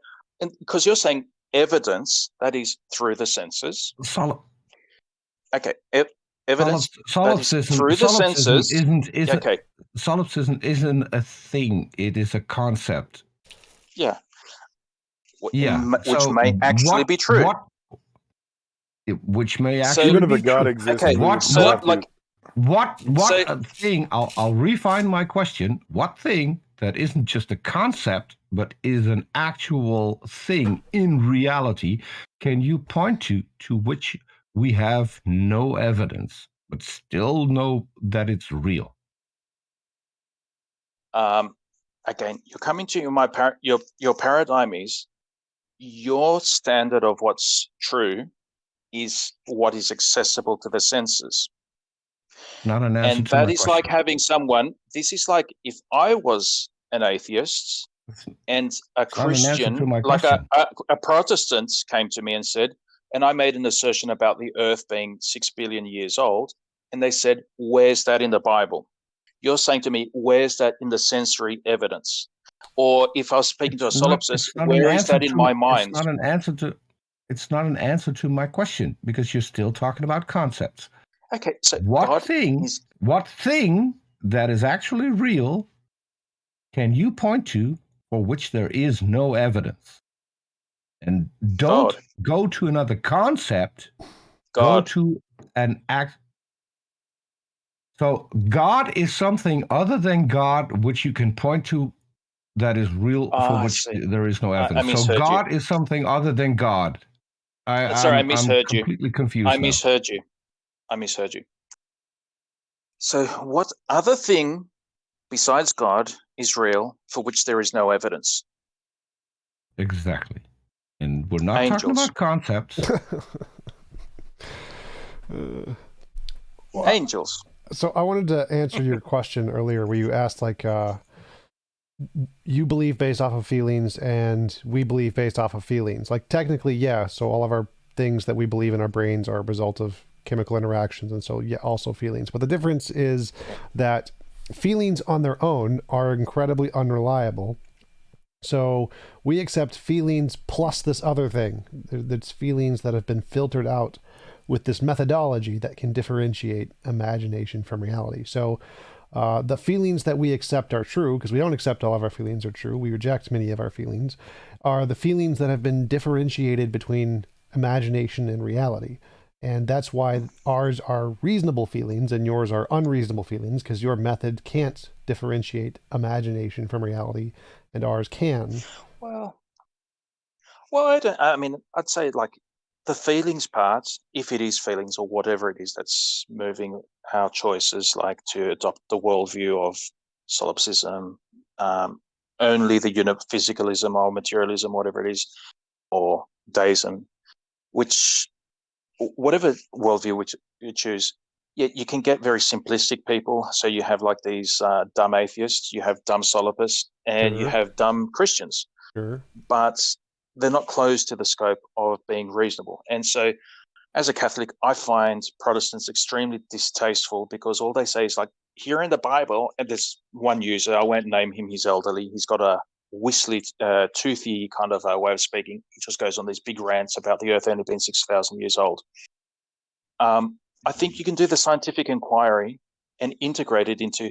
because you're saying evidence, that is through the senses. Okay, evidence Solipsism through the senses. Solipsism isn't a thing, it is a concept. Yeah. Which may actually be true. Which may actually even if be a God true. exists, What thing, I'll refine my question, what thing that isn't just a concept, but is an actual thing in reality, can you point to which we have no evidence, but still know that it's real? Again, you're coming to your paradigm is your standard of what's true is what is accessible to the senses. Not an answer and to my that is question. like having someone. This is like if I was an atheist and a Christian, like a Protestant came to me and said, and I made an assertion about the earth being 6 billion years old, and they said, where's that in the Bible? You're saying to me, where's that in the sensory evidence? Or if I was speaking to a solipsist, where is that in my mind? It's not an answer to. It's not an answer to my question because you're still talking about concepts. Okay, so what thing that is actually real can you point to for which there is no evidence? And don't go to another concept. Go to an act. So God is something other than God, which you can point to that is real for which there is no evidence. So God is something other than God. Sorry, I misheard you. I'm completely confused. I misheard you. I misheard you. So what other thing besides God is real for which there is no evidence? Exactly. And we're not talking about concepts. Angels. So I wanted to answer your question earlier where you asked, like, you believe based off of feelings and we believe based off of feelings. Like, technically, yeah. So all of our things that we believe in our brains are a result of chemical interactions. And so, yeah, also feelings. But the difference is that feelings on their own are incredibly unreliable. So we accept feelings plus this other thing. There's feelings that have been filtered out with this methodology that can differentiate imagination from reality. So the feelings that we accept are true, because we don't accept all of our feelings are true. We reject many of our feelings, are the feelings that have been differentiated between imagination and reality. And that's why ours are reasonable feelings and yours are unreasonable feelings, because your method can't differentiate imagination from reality and ours can. Well, I mean, I'd say like the feelings part, if it is feelings or whatever it is that's moving our choices, like to adopt the worldview of solipsism, only the physicalism or materialism, whatever it is, or deism, which whatever worldview which you choose, you can get very simplistic people. So you have like these dumb atheists, you have dumb solipists, and you have dumb Christians. Sure. But they're not close to the scope of being reasonable. And so as a Catholic, I find Protestants extremely distasteful because all they say is like, here in the Bible, and there's one user, I won't name him, he's elderly, he's got a whistly, toothy kind of way of speaking. He just goes on these big rants about the earth only being 6,000 years old. I think you can do the scientific inquiry and integrate it into,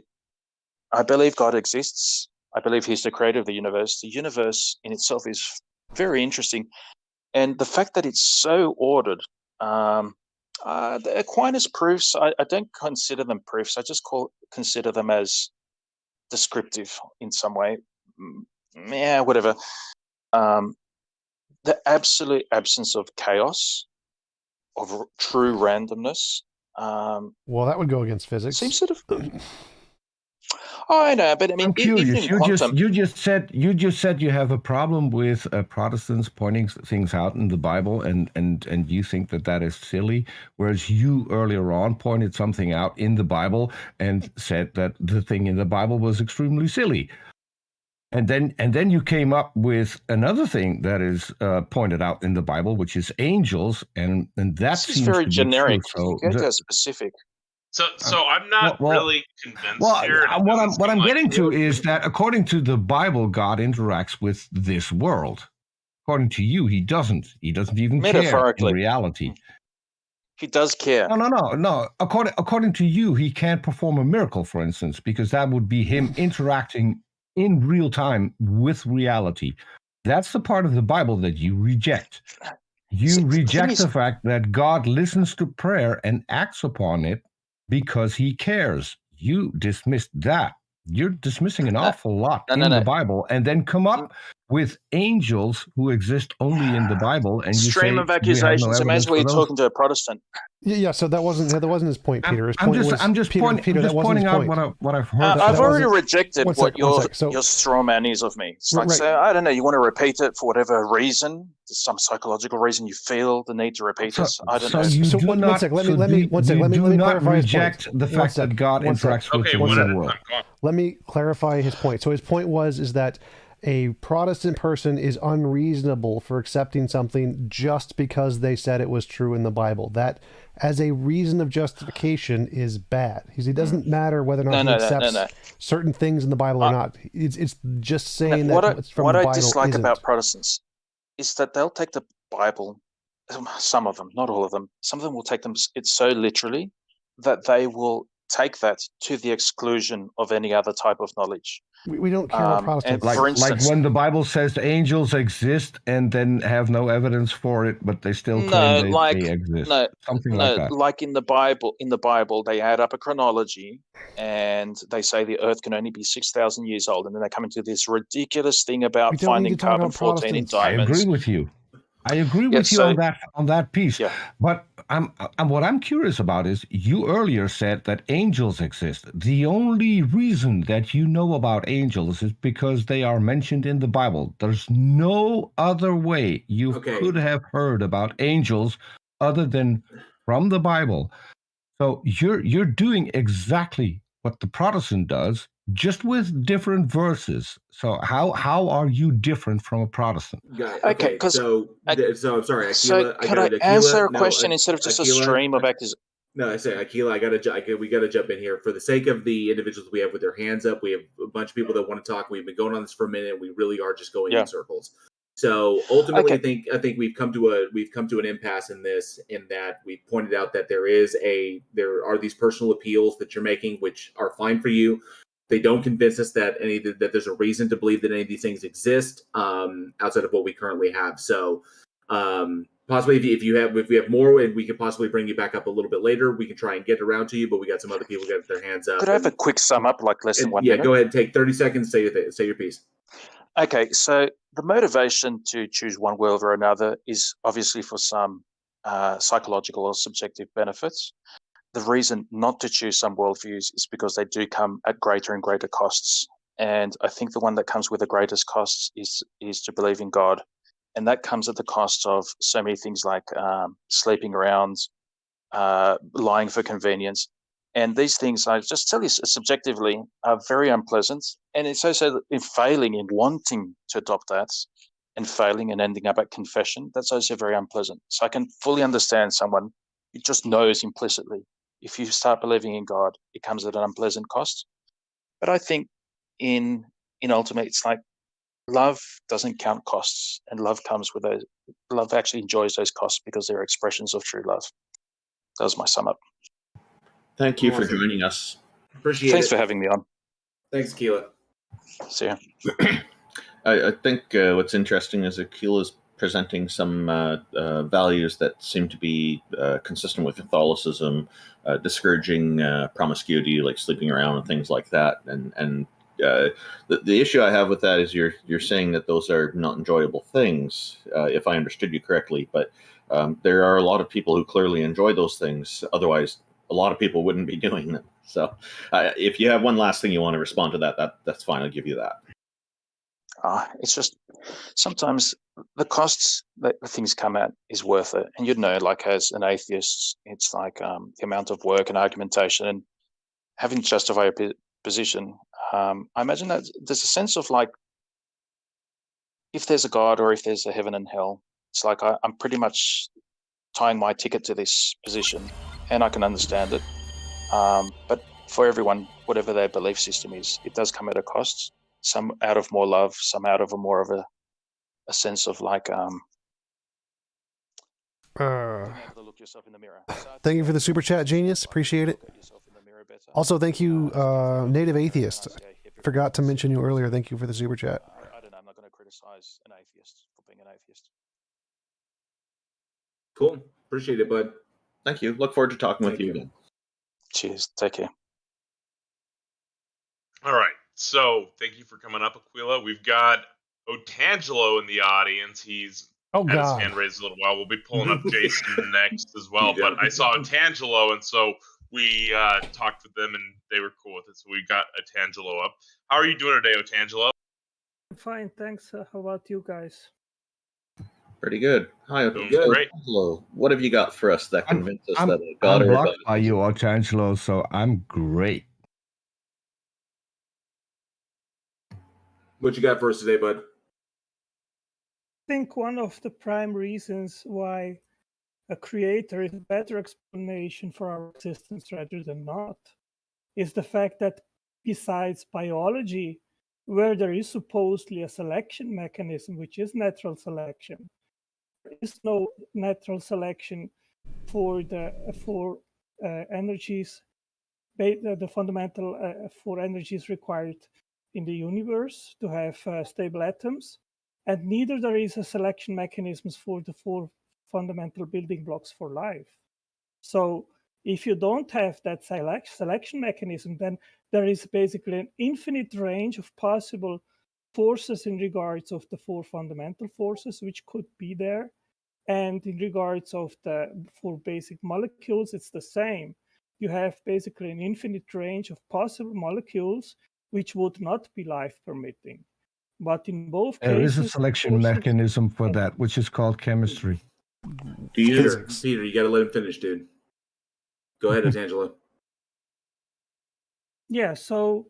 I believe God exists. I believe he's the creator of the universe. The universe in itself is very interesting. And the fact that it's so ordered, the Aquinas proofs, I don't consider them proofs. I just consider them as descriptive in some way. Yeah, whatever. The absolute absence of chaos, of true randomness. Well, that would go against physics. Seems sort of. Oh, I know, but I mean, I'm curious. You just said you have a problem with Protestants pointing things out in the Bible, and you think that is silly, whereas you earlier on pointed something out in the Bible and said that the thing in the Bible was extremely silly. And then you came up with another thing that is pointed out in the Bible, which is angels, and that this seems is very to be generic. true. You get specific. So I'm not really convinced here. What I'm getting to is that according to the Bible, God interacts with this world. According to you, he doesn't. He doesn't even care in reality. He does care. No. According to you, he can't perform a miracle, for instance, because that would be him interacting in real time with reality. That's the part of the Bible that you reject. You reject the fact that God listens to prayer and acts upon it because he cares. You dismissed that. You're dismissing an awful lot in the Bible, and then come up with angels who exist only in the Bible, and you stream say of accusations. Imagine evidence we're for those? talking to a Protestant. Yeah. So that wasn't his point, Peter. His I'm point just was, pointing out what I've heard. I've already rejected One what sec. your straw man is of me. It's like, Right. so I don't know. You want to repeat it for whatever reason? There's some psychological reason you feel the need to repeat it. I don't know. You do not clarify his reject point. the fact that God interacts with the real world. Let me clarify his point. So his point is that a Protestant person is unreasonable for accepting something just because they said it was true in the Bible. That, as a reason of justification, is bad. It doesn't matter whether or not he accepts certain things in the Bible or not. It's just saying that it's from the Bible. What I dislike isn't. about Protestants is that they'll take the Bible, some of them, not all of them, some of them will take it so literally that they will take that to the exclusion of any other type of knowledge. We don't care about Protestants. For instance, like when the Bible says angels exist and then have no evidence for it, but they still claim they exist. Something like that. Like in the Bible, they add up a chronology and they say the Earth can only be 6,000 years old, and then they come into this ridiculous thing about finding carbon-14 in diamonds. I agree with you. I agree with you on that piece. Yeah. But what I'm curious about is you earlier said that angels exist. The only reason that you know about angels is because they are mentioned in the Bible. There's no other way you could have heard about angels other than from the Bible. So you're doing exactly what the Protestant does, just with different verses. So how are you different from a Protestant? Okay, so I'm sorry, Aquila. Could I answer a question instead of just a stream of actors? No, I say, Aquila, we got to jump in here for the sake of the individuals we have with their hands up. We have a bunch of people that want to talk. We've been going on this for a minute. We really are just going in circles. So ultimately, I think we've come to an impasse in this, in that we pointed out that there are these personal appeals that you're making, which are fine for you. They don't convince us that that there's a reason to believe that any of these things exist outside of what we currently have. So possibly if we have more, and we could possibly bring you back up a little bit later, we can try and get around to you. But we got some other people got their hands up. Could I have a quick sum up, like less than 1 minute? Yeah, go ahead. Take 30 seconds. Say your piece. Okay, so the motivation to choose one world or another is obviously for some psychological or subjective benefits. The reason not to choose some worldviews is because they do come at greater and greater costs. And I think the one that comes with the greatest costs is to believe in God. And that comes at the cost of so many things like sleeping around, lying for convenience. And these things, I just tell you subjectively, are very unpleasant. And it's also in failing, in wanting to adopt that, and failing and ending up at confession, that's also very unpleasant. So I can fully understand someone who just knows implicitly, if you start believing in God, it comes at an unpleasant cost. But I think in ultimate, it's like love doesn't count costs, and love comes with those. Love actually enjoys those costs because they're expressions of true love. That was my sum up. Thank you for joining us. Appreciate it. Thanks for having me on. Thanks, Aquila. See ya. I think what's interesting is Aquila's presenting some values that seem to be consistent with Catholicism, discouraging promiscuity, like sleeping around and things like that. And the issue I have with that is you're saying that those are not enjoyable things, if I understood you correctly. But there are a lot of people who clearly enjoy those things. Otherwise, a lot of people wouldn't be doing them. So if you have one last thing you want to respond to that's fine. I'll give you that. It's just sometimes the costs that things come at is worth it. And like as an atheist, it's like the amount of work and argumentation and having to justify your position. I imagine that there's a sense of like, if there's a God or if there's a heaven and hell, it's like I'm pretty much tying my ticket to this position, and I can understand it. But for everyone, whatever their belief system is, it does come at a cost. Some out of more love, some out of a sense of like look yourself in the mirror. Thank you for the super chat, genius. Appreciate it. Also, thank you, Native Atheist. Forgot to mention you earlier. Thank you for the super chat. I don't know. I'm not going to criticize an atheist for being an atheist. Cool. Appreciate it, bud. Thank you. Look forward to talking with you again. Cheers. Take care. All right. So thank you for coming up, Aquila. We've got Otangelo in the audience. He's had his hand raised a little while. We'll be pulling up Jason next as well. But I saw Otangelo, and so we talked with them, and they were cool with it. So we got Otangelo up. How are you doing today, Otangelo? Fine, thanks. How about you guys? Pretty good. Hi, great. Hello. What have you got for us that convinces us that I'm God blocked by you, Otangelo, so I'm great. What you got for us today, bud? I think one of the prime reasons why a creator is a better explanation for our existence rather than not is the fact that besides biology, where there is supposedly a selection mechanism, which is natural selection, there is no natural selection for energies, the fundamental for energies required in the universe to have stable atoms, and neither there is a selection mechanisms for the four fundamental building blocks for life. So if you don't have that selection mechanism, then there is basically an infinite range of possible forces in regards of the four fundamental forces which could be there. And in regards of the four basic molecules, it's the same. You have basically an infinite range of possible molecules which would not be life permitting. But in both There cases, is a selection mechanism for that, which is called chemistry. Peter, you got to let him finish, dude. Go ahead, Angela. Yeah, so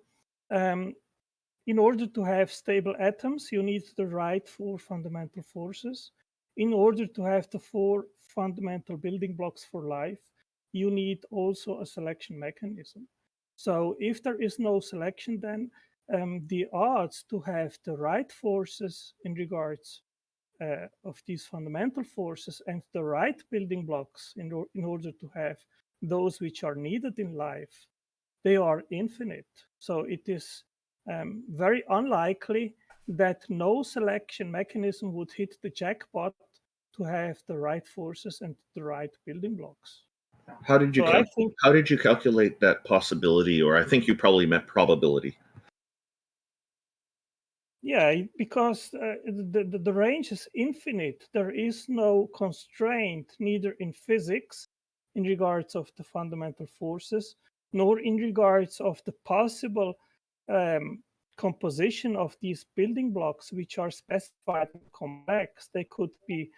in order to have stable atoms, you need the right four fundamental forces. In order to have the four fundamental building blocks for life, you need also a selection mechanism. So if there is no selection, then the odds to have the right forces in regards of these fundamental forces and the right building blocks in order to have those which are needed in life, they are infinite. So it is very unlikely that no selection mechanism would hit the jackpot to have the right forces and the right building blocks. How did you So how did you calculate that possibility? Or I think you probably meant probability. Yeah, because the range is infinite. There is no constraint, neither in physics, in regards of the fundamental forces, nor in regards of the possible composition of these building blocks, which are specified and complex. They could be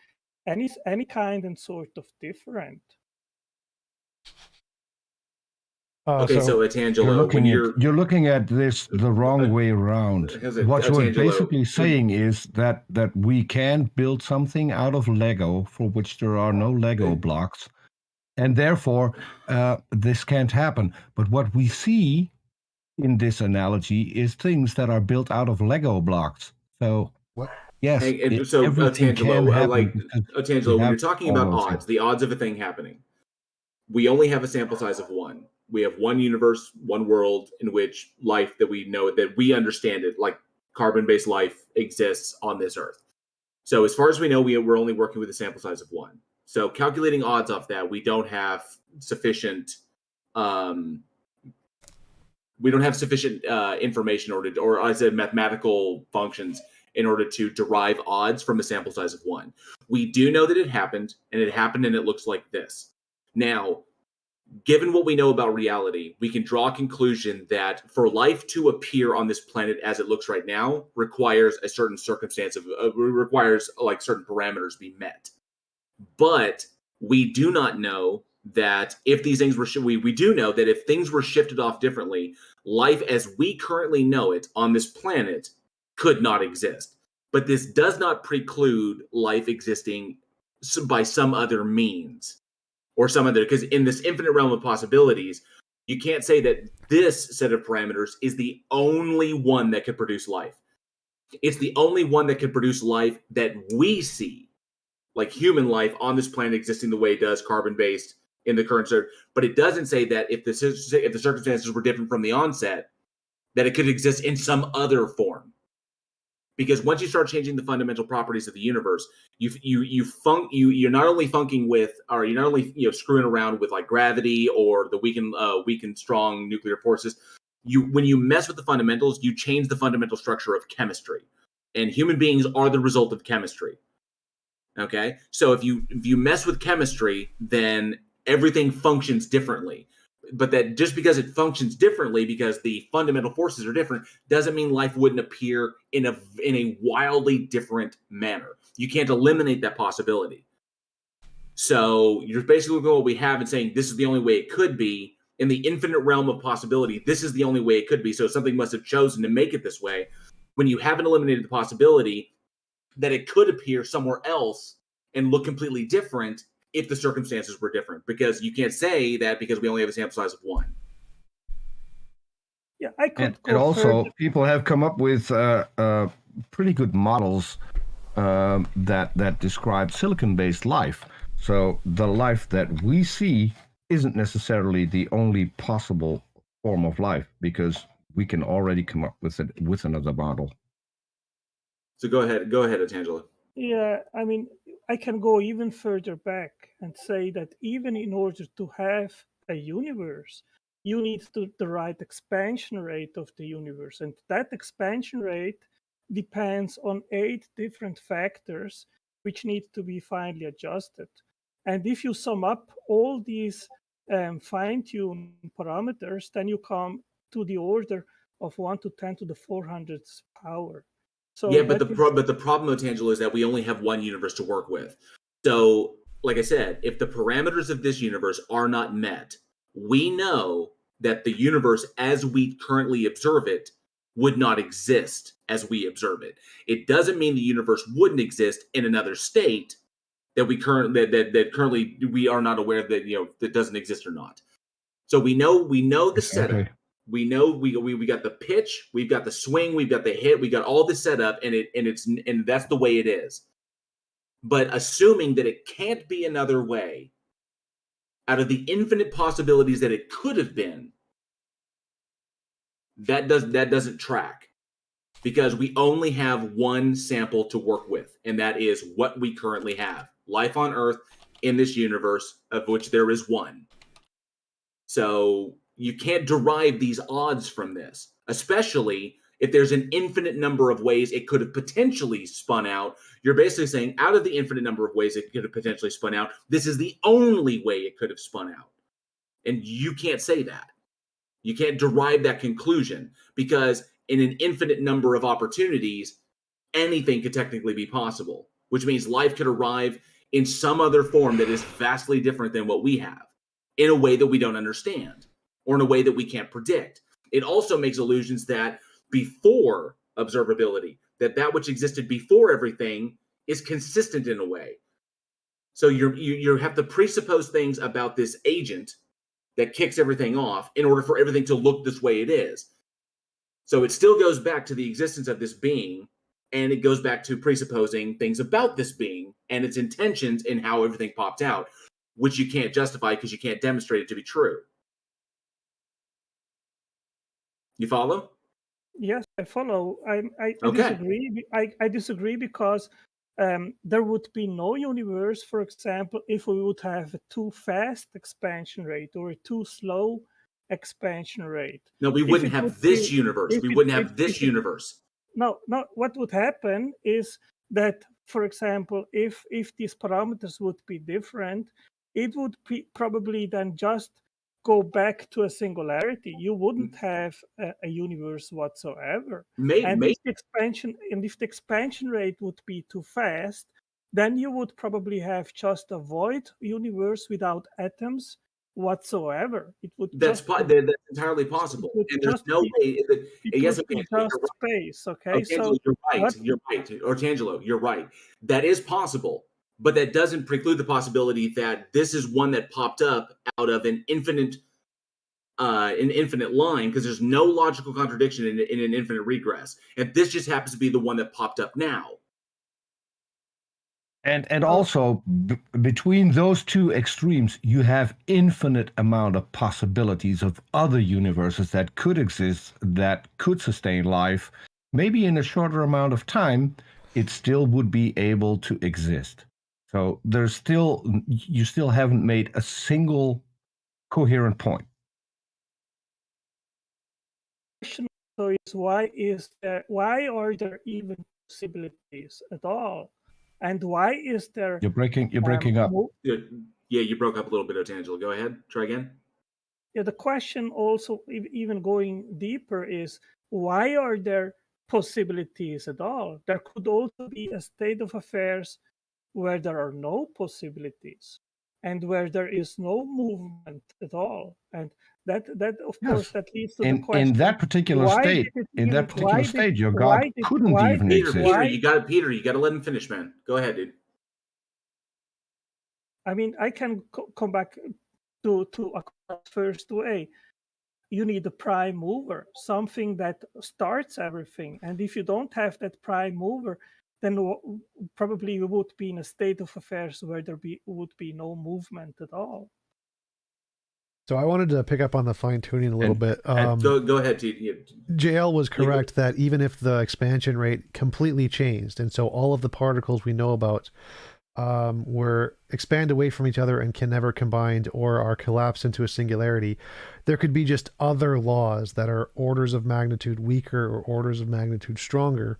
any kind and sort of different. Okay, so Atangelo, you're looking at this the wrong way around. What you're Atangelo, basically saying is that we can build something out of Lego for which there are no Lego blocks, and therefore this can't happen. But what we see in this analogy is things that are built out of Lego blocks. So yes, so everything can happen. Atangelo, when you're talking about odds, the odds of a thing happening, we only have a sample size of one. We have one universe, one world in which life that we know, that we understand it, like carbon-based life exists on this Earth. So as far as we know, we're only working with a sample size of one. So calculating odds off that, we don't have sufficient information or I said mathematical functions in order to derive odds from a sample size of one. We do know that it happened, and it looks like this. Now, given what we know about reality, we can draw a conclusion that for life to appear on this planet as it looks right now requires a certain circumstance requires like certain parameters be met. But we do not know that if these things were we do know that if things were shifted off differently, life as we currently know it on this planet could not exist. But this does not preclude life existing by some other means. Or some other, because in this infinite realm of possibilities, you can't say that this set of parameters is the only one that could produce life. It's the only one that could produce life that we see, like human life on this planet existing the way it does, carbon-based in the current circuit. But it doesn't say that if the circumstances were different from the onset, that it could exist in some other form. Because once you start changing the fundamental properties of the universe, you're not only funking with, or you're not only screwing around with like gravity or the weak and strong nuclear forces. When you mess with the fundamentals, you change the fundamental structure of chemistry, and human beings are the result of chemistry. Okay, so if you mess with chemistry, then everything functions differently. But that just because it functions differently, because the fundamental forces are different, doesn't mean life wouldn't appear in a wildly different manner. You can't eliminate that possibility. So you're basically looking at what we have and saying this is the only way it could be. In the infinite realm of possibility, this is the only way it could be. So something must have chosen to make it this way. when you haven't eliminated the possibility that it could appear somewhere else and look completely different if the circumstances were different, because you can't say that because we only have a sample size of 1. Yeah, I could and also people have come up with pretty good models that describe silicon-based life. So the life that we see isn't necessarily the only possible form of life, because we can already come up with it with another model. So go ahead, Atangelo. Yeah, I mean, I can go even further back and say that even in order to have a universe, you need the right expansion rate of the universe. And that expansion rate depends on 8 different factors which need to be finely adjusted. And if you sum up all these fine-tuned parameters, then you come to the order of 1 to 10 to the 400th power. So yeah, but the problem, Otangelo, is that we only have one universe to work with. So, like I said, if the parameters of this universe are not met, we know that the universe as we currently observe it would not exist as we observe it. It doesn't mean the universe wouldn't exist in another state that we currently we are not aware that that doesn't exist or not. So we know the setup. Okay. We know we got the pitch, we've got the swing, we've got the hit, we got all the setup, and that's the way it is. But assuming that it can't be another way, out of the infinite possibilities that it could have been, that doesn't track, because we only have one sample to work with, and that is what we currently have: life on Earth in this universe, of which there is one. So you can't derive these odds from this, especially if there's an infinite number of ways it could have potentially spun out. You're basically saying, out of the infinite number of ways it could have potentially spun out, this is the only way it could have spun out. And you can't say that. You can't derive that conclusion, because in an infinite number of opportunities, anything could technically be possible, which means life could arrive in some other form that is vastly different than what we have, in a way that we don't understand, or in a way that we can't predict. It also makes illusions that before observability, that which existed before everything is consistent in a way. So you have to presuppose things about this agent that kicks everything off in order for everything to look this way it is. So it still goes back to the existence of this being, and it goes back to presupposing things about this being and its intentions in how everything popped out, which you can't justify because you can't demonstrate it to be true. You follow? Yes, I follow. I Okay. disagree. I disagree because there would be no universe, for example, if we would have a too fast expansion rate or a too slow expansion rate. No, we wouldn't have this universe. We wouldn't have this universe. No. What would happen is that, for example, if these parameters would be different, it would be probably then just go back to a singularity. You wouldn't have a universe whatsoever. And if the expansion rate would be too fast, then you would probably have just a void universe without atoms whatsoever. It would that's entirely possible, and there's no way. Yes, okay, just space. Okay, so you're right. You're right, Ortangelo. You're right. That is possible, but that doesn't preclude the possibility that this is one that popped up out of an infinite line, because there's no logical contradiction in an infinite regress, and this just happens to be the one that popped up now. And also, between those two extremes, you have infinite amount of possibilities of other universes that could exist, that could sustain life. Maybe in a shorter amount of time, it still would be able to exist. So you still haven't made a single coherent point. Question is why are there even possibilities at all? And why is there? You're breaking up. Yeah, you broke up a little bit, Otangelo. Go ahead. Try again. Yeah, the question also, even going deeper, is why are there possibilities at all? There could also be a state of affairs where there are no possibilities and where there is no movement at all. And That of Yes. course that leads to the In question. that particular why state, did it in even, that particular why state, did, your why God did, couldn't why even did, Peter, exist. Peter, why, Peter, you got to let him finish, man. Go ahead, dude. I mean, I can come back to a first way. You need a prime mover, something that starts everything. And if you don't have that prime mover, then probably you would be in a state of affairs where there would be no movement at all. So I wanted to pick up on the fine tuning a little bit. Go ahead, T. JL was correct that even if the expansion rate completely changed, and so all of the particles we know about were expand away from each other and can never combine or are collapsed into a singularity, there could be just other laws that are orders of magnitude weaker or orders of magnitude stronger,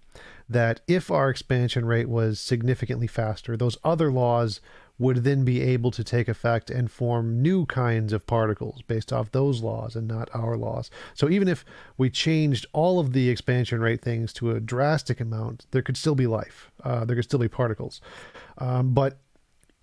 that if our expansion rate was significantly faster, those other laws would then be able to take effect and form new kinds of particles based off those laws and not our laws. So even if we changed all of the expansion rate things to a drastic amount, there could still be life. There could still be particles. But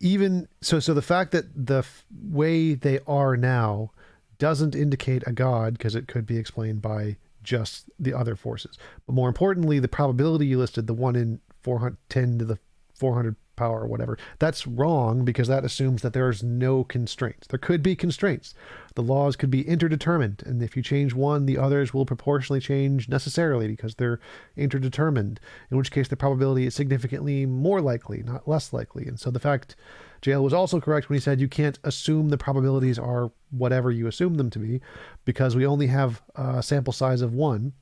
even so the fact that the way they are now doesn't indicate a God, because it could be explained by just the other forces. But more importantly, the probability you listed, the 1 in 410 to the 400 power or whatever, that's wrong, because that assumes that there's no constraints. There could be constraints. The laws could be interdetermined, and if you change one, the others will proportionally change necessarily because they're interdetermined, in which case the probability is significantly more likely, not less likely. And so the fact JL was also correct when he said you can't assume the probabilities are whatever you assume them to be, because we only have a sample size of 1.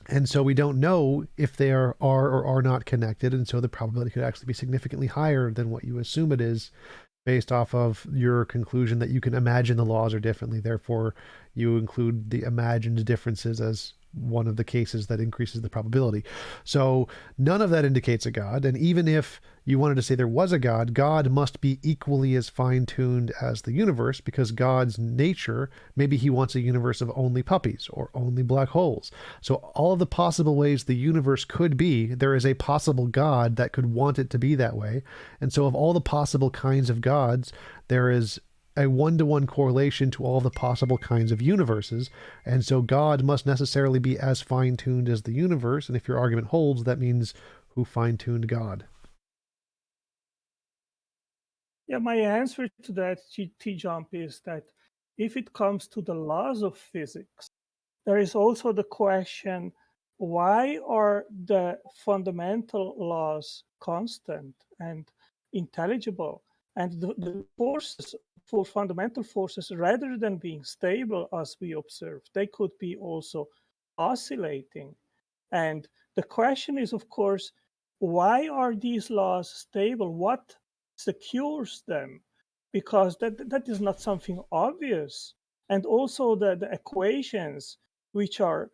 And so we don't know if they are or are not connected. And so the probability could actually be significantly higher than what you assume it is, based off of your conclusion that you can imagine the laws are differently. Therefore, you include the imagined differences as one of the cases that increases the probability. So none of that indicates a God. And even if you wanted to say there was a God, God must be equally as fine-tuned as the universe, because God's nature, maybe he wants a universe of only puppies or only black holes. So all of the possible ways the universe could be, there is a possible God that could want it to be that way. And so of all the possible kinds of gods, there is a 1-to-1 correlation to all the possible kinds of universes. And so God must necessarily be as fine-tuned as the universe. And if your argument holds, that means who fine-tuned God? Yeah, my answer to that, T-Jump, is that if it comes to the laws of physics, there is also the question, why are the fundamental laws constant and intelligible? And the forces for fundamental forces, rather than being stable as we observe, they could be also oscillating. And the question is, of course, why are these laws stable? What secures them? Because that is not something obvious. And also the equations which are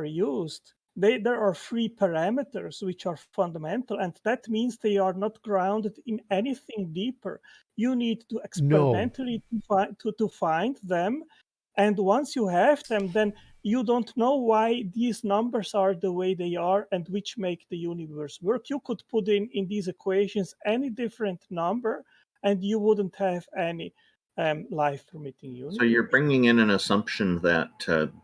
used, there are 3 parameters which are fundamental, and that means they are not grounded in anything deeper. You need to experimentally to find them, and once you have them, then you don't know why these numbers are the way they are and which make the universe work. You could put in these equations any different number, and you wouldn't have any life-permitting universe. So you're bringing in an assumption that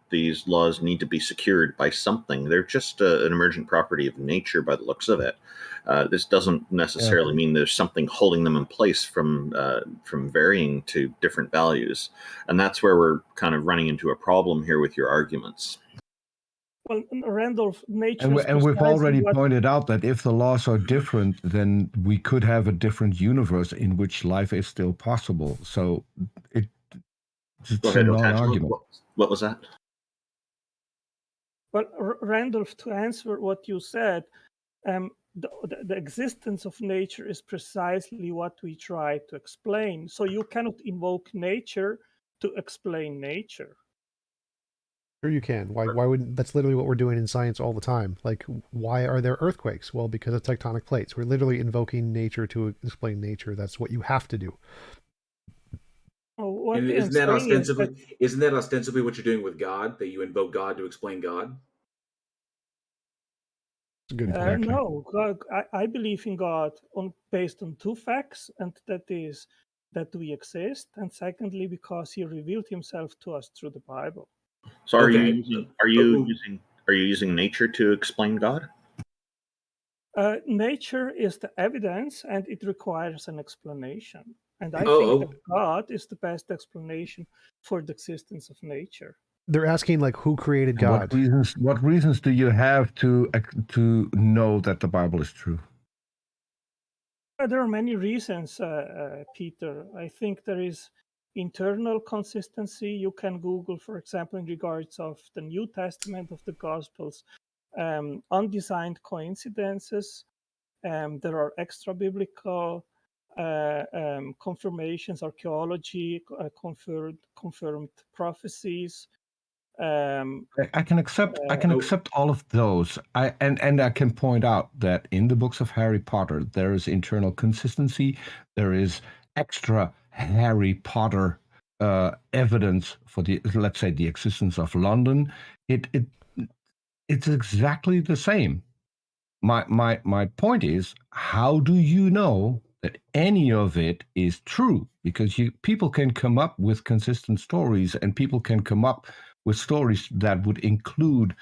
these laws need to be secured by something. They're just an emergent property of nature by the looks of it. This doesn't necessarily mean there's something holding them in place from varying to different values. And that's where we're kind of running into a problem here with your arguments. Well, Randolph, nature is And we've already what... pointed out that if the laws are different, then we could have a different universe in which life is still possible. So it's a non-argument. What was that? Well, Randolph, to answer what you said, the existence of nature is precisely what we try to explain. So you cannot invoke nature to explain nature. Sure you can. Why wouldn't? That's literally what we're doing in science all the time. Like, why are there earthquakes? Well, because of tectonic plates. We're literally invoking nature to explain nature. That's what you have to do. Oh, and isn't that ostensibly what you're doing with God? That you invoke God to explain God? Good no, God, I believe in God based on 2 facts, and that is that we exist, and secondly, because he revealed himself to us through the Bible. So are you using nature to explain God? Nature is the evidence, and it requires an explanation. And I think that God is the best explanation for the existence of nature. They're asking like who created And God? What reasons do you have to know that the Bible is true? There are many reasons, Peter. I think there is internal consistency. You can Google, for example, in regards of the New Testament of the Gospels, undesigned coincidences. There are extra biblical confirmations, archaeology, confirmed prophecies. I can accept all of those. And I can point out that in the books of Harry Potter there is internal consistency. There is extra Harry Potter evidence for let's say the existence of London. It's exactly the same. My point is, how do you know that any of it is true? Because people can come up with consistent stories, and people can come up with stories that would include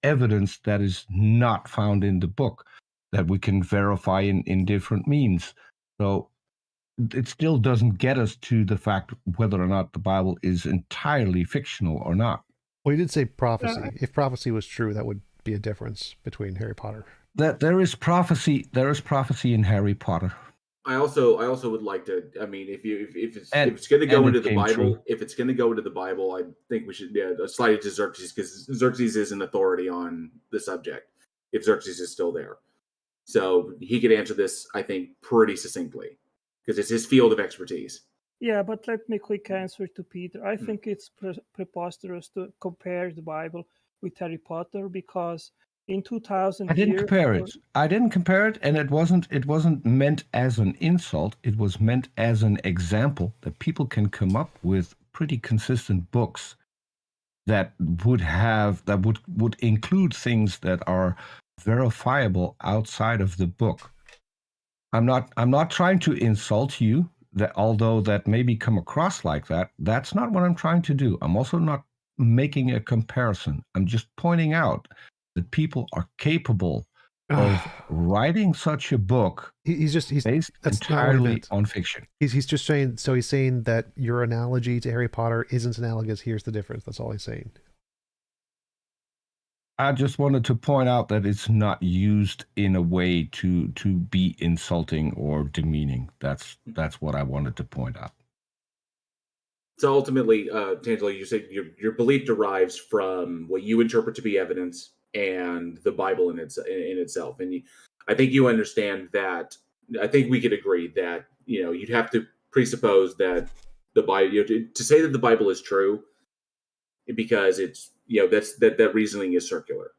evidence that is not found in the book, that we can verify in different means. So it still doesn't get us to the fact whether or not the Bible is entirely fictional or not. Well, you did say prophecy. If prophecy was true, that would be a difference between Harry Potter. That there is prophecy in Harry Potter. I also would like to. I mean, if it's going to go into the Bible, if it's going to go into the Bible, I think we should slide it to Xerxes, because Xerxes is an authority on the subject. If Xerxes is still there, so he could answer this, I think, pretty succinctly, because it's his field of expertise. Yeah, but let me quick answer to Peter. I think it's preposterous to compare the Bible with Harry Potter, because in 2000 I didn't compare it, and it wasn't meant as an insult. It was meant as an example that people can come up with pretty consistent books that would include things that are verifiable outside of the book. I'm not trying to insult you, that although that maybe come across like that. That's not what I'm trying to do. I'm also not making a comparison. I'm just pointing out that people are capable of writing such a book. He's based entirely on fiction. He's just saying. So he's saying that your analogy to Harry Potter isn't analogous. Here's the difference. That's all he's saying. I just wanted to point out that it's not used in a way to be insulting or demeaning. That's what I wanted to point out. So ultimately, Tangela, you said your belief derives from what you interpret to be evidence and the Bible in itself. And I think you understand that. I think we could agree that you'd have to presuppose that the Bible, to say that the Bible is true, because it's that reasoning is circular.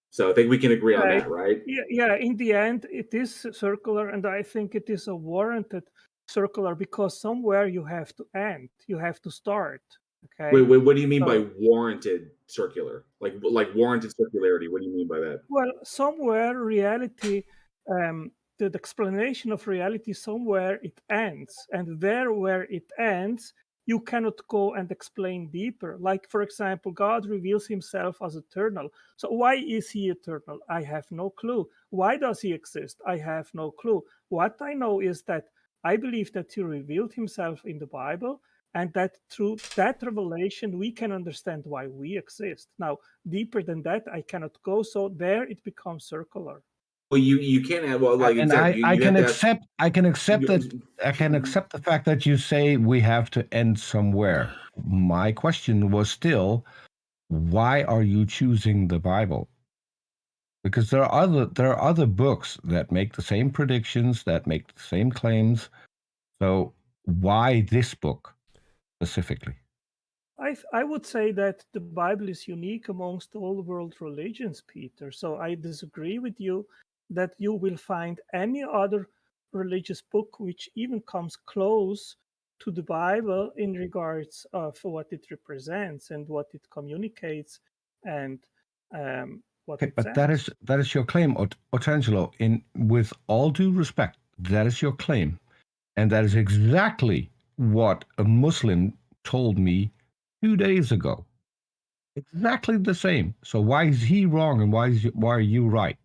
So I think we can agree on that, right? Yeah. In the end, it is circular, and I think it is a warranted circular, because somewhere you have to end, you have to start. Okay. Wait, what do you mean by warranted circular? Like warranted circularity? What do you mean by that? Well, somewhere reality, the explanation of reality, somewhere it ends, and there where it ends, you cannot go and explain deeper. Like, for example, God reveals himself as eternal. So why is he eternal? I have no clue. Why does he exist? I have no clue. What I know is that I believe that he revealed himself in the Bible, and that through that revelation, we can understand why we exist. Now, deeper than that, I cannot go. So there it becomes circular. Well, you can't have and I can accept the fact that you say we have to end somewhere. My question was still, why are you choosing the Bible? Because there are other books that make the same predictions, that make the same claims. So why this book specifically? I would say that the Bible is unique amongst all the world religions, Peter. So I disagree with you that you will find any other religious book which even comes close to the Bible in regards of what it represents and what it communicates and what it but that is your claim, Otangelo. With all due respect, that is your claim. And that is exactly what a Muslim told me 2 days ago. Exactly the same. So why is he wrong and why are you right?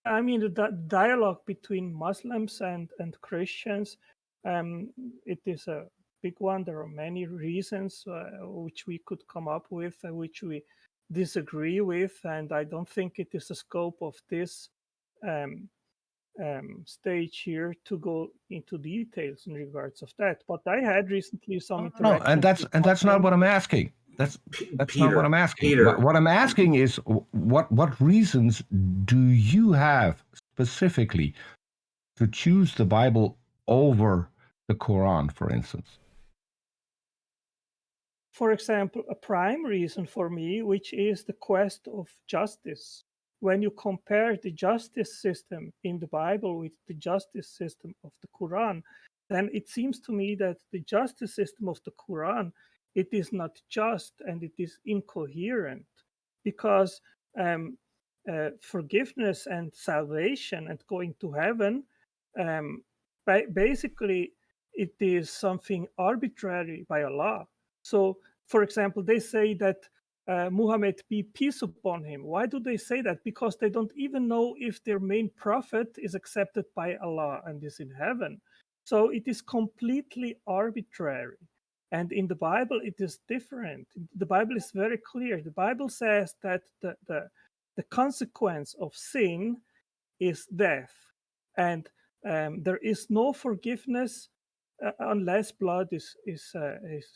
I mean, the dialogue between Muslims and Christians, it is a big one. There are many reasons which we could come up with, which we disagree with, and I don't think it is the scope of this stage here to go into details in regards of that. But I had recently some No, interactions. and that's not what I'm asking. That's not what I'm asking. Peter. What I'm asking is what reasons do you have specifically to choose the Bible over the Quran, for instance? For example, a prime reason for me, which is the quest of justice. When you compare the justice system in the Bible with the justice system of the Quran, then it seems to me that the justice system of the Quran, it is not just and it is incoherent, because forgiveness and salvation and going to heaven, basically it is something arbitrary by Allah. So, for example, they say that Muhammad be peace upon him. Why do they say that? Because they don't even know if their main prophet is accepted by Allah and is in heaven. So it is completely arbitrary. And in the Bible, it is different. The Bible is very clear. The Bible says that the consequence of sin is death. And there is no forgiveness unless blood is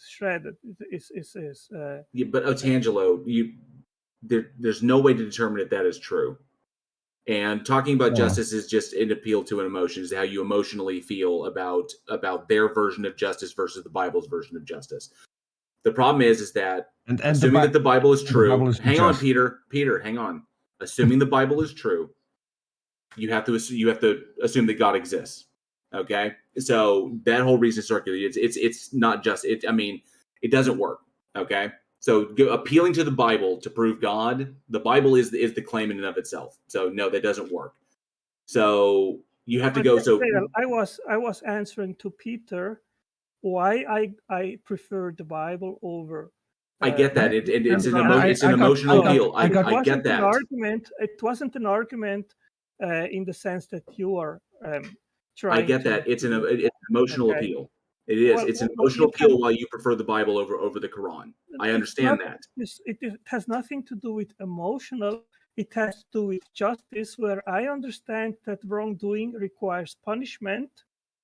shredded. Yeah, but Otangelo, there's no way to determine if that is true. And talking about justice is just an appeal to an emotion, is how you emotionally feel about their version of justice versus the Bible's version of justice. The problem is that assuming that the Bible is true, hang on, Peter, hang on. Assuming the Bible is true, you have to assume that God exists. Okay, so that whole reason circular, it's not just it. I mean, it doesn't work. Okay, so appealing to the Bible to prove God, the Bible is the claim in and of itself. So no, that doesn't work. So you have to go. So I was answering to Peter why I prefer the Bible over. I get that. It's an emotional appeal. I get that. It wasn't an argument in the sense that you are. I get that. It's an emotional appeal. It is. It's an emotional appeal while you prefer the Bible over the Quran. I understand that. It has nothing to do with emotional. It has to do with justice, where I understand that wrongdoing requires punishment,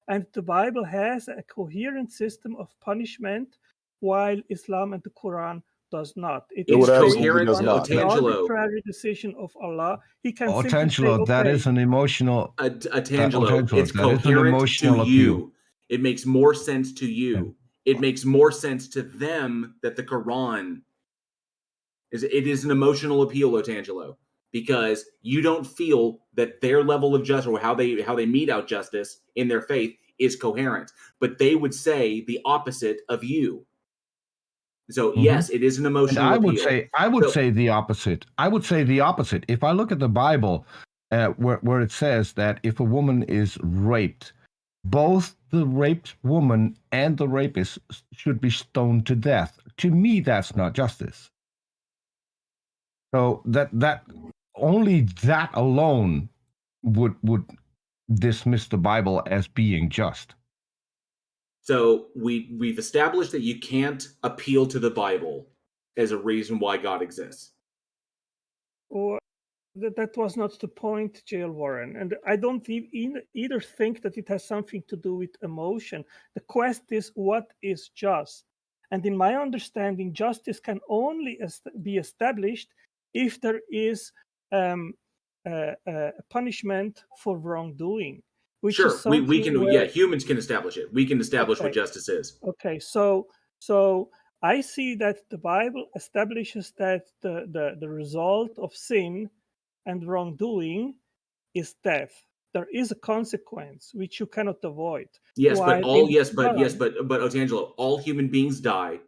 and the Bible has a coherent system of punishment, while Islam and the Quran does not. It is coherent, Otangelo. Arbitrary decision of Allah. He can Otangelo, that is an emotional. Otangelo, it's coherent to you. It makes more sense to you. It makes more sense to them that the Quran is an emotional appeal, Otangelo, because you don't feel that their level of justice or how they mete out justice in their faith is coherent. But they would say the opposite of you. So yes, it is an emotional appeal. I would say the opposite. I would say the opposite. If I look at the Bible, where it says that if a woman is raped, both the raped woman and the rapist should be stoned to death. To me, that's not justice. So that only that alone would dismiss the Bible as being just. So we've established that you can't appeal to the Bible as a reason why God exists. Or that was not the point, J.L. Warren. And I don't either think that it has something to do with emotion. The quest is what is just. And in my understanding, justice can only be established if there is a punishment for wrongdoing. Sure, we can. Yeah, humans can establish it. We can establish what justice is. Okay, so I see that the Bible establishes that the result of sin and wrongdoing is death. There is a consequence which you cannot avoid. Yes, but Otangelo, all human beings die.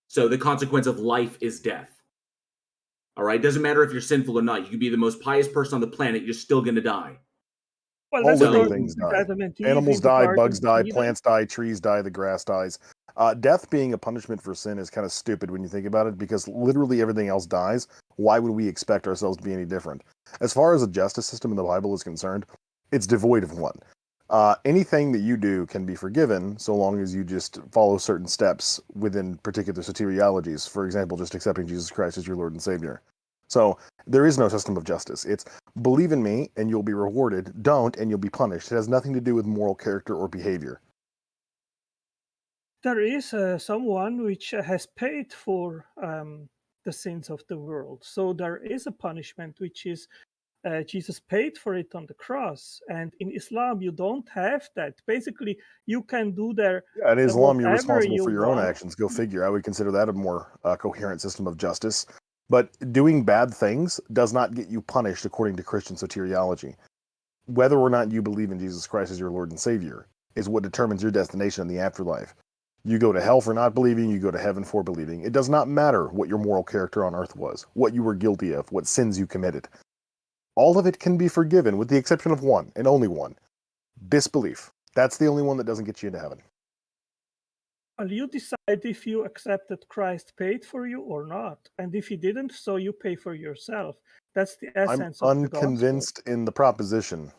So the consequence of life is death. All right, doesn't matter if you're sinful or not. You can be the most pious person on the planet. You're still going to die. Well, All let's living go things to die. Adam and Eve Animals in the die, Garden bugs of die, Eden. plants die, trees die, the grass dies. Death being a punishment for sin is kind of stupid when you think about it, because literally everything else dies. Why would we expect ourselves to be any different? As far as a justice system in the Bible is concerned, it's devoid of one. Anything that you do can be forgiven so long as you just follow certain steps within particular soteriologies. For example, just accepting Jesus Christ as your Lord and Savior. So there is no system of justice. It's believe in me and you'll be rewarded. Don't and you'll be punished. It has nothing to do with moral character or behavior. There is someone which has paid for the sins of the world. So there is a punishment which is Jesus paid for it on the cross. And in Islam, you don't have that. Basically, you can do there Yeah, in Islam, you're whatever responsible you for your own want. actions. Go figure. I would consider that a more coherent system of justice. But doing bad things does not get you punished according to Christian soteriology. Whether or not you believe in Jesus Christ as your Lord and Savior is what determines your destination in the afterlife. You go to hell for not believing, you go to heaven for believing. It does not matter what your moral character on earth was, what you were guilty of, what sins you committed. All of it can be forgiven with the exception of one, and only one. Disbelief. That's the only one that doesn't get you into heaven. Well, you decide if you accept that Christ paid for you or not. And if he didn't, so you pay for yourself. That's the I'm essence of the gospel. unconvinced in the proposition.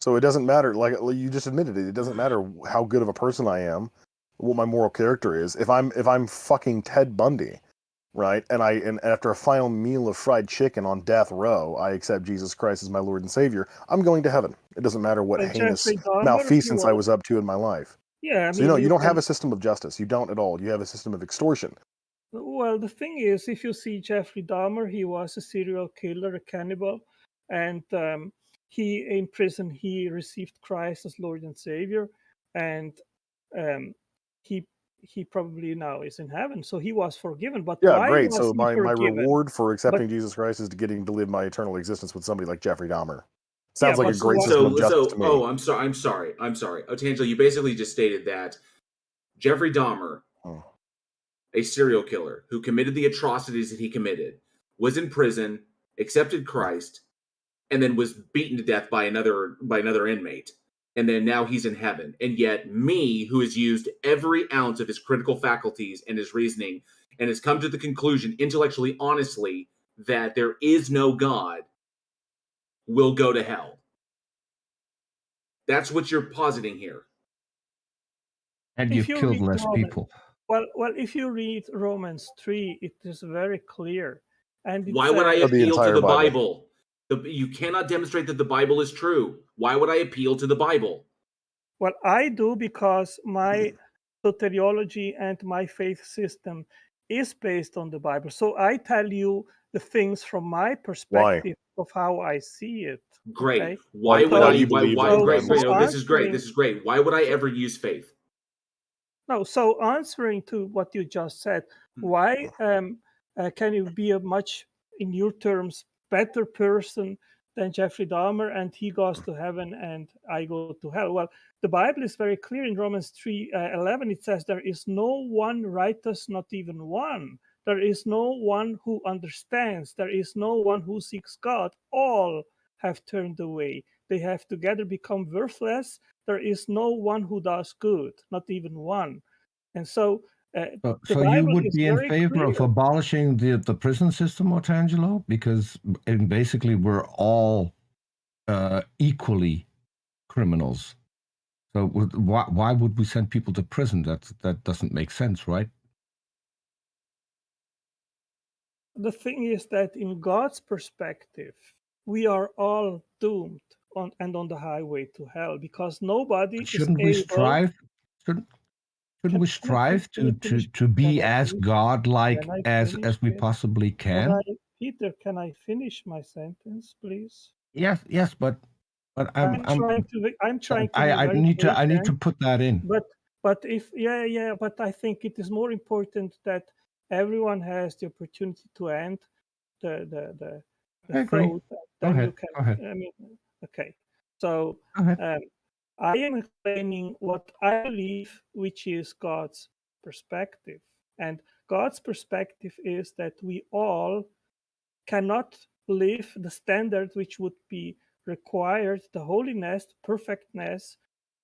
So it doesn't matter, like you just admitted it, it doesn't matter how good of a person I am, what my moral character is. If I'm fucking Ted Bundy, right, and after a final meal of fried chicken on death row, I accept Jesus Christ as my Lord and Savior, I'm going to heaven. It doesn't matter what heinous Jeffrey Dahmer, malfeasance I was up to in my life. Yeah, I So mean, you don't have can- a system of justice. You don't at all. You have a system of extortion. Well, the thing is, if you see Jeffrey Dahmer, he was a serial killer, a cannibal, and he in prison he received Christ as Lord and Savior, and he probably now is in heaven. So he was forgiven. But Yeah, why great. was So he my forgiven? reward for accepting But- Jesus Christ is getting to live my eternal existence with somebody like Jeffrey Dahmer. Yeah, Sounds like a but great system of justice to me. I'm sorry. Oh, Tangela, you basically just stated that Jeffrey Dahmer, a serial killer who committed the atrocities that he committed, was in prison, accepted Christ, and then was beaten to death by another inmate. And then now he's in heaven. And yet me, who has used every ounce of his critical faculties and his reasoning, and has come to the conclusion, intellectually, honestly, that there is no God, will go to hell. That's what you're positing here. And If you've you killed read less Romans- people. Well, if you read Romans 3, it is very clear. And it Why would I says- appeal to the Bible? You cannot demonstrate that the Bible is true. Why would I appeal to the Bible? Well, I do because my soteriology and my faith system is based on the Bible. So I tell you the things from my perspective of how I see it. Great. Okay? Why would So- I? Why? so- Great. so This is great. answering- This is great. Why would I ever use faith? No, so answering to what you just said, why can you be a much, in your terms, better person than Jeffrey Dahmer, and he goes to heaven and I go to hell? Well, the Bible is very clear in Romans 3:11. It says, "There is no one righteous, not even one. There is no one who understands. There is no one who seeks God. All have turned away. They have together become worthless. There is no one who does good, not even one." And so the So you Bible would is be in very favor of clear. abolishing the prison system, Otangelo? Because basically we're all equally criminals. So why would we send people to prison? That doesn't make sense, right? The thing is that in God's perspective, we are all doomed on the highway to hell, because nobody Shouldn't is we able. strive? Shouldn't we strive to be as godlike as we possibly can? Peter, can I finish my sentence, please? Yes, but I'm trying to be I very need to patient, put that in. But if but I think it is more important that everyone has the opportunity to end the I agree. thought. Go Then you ahead. can. Go ahead. I mean, okay. So Go ahead. I am explaining what I believe, which is God's perspective, and God's perspective is that we all cannot live the standard which would be required the holiness, perfectness,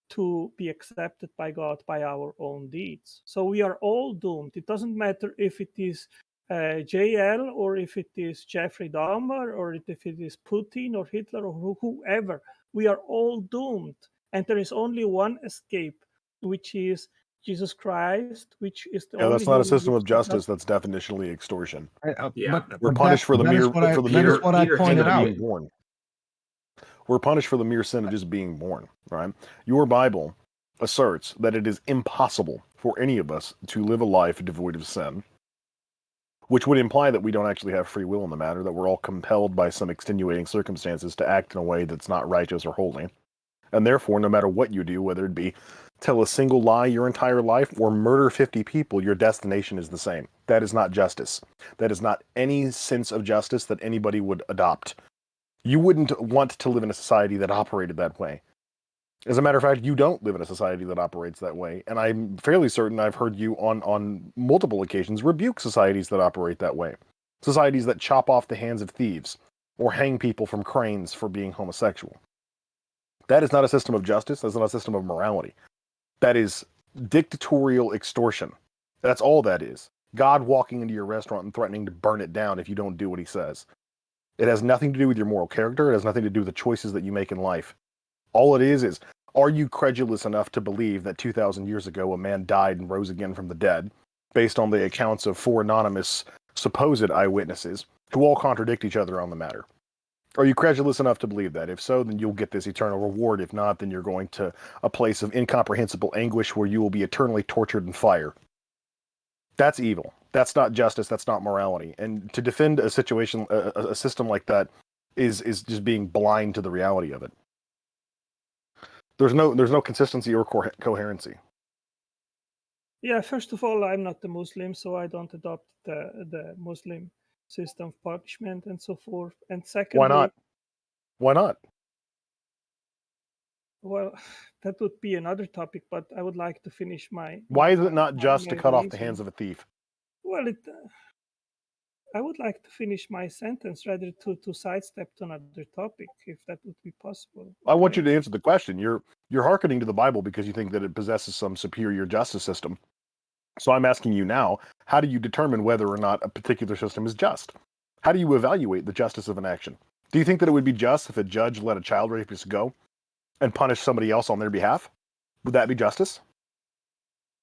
to be accepted by God by our own deeds. So we are all doomed. It doesn't matter if it is JL or if it is Jeffrey Dahmer or if it is Putin or Hitler or whoever. We are all doomed. And there is only one escape, which is Jesus Christ, which is the only that's not a human system of being justice. That's definitionally extortion. Yeah. We're punished for the mere pointed sin of out. being born. We're punished for the mere sin of just being born, right? Your Bible asserts that it is impossible for any of us to live a life devoid of sin, which would imply that we don't actually have free will in the matter, that we're all compelled by some extenuating circumstances to act in a way that's not righteous or holy. And therefore, no matter what you do, whether it be tell a single lie your entire life or murder 50 people, your destination is the same. That is not justice. That is not any sense of justice that anybody would adopt. You wouldn't want to live in a society that operated that way. As a matter of fact, you don't live in a society that operates that way. And I'm fairly certain I've heard you on multiple occasions rebuke societies that operate that way. Societies that chop off the hands of thieves or hang people from cranes for being homosexual. That is not a system of justice. That's not a system of morality. That is dictatorial extortion. That's all that is. God walking into your restaurant and threatening to burn it down if you don't do what he says. It has nothing to do with your moral character. It has nothing to do with the choices that you make in life. All it is, are you credulous enough to believe that 2,000 years ago a man died and rose again from the dead, based on the accounts of 4 anonymous supposed eyewitnesses, who all contradict each other on the matter? Are you credulous enough to believe that? If so, then you'll get this eternal reward. If not, then you're going to a place of incomprehensible anguish where you will be eternally tortured in fire. That's evil. That's not justice. That's not morality. And to defend a situation, a system like that, is just being blind to the reality of it. There's no consistency or coherency. Yeah, first of all, I'm not a Muslim, so I don't adopt the Muslim system of punishment and so forth. And secondly, why not? Why not? Well, that would be another topic, but I would like to finish my. Why is it not just to cut off the reason. hands of a thief? Well, I would like to finish my sentence rather to sidestep to another topic, if that would be possible. I want you to answer the question. You're hearkening to the Bible because you think that it possesses some superior justice system. So I'm asking you now, how do you determine whether or not a particular system is just? How do you evaluate the justice of an action? Do you think that it would be just if a judge let a child rapist go and punish somebody else on their behalf? Would that be justice?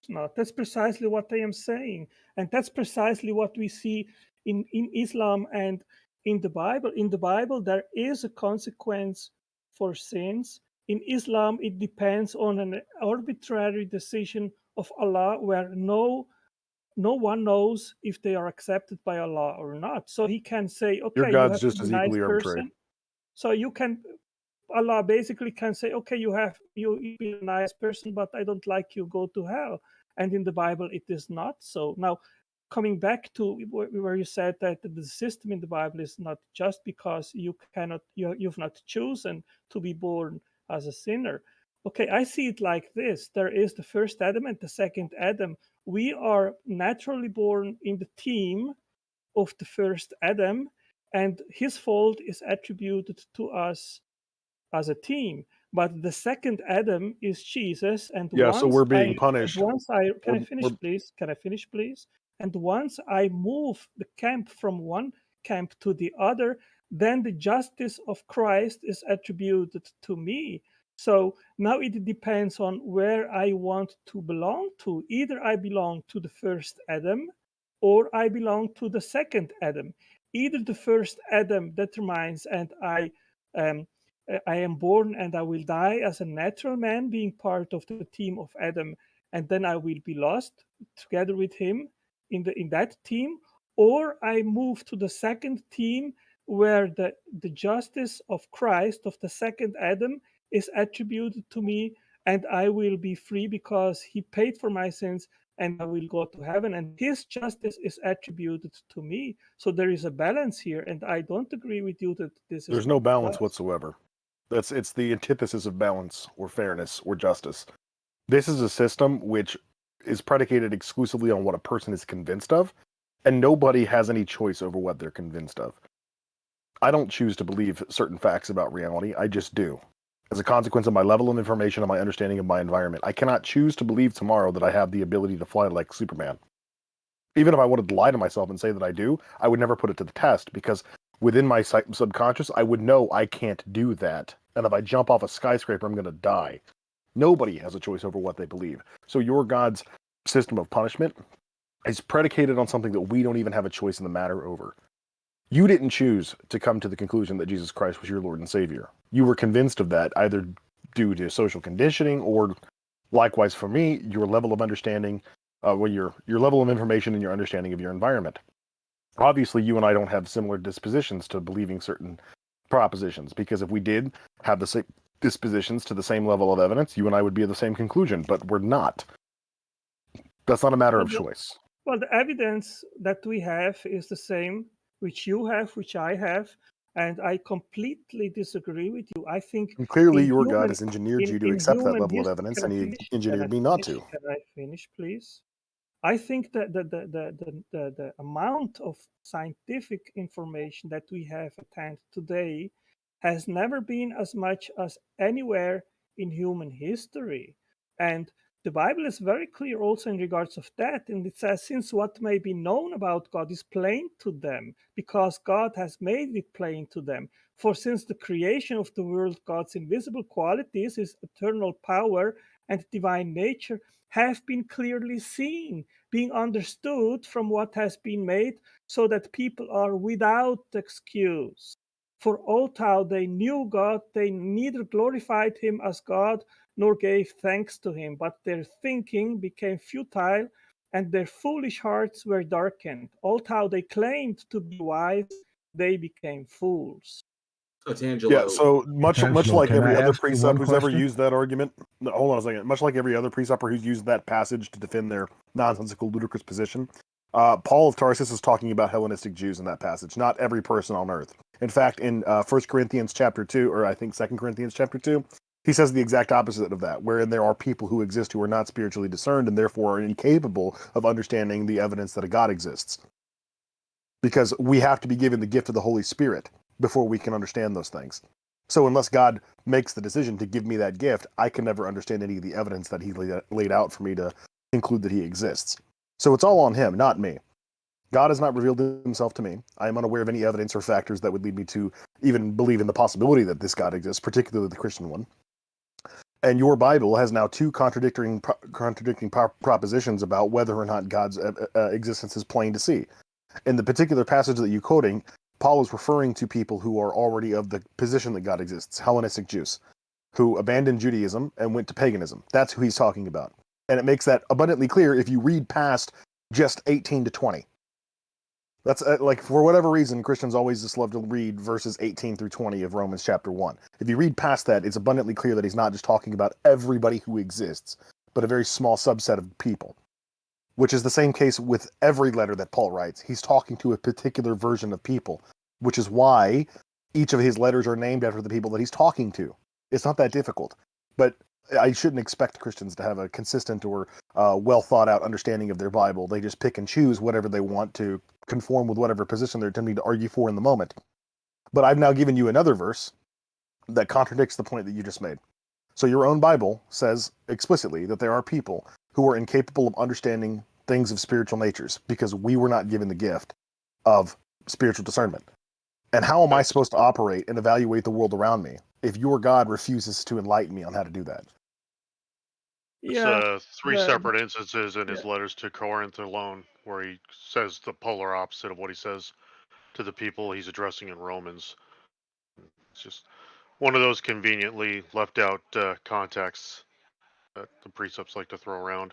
No, that's precisely what I am saying. And that's precisely what we see in Islam and in the Bible. In the Bible, there is a consequence for sins. In Islam, it depends on an arbitrary decision of Allah where no one knows if they are accepted by Allah or not. So he can say, okay, your God's just as equally arbitrary. Person. So you can, Allah basically can say, okay, you be a nice person, but I don't like you, go to hell. And in the Bible, it is not so. Now, coming back to where you said that the system in the Bible is not just because you've not chosen to be born as a sinner. Okay, I see it like this. There is the first Adam and the second Adam. We are naturally born in the team of the first Adam, and his fault is attributed to us as a team. But the second Adam is Jesus, and so we're being punished. Can I finish, please? And once I move the camp from one camp to the other, then the justice of Christ is attributed to me. So now it depends on where I want to belong to. Either I belong to the first Adam or I belong to the second Adam. Either the first Adam determines and I am born and I will die as a natural man being part of the team of Adam, and then I will be lost together with him in that team, or I move to the second team where the justice of Christ, of the second Adam, is attributed to me, and I will be free because he paid for my sins, and I will go to heaven, and his justice is attributed to me. So there is a balance here, and I don't agree with you that this is... There's no balance whatsoever. It's the antithesis of balance or fairness or justice. This is a system which is predicated exclusively on what a person is convinced of, and nobody has any choice over what they're convinced of. I don't choose to believe certain facts about reality. I just do. As a consequence of my level of information and my understanding of my environment, I cannot choose to believe tomorrow that I have the ability to fly like Superman. Even if I wanted to lie to myself and say that I do, I would never put it to the test because within my subconscious, I would know I can't do that. And if I jump off a skyscraper, I'm going to die. Nobody has a choice over what they believe. So your God's system of punishment is predicated on something that we don't even have a choice in the matter over. You didn't choose to come to the conclusion that Jesus Christ was your Lord and Savior. You were convinced of that either due to social conditioning or, likewise for me, your level of understanding, your level of information and your understanding of your environment. Obviously, you and I don't have similar dispositions to believing certain propositions, because if we did have the same dispositions to the same level of evidence, you and I would be at the same conclusion, but we're not. That's not a matter of choice. Well, the evidence that we have is the same, which you have, which I have, and I completely disagree with you. I think and clearly your God has engineered you to accept that level of history, evidence, and he engineered me not to. Can I finish, please? I think that the amount of scientific information that we have at hand today has never been as much as anywhere in human history. And the Bible is very clear also in regards of that. And it says, since what may be known about God is plain to them, because God has made it plain to them. For since the creation of the world, God's invisible qualities, his eternal power and divine nature, have been clearly seen, being understood from what has been made, so that people are without excuse. For although they knew God, they neither glorified him as God nor gave thanks to him, but their thinking became futile and their foolish hearts were darkened. Although they claimed to be wise, they became fools. Oh, Tangelo. Yeah, so much like can every I other ask you precept one who's ever question? used that argument. No, hold on a second. Much like every other preceptor who's used that passage to defend their nonsensical, ludicrous position, Paul of Tarsus is talking about Hellenistic Jews in that passage, not every person on earth. In fact, in 1 Corinthians chapter 2, or I think 2 Corinthians chapter 2, he says the exact opposite of that, wherein there are people who exist who are not spiritually discerned and therefore are incapable of understanding the evidence that a God exists. Because we have to be given the gift of the Holy Spirit before we can understand those things. So unless God makes the decision to give me that gift, I can never understand any of the evidence that he laid out for me to conclude that he exists. So it's all on him, not me. God has not revealed himself to me. I am unaware of any evidence or factors that would lead me to even believe in the possibility that this God exists, particularly the Christian one. And your Bible has now two contradicting propositions about whether or not God's existence is plain to see. In the particular passage that you're quoting, Paul is referring to people who are already of the position that God exists, Hellenistic Jews, who abandoned Judaism and went to paganism. That's who he's talking about. And it makes that abundantly clear if you read past just 18 to 20. That's like, for whatever reason, Christians always just love to read verses 18 through 20 of Romans chapter 1. If you read past that, it's abundantly clear that he's not just talking about everybody who exists, but a very small subset of people. Which is the same case with every letter that Paul writes. He's talking to a particular version of people, which is why each of his letters are named after the people that he's talking to. It's not that difficult. But I shouldn't expect Christians to have a consistent or well thought out understanding of their Bible. They just pick and choose whatever they want to conform with whatever position they're attempting to argue for in the moment. But I've now given you another verse that contradicts the point that you just made. So your own Bible says explicitly that there are people who are incapable of understanding things of spiritual natures because we were not given the gift of spiritual discernment. And how am I supposed to operate and evaluate the world around me if your God refuses to enlighten me on how to do that? It's three separate instances in his letters to Corinth alone where he says the polar opposite of what he says to the people he's addressing in Romans. It's just one of those conveniently left out contexts that the precepts like to throw around.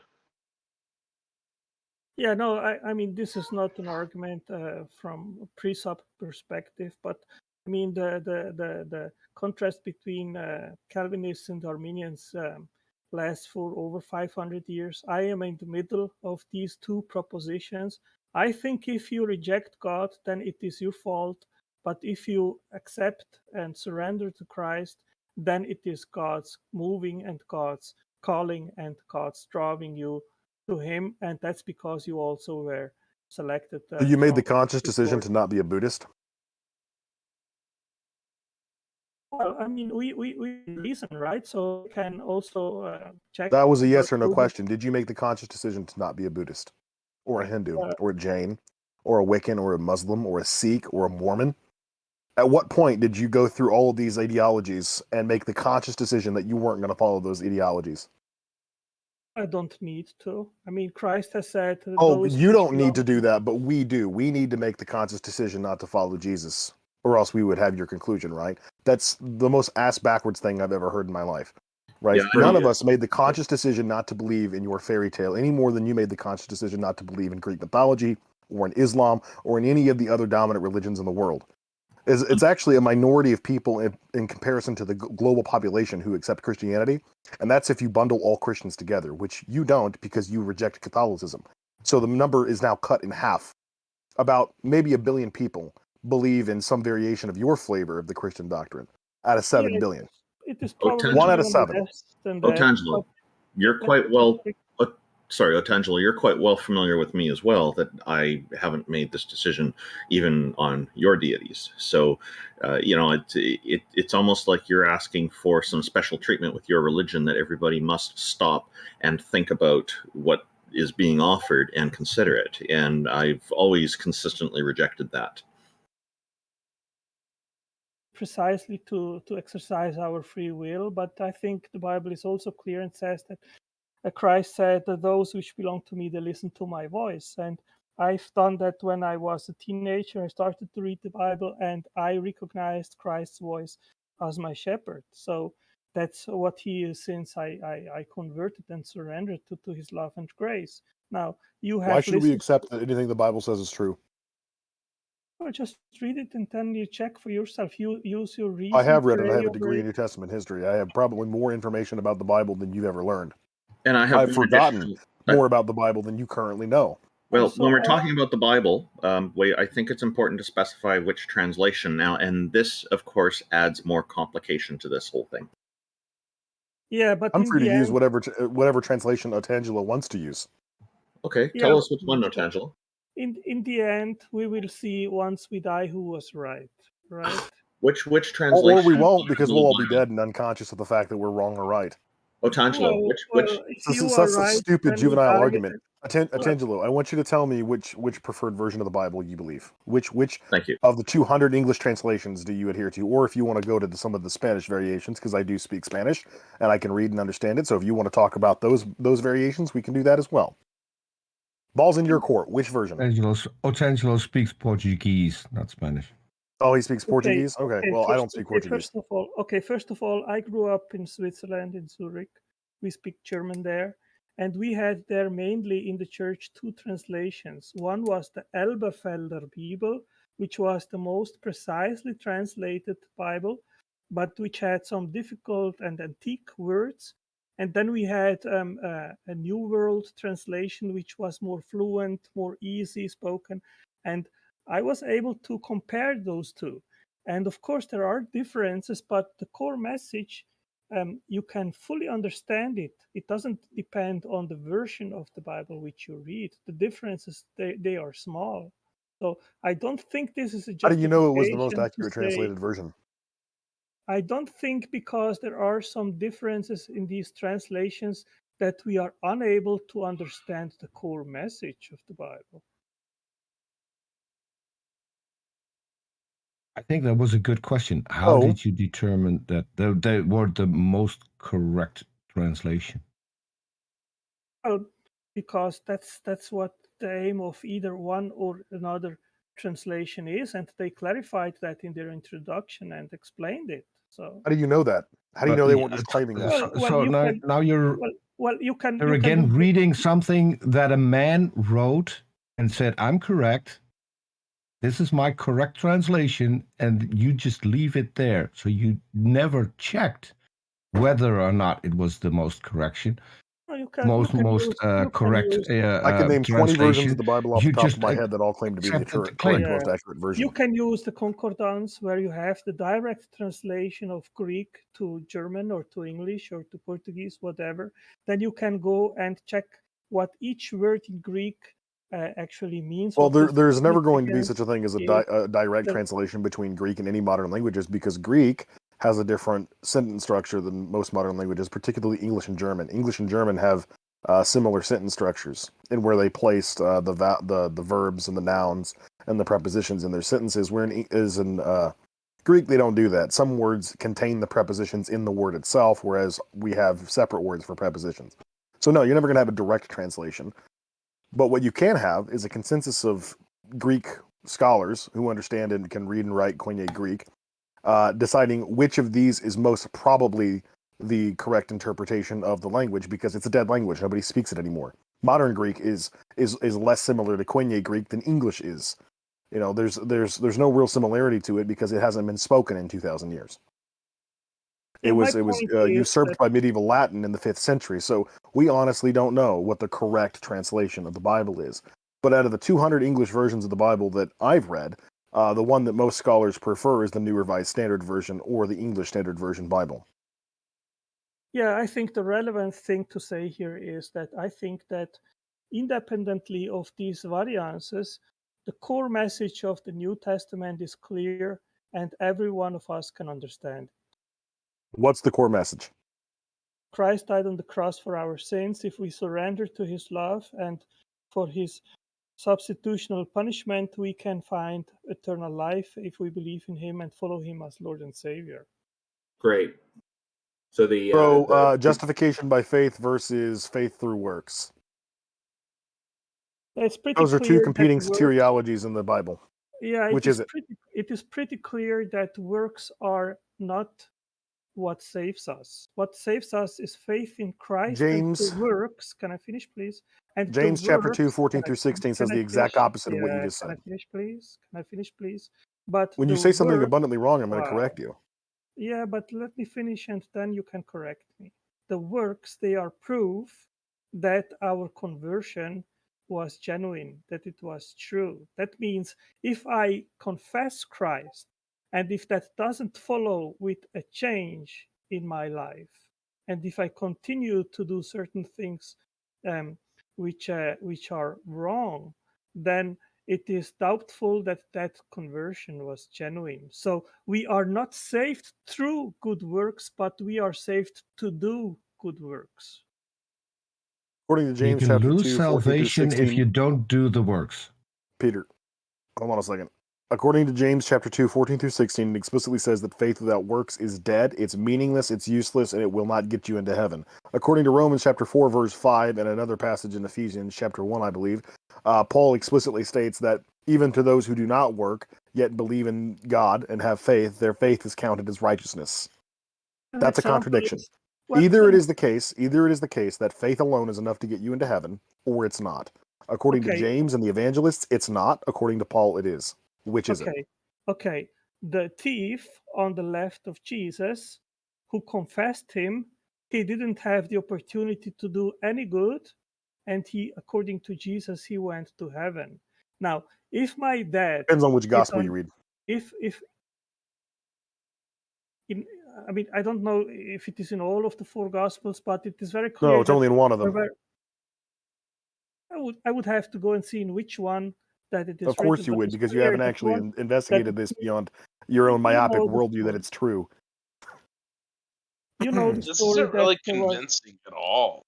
Yeah, no, I mean, this is not an argument from a precept perspective, but I mean, the contrast between Calvinists and Arminians lasts for over 500 years. I am in the middle of these two propositions. I think if you reject God, then it is your fault. But if you accept and surrender to Christ, then it is God's moving and God's calling and God's drawing you to him, and that's because you also were selected. You made the conscious decision to not be a Buddhist? Well, I mean, we reason, right? So we can also check. That was a yes or no question. Did you make the conscious decision to not be a Buddhist, or a Hindu, or a Jain, or a Wiccan, or a Muslim, or a Sikh, or a Mormon? At what point did you go through all of these ideologies and make the conscious decision that you weren't going to follow those ideologies? I don't need to. I mean, Christ has said. Oh, you don't need to do that, but we do. We need to make the conscious decision not to follow Jesus, or else we would have your conclusion, right? That's the most ass-backwards thing I've ever heard in my life, right? Yeah, None of us made the conscious decision not to believe in your fairy tale any more than you made the conscious decision not to believe in Greek mythology, or in Islam, or in any of the other dominant religions in the world. It's actually a minority of people in comparison to the global population who accept Christianity, and that's if you bundle all Christians together, which you don't because you reject Catholicism. So the number is now cut in half. About maybe 1 billion people believe in some variation of your flavor of the Christian doctrine out of 7 billion. It is probably 1 out of 7. Otangelo, you're quite well. Sorry, Otangelo, you're quite well familiar with me as well, that I haven't made this decision even on your deities. So, it's almost like you're asking for some special treatment with your religion, that everybody must stop and think about what is being offered and consider it. And I've always consistently rejected that. Precisely to exercise our free will, but I think the Bible is also clear and says that Christ said that those which belong to me, they listen to my voice. And I've done that when I was a teenager. I started to read the Bible and I recognized Christ's voice as my shepherd. So that's what he is since I converted and surrendered to his love and grace. Now, you have. Why should we accept that anything the Bible says is true? Well, just read it and then you check for yourself. You use your reason. I have read it. I have a degree in New Testament history. I have probably more information about the Bible than you've ever learned. And I've forgotten more about the Bible than you currently know. Well, when we're talking about the Bible, I think it's important to specify which translation now, and this, of course, adds more complication to this whole thing. Yeah, but I'm free to use whatever translation Otangelo wants to use. Okay, tell us which one, Otangelo. In the end, we will see once we die who was right, right? Which translation? Or we won't, because we'll all be dead and unconscious of the fact that we're wrong or right. Otangelo, which this is such a stupid juvenile argument. Otangelo, I want you to tell me which preferred version of the Bible you believe. Which Thank you. Of the 200 English translations do you adhere to? Or if you want to go to some of the Spanish variations, because I do speak Spanish and I can read and understand it. So if you want to talk about those variations, we can do that as well. Ball's in your court. Which version? Otangelo speaks Portuguese, not Spanish. Oh, he speaks Portuguese? Okay. Well, I don't speak Portuguese. First of all, I grew up in Switzerland, in Zurich. We speak German there. And we had there mainly in the church 2 translations. One was the Elberfelder Bible, which was the most precisely translated Bible, but which had some difficult and antique words. And then we had a New World translation, which was more fluent, more easy spoken. And I was able to compare those two. And of course, there are differences, but the core message, you can fully understand it. It doesn't depend on the version of the Bible which you read. The differences, they are small. So I don't think this is a justification. How do you know it was the most accurate translated version? I don't think, because there are some differences in these translations, that we are unable to understand the core message of the Bible. I think that was a good question. How did you determine that they were the most correct translation? Well, because that's what the aim of either one or another translation is, and they clarified that in their introduction and explained it. So how do you know that? How do you know they weren't just claiming that? Now you're you're again reading something that a man wrote and said, "I'm correct. This is my correct translation," and you just leave it there. So you never checked whether or not it was the most correction. Most correct. I can name 20 versions of the Bible off the top of my head that all claim to be the correct, most accurate version. You can use the concordance, where you have the direct translation of Greek to German or to English or to Portuguese, whatever. Then you can go and check what each word in Greek actually means. Well, there's never going to be such a thing as a direct translation between Greek and any modern languages, because Greek has a different sentence structure than most modern languages, particularly English and German. English and German have similar sentence structures in where they placed the verbs and the nouns and the prepositions in their sentences. Where in Greek, they don't do that. Some words contain the prepositions in the word itself, whereas we have separate words for prepositions. So no, you're never going to have a direct translation. But what you can have is a consensus of Greek scholars who understand and can read and write Koine Greek, deciding which of these is most probably the correct interpretation of the language, because it's a dead language. Nobody speaks it anymore. Modern Greek is less similar to Koine Greek than English is. You know, there's no real similarity to it because it hasn't been spoken in 2,000 years. It was usurped by medieval Latin in the 5th century. So we honestly don't know what the correct translation of the Bible is. But out of the 200 English versions of the Bible that I've read, the one that most scholars prefer is the New Revised Standard Version or the English Standard Version Bible. Yeah, I think the relevant thing to say here is that I think that independently of these variances, the core message of the New Testament is clear and every one of us can understand. What's the core message? Christ died on the cross for our sins. If we surrender to his love and for his substitutional punishment, we can find eternal life if we believe in him and follow him as Lord and Savior. Great. So justification by faith versus faith through works. It's pretty Those are two clear competing that soteriologies in the Bible. Yeah, Which is it? It is pretty clear that works are not what saves us. What saves us is faith in Christ. James- and the works. Can I finish, please? And the James chapter 2, works- 14 can I- through 16 says can the I exact finish? opposite of what you Yeah, just Can I said. finish, please? Can I finish, please? But When you the say something work- abundantly wrong, I'm going to Wow. correct you. Yeah, but let me finish and then you can correct me. The works, they are proof that our conversion was genuine, that it was true. That means if I confess Christ and if that doesn't follow with a change in my life, and if I continue to do certain things which are wrong, then it is doubtful that that conversion was genuine. So we are not saved through good works, but we are saved to do good works. According to You James can chapter lose 2, 14 through salvation 16, if you don't do the works. Peter, hold on a second. According to James chapter 2, 14 through 16, it explicitly says that faith without works is dead, it's meaningless, it's useless, and it will not get you into heaven. According to Romans chapter 4, verse 5, and another passage in Ephesians chapter 1, I believe, Paul explicitly states that even to those who do not work, yet believe in God and have faith, their faith is counted as righteousness. An That's a example contradiction. is what Either some- it is the case that faith alone is enough to get you into heaven, or it's not. According to Okay. James and the evangelists, it's not. According to Paul, it is. Which is it? Okay. The thief on the left of Jesus who confessed him, he didn't have the opportunity to do any good, and he, according to Jesus, he went to heaven. Now, if my dad Depends on which is gospel on- you read. I mean, I don't know if it is in all of the four gospels, but it is very clear. No, it's that only in one of them. there were- I would have to go and see in which one that it is. Of course written, you but would, it's because you clear haven't that actually one- investigated that- this beyond your own you myopic know the worldview that story. it's true. You know the This story isn't really that there was- convincing at all.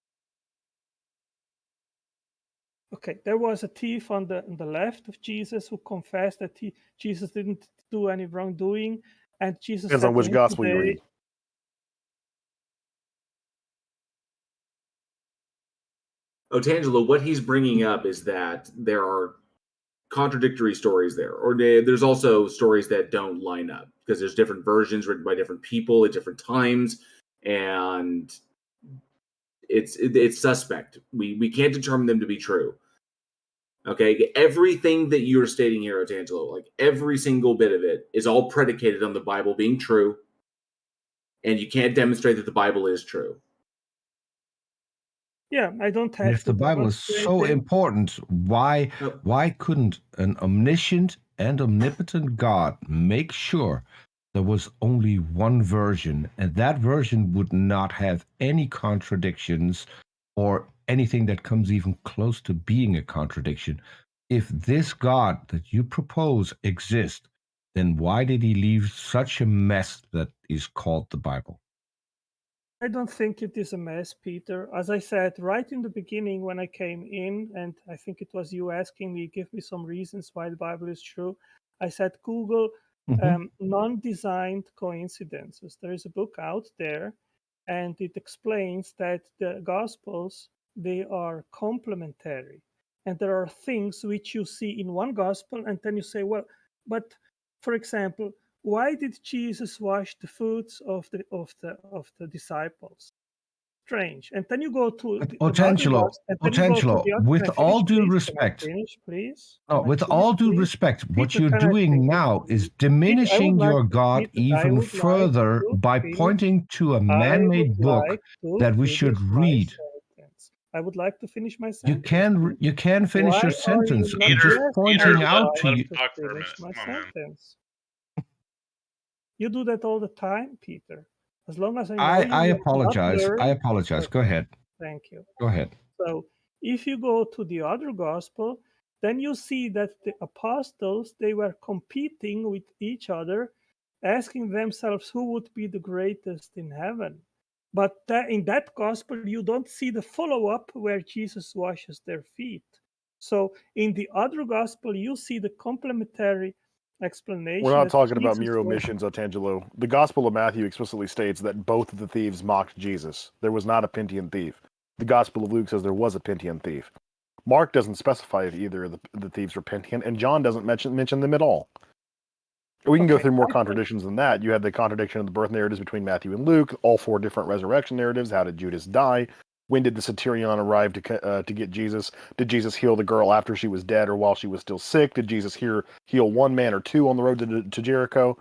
Okay, there was a thief on the left of Jesus who confessed that Jesus didn't do any wrongdoing, and Jesus Depends said on to which him gospel you today- read. Tangelo, what he's bringing up is that there are contradictory stories there, or there's also stories that don't line up because there's different versions written by different people at different times, and it's suspect. We can't determine them to be true. Okay, everything that you're stating here, Otangelo, like every single bit of it, is all predicated on the Bible being true, and you can't demonstrate that the Bible is true. Yeah, I don't have And if to the Bible is demonstrate so it. important, why couldn't an omniscient and omnipotent God make sure there was only one version, and that version would not have any contradictions or anything that comes even close to being a contradiction? If this God that you propose exists, then why did he leave such a mess that is called the Bible? I don't think it is a mess, Peter. As I said right in the beginning when I came in, and I think it was you asking me, give me some reasons why the Bible is true. I said, Google non-designed coincidences. There is a book out there, and it explains that the Gospels, they are complementary. And there are things which you see in one Gospel, and then you say, well, but for example, why did Jesus wash the feet of the disciples? Strange. And then you go to Otangelo, with all due Can I respect, finish, please? no, with all due respect, what Peter, you're can I doing finish? now is Peter, diminishing your Peter, God I even would like further to by finish. pointing to a I man-made would book like to that we finish should my read. sentence. I would like to finish my You sentence. can finish Why your are you sentence. not I'm just yes, pointing I out would to like you. to talk for a finish minute. my Come on, man. sentence. You do that all the time, Peter. As long as I know I you will not apologize. I learn. apologize. Go ahead. Thank you. Go ahead. So if you go to the other gospel, then you see that the apostles, they were competing with each other, asking themselves who would be the greatest in heaven. But in that gospel, you don't see the follow-up where Jesus washes their feet. So in the other gospel, you see the complementary explanation. We're not that talking about Jesus mere was- omissions, Otangelo. The Gospel of Matthew explicitly states that both of the thieves mocked Jesus. There was not a Pintian thief. The Gospel of Luke says there was a Pintian thief. Mark doesn't specify if either of the thieves were Pintian, and John doesn't mention them at all. We can go through more contradictions than that. You had the contradiction of the birth narratives between Matthew and Luke, all four different resurrection narratives. How did Judas die? When did the centurion arrive to get Jesus? Did Jesus heal the girl after she was dead or while she was still sick? Did Jesus heal one man or two on the road to Jericho?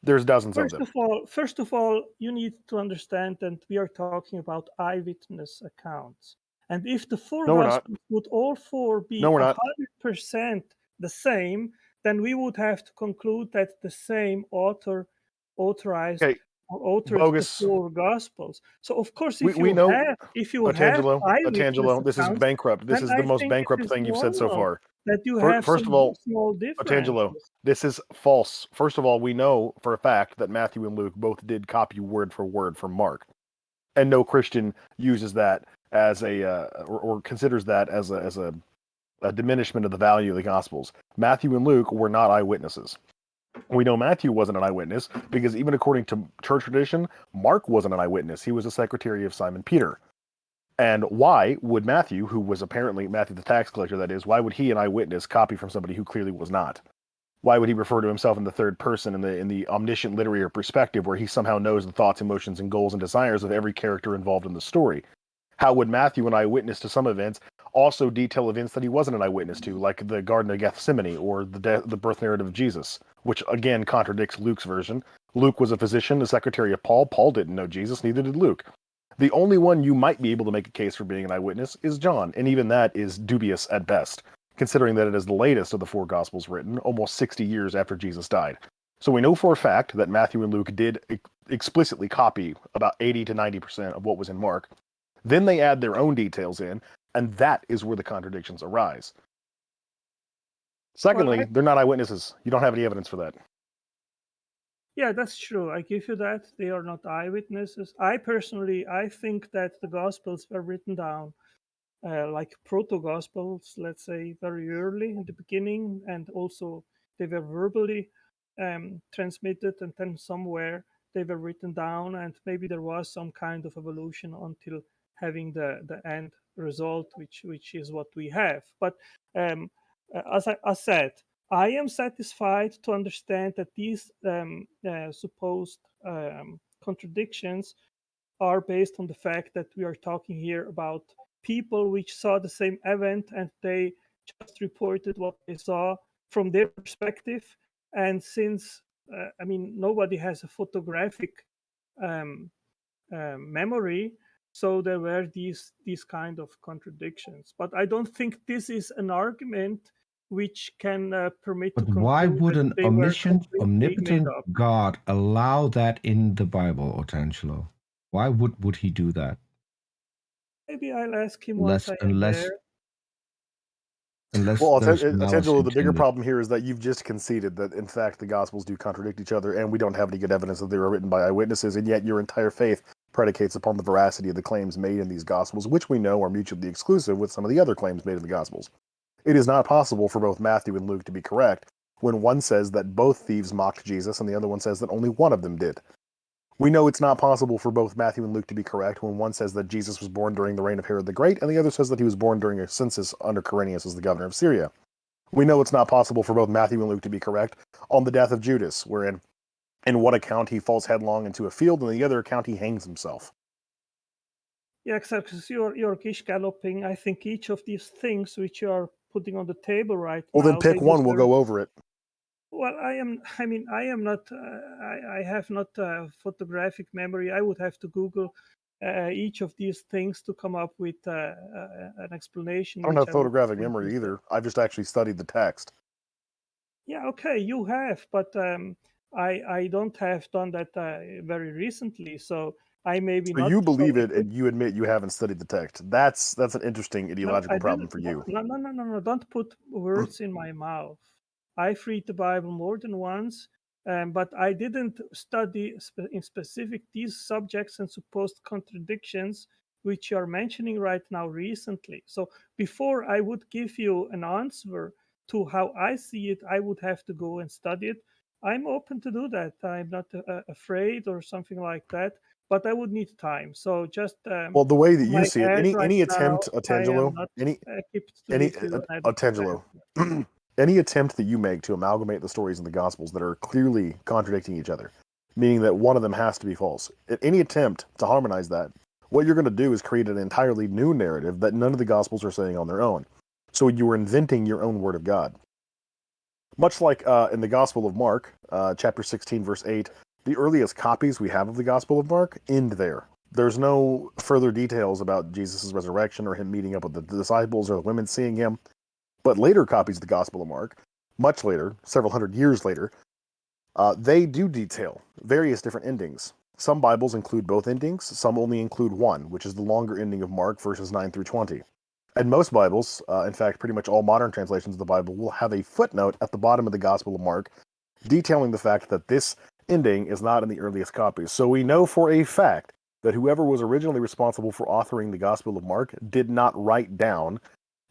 There's dozens of them. First of all, you need to understand that we are talking about eyewitness accounts. And if the four No, we're not. gospels would all four be No, we're not. 100% the same, then we would have to conclude that the same author authorized or authored bogus. the four gospels. So of course, We know, have Otangelo, this is accounts, bankrupt. This then is the I most think bankrupt it is thing you've said so normal far. that you have First some of all, small Otangelo, differences. this is false. First of all, we know for a fact that Matthew and Luke both did copy word for word from Mark, and no Christian uses that as or considers that as a diminishment of the value of the Gospels. Matthew and Luke were not eyewitnesses. We know Matthew wasn't an eyewitness because even according to church tradition, Mark wasn't an eyewitness. He was a secretary of Simon Peter. And why would Matthew, who was apparently Matthew the tax collector, that is, why would he, an eyewitness, copy from somebody who clearly was not? Why would he refer to himself in the third person in the omniscient literary perspective where he somehow knows the thoughts, emotions, and goals and desires of every character involved in the story? How would Matthew, an eyewitness to some events, also detail events that he wasn't an eyewitness to, like the Garden of Gethsemane or the birth narrative of Jesus, which again contradicts Luke's version? Luke was a physician, the secretary of Paul. Paul didn't know Jesus, neither did Luke. The only one you might be able to make a case for being an eyewitness is John, and even that is dubious at best, considering that it is the latest of the four Gospels written, almost 60 years after Jesus died. So we know for a fact that Matthew and Luke did explicitly copy about 80 to 90% of what was in Mark. Then they add their own details in, and that is where the contradictions arise. Secondly, they're not eyewitnesses. You don't have any evidence for that. Yeah, that's true. I give you that. They are not eyewitnesses. I think that the Gospels were written down like proto-Gospels, let's say, very early in the beginning, and also they were verbally transmitted, and then somewhere they were written down, and maybe there was some kind of evolution until having the end result, which is what we have. But as I said, I am satisfied to understand that these supposed contradictions are based on the fact that we are talking here about people which saw the same event and they just reported what they saw from their perspective. And since, nobody has a photographic memory, so there were these kind of contradictions. But I don't think this is an argument which can permit. But to why conclude would that an they were omniscient, completely made omnipotent up. God allow that in the Bible, Otangelo? Why would he do that? Maybe I'll ask him once I am Unless there. unless Well, there's malice Atangelo, the bigger intended. problem here is that you've just conceded that, in fact, the Gospels do contradict each other, and we don't have any good evidence that they were written by eyewitnesses, and yet your entire faith predicates upon the veracity of the claims made in these Gospels, which we know are mutually exclusive with some of the other claims made in the Gospels. It is not possible for both Matthew and Luke to be correct when one says that both thieves mocked Jesus and the other one says that only one of them did. We know it's not possible for both Matthew and Luke to be correct when one says that Jesus was born during the reign of Herod the Great and the other says that he was born during a census under Quirinius as the governor of Syria. We know it's not possible for both Matthew and Luke to be correct on the death of Judas, wherein in one account he falls headlong into a field and in the other account he hangs himself. Yeah, except because you're gish galloping. I think each of these things which you are putting on the table right Well, now. then pick one. We'll go over it. Well, I am not. I have not photographic memory. I would have to Google each of these things to come up with an explanation. I don't have photographic memory either. I've just actually studied the text. Yeah, okay, you have, but I don't have done that very recently, so I maybe So not. you believe it, and you admit you haven't studied the text. That's an interesting ideological problem for you. No, don't put words in my mouth. I've read the Bible more than once, but I didn't study in specific these subjects and supposed contradictions which you are mentioning right now recently. So before I would give you an answer to how I see it, I would have to go and study it. I'm open to do that. I'm not afraid or something like that, but I would need time. So just well, the way that you see it, any attempt, Atangelo, Atangelo, any attempt that you make to amalgamate the stories in the Gospels that are clearly contradicting each other, meaning that one of them has to be false, any attempt to harmonize that, what you're going to do is create an entirely new narrative that none of the Gospels are saying on their own. So you are inventing your own word of God. Much like in the Gospel of Mark, chapter 16, verse 8, the earliest copies we have of the Gospel of Mark end there. There's no further details about Jesus' resurrection or him meeting up with the disciples or the women seeing him. But later copies of the Gospel of Mark, much later, several hundred years later, they do detail various different endings. Some Bibles include both endings, some only include one, which is the longer ending of Mark, verses 9 through 20. And most Bibles, in fact, pretty much all modern translations of the Bible, will have a footnote at the bottom of the Gospel of Mark detailing the fact that this ending is not in the earliest copies. So we know for a fact that whoever was originally responsible for authoring the Gospel of Mark did not write down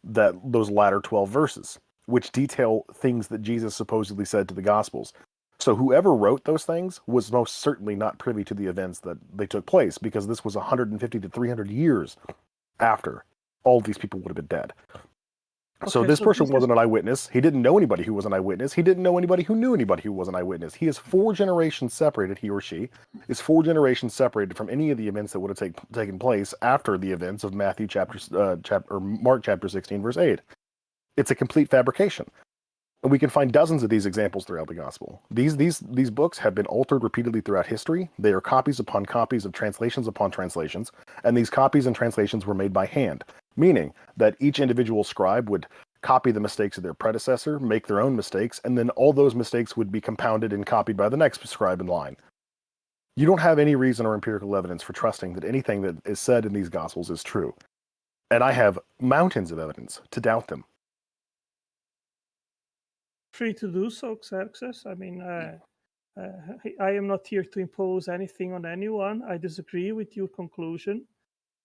those latter 12 verses, which detail things that Jesus supposedly said to the Gospels. So whoever wrote those things was most certainly not privy to the events that they took place, because this was 150 to 300 years after all of these people would have been dead. So this person wasn't an eyewitness. He didn't know anybody who was an eyewitness. He didn't know anybody who knew anybody who was an eyewitness. He is 4 generations separated, he or she is 4 generations separated from any of the events that would have taken place after the events of Mark chapter 16, verse 8. It's a complete fabrication. And we can find dozens of these examples throughout the gospel. These books have been altered repeatedly throughout history. They are copies upon copies of translations upon translations, and these copies and translations were made by hand, meaning that each individual scribe would copy the mistakes of their predecessor, make their own mistakes, and then all those mistakes would be compounded and copied by the next scribe in line. You don't have any reason or empirical evidence for trusting that anything that is said in these gospels is true. And I have mountains of evidence to doubt them. Free to do so, Xerxes. I mean, I am not here to impose anything on anyone. I disagree with your conclusion.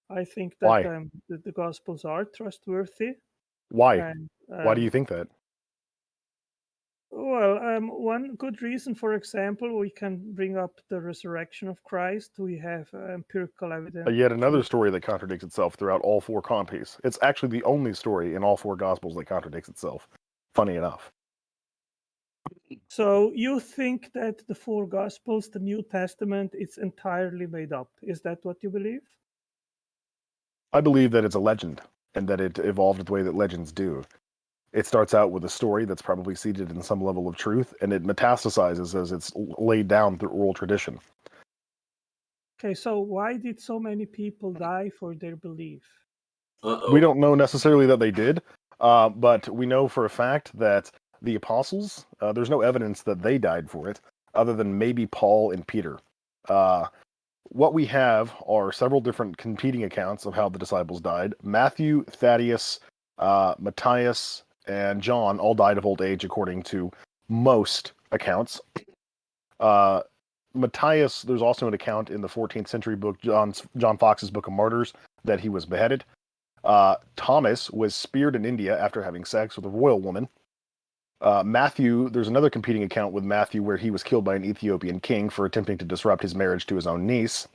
I think that, that the Gospels are trustworthy. Why? And, Why do you think that? Well, one good reason, for example, we can bring up the resurrection of Christ. We have empirical evidence. Yet another story that contradicts itself throughout all 4 copies. It's actually the only story in all 4 Gospels that contradicts itself. Funny enough. So you think that the 4 Gospels, the New Testament, it's entirely made up. Is that what you believe? I believe that it's a legend, and that it evolved the way that legends do. It starts out with a story that's probably seated in some level of truth, and it metastasizes as it's laid down through oral tradition. Okay, so why did so many people die for their belief? We don't know necessarily that they did, but we know for a fact that the apostles, there's no evidence that they died for it, other than maybe Paul and Peter. What we have are several different competing accounts of how the disciples died. Matthew, Thaddeus, Matthias, and John all died of old age, according to most accounts. Matthias, there's also an account in the 14th century book, John Fox's Book of Martyrs, that he was beheaded. Thomas was speared in India after having sex with a royal woman. Matthew, there's another competing account with Matthew where he was killed by an Ethiopian king for attempting to disrupt his marriage to his own niece.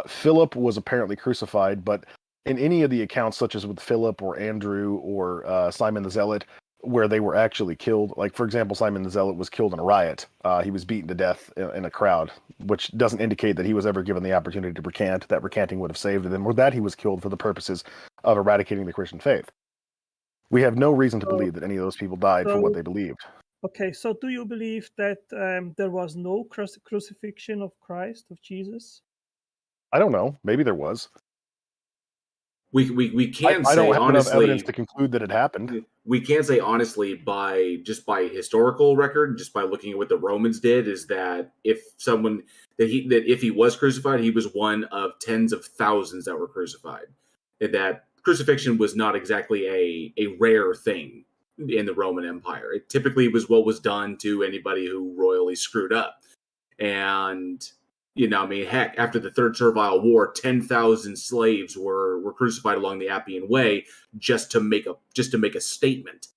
Philip was apparently crucified, but in any of the accounts, such as with Philip or Andrew or Simon the Zealot, where they were actually killed, like, for example, Simon the Zealot was killed in a riot. He was beaten to death in a crowd, which doesn't indicate that he was ever given the opportunity to recant. That recanting would have saved him, or that he was killed for the purposes of eradicating the Christian faith. We have no reason to believe that any of those people died for what they believed. Okay, so do you believe that there was no crucifixion of Christ, of Jesus? I don't know. Maybe there was. We can say I don't have honestly, enough evidence to conclude that it happened. We can say honestly by historical record, just by looking at what the Romans did, is that if he was crucified, he was one of tens of thousands that were crucified. And that crucifixion was not exactly a rare thing in the Roman Empire. It typically was what was done to anybody who royally screwed up. And heck, after the Third Servile War, 10,000 slaves were crucified along the Appian Way just to make a statement.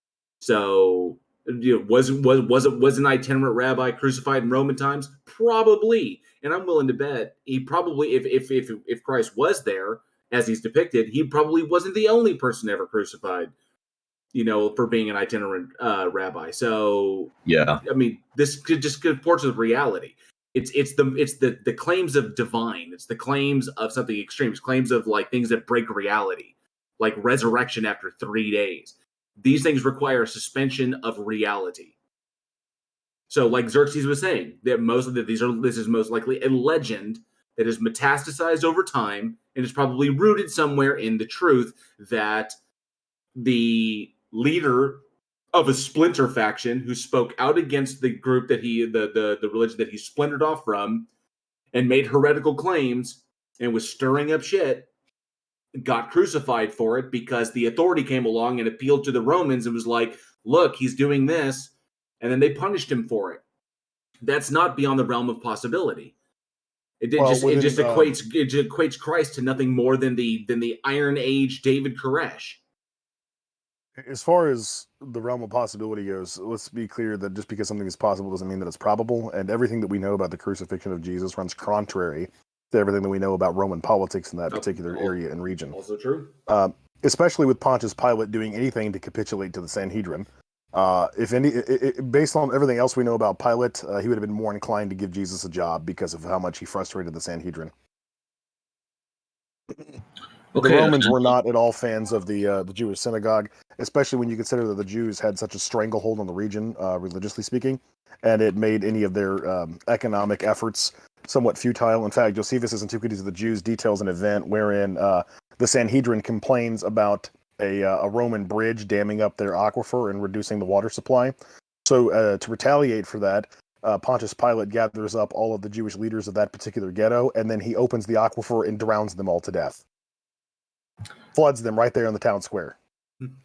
So, was an itinerant rabbi crucified in Roman times? Probably, and I'm willing to bet he probably, if Christ was there as he's depicted, he probably wasn't the only person ever crucified. For being an itinerant rabbi. So, yeah, I mean, this just comports with reality. It's the claims of divine. It's the claims of something extreme. It's claims of like things that break reality, like resurrection after 3 days. These things require a suspension of reality. So, like Xerxes was saying, that this is most likely a legend that is metastasized over time and is probably rooted somewhere in the truth that the leader of a splinter faction who spoke out against the group that the religion that he splintered off from and made heretical claims and was stirring up shit, got crucified for it because the authority came along and appealed to the Romans and was like, look, he's doing this, and then they punished him for it. That's not beyond the realm of possibility. It just equates Christ to nothing more than the Iron Age David Koresh. As far as the realm of possibility goes, let's be clear that just because something is possible doesn't mean that it's probable, and everything that we know about the crucifixion of Jesus runs contrary to everything that we know about Roman politics in that particular area and region. Also true. Especially with Pontius Pilate doing anything to capitulate to the Sanhedrin. Based on everything else we know about Pilate, he would have been more inclined to give Jesus a job because of how much he frustrated the Sanhedrin. The Romans were not at all fans of the Jewish synagogue, especially when you consider that the Jews had such a stranglehold on the region, religiously speaking, and it made any of their economic efforts somewhat futile. In fact, Josephus' Antiquities of the Jews details an event wherein the Sanhedrin complains about a Roman bridge damming up their aquifer and reducing the water supply. So to retaliate for that, Pontius Pilate gathers up all of the Jewish leaders of that particular ghetto, and then he opens the aquifer and drowns them all to death. Floods them right there in the town square.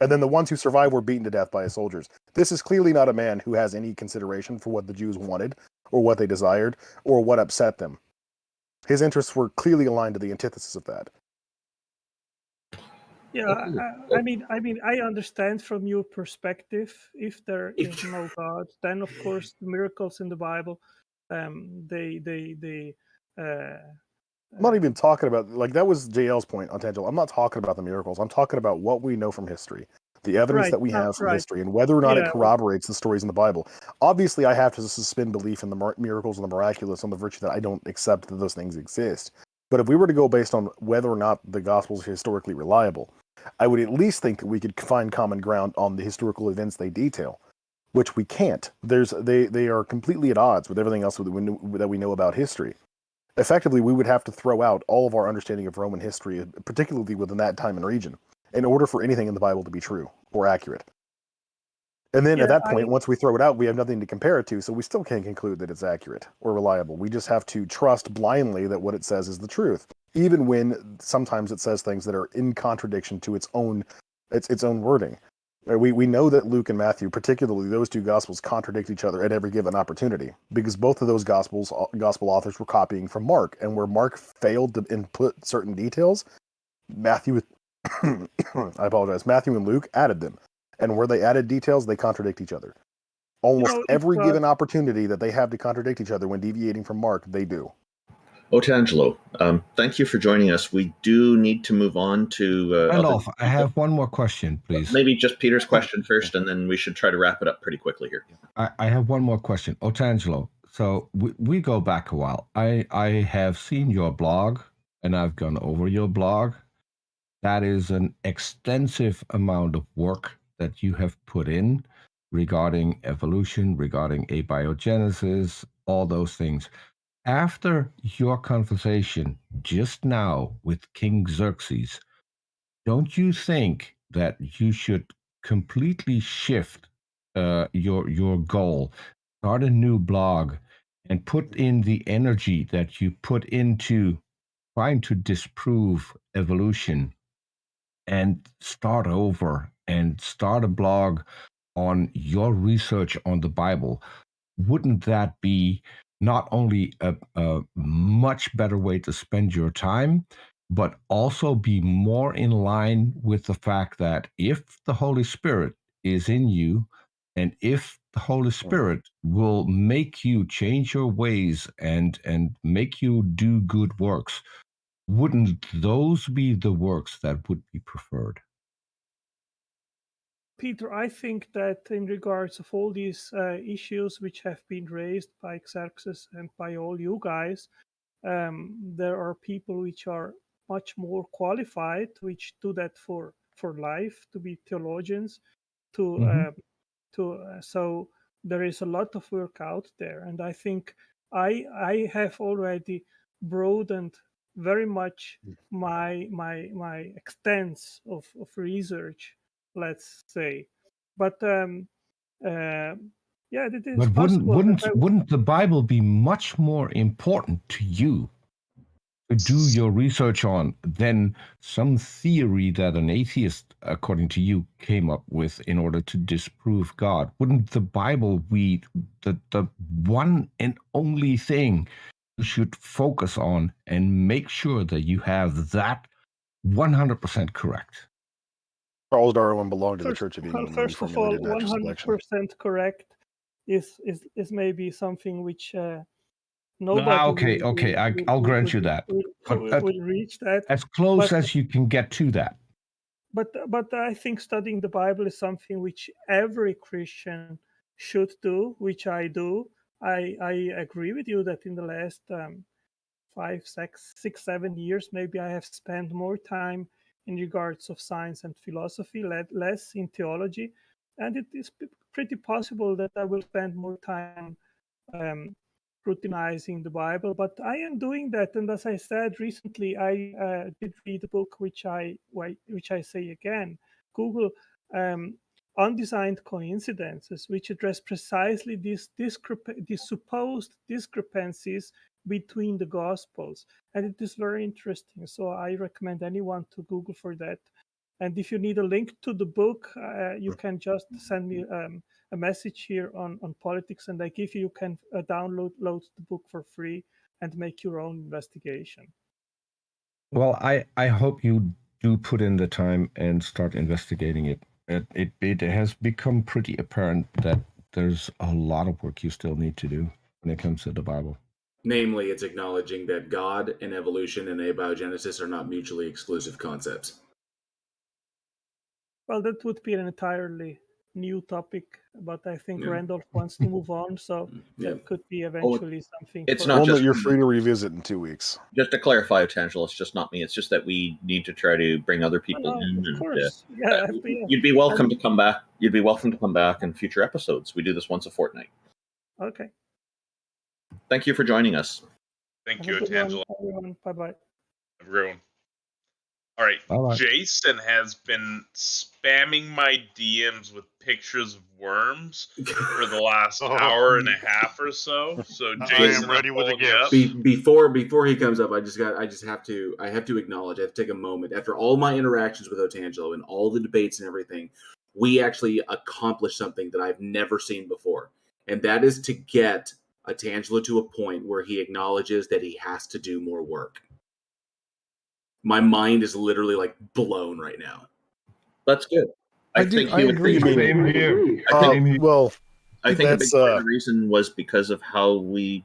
And then the ones who survive were beaten to death by his soldiers. This is clearly not a man who has any consideration for what the Jews wanted, or what they desired, or what upset them. His interests were clearly aligned to the antithesis of that. Yeah, I understand from your perspective. If there is no God, then of course the miracles in the Bible, I'm not even talking about, like, that was JL's point on Tangelo. I'm not talking about the miracles. I'm talking about what we know from history, the evidence that we have from history, and whether or not it corroborates the stories in the Bible. Obviously, I have to suspend belief in the miracles and the miraculous on the virtue that I don't accept that those things exist. But if we were to go based on whether or not the Gospels are historically reliable, I would at least think that we could find common ground on the historical events they detail, which we can't. They are completely at odds with everything else that we know about history. Effectively, we would have to throw out all of our understanding of Roman history, particularly within that time and region, in order for anything in the Bible to be true or accurate. And then at that point, once we throw it out, we have nothing to compare it to, so we still can't conclude that it's accurate or reliable. We just have to trust blindly that what it says is the truth, even when sometimes it says things that are in contradiction to its own wording. We know that Luke and Matthew, particularly those two gospels, contradict each other at every given opportunity because both of those gospel authors were copying from Mark, and where Mark failed to input certain details, Matthew, I apologize, Matthew and Luke added them, and where they added details, they contradict each other. Almost every given opportunity that they have to contradict each other when deviating from Mark, they do. Otangelo, thank you for joining us. We do need to move on to Randolph, I have one more question, please. Maybe just Peter's question first, and then we should try to wrap it up pretty quickly here. I have one more question. Otangelo, so we go back a while. I have seen your blog, and I've gone over your blog. That is an extensive amount of work that you have put in regarding evolution, regarding abiogenesis, all those things. After your conversation just now with King Xerxes, don't you think that you should completely shift your goal, start a new blog, and put in the energy that you put into trying to disprove evolution and start over and start a blog on your research on the Bible? Wouldn't that be not only a much better way to spend your time, but also be more in line with the fact that if the Holy Spirit is in you, and if the Holy Spirit will make you change your ways and make you do good works, wouldn't those be the works that would be preferred? Peter, I think that in regards of all these issues which have been raised by Xerxes and by all you guys, there are people which are much more qualified, which do that for life, to be theologians, so there is a lot of work out there, and I think I have already broadened very much my extents of research, let's say. But yeah, it is But possible. wouldn't the Bible be much more important to you to do your research on than some theory that an atheist, according to you, came up with in order to disprove God? Wouldn't the Bible be the one and only thing you should focus on and make sure that you have that 100% correct? Charles Darwin belonged to the Church of England. First of all, 100% correct is maybe something which nobody. Okay, I'll grant you that. But will reach that as close as you can get to that. But I think studying the Bible is something which every Christian should do, which I do. I agree with you that in the last 5, 6, 7 years, maybe I have spent more time in regards of science and philosophy, less in theology, and it is pretty possible that I will spend more time routinizing the Bible. But I am doing that, and as I said recently, I did read a book which I say again, Google Undesigned Coincidences, which address precisely these supposed discrepancies between the Gospels, and it is very interesting. So I recommend anyone to Google for that. And if you need a link to the book, you can just send me a message here on Politics, and you can download the book for free and make your own investigation. Well, I hope you do put in the time and start investigating it. It has become pretty apparent that there's a lot of work you still need to do when it comes to the Bible. Namely, it's acknowledging that God and evolution and abiogenesis are not mutually exclusive concepts. Well, that would be an entirely new topic, but I think Randolph wants to move on, so that could be eventually something. It's not one just that you're free to revisit in 2 weeks. Just to clarify, Otangelo, it's just not me. It's just that we need to try to bring other people in. Of course, yeah. You'd be welcome to come back. You'd be welcome to come back in future episodes. We do this once a fortnight. Okay. Thank you for joining us. Thank you, Otangelo. Bye-bye. Everyone. All right. Bye-bye. Jason has been spamming my DMs with pictures of worms for the last hour and a half or so. So Jason, I am ready with a gift. Before he comes up, I have to acknowledge. I have to take a moment after all my interactions with Otangelo and all the debates and everything. we actually accomplished something that I've never seen before. And that is to get a Tangelo to a point where he acknowledges that he has to do more work. My mind is literally like blown right now. That's good. I think agree. he would be. Same here. Well, I think a big that's part of the reason was because of how we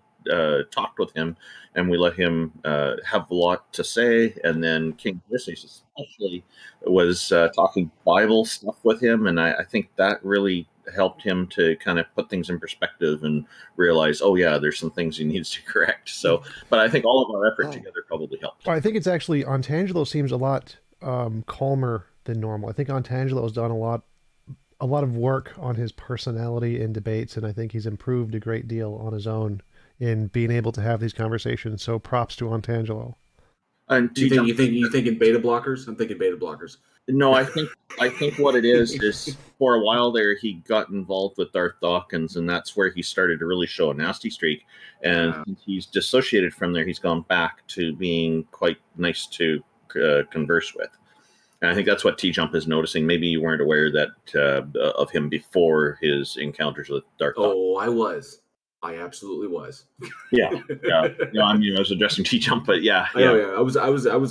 talked with him, and we let him have a lot to say. And then King Ulysses especially was talking Bible stuff with him, and I think that really helped him to kind of put things in perspective and realize, oh yeah, there's some things he needs to correct. So, but I think all of our effort together probably helped. Well, I think it's actually Ontangelo seems a lot calmer than normal. I think Ontangelo has done a lot of work on his personality in debates, and I think he's improved a great deal on his own in being able to have these conversations. So props to Ontangelo. And You think in beta blockers? I'm thinking beta blockers. No, I think what it is for a while there he got involved with Darth Dawkins, and that's where he started to really show a nasty streak. And since he's dissociated from there, he's gone back to being quite nice to converse with. And I think that's what T-Jump is noticing. Maybe you weren't aware that of him before his encounters with Darth Dawkins. Oh, I was. I absolutely was. Yeah. No, I mean, I was addressing T-Jump, but yeah. I was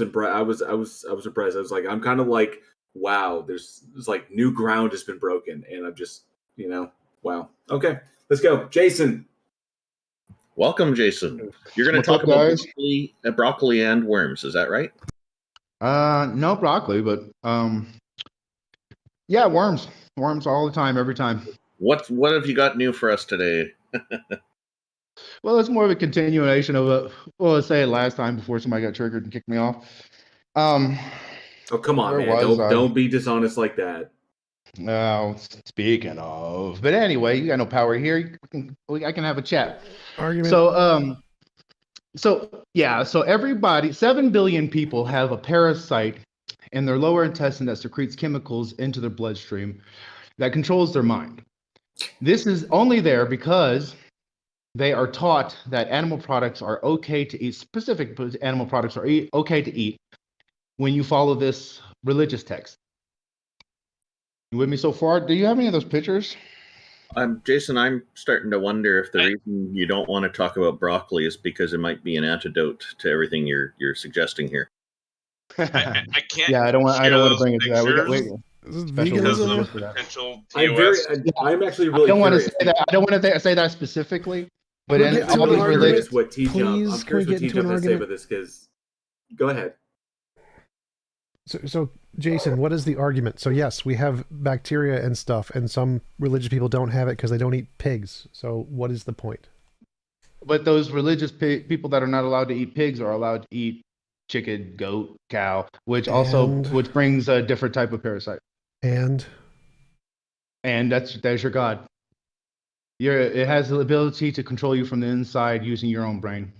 impressed. I was impressed. I was like, I'm kind of like, wow, there's like new ground has been broken, and I'm just, wow. Okay, let's go, Jason. Welcome, Jason. You're going to talk about broccoli and worms. Is that right? No broccoli, but yeah, worms all the time, every time. What have you got new for us today? Well, it's more of a continuation of let's say last time before somebody got triggered and kicked me off. Oh, come on, man. Don't be dishonest like that. No, speaking of. But anyway, you got no power here. I can have a chat. Argument. So everybody, 7 billion people have a parasite in their lower intestine that secretes chemicals into their bloodstream that controls their mind. This is only there because they are taught that animal products are okay to eat, specific animal products are okay to eat when you follow this religious text. You with me so far? Do you have any of those pictures? Jason, I'm starting to wonder if the reason you don't want to talk about broccoli is because it might be an antidote to everything you're suggesting here. I can't. Yeah, I don't want to bring it to that. I'm actually really. I don't want to say that. I don't want to say that specifically. But I'm curious what T-Jump has to say about this. Because go ahead. So Jason, what is the argument? So yes, we have bacteria and stuff, and some religious people don't have it because they don't eat pigs. So what is the point? But those religious people that are not allowed to eat pigs are allowed to eat chicken, goat, cow, which brings a different type of parasite. And that's your God. It has the ability to control you from the inside using your own brain.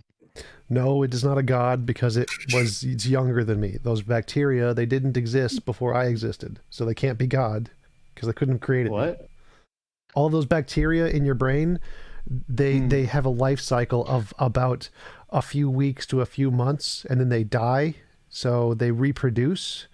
No, it is not a god because it's younger than me. Those bacteria, they didn't exist before I existed. So they can't be God because they couldn't have created what? Me. All those bacteria in your brain, they have a life cycle of about a few weeks to a few months, and then they die. So they reproduce.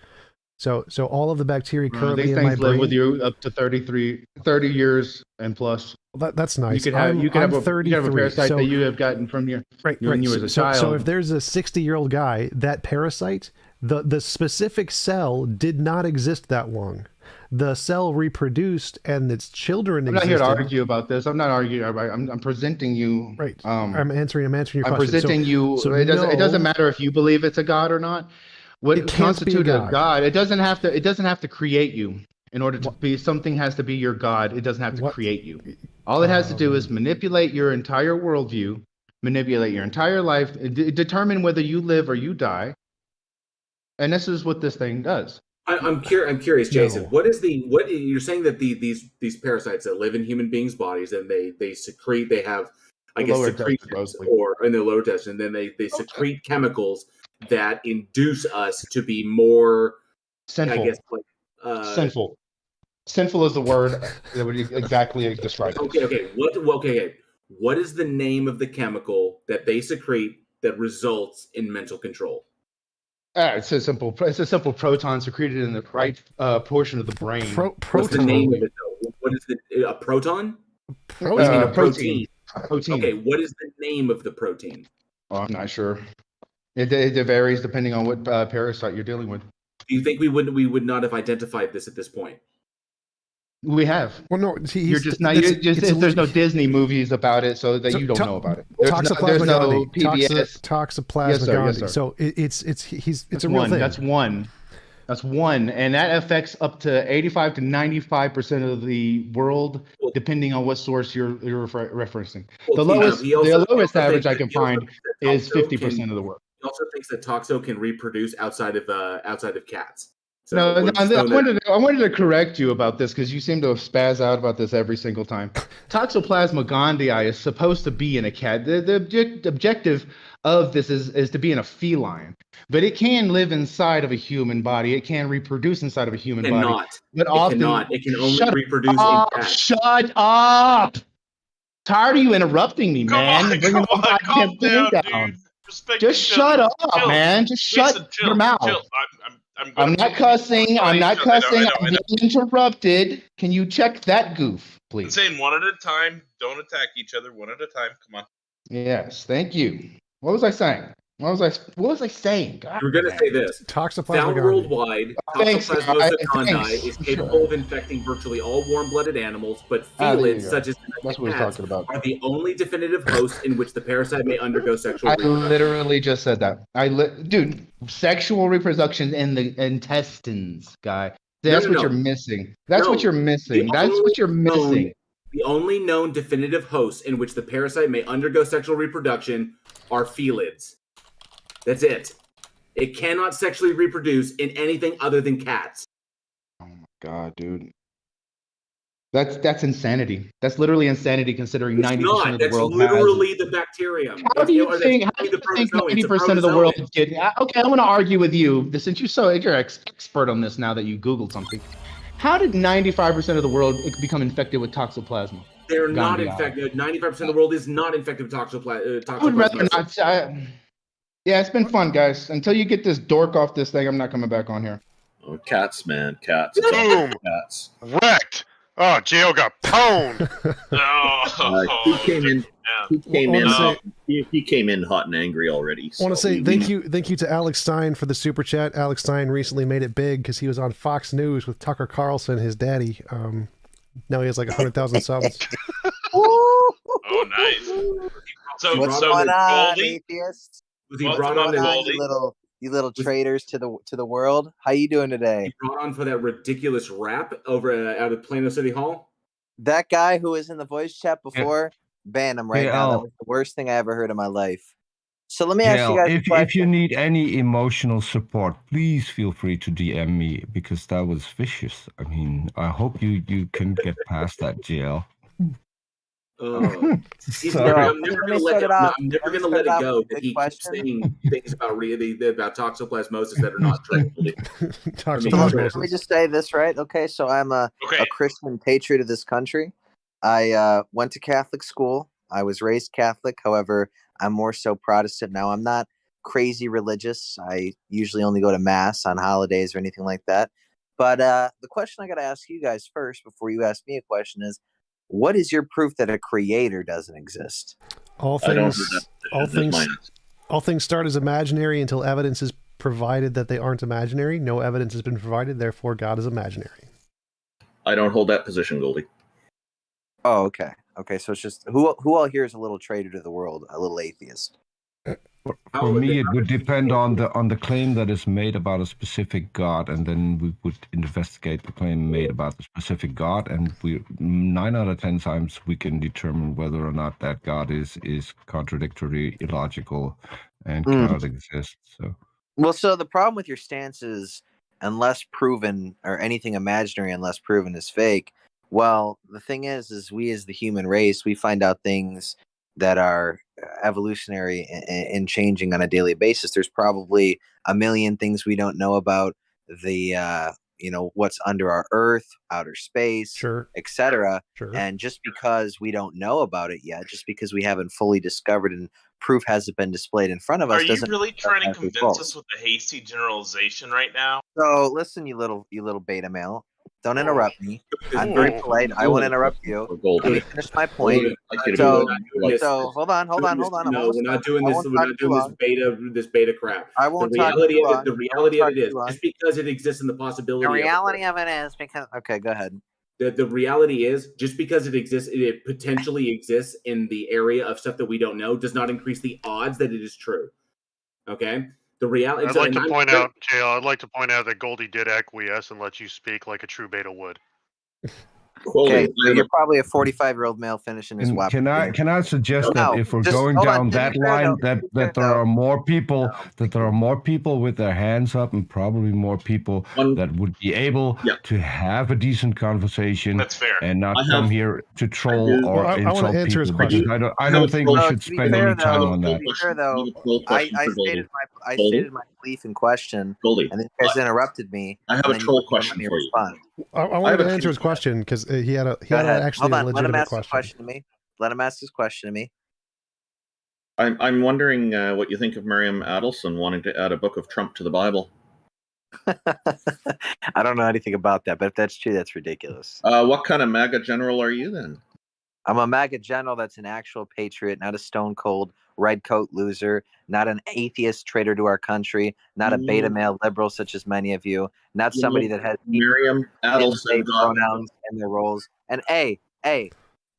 So all of the bacteria currently in my brain live with you up to 30 years and plus. Well, that's nice. You could have a 33, parasite that you have gotten from your when you were a child. So if there's a 60-year-old guy, that parasite, the specific cell did not exist that long. The cell reproduced and its children existed. I'm not here to argue about this. I'm not arguing. I'm presenting you. Right. I'm answering your question. I'm presenting you. So it doesn't matter if you believe it's a god or not. What constitutes a god? It doesn't have to create you. In order to be something has to be your god. It doesn't have to create you. All it has to do is manipulate your entire worldview, manipulate your entire life, determine whether you live or you die. And this is what this thing does. I'm curious, Jason. No. What you're saying that these parasites that live in human beings' bodies and they secrete, they have secretions or in their lower intestine, and then they secrete chemicals that induce us to be more sinful. I guess sinful. Sinful is the word that would exactly describe it. Okay. What is the name of the chemical that they secrete that results in mental control? It's a simple proton secreted in the right portion of the brain. What's the name of it though? What is a proton? Protein. You mean a protein? Protein. Okay, what is the name of the protein? Oh, I'm not sure. It varies depending on what parasite you're dealing with. Do you think we would not have identified this at this point? We have. Well, no, you're just not. There's no Disney movies about it, so that you don't know about it. There's no PBS. Toxoplasma Yes, sir, gondii. yes, sir. So it's a real one. thing. That's one, and that affects up to 85 to 95% of the world, depending on what source you're referencing. Well, The lowest average I can find is 50% of the world. He also thinks that Toxo can reproduce outside of cats. So No, I wanted to correct you about this because you seem to spaz out about this every single time. Toxoplasma gondii is supposed to be in a cat. The objective of this is to be in a feline, but it can live inside of a human body. It can reproduce inside of a human body. But often, It can only reproduce in cats. Shut up! Tired of you interrupting me, man. Calm down, dude. Respect Just each shut other. up, Chill. man. Just Listen, shut chill, your mouth. chill. I'm not cussing. I'm not cussing. I'm being interrupted. Can you check that goof, I'm please? saying one at a time. Don't attack each other. One at a time. Come on. Yes, thank you. What was I saying? What was I saying? God, We're gonna say this. Toxoplasma Found gondii. worldwide, Thanks, Toxoplasma gondii thanks. is capable of infecting virtually all warm-blooded animals, but there you felids, go. such as That's what we're cats, talking about. are the only definitive hosts in which the parasite may undergo sexual I reproduction. literally just said that. Dude, sexual reproduction in the intestines, guy. That's No, what no. you're missing. That's No, what you're missing. the That's what you're only missing. The only known definitive hosts in which the parasite may undergo sexual reproduction are felids. That's it. It cannot sexually reproduce in anything other than cats. God, dude. That's insanity. That's literally insanity considering It's 90% not. of the That's world literally the bacterium. How do you think 90% of the world is getting? Okay, I'm going to argue with you since you're expert on this now that you Googled something. How did 95% of the world become infected with toxoplasma? They're not gondii? infected. 95% of the world is not infected with toxoplasma. I would rather not. Yeah, it's been fun, guys. Until you get this dork off this thing, I'm not coming back on here. Oh, cats, man, cats. It's all Boom. cats. Wrecked. Oh, Gio got pwned. He came in. He came in hot and angry already. I want to so say we- thank you to Alex Stein for the super chat. Alex Stein recently made it big because he was on Fox News with Tucker Carlson, his daddy. Now he has like 100,000 subs. Oh, nice. So, What's so going on, Goldie? atheists? Was he What's brought going on? on, You little traitors to the world. How you doing today? He brought on for that ridiculous rap over out of Plano City Hall. That guy who was in the voice chat before, ban him right now. That was the worst thing I ever heard in my life. So let me ask you guys a question. If you need any emotional support, please feel free to DM me because that was vicious. I mean, I hope you can get past that, JL. I'm never gonna let it go that he keeps saying things about toxoplasmosis that are not true. Let me just say this, right? Okay, so I'm a Christian patriot of this country. I went to Catholic school. I was raised Catholic. However, I'm more so Protestant now. I'm not crazy religious. I usually only go to mass on holidays or anything like that. But the question I got to ask you guys first before you ask me a question is, what is your proof that a creator doesn't exist? All things start as imaginary until evidence is provided that they aren't imaginary. No evidence has been provided, therefore God is imaginary. I don't hold that position, Goldie. Oh, okay. Okay, so it's just who all here is a little traitor to the world, a little atheist. For me, it would depend on the claim that is made about a specific God, and then we would investigate the claim made about the specific God, and 9 out of 10 times we can determine whether or not that God is contradictory, illogical, and cannot exist. So, well, so the problem with your stance is unless proven, or anything imaginary unless proven is fake. Well, the thing is we as the human race, we find out things that are evolutionary and changing on a daily basis. There's probably a million things we don't know about the what's under our earth, outer space, etc. And just because we don't know about it yet, just because we haven't fully discovered and proof hasn't been displayed in front of us. Are you Doesn't really trying to automatically convince false. us with a hasty generalization right now? So listen, you little beta male. Don't interrupt me. I'm very polite. I won't interrupt you. Let me finish my point. So hold on. No, we're not doing this. We're not doing this beta crap. I won't The talk reality too of it. long. The reality of it is, just because it exists in the possibility. The reality of it is because. Okay, go ahead. The reality is, just because it exists, it potentially exists in the area of stuff that we don't know, does not increase the odds that it is true. Okay. The reality. I'd like to point out, JL, I'd like to point out that Goldie did acquiesce and let you speak like a true beta would. Okay, so you're probably a 45-year-old male finishing his And WAP. can I suggest No, that if we're just going hold on, down to be that fair, line, though, that there are more people with their hands up, and probably more people that would be able to have a decent conversation. That's fair. And not come here to troll or I insult want to answer his people. question. Because I don't think we should spend any time on that. To be fair, though, I stated my belief in question, and then you guys interrupted me. I have and a then troll you question let me for you. respond. I wanted to answer his question because he had Go ahead. actually Hold a on. Let him legitimate ask his question to me. Let him ask his question to me. I'm wondering what you think of Miriam Adelson wanting to add a book of Trump to the Bible. I don't know anything about that, but if that's true, that's ridiculous. What kind of MAGA general are you then? I'm a MAGA general that's an actual patriot, not a stone cold red coat loser, not an atheist traitor to our country, not a beta male liberal such as many of you, not somebody that has Miriam Adelson pronouns in their roles. And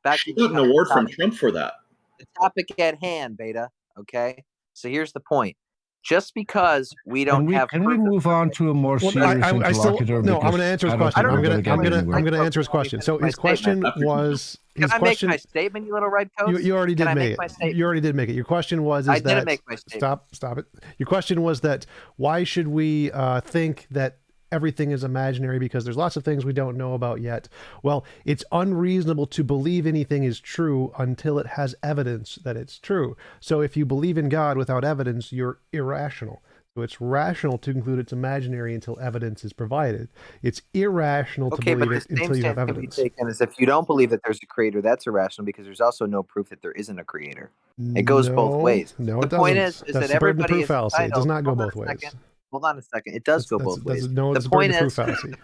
back she to got an award from Trump for that. The topic at hand, beta. Okay, so here's the point. Just because we don't have, can we move on to a more serious interlocutor? No, I'm going to answer his question. I'm going to answer his question. So his question was. Can I make my statement, you little red coats? You already did Can I make my it. statement? You already did make it. Your question was: I didn't make my statement. Stop it. Your question was that why should we think that everything is imaginary because there's lots of things we don't know about yet? Well, it's unreasonable to believe anything is true until it has evidence that it's true. So if you believe in God without evidence, you're irrational. So it's rational to conclude it's imaginary until evidence is provided. It's irrational to believe it until you have evidence. Can be taken as if you don't believe that there's a creator, that's irrational because there's also no proof that there isn't a creator. It goes both ways. No, the it doesn't. point is That's that the burden of everybody proof is fallacy. It does not go both ways. Hold on a second. It does go both ways. No, it's the a burden point of is, proof fallacy.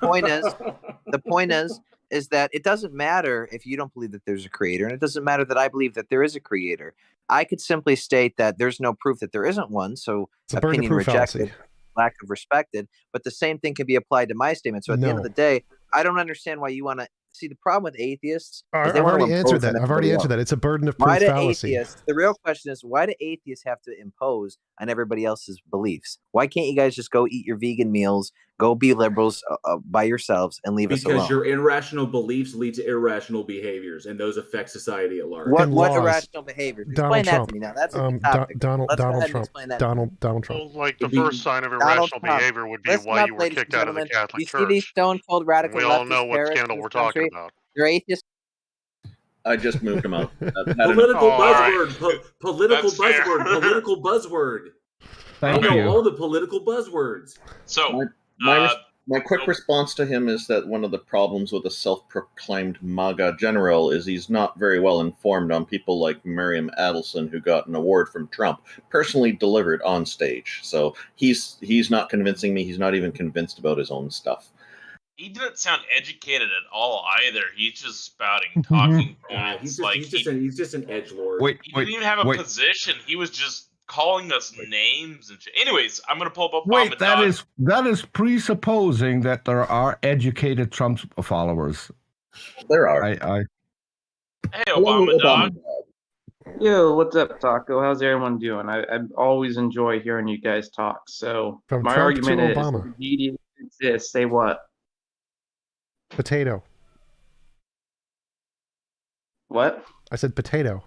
the point is that it doesn't matter if you don't believe that there's a creator, and it doesn't matter that I believe that there is a creator. I could simply state that there's no proof that there isn't one, so opinion rejected, lack of respected. But the same thing can be applied to my statement. So at the end of the day, I don't understand why you want to see the problem with atheists. I've already answered that. It's a burden of proof why do fallacy. Atheists, the real question is, why do atheists have to impose on everybody else's beliefs? Why can't you guys just go eat your vegan meals, go be liberals by yourselves, and leave us alone? Because your irrational beliefs lead to irrational behaviors, and those affect society at large. What irrational behaviors? Explain that to me now. That's a topic. Donald Trump. Well, like the first sign of irrational behavior would be why you were kicked out of the Catholic you Church. See these stone-cold radical we all know what scandal we're talking about. They're atheists. I just moved him out. Political buzzword. Political buzzword. Political buzzword. Thank I know you. all the political buzzwords. So my quick response to him is that one of the problems with a self-proclaimed MAGA general is he's not very well informed on people like Miriam Adelson, who got an award from Trump, personally delivered on stage. So he's not convincing me. He's not even convinced about his own stuff. He didn't sound educated at all either. He's just spouting talking points. He's just an edgelord. He didn't even have a position. He was just calling us names and shit. Anyways, I'm gonna pull up Wait, that is presupposing that there are educated Trump followers. There are. Hey, Obama dog. Yo, what's up, Taco? How's everyone doing? I always enjoy hearing you guys talk. So From my Trump argument to is, Obama. if media exists, say what? Potato. What? I said potato.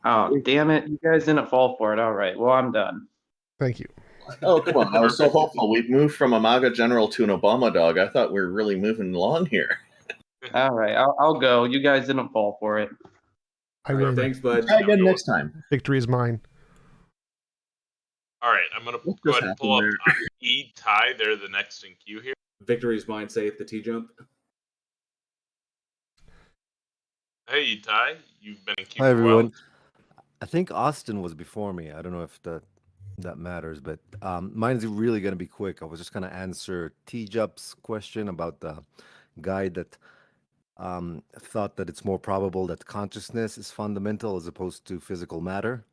Oh, damn it. You guys didn't fall for it. All right. Well, I'm done. Thank you. Oh, come on. I was so hopeful. We've moved from a MAGA general to an Obama dog. I thought we were really moving along here. All right. I'll go. You guys didn't fall for it. I win. Thanks, bud. Try again next time. Victory is mine. All right, I'm gonna go ahead and pull up Ty. They're the next in queue here. Victory is mine. Say it, the TJump. Hey, Ty. You've been in queue. Hi, everyone. I think Austin was before me. I don't know if that matters, but mine's really going to be quick. I was just going to answer TJumps' question about the guy that thought that it's more probable that consciousness is fundamental as opposed to physical matter.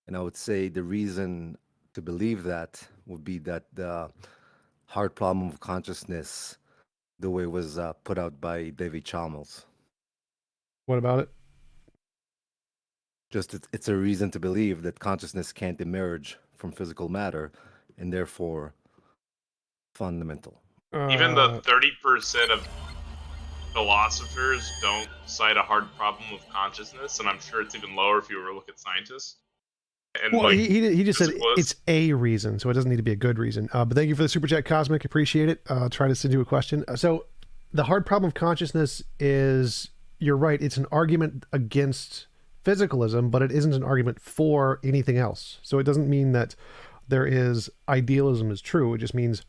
And I would say the reason to believe that would be that the hard problem of consciousness, the way it was put out by David Chalmers. What about it? Just it's a reason to believe that consciousness can't emerge from physical matter and therefore fundamental. Even the 30% of philosophers don't cite a hard problem of consciousness, and I'm sure it's even lower if you were to look at scientists. And Well, like, he just said physicalists. it's a reason, so it doesn't need to be a good reason. But thank you for the super chat, Cosmic. Appreciate it. Try to send you a question. So the hard problem of consciousness is, you're right, it's an argument against physicalism, but it isn't an argument for anything else. So it doesn't mean that there is idealism is true. It just means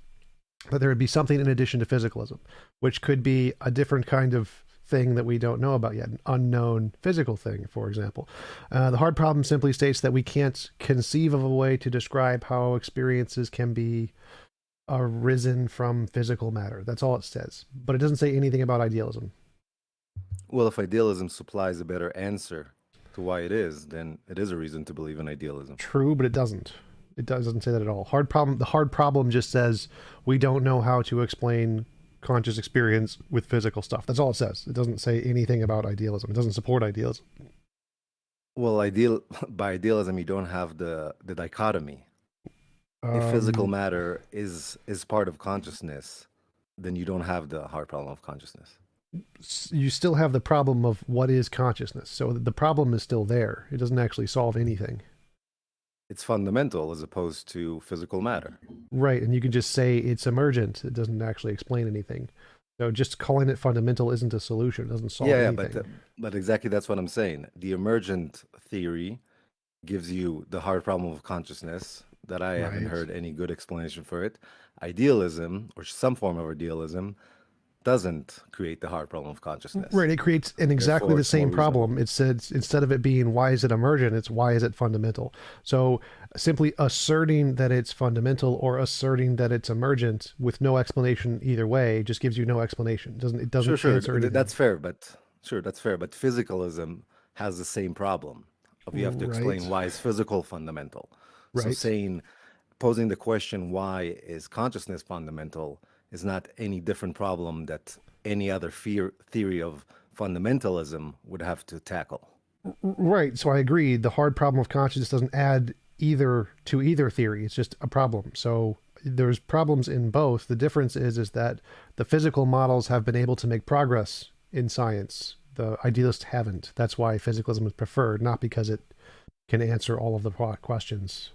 that there would be something in addition to physicalism, which could be a different kind of thing that we don't know about yet, an unknown physical thing, for example. The hard problem simply states that we can't conceive of a way to describe how experiences can be arisen from physical matter. That's all it says. But it doesn't say anything about idealism. Well, if idealism supplies a better answer to why it is, then it is a reason to believe in idealism. True, but it doesn't. It doesn't say that at all. The hard problem just says we don't know how to explain conscious experience with physical stuff. That's all it says. It doesn't say anything about idealism. It doesn't support idealism. Well, by idealism, you don't have the dichotomy. If physical matter is part of consciousness, then you don't have the hard problem of consciousness. You still have the problem of what is consciousness. So the problem is still there. It doesn't actually solve anything. It's fundamental as opposed to physical matter. Right, and you can just say it's emergent. It doesn't actually explain anything. So just calling it fundamental isn't a solution. It doesn't solve anything. But exactly that's what I'm saying. The emergent theory gives you the hard problem of consciousness that I haven't heard any good explanation for it. Idealism, or some form of idealism, doesn't create the hard problem of consciousness. Right, it creates exactly Therefore, the it's same more problem. It says, instead of it being why is it emergent, it's why is it fundamental. So simply asserting that it's fundamental or asserting that it's emergent with no explanation either way just gives you no explanation. It doesn't Sure, answer anything. that's fair. But physicalism has the same problem of you have to explain Right. why is physical fundamental. So Right. posing the question why is consciousness fundamental is not any different problem that any other theory of fundamentalism would have to tackle. Right. So I agree. The hard problem of consciousness doesn't add either to either theory. It's just a problem. So there's problems in both. The difference is that the physical models have been able to make progress in science. The idealists haven't. That's why physicalism is preferred, not because it can answer all of the questions.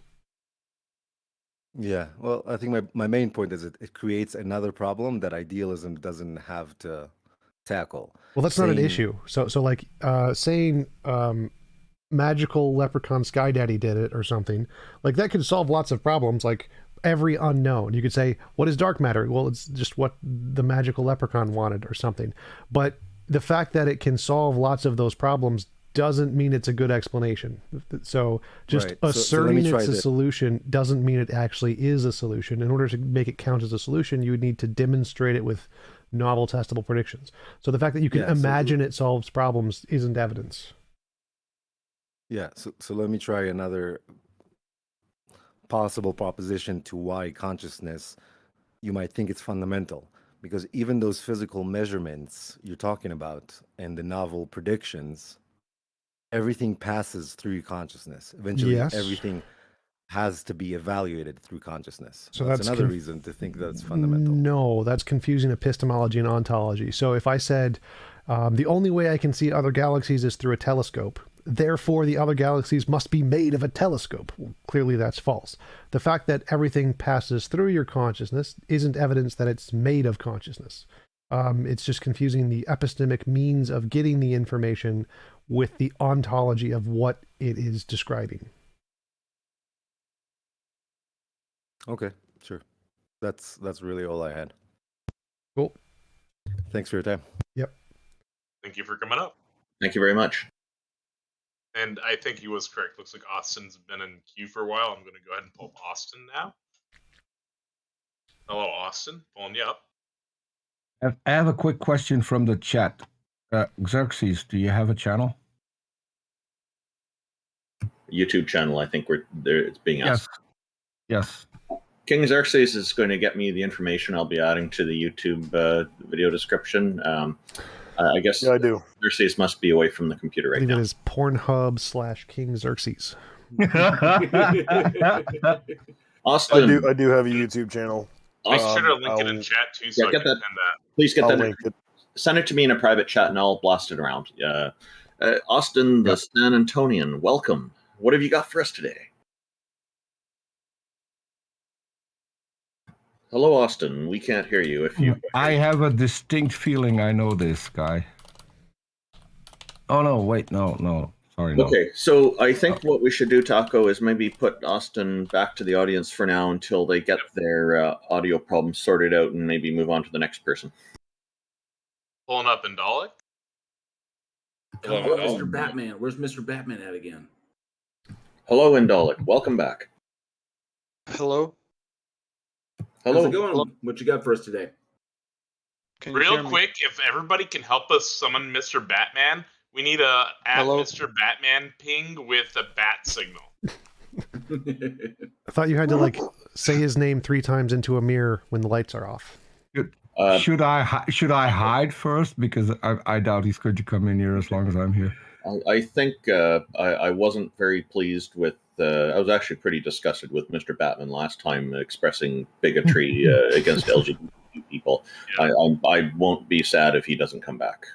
Yeah, well, I think my main point is it creates another problem that idealism doesn't have to tackle. Well, that's not an issue. So like saying magical leprechaun sky daddy did it or something, like that could solve lots of problems, like every unknown. You could say, what is dark matter? Well, it's just what the magical leprechaun wanted or something. But the fact that it can solve lots of those problems doesn't mean it's a good explanation. So just asserting it's a solution doesn't mean it actually is a solution. In order to make it count as a solution, you would need to demonstrate it with novel testable predictions. So the fact that you can imagine it solves problems isn't evidence. Yeah, so let me try another possible proposition to why consciousness, you might think it's fundamental. Because even those physical measurements you're talking about and the novel predictions, everything passes through consciousness. Eventually, everything has to be evaluated through consciousness. So that's another reason to think that it's fundamental. No, that's confusing epistemology and ontology. So if I said the only way I can see other galaxies is through a telescope, therefore the other galaxies must be made of a telescope. Well, clearly that's false. The fact that everything passes through your consciousness isn't evidence that it's made of consciousness. It's just confusing the epistemic means of getting the information with the ontology of what it is describing. Okay, sure. That's really all I had. Cool. Thanks for your time. Yep. Thank you for coming up. Thank you very much. And I think he was correct. Looks like Austin's been in queue for a while. I'm going to go ahead and pull up Austin now. Hello, Austin. Pulling you up. I have a quick question from the chat. Xerxes, do you have a channel? YouTube channel, I think it's being asked. Yes. King Xerxes is going to get me the information I'll be adding to the YouTube video description. I guess I do. Xerxes must be away from the computer right I believe now. it is Pornhub/King Xerxes. Austin, I do have a YouTube channel. Make sure to link it in chat too, so I can pin that. Please get I'll that. link it. Send it to me in a private chat, and I'll blast it around. Austin, the San Antonian, welcome. What have you got for us today? Hello, Austin. We can't hear you. If you, I have a distinct feeling I know this guy. Oh no! Wait, no. Sorry, no. Okay, so I think what we should do, Taco, is maybe put Austin back to the audience for now until they get their audio problems sorted out, and maybe move on to the next person. Pulling up Indalik. Hello, Mr. Batman. Where's Mr. Batman at again? Hello, Indalik. Welcome back. Hello. Hello. How's it going? What you got for us today? Real quick, if everybody can help us summon Mr. Batman, we need a Mr. Batman ping with a bat signal. I thought you had to say his name 3 times into a mirror when the lights are off. Should I hide first, because I doubt he's going to come in here as long as I'm here. I think I wasn't very pleased with. I was actually pretty disgusted with Mr. Batman last time expressing bigotry against LGBT people. Yeah. I won't be sad if he doesn't come back.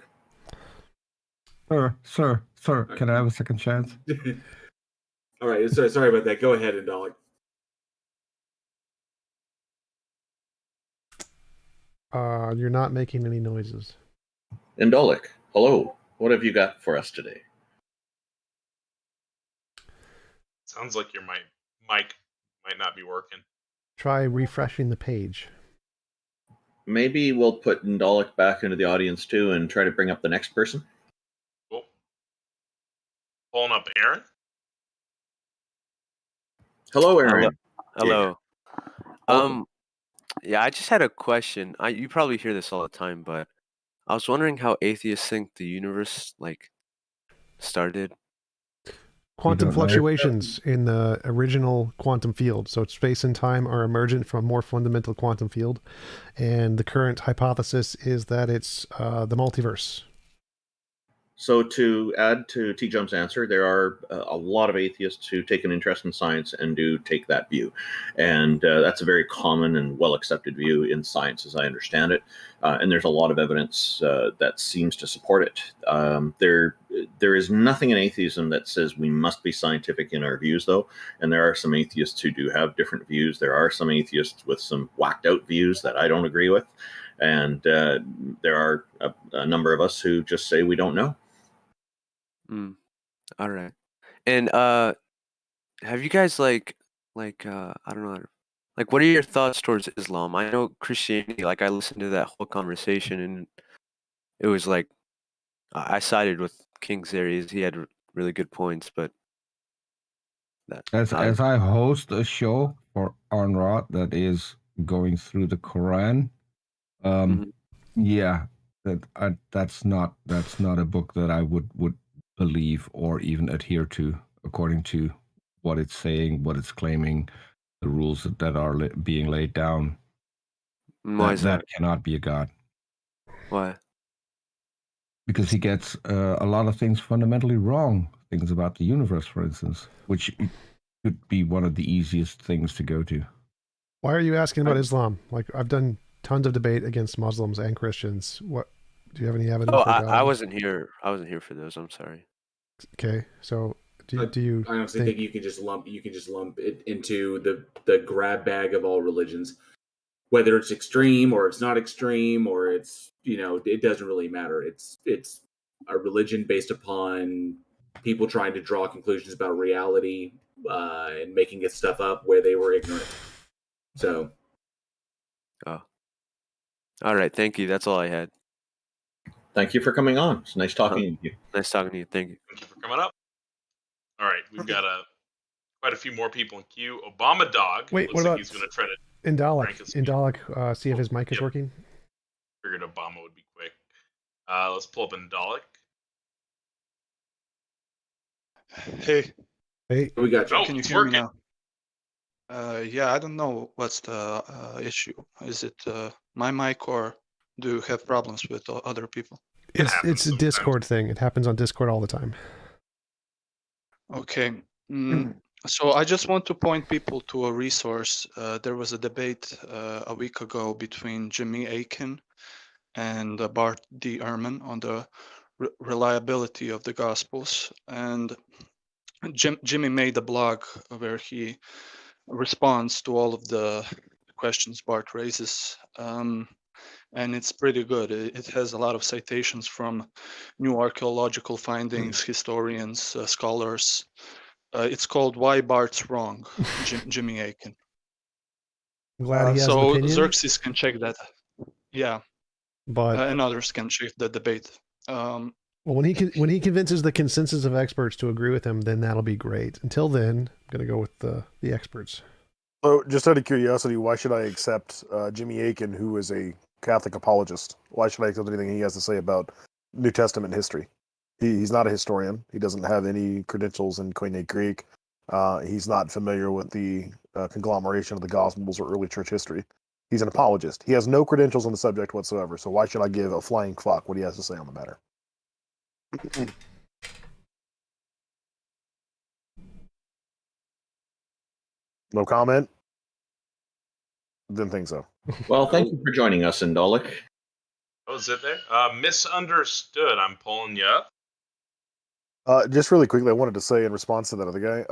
Sir, can I have a second chance? All right, sorry about that. Go ahead, Indalik. You're not making any noises. Indalik, hello. What have you got for us today? Sounds like your mic might not be working. Try refreshing the page. Maybe we'll put Indalik back into the audience too and try to bring up the next person. Cool. Pulling up Aaron. Hello, Aaron. Hello. Yeah, I just had a question. You probably hear this all the time, but I was wondering how atheists think the universe started. Quantum fluctuations in the original quantum field. So space and time are emergent from a more fundamental quantum field. And the current hypothesis is that it's the multiverse. So to add to TJumps' answer, there are a lot of atheists who take an interest in science and do take that view. And that's a very common and well-accepted view in science, as I understand it. And there's a lot of evidence that seems to support it. There is nothing in atheism that says we must be scientific in our views, though. And there are some atheists who do have different views. There are some atheists with some whacked-out views that I don't agree with. And there are a number of us who just say we don't know. All right. And have you guys I don't know, what are your thoughts towards Islam? I know Christianity, I listened to that whole conversation and it was I sided with King Xerxes. He had really good points, but as I host a show for Onrod that is going through the Quran, yeah, that's not a book that I would believe or even adhere to, according to what it's saying, what it's claiming, the rules that are being laid down. Why is that? Cannot be a god. Why? Because he gets a lot of things fundamentally wrong. Things about the universe, for instance, which could be one of the easiest things to go to. Why are you asking about Islam? I've done tons of debate against Muslims and Christians. What do you have any evidence? I wasn't here. I wasn't here for those. I'm sorry. Okay, so do you? I honestly think you can just lump it into the grab bag of all religions, whether it's extreme or it's not extreme or it's it doesn't really matter. It's a religion based upon people trying to draw conclusions about reality and making it stuff up where they were ignorant. So. Oh. All right. Thank you. That's all I had. Thank you for coming on. It's nice talking to you. Nice talking to you. Thank you. Thank you for coming up. All right, we've got quite a few more people in queue. Obama Dog. Wait, looks what like about he's going to try to Indalek? rank us. Indalek, see if his mic is working. Figured Obama would be quick. Let's pull up Indalek. Hey. Hey. We got you. Oh, Can you it's hear me working. now? Yeah, I don't know what's the issue. Is it my mic, or do you have problems with other people? It's a Discord thing. It happens on Discord all the time. Okay. So I just want to point people to a resource. There was a debate a week ago between Jimmy Akin and Bart D. Ehrman on the reliability of the Gospels. And Jimmy made a blog where he responds to all of the questions Bart raises. And it's pretty good. It has a lot of citations from new archaeological findings, historians, scholars. It's called "Why Bart's Wrong," Jimmy Akin. I'm glad he has an So opinion. Xerxes can check that. Yeah, but and others can check the debate. Well, when he convinces the consensus of experts to agree with him, then that'll be great. Until then, I'm going to go with the experts. So, just out of curiosity, why should I accept Jimmy Akin, who is a Catholic apologist? Why should I accept anything he has to say about New Testament history? He's not a historian. He doesn't have any credentials in Koine Greek. He's not familiar with the conglomeration of the Gospels or early church history. He's an apologist. He has no credentials on the subject whatsoever. So why should I give a flying fuck what he has to say on the matter? No comment? Didn't think so. Well, thank you for joining us, Indalek. Oh, is it there? Misunderstood. I'm pulling you up. Just really quickly, I wanted to say in response to that other guy,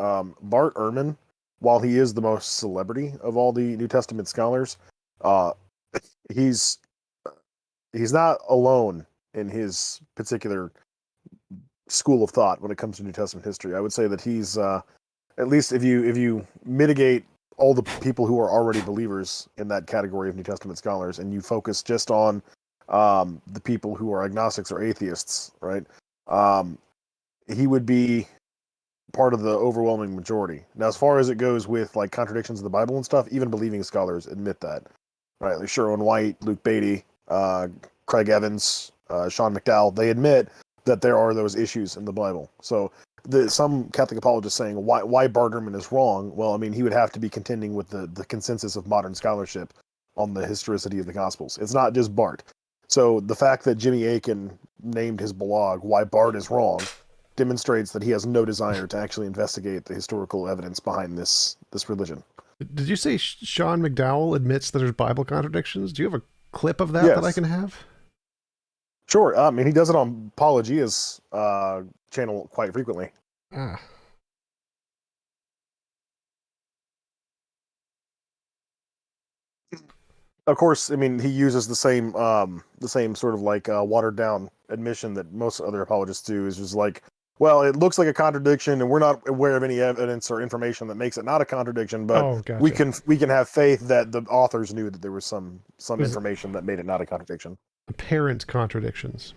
Bart Ehrman, while he is the most celebrity of all the New Testament scholars, he's not alone in his particular school of thought when it comes to New Testament history. I would say that he's at least if you mitigate all the people who are already believers in that category of New Testament scholars, and you focus just on the people who are agnostics or atheists, right? He would be part of the overwhelming majority. Now, as far as it goes with like contradictions in the Bible and stuff, even believing scholars admit that, right? Like Sherwin White, Luke Beatty, Craig Evans, Sean McDowell, they admit that there are those issues in the Bible. So some Catholic apologists saying why Bart Ehrman is wrong. Well, I mean, he would have to be contending with the consensus of modern scholarship on the historicity of the Gospels. It's not just Bart. So the fact that Jimmy Akin named his blog "Why Bart is Wrong" demonstrates that he has no desire to actually investigate the historical evidence behind this religion. Did you say Sean McDowell admits that there's Bible contradictions? Do you have a clip of that Yes. that I can have? Sure. I mean, he does it on Apologia's channel quite frequently. Ah. Of course, I mean, he uses the same sort of like watered down admission that most other apologists do, is just like, well, it looks like a contradiction, and we're not aware of any evidence or information that makes it not a contradiction. But gotcha. we can have faith that the authors knew that there was some information that made it not a contradiction. Apparent contradictions.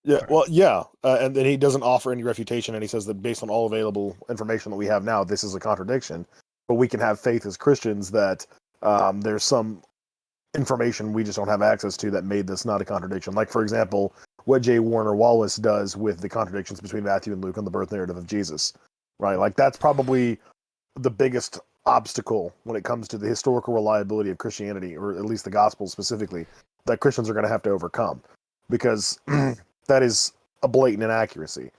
Yeah, well, yeah, and then he doesn't offer any refutation, and he says that based on all available information that we have now, this is a contradiction. But we can have faith as Christians that there's some information we just don't have access to that made this not a contradiction. Like, for example, what J. Warner Wallace does with the contradictions between Matthew and Luke on the birth narrative of Jesus, right? Like, that's probably the biggest obstacle when it comes to the historical reliability of Christianity, or at least the gospel specifically, that Christians are going to have to overcome, because that is a blatant inaccuracy.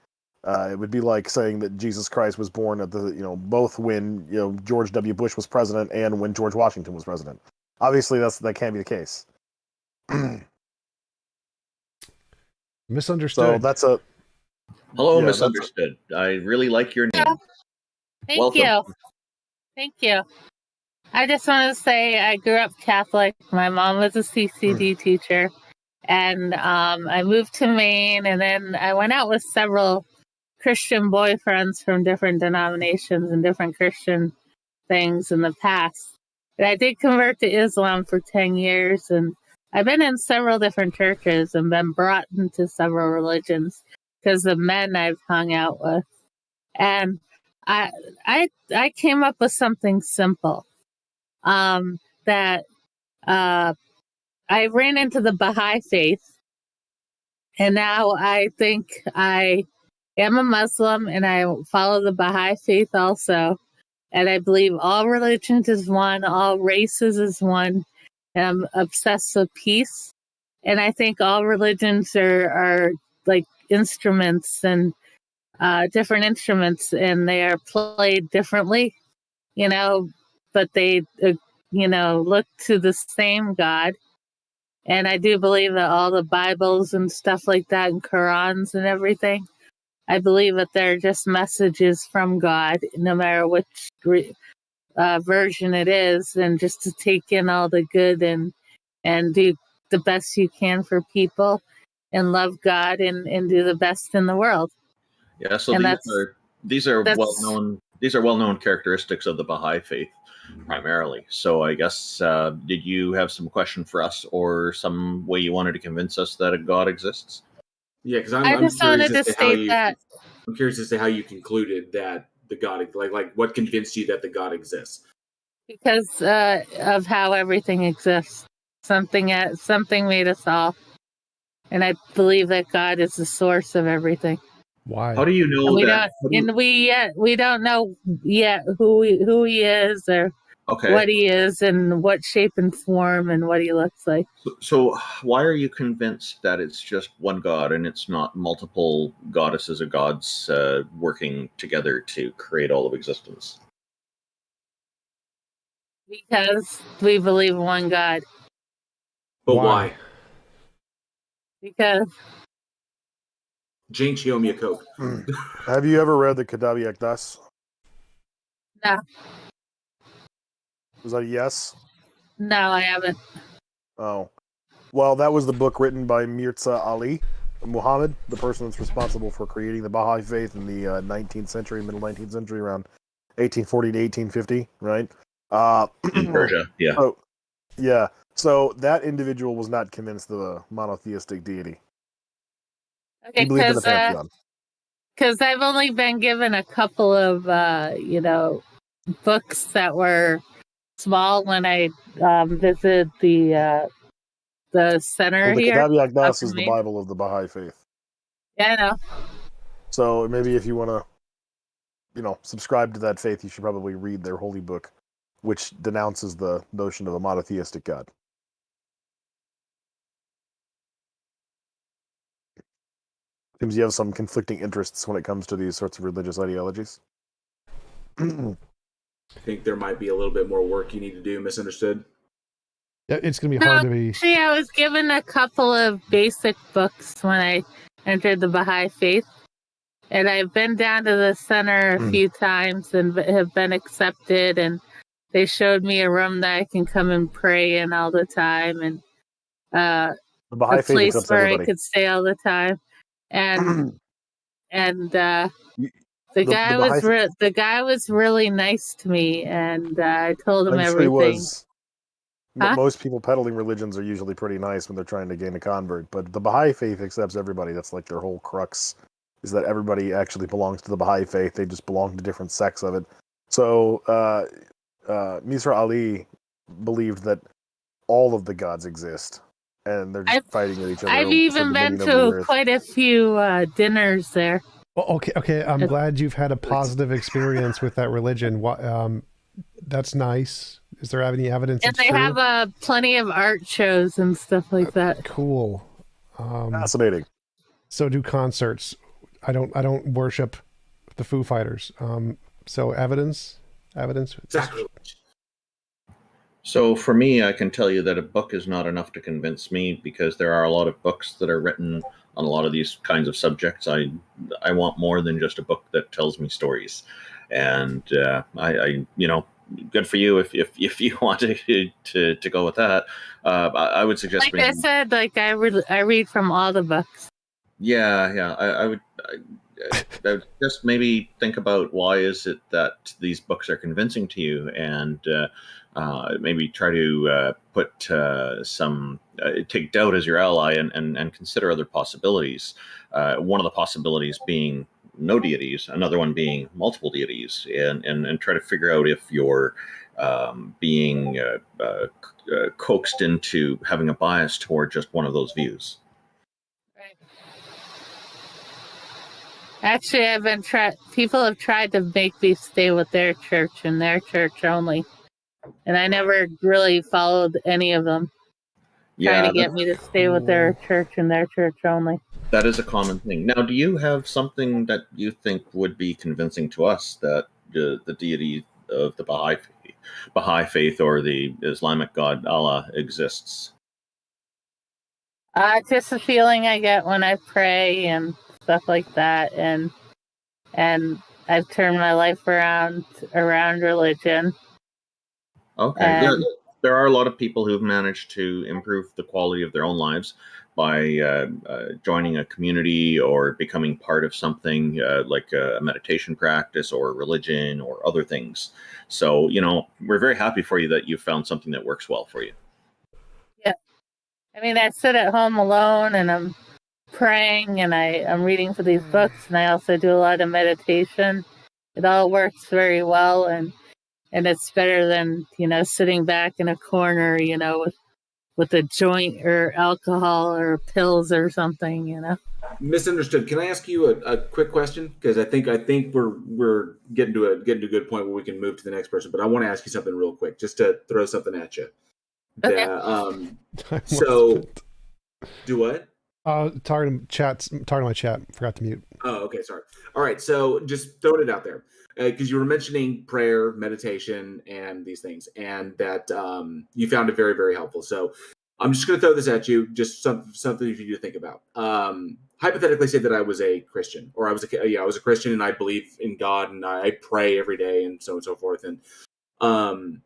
It would be like saying that Jesus Christ was born at both when George W. Bush was president and when George Washington was president. Obviously, that can't be the case. Misunderstood. So that's a Hello, yeah, Misunderstood. I really like your name. Thank Welcome. you. Thank you. I just want to say I grew up Catholic. My mom was a CCD teacher. And I moved to Maine, and then I went out with several Christian boyfriends from different denominations and different Christian things in the past. But I did convert to Islam for 10 years, and I've been in several different churches and been brought into several religions because the men I've hung out with And I came up with something simple. That I ran into the Baha'i faith, and now I think I am a Muslim, and I follow the Baha'i faith also. And I believe all religions is one, all races is one, and I'm obsessed with peace. And I think all religions are like instruments and different instruments, and they are played differently, but they, look to the same God. And I do believe that all the Bibles and stuff like that, and Qurans and everything, I believe that they're just messages from God, no matter which version it is, and just to take in all the good and do the best you can for people and love God and do the best in the world. Yeah, so And these are well known characteristics of the Baha'i faith primarily. So I guess did you have some question for us or some way you wanted to convince us that a God exists? Yeah, because I just wanted to state that. I'm curious as to how you concluded that the God, like what convinced you that the God exists? Because of how everything exists. Something made us all. And I believe that God is the source of everything. Why? How do you know We don't know yet who he is or what he is and what shape and form and what he looks like. So why are you convinced that it's just one God and it's not multiple goddesses or gods working together to create all of existence? Because we believe in one God. But why? Because Jinx, you owe me a Coke. Have you ever read the Kitabi Aqdas? no. Was that a yes? No, I haven't. Oh. Well, that was the book written by Mirza Ali Muhammad, the person that's responsible for creating the Baha'i faith in the 19th century, middle 19th century, around 1840 to 1850, right? In Persia, yeah. Oh, yeah. So that individual was not convinced of a monotheistic deity. Okay, He believed in the pantheon. Because I've only been given a couple of, books that were small when I visited the center Well, the here. Kitabi Aqdas up in is the Maine. Bible of the Baha'i faith. Yeah, I know. So maybe if you want to, subscribe to that faith, you should probably read their holy book, which denounces the notion of a monotheistic God. Seems you have some conflicting interests when it comes to these sorts of religious ideologies. I think there might be a little bit more work you need to do. Misunderstood? Yeah, it's going to be hard to be. Actually, I was given a couple of basic books when I entered the Baha'i faith. And I've been down to the center a few times and have been accepted. And they showed me a room that I can come and pray in all the time. And the a Baha'i faith place accepts where everybody. I could stay all the time. And the guy was really nice to me, and I told him I'm sure everything. he was. Huh? Most people peddling religions are usually pretty nice when they're trying to gain a convert, but the Baha'i faith accepts everybody. That's like their whole crux, is that everybody actually belongs to the Baha'i faith. They just belong to different sects of it. So Mirza Ali believed that all of the gods exist, and they're just fighting with each other. I've even been to quite a few dinners there. Well, okay. I'm glad you've had a positive experience with that religion. That's nice. Is there any evidence? And they have plenty of art shows and stuff like that. Cool. Fascinating. So do concerts. I don't worship the Foo Fighters. So evidence. Exactly. So for me, I can tell you that a book is not enough to convince me, because there are a lot of books that are written on a lot of these kinds of subjects. I want more than just a book that tells me stories, and I good for you if you want to go with that. I would suggest. Like I said, I read from all the books. Yeah. I would just maybe think about why is it that these books are convincing to you, and maybe try to put take doubt as your ally and consider other possibilities. One of the possibilities being no deities, another one being multiple deities, and try to figure out if you're being coaxed into having a bias toward just one of those views. Actually, people have tried to make me stay with their church and their church only. And I never really followed any of them. Trying to get me to stay with their church and their church only. That is a common thing. Now, do you have something that you think would be convincing to us that the deity of the Baha'i faith or the Islamic god Allah exists? Just a feeling I get when I pray and stuff like that, and I've turned my life around religion. Okay. There are a lot of people who've managed to improve the quality of their own lives by joining a community or becoming part of something like a meditation practice or religion or other things. So, we're very happy for you that you found something that works well for you. Yeah. I mean, I sit at home alone and I'm praying and I'm reading for these books, and I also do a lot of meditation. It all works very well, and it's better than, sitting back in a corner, with a joint or alcohol or pills or something, Misunderstood. Can I ask you a quick question? Because I think we're getting to a good point where we can move to the next person. But I want to ask you something real quick, just to throw something at you. Okay. So, do what? Talking to my chat. Forgot to mute. Oh, okay. Sorry. All right. So just throwing it out there because you were mentioning prayer, meditation, and these things, and that you found it very, very helpful. So I'm just going to throw this at you, just something for you to think about. Hypothetically, say that I was a Christian, or I was a Christian, and I believe in God, and I pray every day, and so on and so forth. And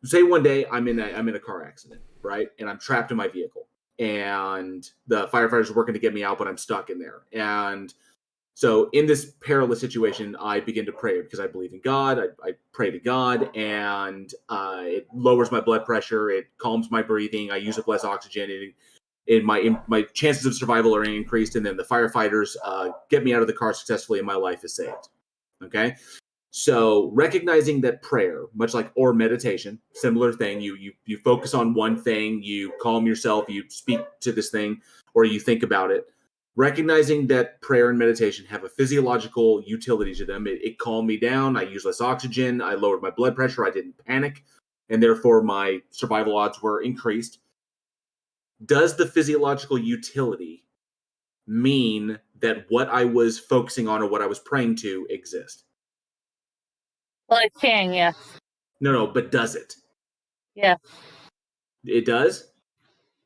say one day I'm in a car accident, right, and I'm trapped in my vehicle. And the firefighters are working to get me out, but I'm stuck in there. And so in this perilous situation, I begin to pray because I believe in God. I pray to God, and it lowers my blood pressure. It calms my breathing. I use up less oxygen. My chances of survival are increased. And then the firefighters get me out of the car successfully, and my life is saved. Okay. So recognizing that prayer, much like or meditation, similar thing, you focus on one thing, you calm yourself, you speak to this thing, or you think about it. Recognizing that prayer and meditation have a physiological utility to them. It calmed me down. I used less oxygen. I lowered my blood pressure. I didn't panic. And therefore my survival odds were increased. Does the physiological utility mean that what I was focusing on or what I was praying to exist? Well, it can, yes. No, but does it? Yes. It does?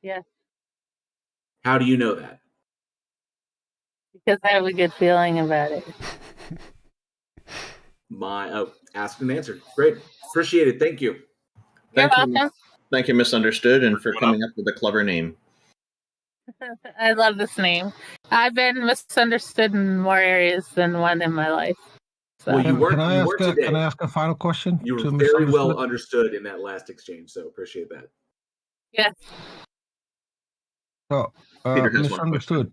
Yes. How do you know that? Because I have a good feeling about it. Asked and answered. Great. Appreciate it. Thank you. You're welcome. Thank you, Misunderstood, and for coming up with a clever name. I love this name. I've been misunderstood in more areas than one in my life. So. Well, you weren't. Can I today. ask a final question? You were very well understood in that last exchange, so appreciate that. Yes. So, Misunderstood.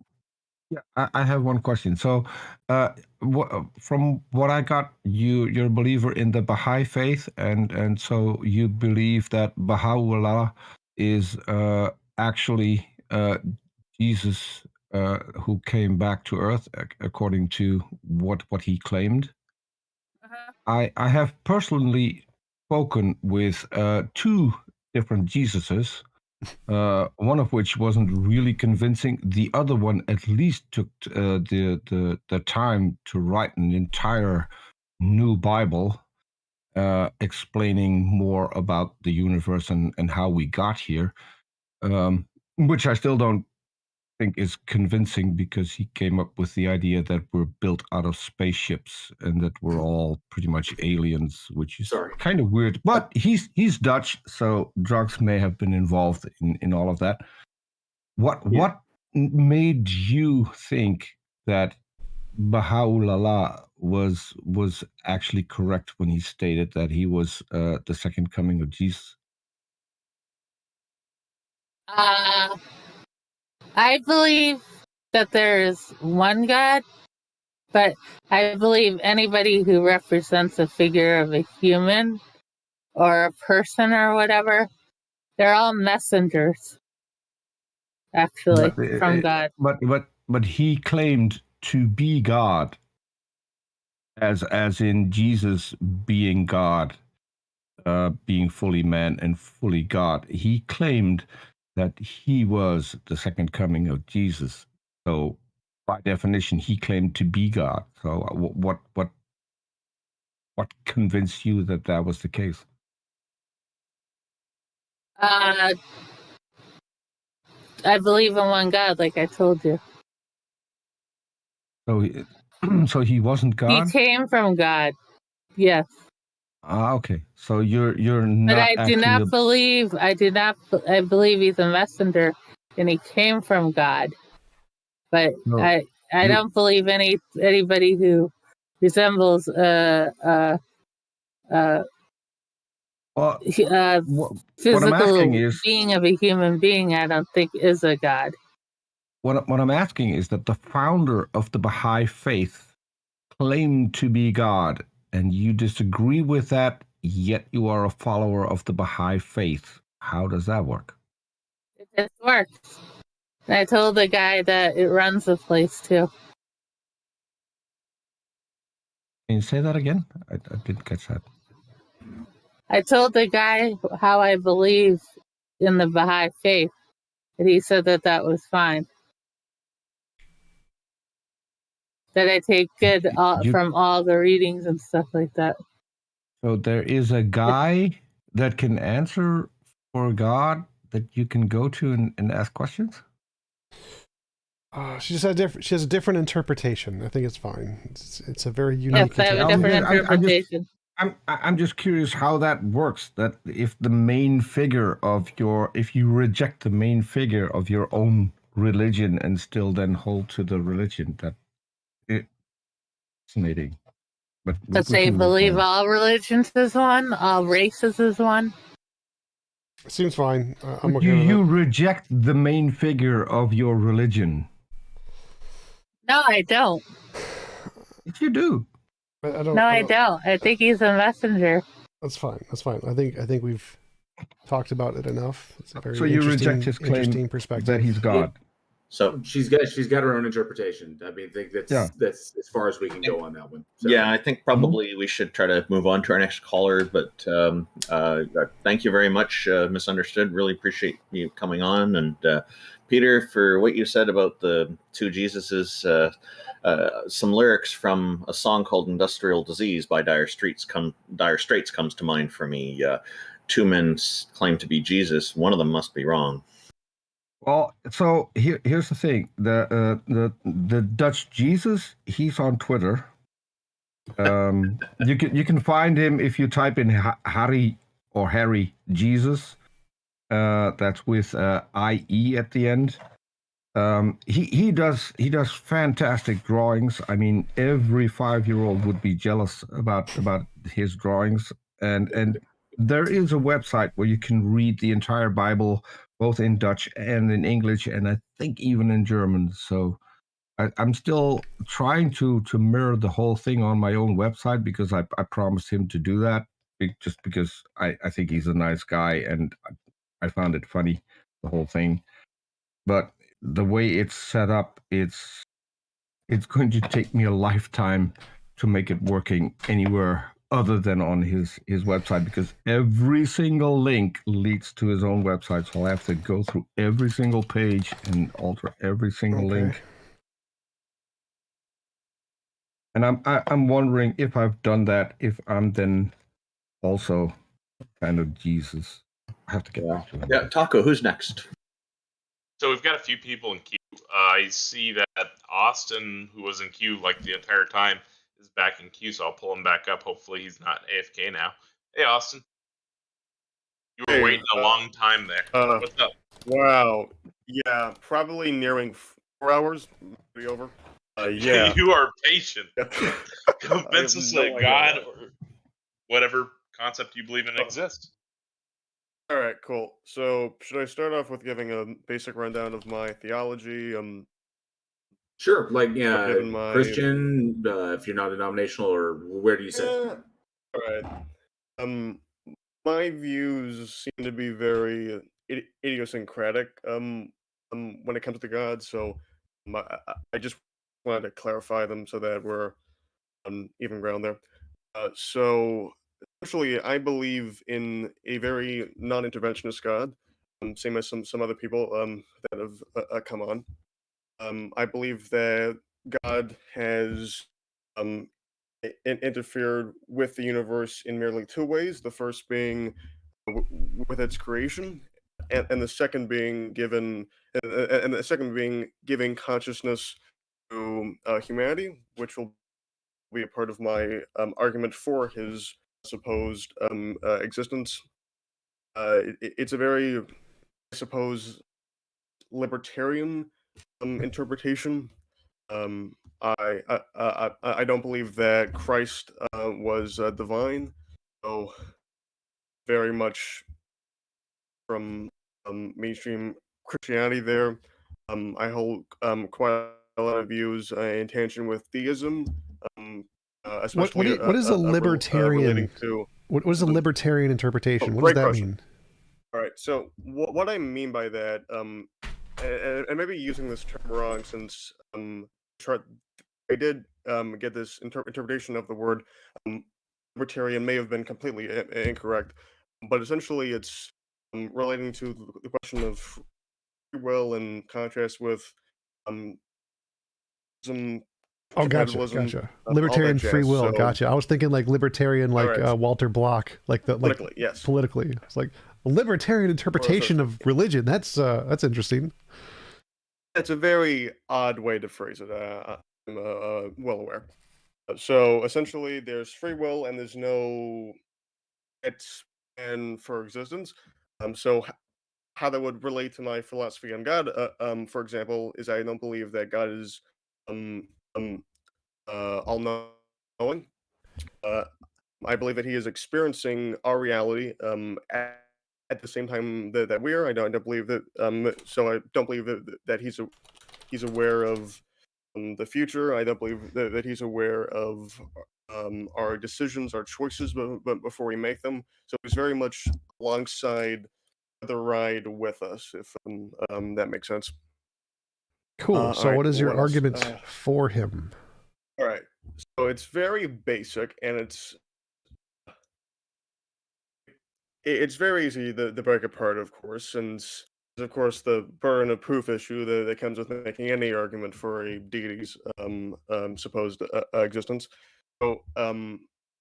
Yeah, I have one question. So, from what I got, you're a believer in the Baha'i faith, and so you believe that Baha'u'llah is actually Jesus who came back to Earth, according to what he claimed. I have personally spoken with two different Jesuses. One of which wasn't really convincing. The other one at least took the time to write an entire new Bible, explaining more about the universe and how we got here, which I still don't think is convincing, because he came up with the idea that we're built out of spaceships and that we're all pretty much aliens, which is kind of weird. But he's Dutch, so drugs may have been involved in all of that. What made you think that Baha'u'llah was actually correct when he stated that he was the second coming of Jesus? I believe that there is one God, But I believe anybody who represents a figure of a human or a person or whatever, they're all messengers, actually, from God. But he claimed to be God, as in Jesus being God, being fully man and fully God. He claimed that he was the second coming of Jesus. So, by definition, he claimed to be God. So, what convinced you that that was the case? I believe in one God, like I told you. So, so he wasn't God. He came from God. Yes. Okay. So you're But not I do actually. not believe. I believe he's a messenger, and he came from God. But No, I don't believe anybody who resembles what I'm physical asking is being of a human being. I don't think is a God. what I'm asking is that the founder of the Baha'i faith claimed to be God, and you disagree with that, yet you are a follower of the Baha'i faith. How does that work? It works. And I told the guy that it runs the place too. Can you say that again? I didn't catch that. I told the guy how I believe in the Baha'i faith, and he said that was fine. That I take good from all the readings and stuff like that. So there is a guy that can answer for God that you can go to and ask questions? She has a different interpretation. I think it's fine. It's a very unique. Yes, I have a different interpretation. I'm just curious how that works. That if the main figure of if you reject the main figure of your own religion and still then hold to the religion, that it's fascinating. But But they believe all religions is one, all races is one. Seems fine. I'm okay do with you it. reject the main figure of your religion? No, I don't. If you do. I don't. No, I don't. I think he's a messenger. That's fine. That's fine. I think we've talked about it enough. It's a very So you reject his claim interesting perspective that he's God. So she's got her own interpretation. I mean, I think that's as far as we can go on that one. So. Yeah, I think probably we should try to move on to our next caller. But thank you very much, Misunderstood. Really appreciate you coming on, and Peter, for what you said about the two Jesuses. Some lyrics from a song called "Industrial Disease" by Dire Straits comes to mind for me. Two men claim to be Jesus. One of them must be wrong. Well, so here's the thing: the Dutch Jesus, he's on Twitter. You can find him if you type in Harry Jesus. That's with IE at the end. He does fantastic drawings. I mean, every 5-year-old would be jealous about his drawings. And there is a website where you can read the entire Bible, both in Dutch and in English, and I think even in German. So I'm still trying to mirror the whole thing on my own website because I promised him to do that, just because I think he's a nice guy and I found it funny, the whole thing. But the way it's set up, it's going to take me a lifetime to make it working anywhere other than on his website, because every single link leads to his own website. So I'll have to go through every single page and alter every single link. And I'm wondering if I've done that, if I'm then also kind of Jesus. I have to get back to him. Yeah, Taco, who's next? So we've got a few people in queue. I see that Austin, who was in queue like the entire time, is back in queue, so I'll pull him back up. Hopefully he's not AFK now. Hey, Austin. You were waiting a long time there. What's up? Wow. Yeah, probably nearing 4 hours. Be over. Yeah. You are patient. Convince us that God or whatever concept you believe in exists. All right, cool. So, should I start off with giving a basic rundown of my theology? Sure, like given my Christian, if you're not denominational, or where do you sit? all right. My views seem to be very idiosyncratic. When it comes to God, so I just wanted to clarify them so that we're on even ground there. So essentially, I believe in a very non-interventionist God, same as some other people that have come on. I believe that God has interfered with the universe in merely two ways. The first being with its creation, and the second being giving consciousness to humanity, which will be a part of my argument for his supposed existence. It's a very, I suppose, libertarian interpretation. I don't believe that Christ was divine, so very much from mainstream Christianity there. I hold quite a lot of views in tangent with theism, especially What is a libertarian? relating to What is a libertarian interpretation? What does great that question. mean? All right, so what I mean by that, and maybe using this term wrong, since I did get this interpretation of the word libertarian may have been completely incorrect, but essentially it's relating to the question of free will in contrast with some Oh, gotcha. compatibilism, all that Libertarian free jazz. will. So, Gotcha. I was thinking like libertarian, like right. Walter Block, like the like Politically, yes. politically. It's like a libertarian interpretation of religion. That's interesting. It's a very odd way to phrase it. I'm well aware. So essentially, there's free will and there's no and for existence. So how that would relate to my philosophy on God, for example, is I don't believe that God is all knowing. I believe that He is experiencing our reality at the same time that we are. I don't believe that. So I don't believe that He's aware of the future. I don't believe that He's aware of our decisions, our choices, but before we make them. So He's very much alongside the ride with us, if that makes sense. Cool. So all right, what is your what else? argument for him? All right. So it's very basic, and it's very easy to break apart, of course, since of course the burden of proof issue that comes with making any argument for a deity's supposed existence. So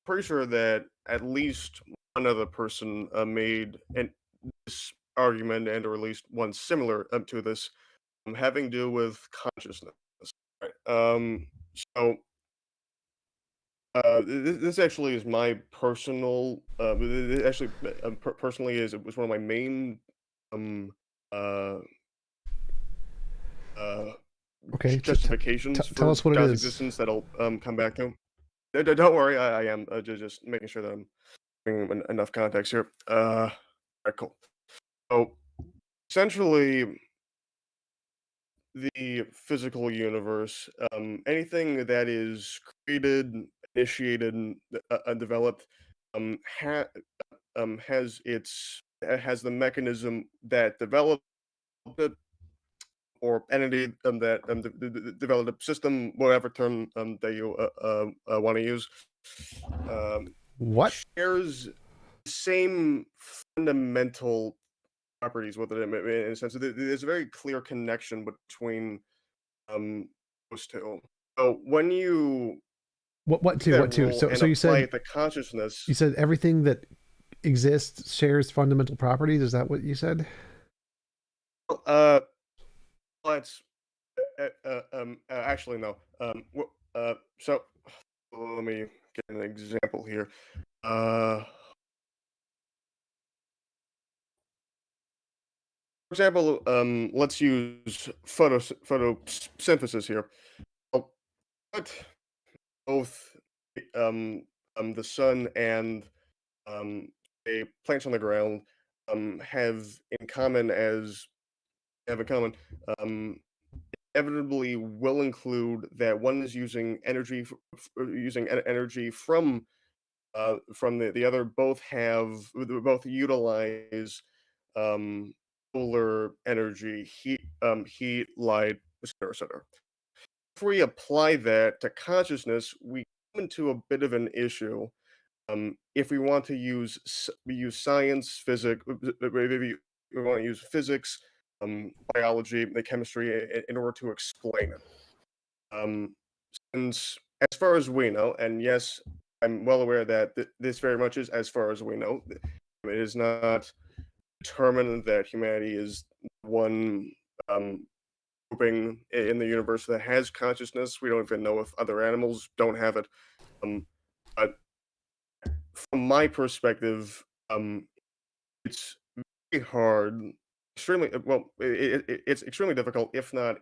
pretty sure that at least one other person made this argument, and or at least one similar to this, having to do with consciousness. Right? So this actually is my personal. It actually, personally, it was one of my main uh, Okay. justifications for tell us what it God's is. existence that I'll come back to. Don't worry, I am just making sure that I'm bringing enough context here. All right, cool. So essentially, the physical universe, anything that is created, initiated, and developed, has the mechanism that developed it, or entity that developed a system, whatever term that you want to use. What shares the same fundamental properties with it in a sense. There's a very clear connection between those two. So when you What take that two? rule So and you apply said it to consciousness, you said everything that exists shares fundamental properties. Is that what you said? let's actually no. So let me get an example here. For example, let's use photosynthesis here. What both the sun and a plants on the ground have in common um, inevitably will include that one is using energy energy from the other. Both utilize solar energy, heat, light, etc., etc. If we apply that to consciousness, we come into a bit of an issue. If we want to use science, physics, maybe we want to use physics, biology, the chemistry in order to explain it. Since, as far as we know, and yes, I'm well aware that this very much is as far as we know. It is not determined that humanity is one grouping in the universe that has consciousness. We don't even know if other animals don't have it. But from my perspective, it's very hard, it's extremely difficult, if not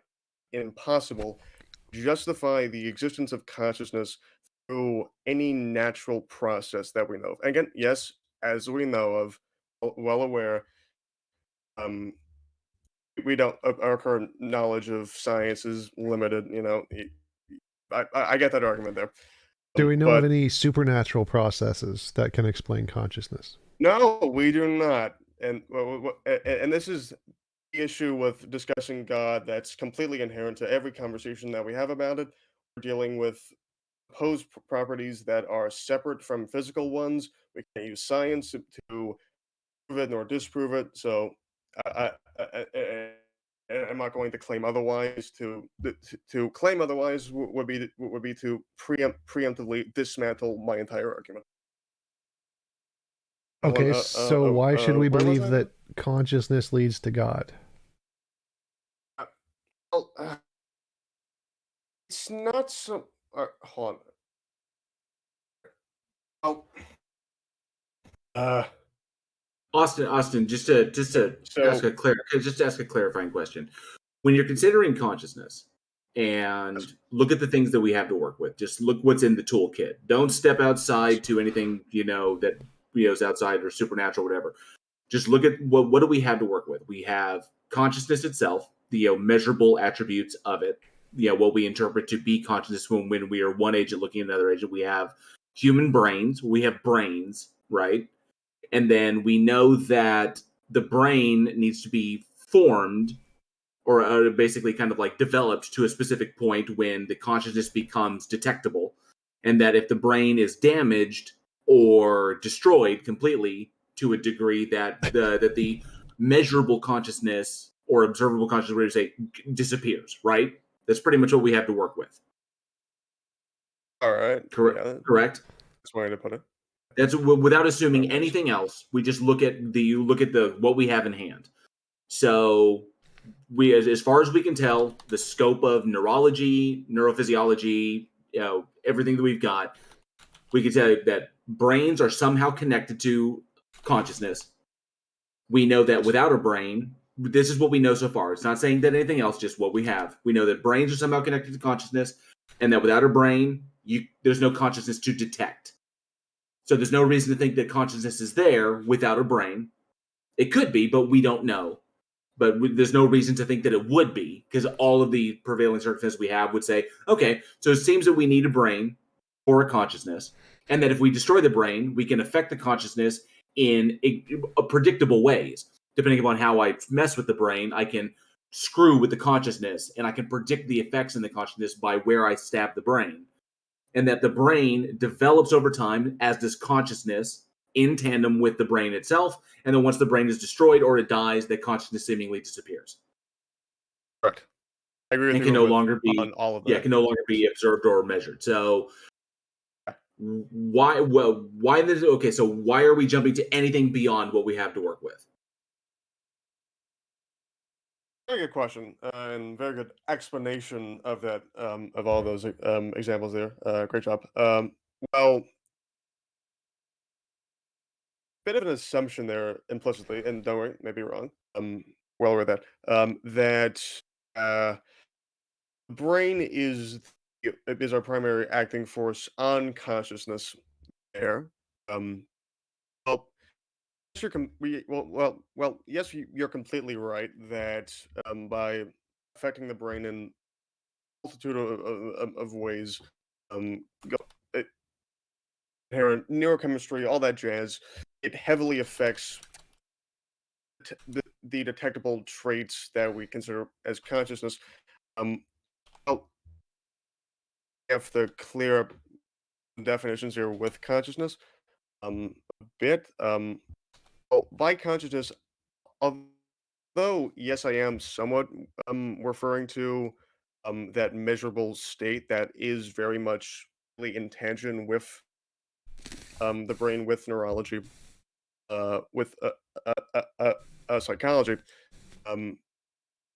impossible, to justify the existence of consciousness through any natural process that we know of. Again, yes, as we know of, well aware, we don't. Our current knowledge of science is limited. I get that argument there. Do we know of any supernatural processes that can explain consciousness? No, we do not. And this is the issue with discussing God that's completely inherent to every conversation that we have about it. We're dealing with opposed properties that are separate from physical ones. We can't use science to prove it nor disprove it. So I'm not going to claim otherwise. To claim otherwise would be to preemptively dismantle my entire argument. Okay, so why should we believe that consciousness leads to God? Well, it's not so. Hold on. Austin, just to ask a clarifying question. When you're considering consciousness and look at the things that we have to work with, just look what's in the toolkit. Don't step outside to anything that is outside or supernatural, or whatever. Just look at what do we have to work with. We have consciousness itself, the measurable attributes of it. What we interpret to be consciousness when we are one agent looking at another agent. We have human brains. We have brains, right? And then we know that the brain needs to be formed or basically kind of like developed to a specific point when the consciousness becomes detectable. And that if the brain is damaged or destroyed completely to a degree that the measurable consciousness or observable consciousness, whatever you say, disappears, right? That's pretty much what we have to work with. All right. Correct. Yeah, correct. that's one way to put it. That's without assuming anything else. We just look at what we have in hand. So we, as far as we can tell, the scope of neurology, neurophysiology, everything that we've got, we can tell you that brains are somehow connected to consciousness. We know that without a brain, this is what we know so far. It's not saying that anything else, just what we have. We know that brains are somehow connected to consciousness, and that without a brain, there's no consciousness to detect. So there's no reason to think that consciousness is there without a brain. It could be, but we don't know. But there's no reason to think that it would be, because all of the prevailing circumstances we have would say, okay, so it seems that we need a brain for a consciousness, and that if we destroy the brain, we can affect the consciousness in predictable ways. Depending upon how I mess with the brain, I can screw with the consciousness, and I can predict the effects in the consciousness by where I stab the brain. And that the brain develops over time, as does consciousness, in tandem with the brain itself. And then once the brain is destroyed or it dies, that consciousness seemingly disappears. Correct. I agree with and you can no with- longer be on all of that. yeah, can no longer be observed or measured. So why are we jumping to anything beyond what we have to work with? Very good question, and very good explanation of that, of all those examples there. Great job. Well, bit of an assumption there implicitly, and don't worry, maybe wrong. Well aware of that. That brain is our primary acting force on consciousness. There. Well, yes, you're completely right that by affecting the brain in multitude of ways. Neurochemistry, all that jazz. It heavily affects the detectable traits that we consider as consciousness. I'll have to clear up definitions here with consciousness a bit. Well, by consciousness, although yes, I am somewhat referring to that measurable state that is very much in tangent with the brain, with neurology, with psychology,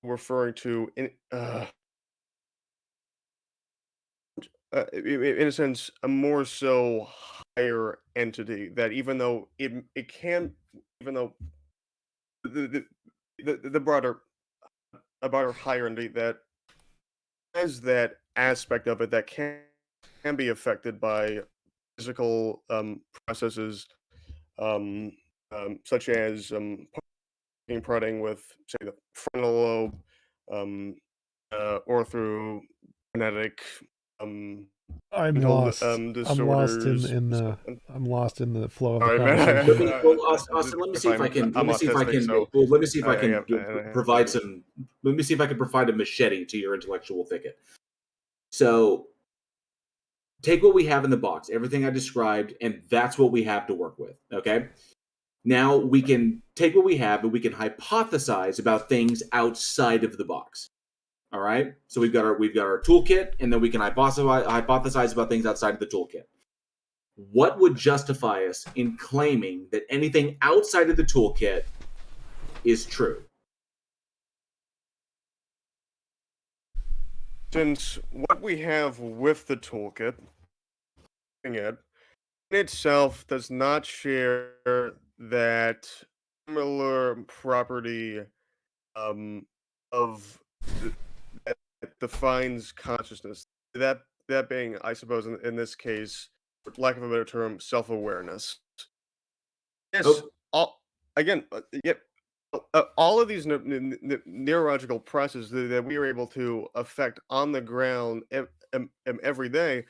referring to in a sense a more so higher entity that even though it can, even though the broader a broader higher entity that has that aspect of it that can be affected by physical processes, such as prodding with, say, the frontal lobe, or through genetic I'm mental, lost. I'm lost disorders. I'm lost in the flow of the Sorry, man. conversation. Austin, let me see if I can. Let me see if I can. Well, let me see if I can provide some. Let me see if I can provide a machete to your intellectual thicket. So, take what we have in the box, everything I described, and that's what we have to work with. Okay. Now we can take what we have and we can hypothesize about things outside of the box. All right. So we've got our toolkit, and then we can hypothesize about things outside of the toolkit. What would justify us in claiming that anything outside of the toolkit is true? Since what we have with the toolkit, it in itself does not share that similar property of that defines consciousness. That being, I suppose, in this case, for lack of a better term, self-awareness. Yes. All of these neurological processes that we are able to affect on the ground every day,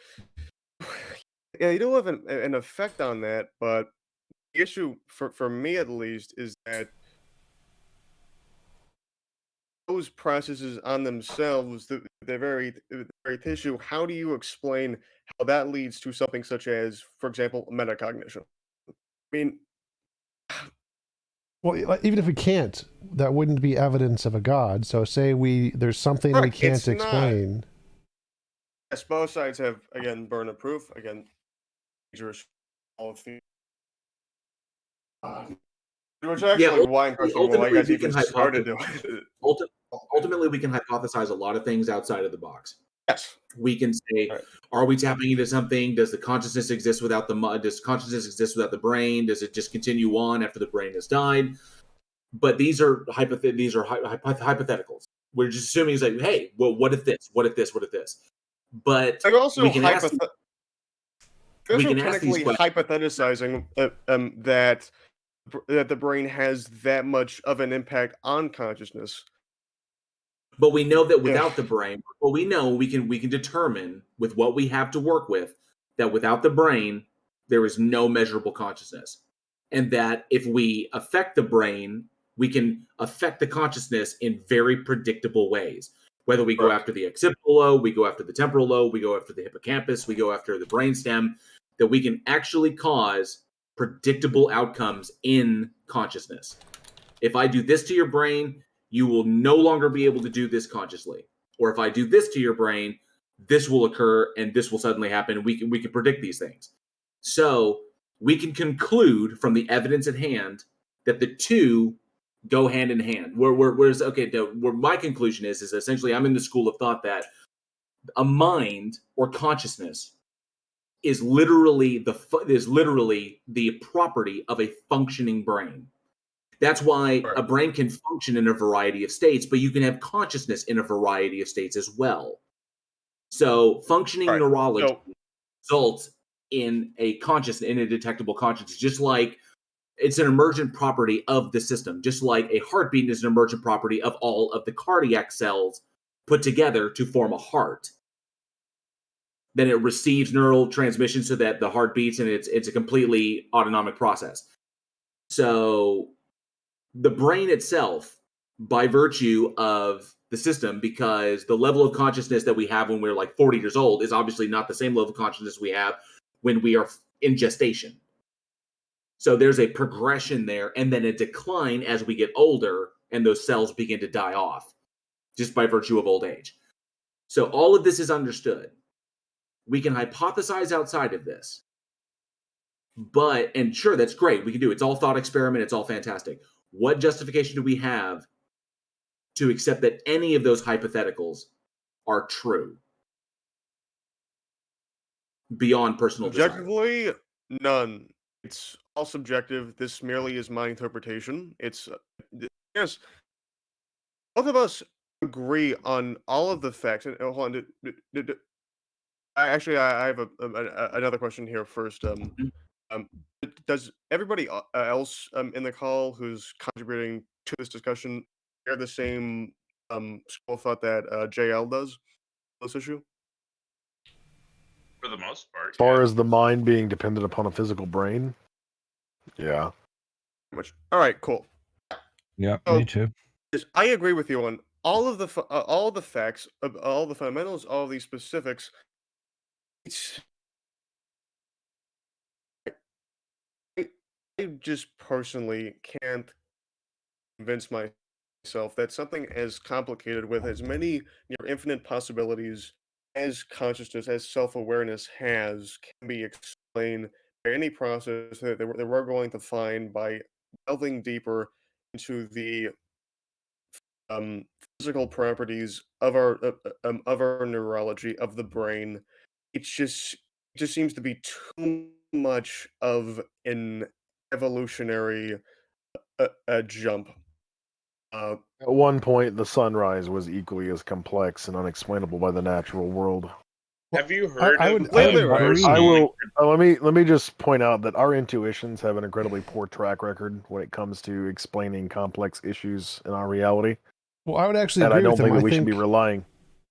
yeah, you do have an effect on that, but the issue for me at least is that those processes on themselves, the very tissue, how do you explain how that leads to something such as, for example, metacognition? I mean, well, even if we can't, that wouldn't be evidence of a god. So say there's something we can't explain. Yes, both sides have, again, burden of proof. Again, dangerous. All of the which actually why I'm questioning why you guys even started doing it. Ultimately, we can hypothesize a lot of things outside of the box. Yes. We can say, are we tapping into something? Does the consciousness exist without does consciousness exist without the brain? Does it just continue on after the brain has died? But these are hypotheticals. We're just assuming it's like, hey, well, what if this? What if this? What if this? But also we can ask. We can technically hypothesizing that the brain has that much of an impact on consciousness. But we know that without the brain, well, we know we can determine with what we have to work with that without the brain, there is no measurable consciousness. And that if we affect the brain, we can affect the consciousness in very predictable ways. Whether we go after the occipital lobe, we go after the temporal lobe, we go after the hippocampus, we go after the brainstem, that we can actually cause predictable outcomes in consciousness. If I do this to your brain, you will no longer be able to do this consciously. Or if I do this to your brain, this will occur and this will suddenly happen. And we can predict these things. So we can conclude from the evidence at hand that the two go hand in hand. Where my conclusion is essentially I'm in the school of thought that a mind or consciousness is literally the property of a functioning brain. That's why a brain can function in a variety of states, but you can have consciousness in a variety of states as well. So functioning neurology results in a detectable consciousness, just like it's an emergent property of the system, just like a heartbeat is an emergent property of all of the cardiac cells put together to form a heart. Then it receives neural transmission so that the heart beats, and it's a completely autonomic process. So the brain itself, by virtue of the system, because the level of consciousness that we have when we're like 40 years old is obviously not the same level of consciousness we have when we are in gestation. So there's a progression there, and then a decline as we get older, and those cells begin to die off just by virtue of old age. So all of this is understood. We can hypothesize outside of this. But, and sure, that's great. We can do it. It's all thought experiment. It's all fantastic. What justification do we have to accept that any of those hypotheticals are true beyond personal desire? Objectively, none. It's all subjective. This merely is my interpretation. It's yes. Both of us agree on all of the facts. And hold on. I have another question here first. Does everybody else in the call who's contributing to this discussion share the same school of thought that JL does on this issue? For the most part. As far as the mind being dependent upon a physical brain, yeah. Much. All right, cool. Yeah, So, me too. I agree with you on all of the facts, all the fundamentals, all of these specifics. I just personally can't convince myself that something as complicated with as many near infinite possibilities as consciousness, as self-awareness has, can be explained by any process that we're going to find by delving deeper into the physical properties of our neurology of the brain. It just seems to be too much of an evolutionary jump. At one point, the sunrise was equally as complex and unexplainable by the natural world. Have you heard I of would agree. I will. Let me just point out that our intuitions have an incredibly poor track record when it comes to explaining complex issues in our reality. Well, I would actually and agree I don't with him. think that I we should think be relying.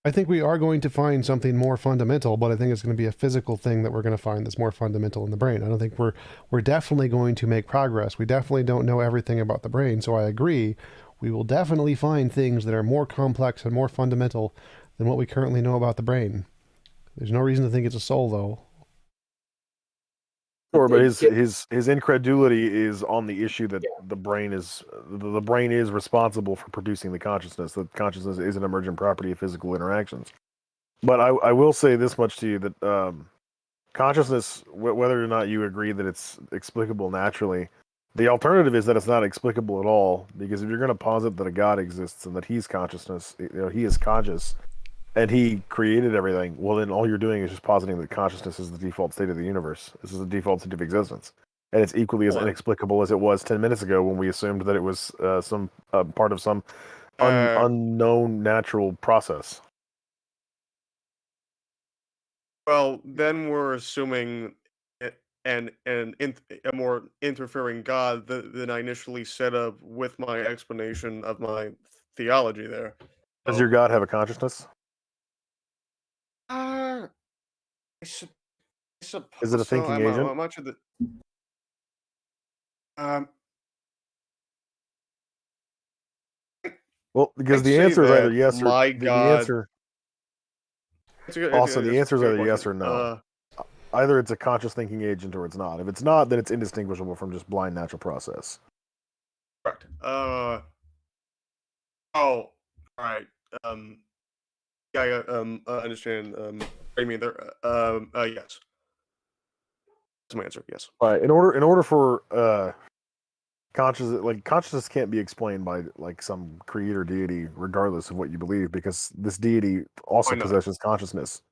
I think we are going to find something more fundamental, but I think it's going to be a physical thing that we're going to find that's more fundamental in the brain. I don't think we're definitely going to make progress. We definitely don't know everything about the brain, so I agree. We will definitely find things that are more complex and more fundamental than what we currently know about the brain. There's no reason to think it's a soul, though. Sure, but his incredulity is on the issue that the brain is responsible for producing the consciousness. That consciousness is an emergent property of physical interactions. But I will say this much to you that consciousness, whether or not you agree that it's explicable naturally, the alternative is that it's not explicable at all. Because if you're going to posit that a God exists and that he's consciousness, he is conscious, and he created everything, well, then all you're doing is just positing that consciousness is the default state of the universe. This is the default state of existence. And it's equally as inexplicable as it was 10 minutes ago when we assumed that it was some part of some unknown natural process. Well, then we're assuming a more interfering God than I initially set up with my explanation of my theology there. Does your God have a consciousness? I suppose Is it a thinking agent? I'm not sure that. Well, because I'd the say answer is that either yes or my the God. answer. Also, The answer is either yes or no. Either it's a conscious thinking agent or it's not. If it's not, then it's indistinguishable from just blind natural process. Correct. All right. Yeah, I understand. What do you mean there? Yes. That's my answer. Yes. All right. In order for consciousness can't be explained by like some creator deity, regardless of what you believe, because this deity also possesses consciousness.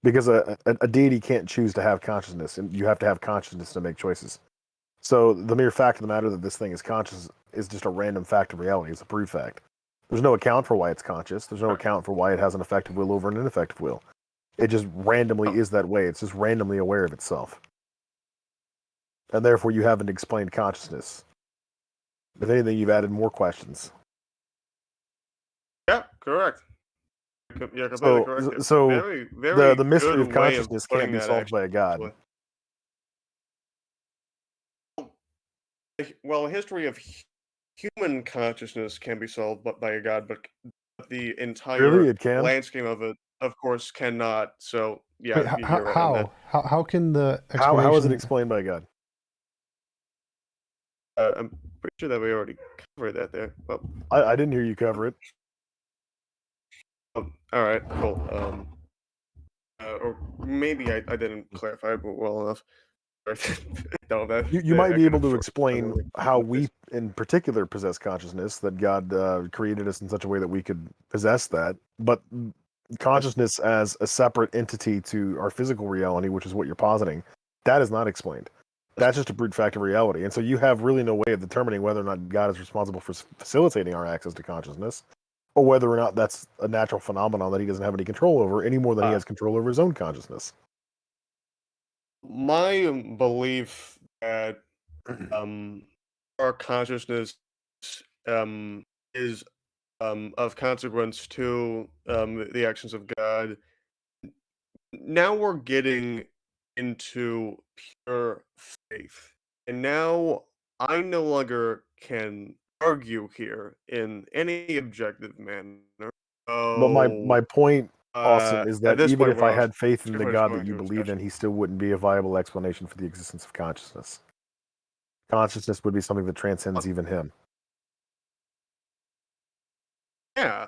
Because a deity can't choose to have consciousness, and you have to have consciousness to make choices. So the mere fact of the matter that this thing is conscious is just a random fact of reality. It's a proved fact. There's no account for why it's conscious. There's no account for why it has an effective will over an ineffective will. It just randomly is that way. It's just randomly aware of itself. And therefore you haven't explained consciousness. If anything, you've added more questions. Yeah, correct. You're completely correct. It's a very, very the mystery good of way consciousness putting can't be that, solved by a god. Well, a history of human consciousness can be solved by a god, but the Really, entire it can? landscape of it, of course, cannot. So yeah, Wait, you're right on that. how can the How is it explanation? explained by God? I'm pretty sure that we already covered that there. Well, I didn't hear you cover it. all right, cool. Or maybe I didn't clarify it well enough. No, that, You might be able to explain how we, in particular, possess consciousness, that God created us in such a way that we could possess that. But consciousness as a separate entity to our physical reality, which is what you're positing, that is not explained. That's just a brute fact of reality. And so you have really no way of determining whether or not God is responsible for facilitating our access to consciousness, or whether or not that's a natural phenomenon that he doesn't have any control over, any more than he has control over his own consciousness. My belief that our consciousness is of consequence to the actions of God. Now we're getting into pure faith, and now I no longer can argue here in any objective manner. But my point, Austin, is at that this even point, if I we're had faith in the pretty much God going that you to a believe in, discussion. he still wouldn't be a viable explanation for the existence of consciousness. Consciousness would be something that transcends even him. Yeah.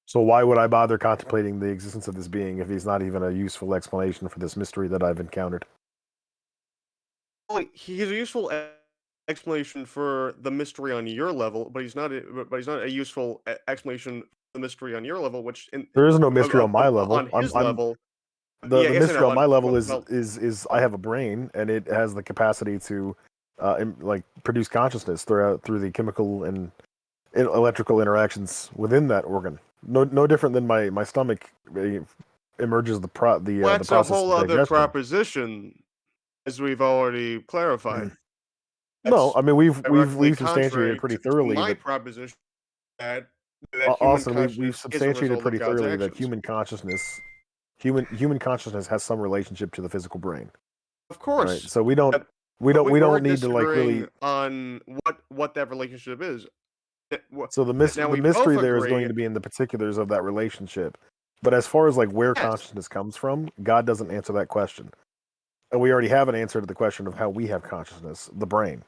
So why would I bother contemplating the existence of this being if he's not even a useful explanation for this mystery that I've encountered? Well, he's a useful explanation for the mystery on your level, but he's not. But he's not a useful explanation for the mystery on your level, which There is no mystery on my level. on his level. The yes, I mystery know, on my level is well, I have a brain and it has the capacity to like produce consciousness through the chemical and electrical interactions within that organ. No different than my stomach emerges the that's a process whole of other digestion. proposition, as we've already clarified. No, I mean we've Directly substantiated contrary pretty to thoroughly my that proposition that human Austin, we've consciousness is a substantiated result of pretty God's thoroughly that actions. human consciousness has some relationship to the physical brain. Of course. Right. So we don't we're need to like really on what that relationship is. So the mystery there is going to be in the particulars of that relationship. But as far as like where consciousness comes from, God doesn't answer that question. And we already have an answer to the question of how we have consciousness, the brain.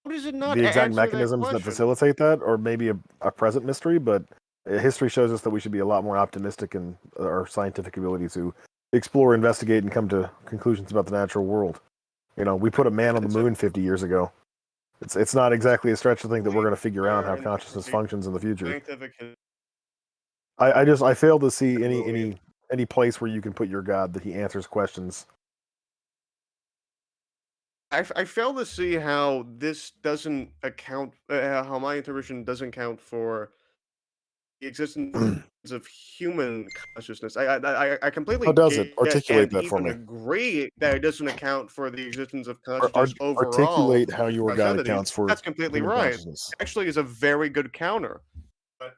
How does it not The exact answer mechanisms that question? facilitate that, or maybe a present mystery, but history shows us that we should be a lot more optimistic in our scientific ability to explore, investigate, and come to conclusions about the natural world. You know, we put a man on the moon 50 years ago. It's not exactly a stretch to think that we're going to figure out how consciousness functions in the future. I fail to see any place where you can put your God that he answers questions. I fail to see how this doesn't account, how my interpretation doesn't account for the existence of human consciousness. I completely How does it? get Articulate and that for even me. agree that it doesn't account for the existence of consciousness overall. Articulate how your across God entities. accounts for That's completely human right. consciousness. Actually, is a very good counter. But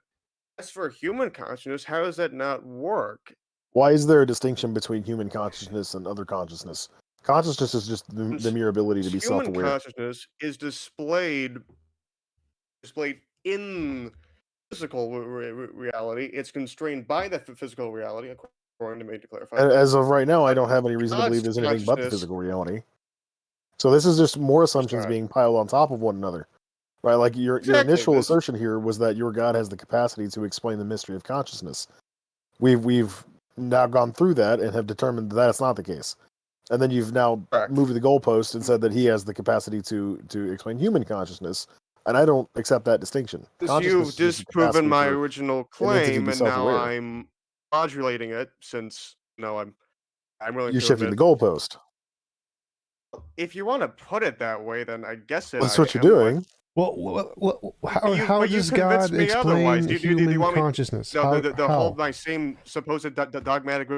as for human consciousness, how does that not work? Why is there a distinction between human consciousness and other consciousness? Consciousness is just the mere ability to be Human self-aware. consciousness is displayed in physical reality. It's constrained by the physical reality, according to me, to clarify. As of right now, I don't have any reason to believe there's anything but the physical reality. So this is just more assumptions being piled on top of one another, right? Like your initial assertion here was that your God has the capacity to explain the mystery of consciousness. We've now gone through that and have determined that that's not the case. And then you've now moved the goalpost and said that he has the capacity to explain human consciousness. And I don't accept that distinction. You've disproven my original claim, and now I'm modulating it. Since I'm willing. You're to shifting the admit, goalpost. if you want to put it that way, then I guess That's what you're doing. Well, You- how but you does convinced God me otherwise. explain Do you human want me- consciousness? No, the How? whole my same supposed dogmatic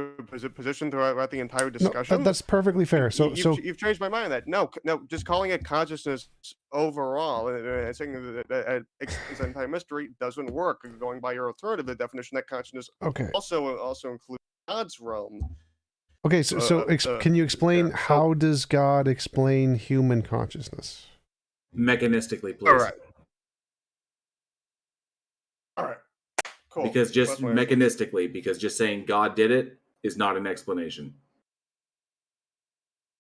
position throughout the entire No, discussion. that's perfectly fair. So, You've changed my mind on that. No, just calling it consciousness overall and saying that explains the entire mystery doesn't work. Going by your alternative definition, that consciousness Okay. also includes God's realm. Okay, can you explain how does God explain human consciousness? Mechanistically, please. All right. All right. Cool. Because just That's my answer. mechanistically, because just saying God did it is not an explanation.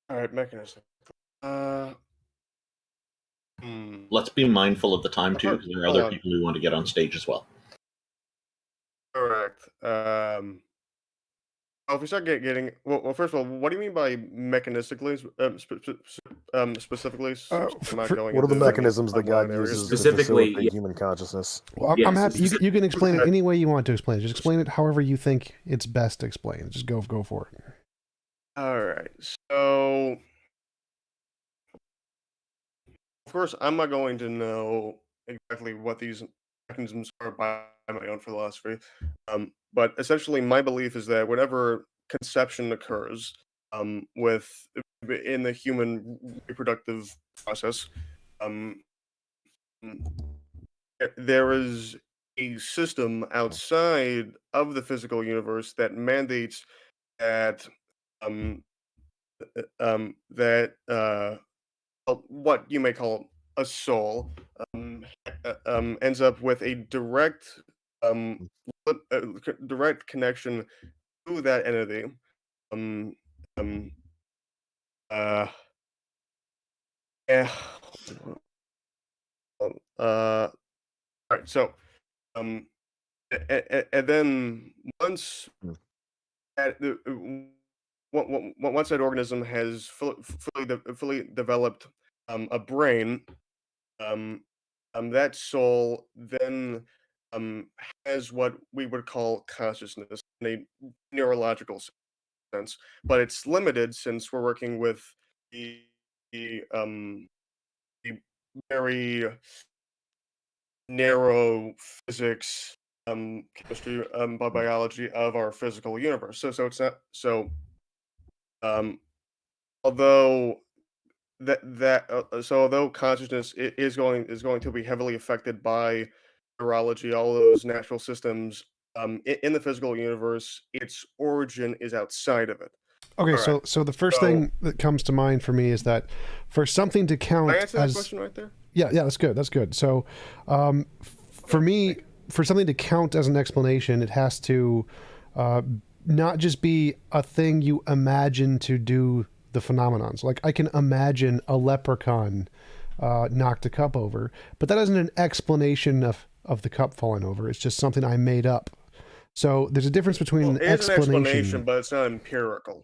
All right, mechanism. Let's be mindful of the time too, because there are other Hold on. people who want to get on stage as well. Correct. If we start getting well, first of all, what do you mean by mechanistically, specifically? What are the mechanisms that God uses to facilitate human consciousness? Well, I'm happy. You can explain it any way you want to explain it. Just explain it however you think it's best explained. Just go for it. All right. So, of course, I'm not going to know exactly what these mechanisms are by my own philosophy. But essentially, my belief is that whenever conception occurs in the human reproductive process, there is a system outside of the physical universe that mandates that what you may call a soul ends up with a direct direct connection to that entity. Yeah. All right. So, and then once once that organism has fully developed a brain, that soul then has what we would call consciousness in a neurological sense, but it's limited since we're working with the very narrow physics, chemistry, biology of our physical universe. So it's not so. Although although consciousness is going to be heavily affected by neurology, all those natural systems in the physical universe, its origin is outside of it. Okay, All right. so the first thing that comes to mind for me is that for something to count Can I answer that as question right there? yeah, that's good. So, for me, for something to count as an explanation, it has to not just be a thing you imagine to do the phenomenons. Like I can imagine a leprechaun knocked a cup over, but that isn't an explanation of the cup falling over. It's just something I made up. So there's a difference between It is an explanation, but it's not empirical.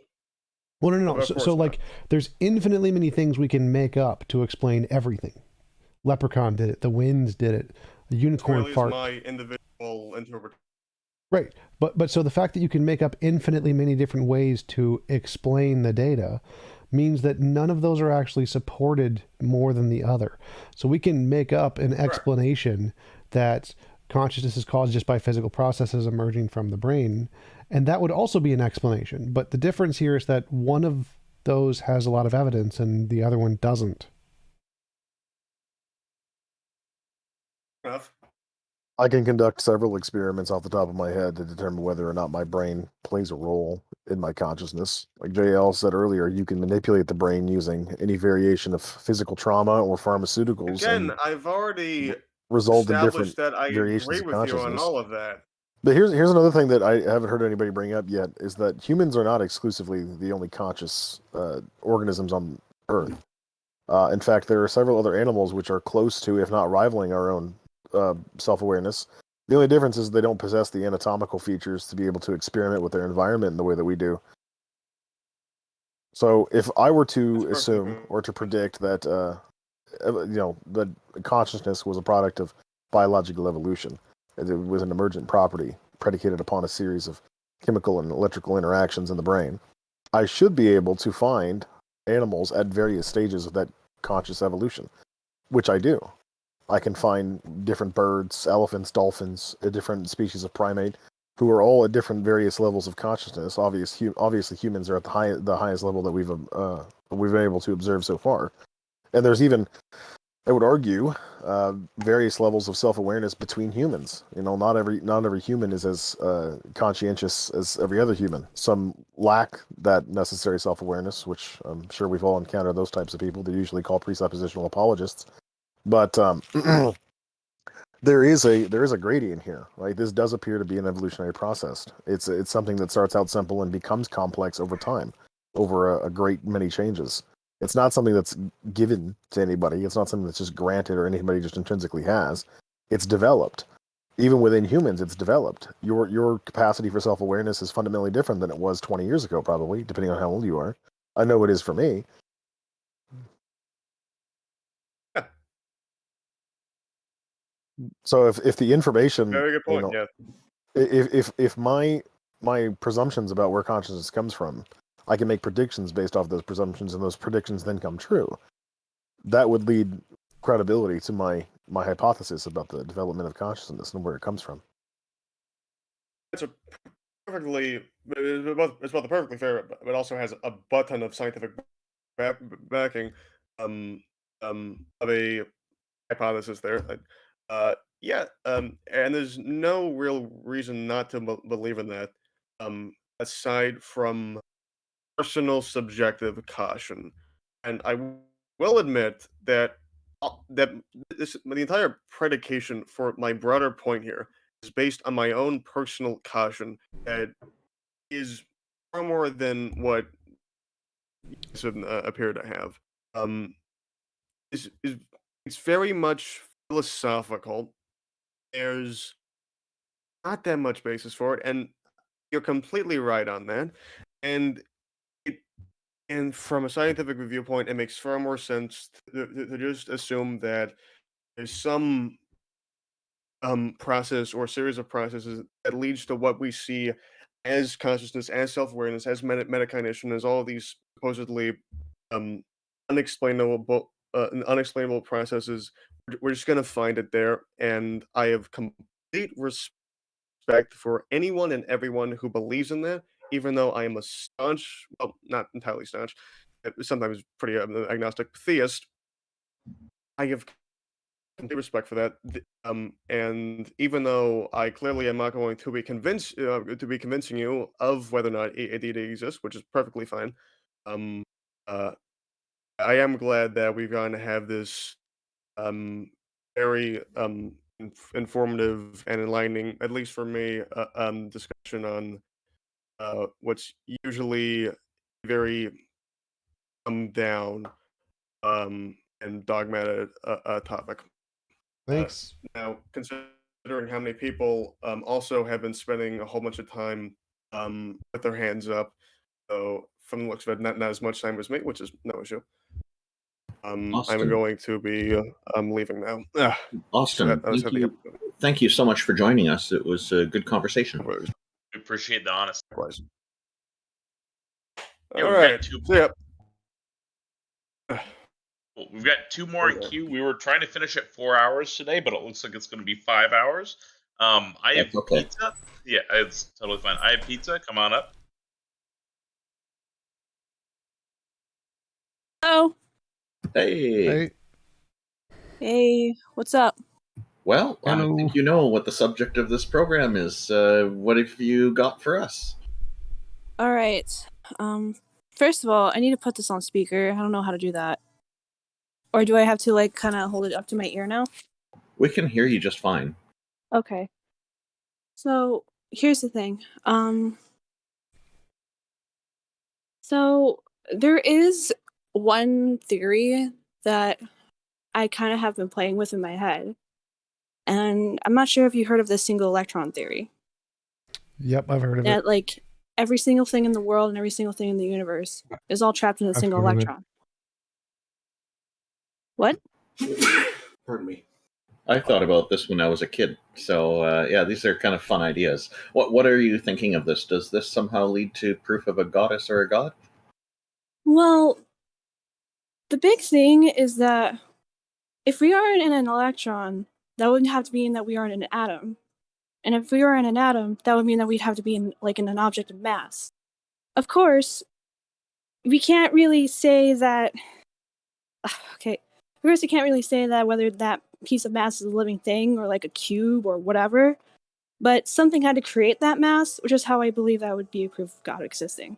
Well, no. Of So course not. like, there's infinitely many things we can make up to explain everything. Leprechaun did it. The winds did it. The unicorn Really is fart. my individual interpretation. Right. But so the fact that you can make up infinitely many different ways to explain the data means that none of those are actually supported more than the other. So we can make up an explanation that consciousness is caused just by physical processes emerging from the brain, and that would also be an explanation. But the difference here is that one of those has a lot of evidence and the other one doesn't. Enough. I can conduct several experiments off the top of my head to determine whether or not my brain plays a role in my consciousness. Like JL said earlier, you can manipulate the brain using any variation of physical trauma or pharmaceuticals. Again, and I've already result in established different that I variations agree of with you on consciousness. all of that. But here's another thing that I haven't heard anybody bring up yet, is that humans are not exclusively the only conscious organisms on Earth. In fact, there are several other animals which are close to, if not rivaling, our own self-awareness. The only difference is they don't possess the anatomical features to be able to experiment with their environment in the way that we do. So if I were to assume or to predict that that consciousness was a product of biological evolution, it was an emergent property predicated upon a series of chemical and electrical interactions in the brain, I should be able to find animals at various stages of that conscious evolution, which I do. I can find different birds, elephants, dolphins, a different species of primate, who are all at different various levels of consciousness. Obviously, humans are at the highest level that we've been able to observe so far. And there's even, I would argue, various levels of self-awareness between humans. Not every human is as conscientious as every other human. Some lack that necessary self-awareness, which I'm sure we've all encountered those types of people. They're usually called presuppositional apologists. But there is a gradient here, right? This does appear to be an evolutionary process. It's something that starts out simple and becomes complex over time, over a great many changes. It's not something that's given to anybody. It's not something that's just granted or anybody just intrinsically has. It's developed. Even within humans, it's developed. Your capacity for self-awareness is fundamentally different than it was 20 years ago, probably, depending on how old you are. I know it is for me. So if the information, Very good point. Yeah. if my presumptions about where consciousness comes from, I can make predictions based off those presumptions, and those predictions then come true. That would lead credibility to my hypothesis about the development of consciousness and where it comes from. It's both perfectly fair, but also has a butt ton of scientific backing of a hypothesis there. And there's no real reason not to believe in that, aside from personal subjective caution. And I will admit that the entire predication for my broader point here is based on my own personal caution that is far more than what you appear to have. It's very much philosophical. There's not that much basis for it, and you're completely right on that. And from a scientific viewpoint, it makes far more sense to just assume that there's some process or series of processes that leads to what we see as consciousness, as self-awareness, as metacognition, as all of these supposedly unexplainable processes. We're just going to find it there, and I have complete respect for anyone and everyone who believes in that, even though I am a staunch, well, not entirely staunch, sometimes pretty agnostic theist. I have complete respect for that, and even though I clearly am not going to be convincing you of whether or not a deity exists, which is perfectly fine, I am glad that we've gone to have this very informative and enlightening, at least for me, discussion on what's usually very down and dogmatic topic. Thanks. Now, considering how many people also have been spending a whole bunch of time with their hands up, so from the looks of it, not as much time as me, which is no issue. I'm going to be leaving now. Austin, thank you so much for joining us. It was a good conversation. We appreciate the honesty. All right. We've got two more in queue. We were trying to finish at 4 hours today, but it looks like it's going to be 5 hours. I have pizza. Yeah, it's totally fine. I have pizza. Come on up. Hello. Hey. Hey, what's up? Well, I think you know what the subject of this program is. What have you got for us? All right. First of all, I need to put this on speaker. I don't know how to do that. Or do I have to kind of hold it up to my ear now? We can hear you just fine. Okay. So here's the thing. So there is one theory that I kind of have been playing with in my head. And I'm not sure if you heard of the single electron theory. Yep, I've heard of it. That every single thing in the world and every single thing in the universe is all trapped in a single electron. What? Pardon me. I thought about this when I was a kid. So, yeah, these are kind of fun ideas. What are you thinking of this? Does this somehow lead to proof of a goddess or a god? Well, the big thing is that if we are in an electron, that would have to mean that we are in an atom. And if we were in an atom, that would mean that we'd have to be in an object of mass. Of course, we can't really say that. Okay, of course, we can't really say that whether that piece of mass is a living thing or like a cube or whatever. But something had to create that mass, which is how I believe that would be a proof of God existing.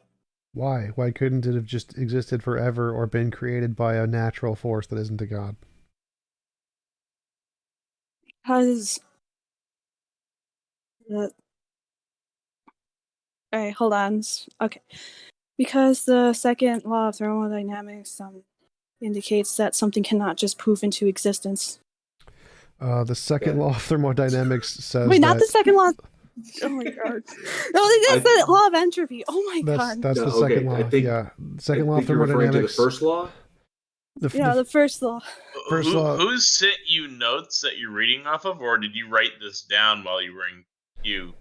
Why? Why couldn't it have just existed forever or been created by a natural force that isn't a god? Because Alright, hold on. Okay. Because the second law of thermodynamics indicates that something cannot just poof into existence. The second law of thermodynamics says Wait, not that the second law. Oh my god. No, that's the law of entropy. Oh my god. that's the second law. Second law of you're referring thermodynamics. to the first law? The first law. First law. Who sent you notes that you're reading off of, or did you write this down while you were in queue?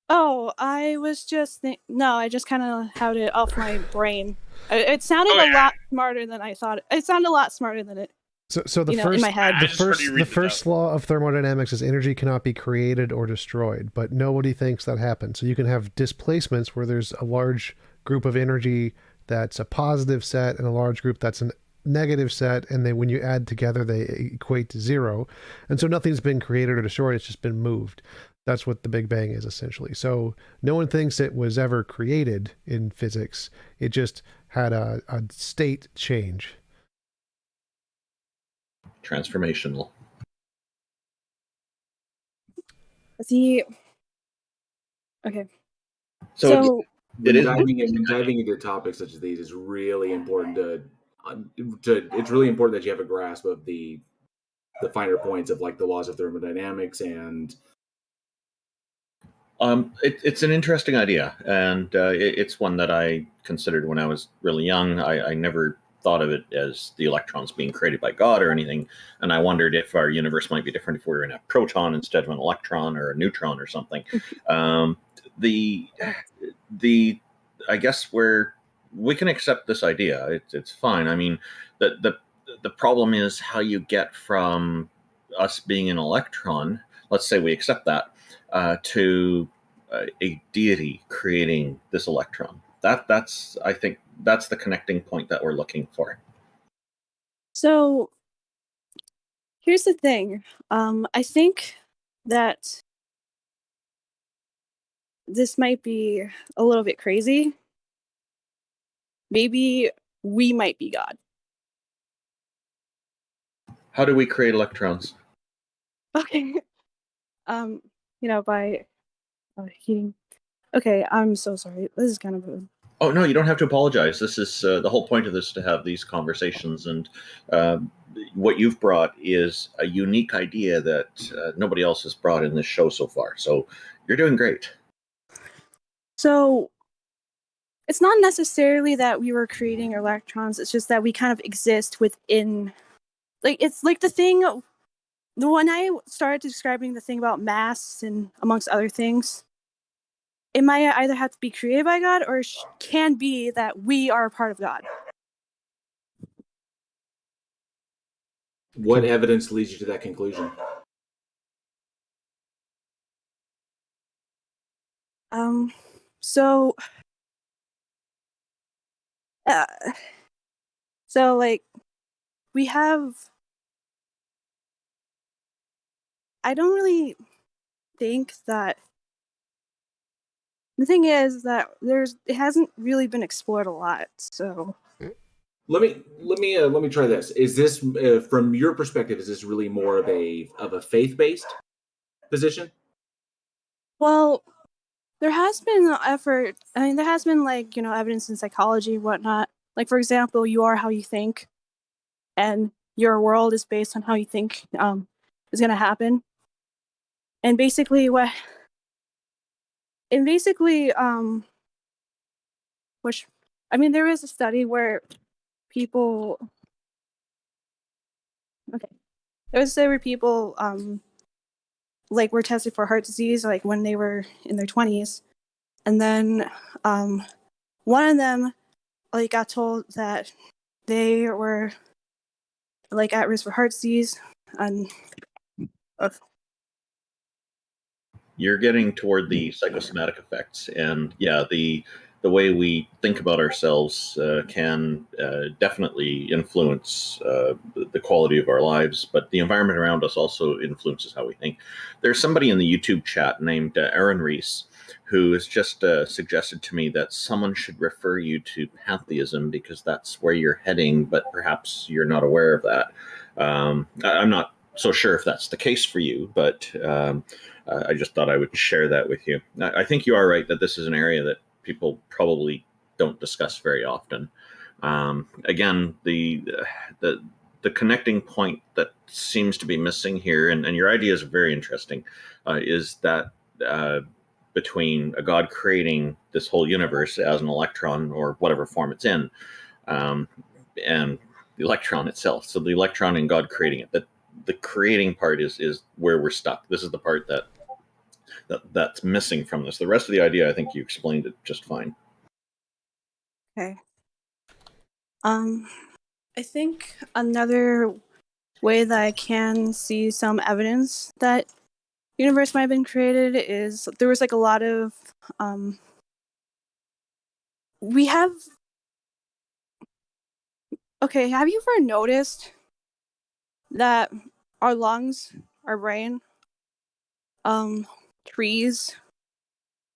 Oh, I was just no, I just kind of had it off my brain. It sounded a lot smarter than I thought. It sounded a lot smarter than it. So the in my head. the first law of thermodynamics is energy cannot be created or destroyed, but nobody thinks that happens. So you can have displacements where there's a large group of energy that's a positive set and a large group that's a negative set, and then when you add together they equate to zero. And so nothing's been created or destroyed, it's just been moved. That's what the Big Bang is essentially. So no one thinks it was ever created in physics. It just had a state change. Transformational. Okay. So it is diving into topics such as these is really important it's really important that you have a grasp of the finer points of like the laws of thermodynamics and it's an interesting idea, and it's one that I considered when I was really young. I never thought of it as the electrons being created by God or anything, and I wondered if our universe might be different if we were in a proton instead of an electron or a neutron or something. I guess we can accept this idea. It's fine. I mean, the problem is how you get from us being an electron. Let's say we accept that. To a deity creating this electron. I think that's the connecting point that we're looking for. So here's the thing. I think that this might be a little bit crazy. Maybe we might be God. How do we create electrons? Okay. By heating. Okay, I'm so sorry. This is kind of a... Oh, no, you don't have to apologize. This is the whole point of this, to have these conversations. And what you've brought is a unique idea that nobody else has brought in this show so far. So you're doing great. So it's not necessarily that we were creating electrons. It's just that we kind of exist within... Like, it's like the thing... When I started describing the thing about mass and amongst other things, it might either have to be created by God or it can be that we are a part of God. What evidence leads you to that conclusion? So like, we have... I don't really think that... The thing is that it hasn't really been explored a lot, so... Let me try this. Is this from your perspective? Is this really more of a faith-based position? Well, there has been effort. I mean, there has been evidence in psychology and whatnot. Like, for example, you are how you think, and your world is based on how you think is going to happen. And basically, which I mean, there is a study where people. Okay, there was a study where people were tested for heart disease when they were in their 20s, and then one of them got told that they were like at risk for heart disease, and You're getting toward the psychosomatic effects, and yeah, the way we think about ourselves can definitely influence the quality of our lives, but the environment around us also influences how we think. There's somebody in the YouTube chat named Aaron Reese who has just suggested to me that someone should refer you to pantheism because that's where you're heading, but perhaps you're not aware of that. I'm not so sure if that's the case for you, but I just thought I would share that with you. I think you are right that this is an area that people probably don't discuss very often. Again, the connecting point that seems to be missing here, and your idea is very interesting, is that between a God creating this whole universe as an electron or whatever form it's in, and the electron itself. So the electron and God creating it. That the creating part is where we're stuck. This is the part that's missing from this. The rest of the idea, I think you explained it just fine. Okay. I think another way that I can see some evidence that universe might have been created is there was like a lot of have you ever noticed that our lungs, our brain, trees,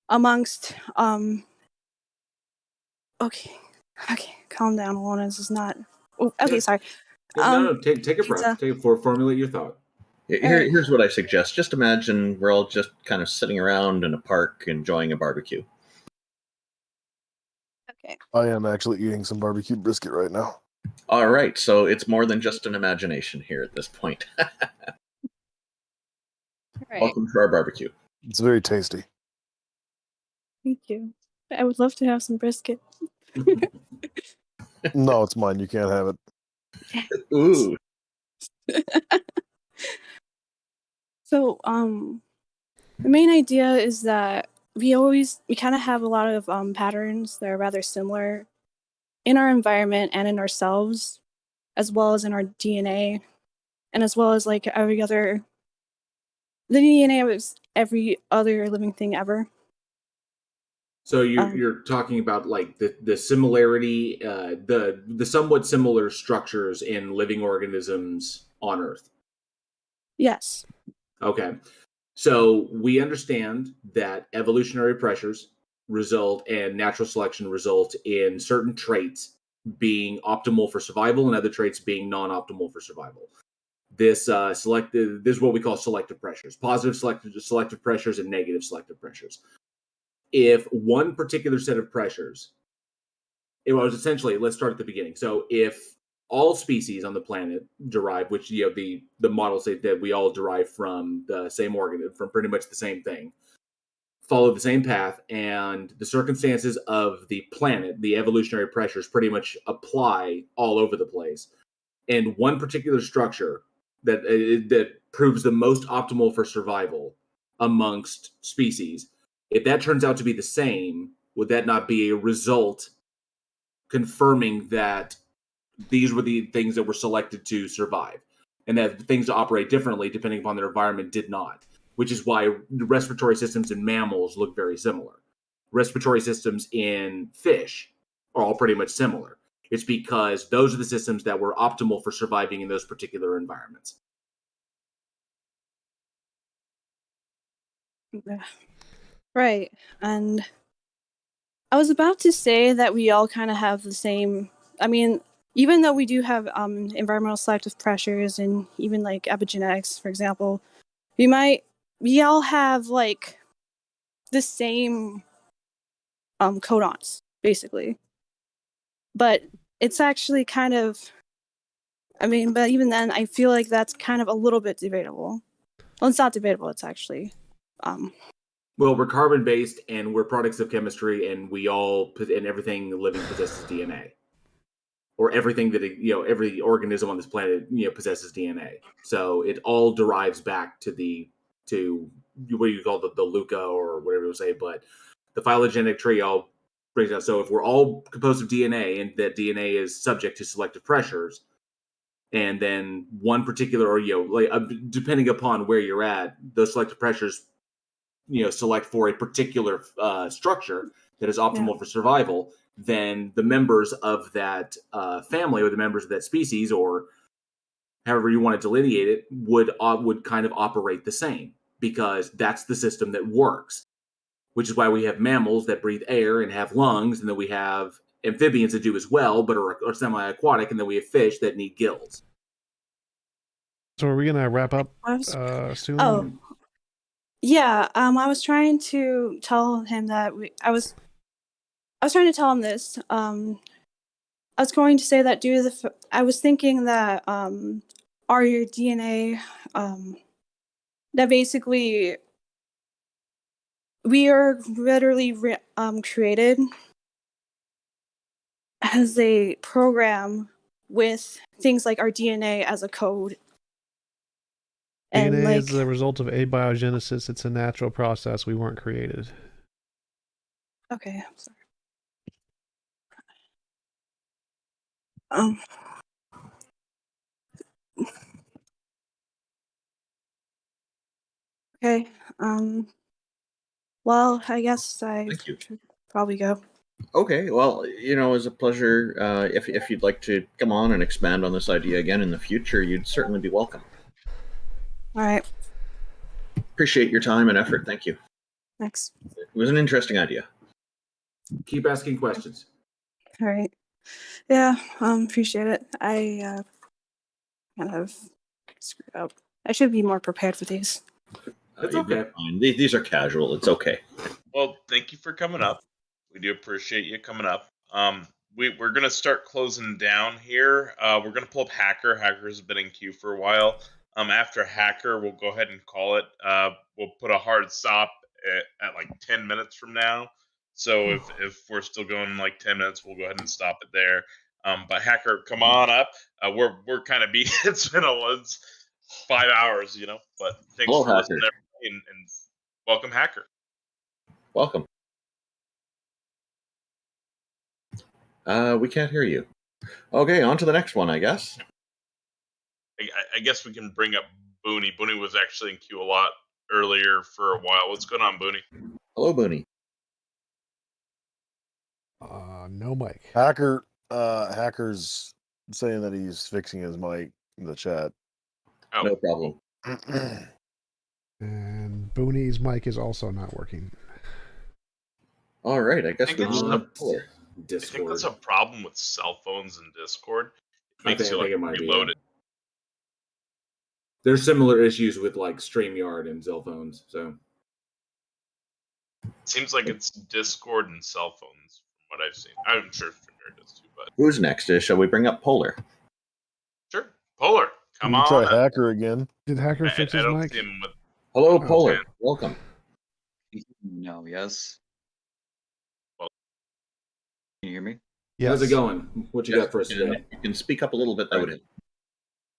amongst okay, calm down, Alona. This is not okay, sorry. No, take a breath. Formulate your thought. Here's what I suggest. Just imagine we're all just kind of sitting around in a park enjoying a barbecue. Okay. I am actually eating some barbecue brisket right now. All right, so it's more than just an imagination here at this point. Right. Welcome to our barbecue. It's very tasty. Thank you. I would love to have some brisket. No, it's mine. You can't have it. Ooh. So, the main idea is that we kind of have a lot of patterns that are rather similar in our environment and in ourselves, as well as in our DNA, and as well as like the DNA of every other living thing ever. So you're talking about like the similarity, the somewhat similar structures in living organisms on Earth. Yes. Okay. So we understand that evolutionary pressures result and natural selection result in certain traits being optimal for survival and other traits being non-optimal for survival. This is what we call selective pressures: positive selective pressures and negative selective pressures. If one particular set of pressures, it was essentially, let's start at the beginning. So if all species on the planet derive, which the models say that we all derive from the same organ, from pretty much the same thing, follow the same path, and the circumstances of the planet, the evolutionary pressures pretty much apply all over the place. And one particular structure that proves the most optimal for survival amongst species, if that turns out to be the same, would that not be a result confirming that these were the things that were selected to survive, and that things to operate differently depending upon their environment did not? Which is why respiratory systems in mammals look very similar. Respiratory systems in fish are all pretty much similar. It's because those are the systems that were optimal for surviving in those particular environments. Right. And I was about to say that we all kind of have the same, I mean, even though we do have environmental selective pressures and even like epigenetics, for example, we all have like the same codons, basically. But it's actually kind of, but even then, I feel like that's kind of a little bit debatable. Well, it's not debatable, it's actually... Well, we're carbon-based, and we're products of chemistry, and and everything living possesses DNA. Or everything that, every organism on this planet, possesses DNA. So it all derives back to what you call the LUCA or whatever you say, but the phylogenetic tree all brings out. So if we're all composed of DNA and that DNA is subject to selective pressures, and then one particular, or depending upon where you're at, those selective pressures, select for a particular structure that is optimal for survival, then the members of that family or the members of that species, or however you want to delineate it, would kind of operate the same, because that's the system that works. Which is why we have mammals that breathe air and have lungs, and then we have amphibians that do as well, but are semi-aquatic, and then we have fish that need gills. So are we gonna wrap up soon? Oh, yeah. I was trying to tell him that I was trying to tell him this. I was going to say that I was thinking that our DNA, that basically we are literally created as a program with things like our DNA as a code. And DNA is the result of abiogenesis. It's a natural process. We weren't created. Okay, I'm sorry. Okay. Well, I guess I should probably go. Okay, well, it was a pleasure. If you'd like to come on and expand on this idea again in the future, you'd certainly be welcome. All right. Appreciate your time and effort. Thank you. Thanks. It was an interesting idea. Keep asking questions. All right. Yeah, appreciate it. I kind of screwed up. I should be more prepared for these. It's okay. Fine. These are casual. It's okay. Well, thank you for coming up. We do appreciate you coming up. We're gonna start closing down here. We're gonna pull up Hacker. Hacker's been in queue for a while. After Hacker, we'll go ahead and call it. We'll put a hard stop at like 10 minutes from now. So if we're still going like 10 minutes, we'll go ahead and stop it there. But Hacker, come on up. We're kind of beat. It's been 5 hours, But thanks Hello, for Hacker. listening, everybody, and welcome, Hacker. Welcome. We can't hear you. Okay, on to the next one, I guess. I guess we can bring up Booney. Booney was actually in queue a lot earlier for a while. What's going on, Booney? Hello, Booney. No mic. Hacker's saying that he's fixing his mic in the chat. Oh. No problem. And Booney's mic is also not working. All right, I guess we I think that's a problem with cell phones and Discord. It makes I you think it might be, reload it. There's similar issues with like StreamYard and cell phones, so It seems like it's Discord and cell phones from what I've seen. I'm sure StreamYard does too, but Who's next? Shall we bring up Polar? sure. Polar, come You on. try up. Hacker again. Did Hacker fix I his don't mic? see him with. Hello, Oh, Polar. man. Welcome. No, yes. Well, can you hear me? Yes. How's it going? What you got for us today? You can speak up a little bit, though.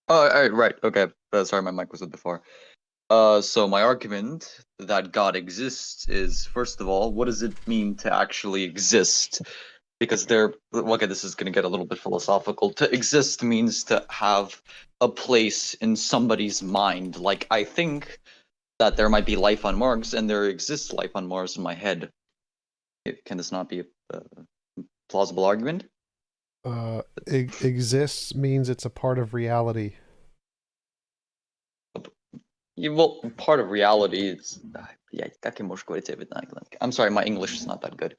Oh, right. Okay. Sorry, my mic was up before. So my argument that God exists is, first of all, what does it mean to actually exist? Because okay, this is going to get a little bit philosophical. To exist means to have a place in somebody's mind. Like, I think that there might be life on Mars, and there exists life on Mars in my head. Can this not be a plausible argument? Exists means it's a part of reality. Well, part of reality is... I'm sorry, my English is not that good.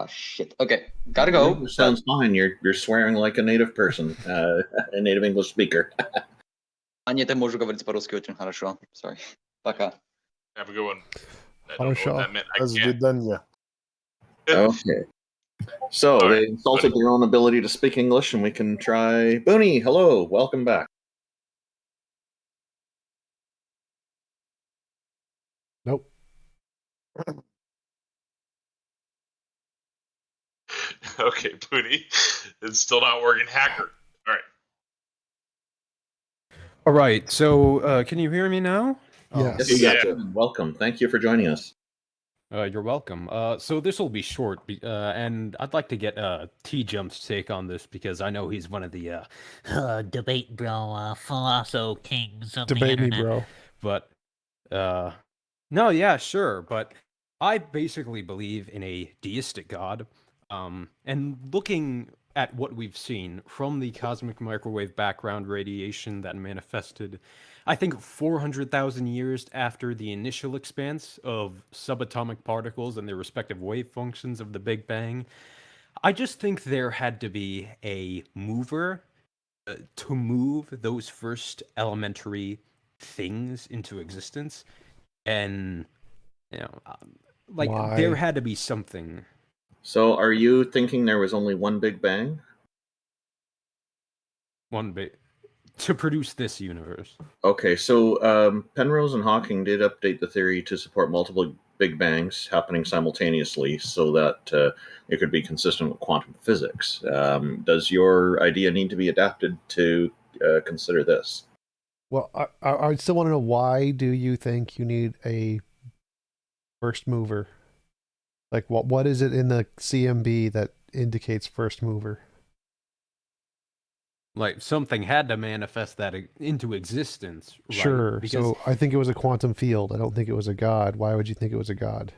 Shit. Okay, gotta go. Sounds fine. You're swearing like a native person, a native English speaker. А нет, я могу говорить по-русски очень хорошо. Sorry. Пока. Have a good one. I don't know what that meant. I As can't. done, yeah. Okay. So they insulted their own ability to speak English, and we can try. Booney, hello, welcome back. Nope. Okay, Booney. It's still not working. Hacker. All right. All right. So, can you hear me now? Yes. Yes, you got you. Welcome. Thank you for joining us. You're welcome. So this will be short, and I'd like to get TJumps' take on this because I know he's one of the debate bro, philosopho kings of Debate the me, internet. bro. But no, yeah, sure. But I basically believe in a deistic God. And looking at what we've seen from the cosmic microwave background radiation that manifested, I think 400,000 years after the initial expanse of subatomic particles and their respective wave functions of the Big Bang, I just think there had to be a mover to move those first elementary things into existence. And, you know, there Why? had to be something. So, are you thinking there was only one Big Bang? One big to produce this universe. Okay, so Penrose and Hawking did update the theory to support multiple Big Bangs happening simultaneously so that it could be consistent with quantum physics. Does your idea need to be adapted to consider this? Well, I still want to know, why do you think you need a first mover? Like, what is it in the CMB that indicates first mover? Like, something had to manifest that into existence, right? Sure. Because, So I think it was a quantum field. I don't think it was a god. Why would you think it was a god?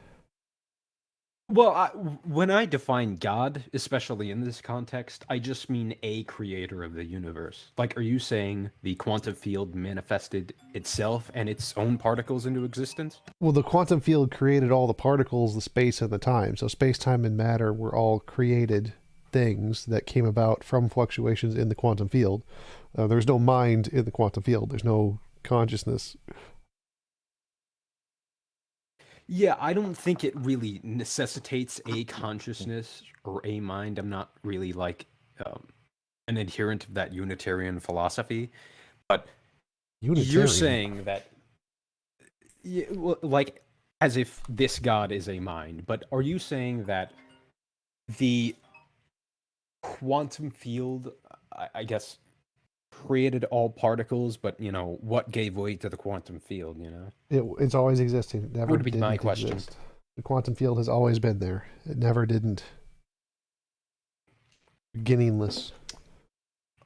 well, when I define God, especially in this context, I just mean a creator of the universe. Like, are you saying the quantum field manifested itself and its own particles into existence? Well, the quantum field created all the particles, the space, and the time. So space, time, and matter were all created things that came about from fluctuations in the quantum field. There's no mind in the quantum field. There's no consciousness. Yeah, I don't think it really necessitates a consciousness or a mind. I'm not really like an adherent of that Unitarian philosophy, but you're saying that, like, as if this God is a mind. But are you saying that the quantum field, I guess, created all particles, but what gave way to the quantum field? It's always existed. It never Would be my didn't question. exist. The quantum field has always been there. It never didn't. Beginningless.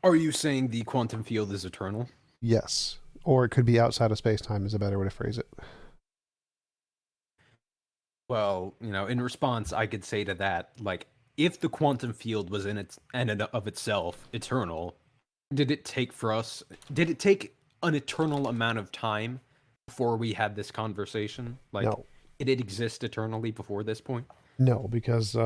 Are you saying the quantum field is eternal? Yes. Or it could be outside of space-time is a better way to phrase it. Well, in response, I could say to that, like, if the quantum field was in and of itself eternal, did it take an eternal amount of time before we had this conversation? Like, No. Did it exist eternally before this point? No, because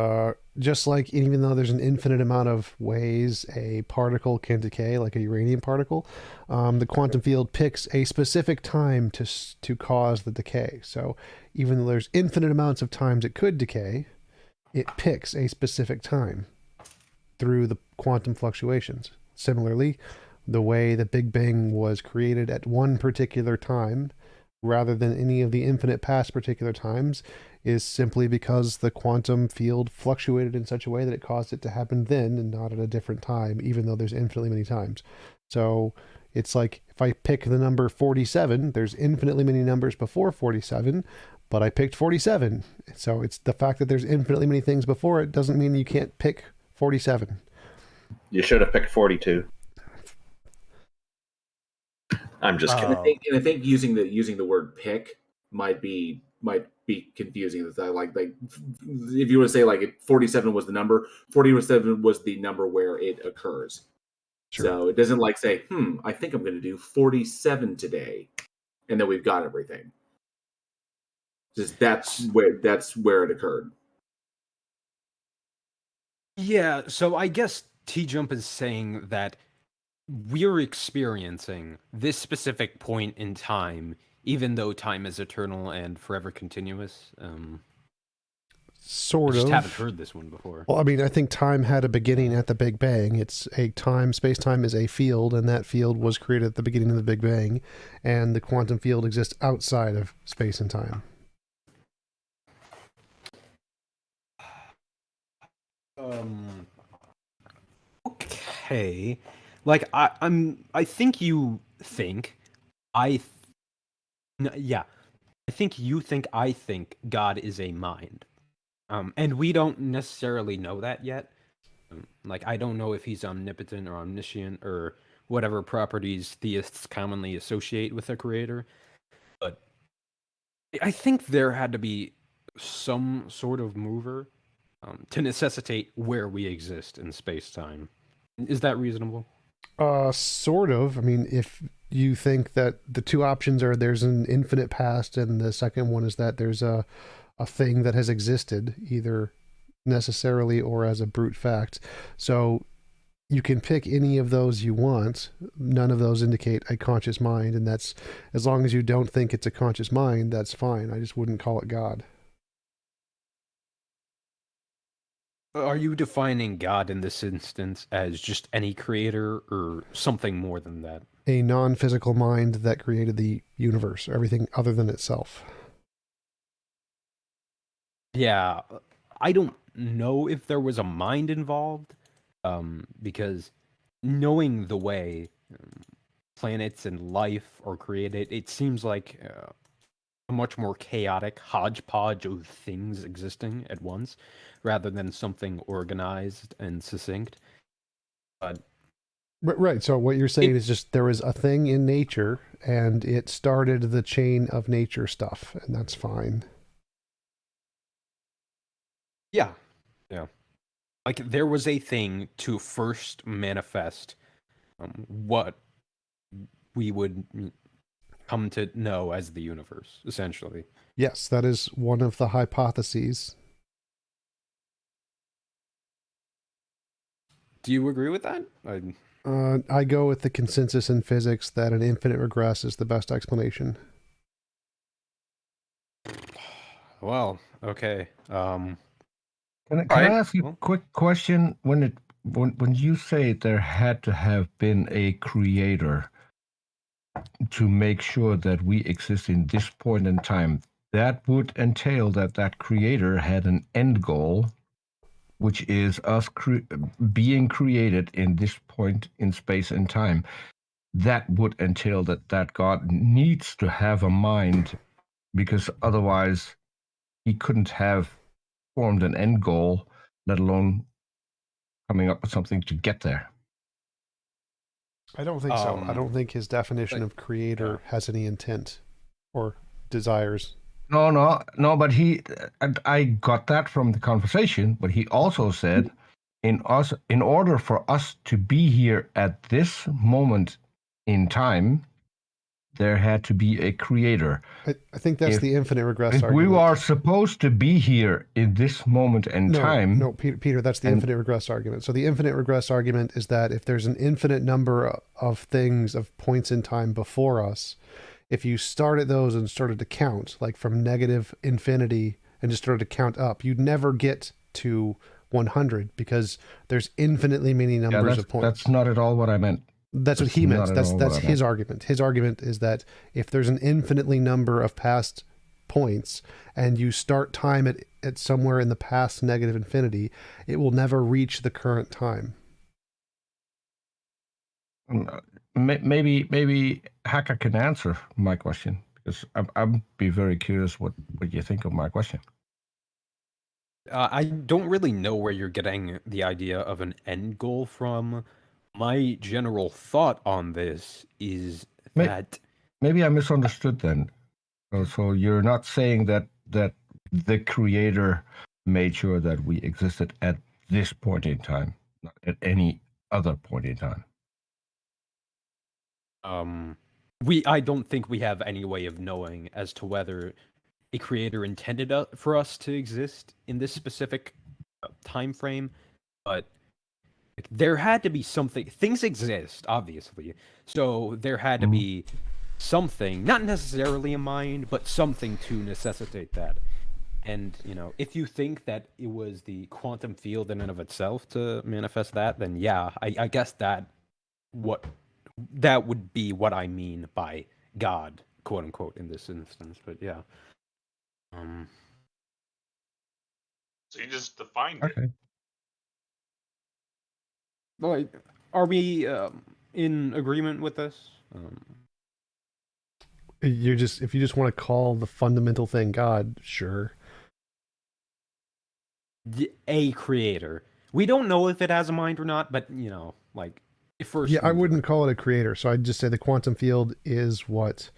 just like, even though there's an infinite amount of ways a particle can decay, like a uranium particle, the quantum field picks a specific time to cause the decay. So even though there's infinite amounts of times it could decay, it picks a specific time through the quantum fluctuations. Similarly, the way the Big Bang was created at one particular time, rather than any of the infinite past particular times, is simply because the quantum field fluctuated in such a way that it caused it to happen then and not at a different time, even though there's infinitely many times. So it's like, if I pick the number 47, there's infinitely many numbers before 47, but I picked 47. So it's the fact that there's infinitely many things before it doesn't mean you can't pick 47. You should have picked 42. I'm just kidding. I think using the word "pick" might be confusing. Like if you were to say, like, 47 was the number, 47 was the number where it occurs. Sure. So it doesn't like say, I think I'm going to do 47 today, and then we've got everything. Just that's where it occurred. Yeah, so I guess TJump is saying that we're experiencing this specific point in time, even though time is eternal and forever continuous. Sort I just of. haven't heard this one before. Well, I mean, I think time had a beginning at the Big Bang. It's a time, space-time is a field, and that field was created at the beginning of the Big Bang, and the quantum field exists outside of space and time. Okay. Like, I think you think yeah. I think you think I think God is a mind. And we don't necessarily know that yet. Like, I don't know if he's omnipotent or omniscient or whatever properties theists commonly associate with a creator. But I think there had to be some sort of mover to necessitate where we exist in space-time. Is that reasonable? Sort of. I mean, if you think that the two options are there's an infinite past, and the second one is that there's a thing that has existed, either necessarily or as a brute fact. So you can pick any of those you want. None of those indicate a conscious mind, and that's, as long as you don't think it's a conscious mind, that's fine. I just wouldn't call it God. Are you defining God in this instance as just any creator or something more than that? A non-physical mind that created the universe, everything other than itself. Yeah, I don't know if there was a mind involved, because knowing the way planets and life are created, it seems like a much more chaotic hodgepodge of things existing at once, rather than something organized and succinct. But Right. So what you're saying is just there was a thing in nature, and it started the chain of nature stuff, and that's fine. Yeah. Like, there was a thing to first manifest what we would come to know as the universe, essentially. Yes, that is one of the hypotheses. Do you agree with that? I go with the consensus in physics that an infinite regress is the best explanation. Well, okay. Can I ask you a quick question? When you say there had to have been a creator to make sure that we exist in this point in time, that would entail that that creator had an end goal, which is us being created in this point in space and time. That would entail that that God needs to have a mind, because otherwise he couldn't have formed an end goal, let alone coming up with something to get there. I don't think so. I don't think his definition of creator has any intent or desires. No, but I got that from the conversation, but he also said, in order for us to be here at this moment in time, there had to be a creator. I think that's the infinite regress if argument. we are supposed to be here in this moment in time. No, Peter, that's the infinite regress argument. So the infinite regress argument is that if there's an infinite number of things, of points in time before us, if you started those and started to count, like from negative infinity, and just started to count up, you'd never get to 100, because there's infinitely many numbers of points. That's not at all what I meant. That's what he meant. That's his argument. His argument is that if there's an infinitely number of past points and you start time at somewhere in the past negative infinity, it will never reach the current time. Maybe Haka can answer my question, because I'd be very curious what you think of my question. I don't really know where you're getting the idea of an end goal from. My general thought on this is that maybe I misunderstood then. So you're not saying that the creator made sure that we existed at this point in time, not at any other point in time. I don't think we have any way of knowing as to whether a creator intended for us to exist in this specific time frame, but there had to be something. Things exist, obviously, so there had to be something, not necessarily a mind, but something to necessitate that. And, if you think that it was the quantum field in and of itself to manifest that, then yeah, I guess that would be what I mean by God, quote unquote, in this instance. But yeah. So you just defined it. Well, are we in agreement with this? if you just want to call the fundamental thing God, sure. A creator. We don't know if it has a mind or not, but like first. Yeah, I wouldn't call it a creator. So I'd just say the quantum field is what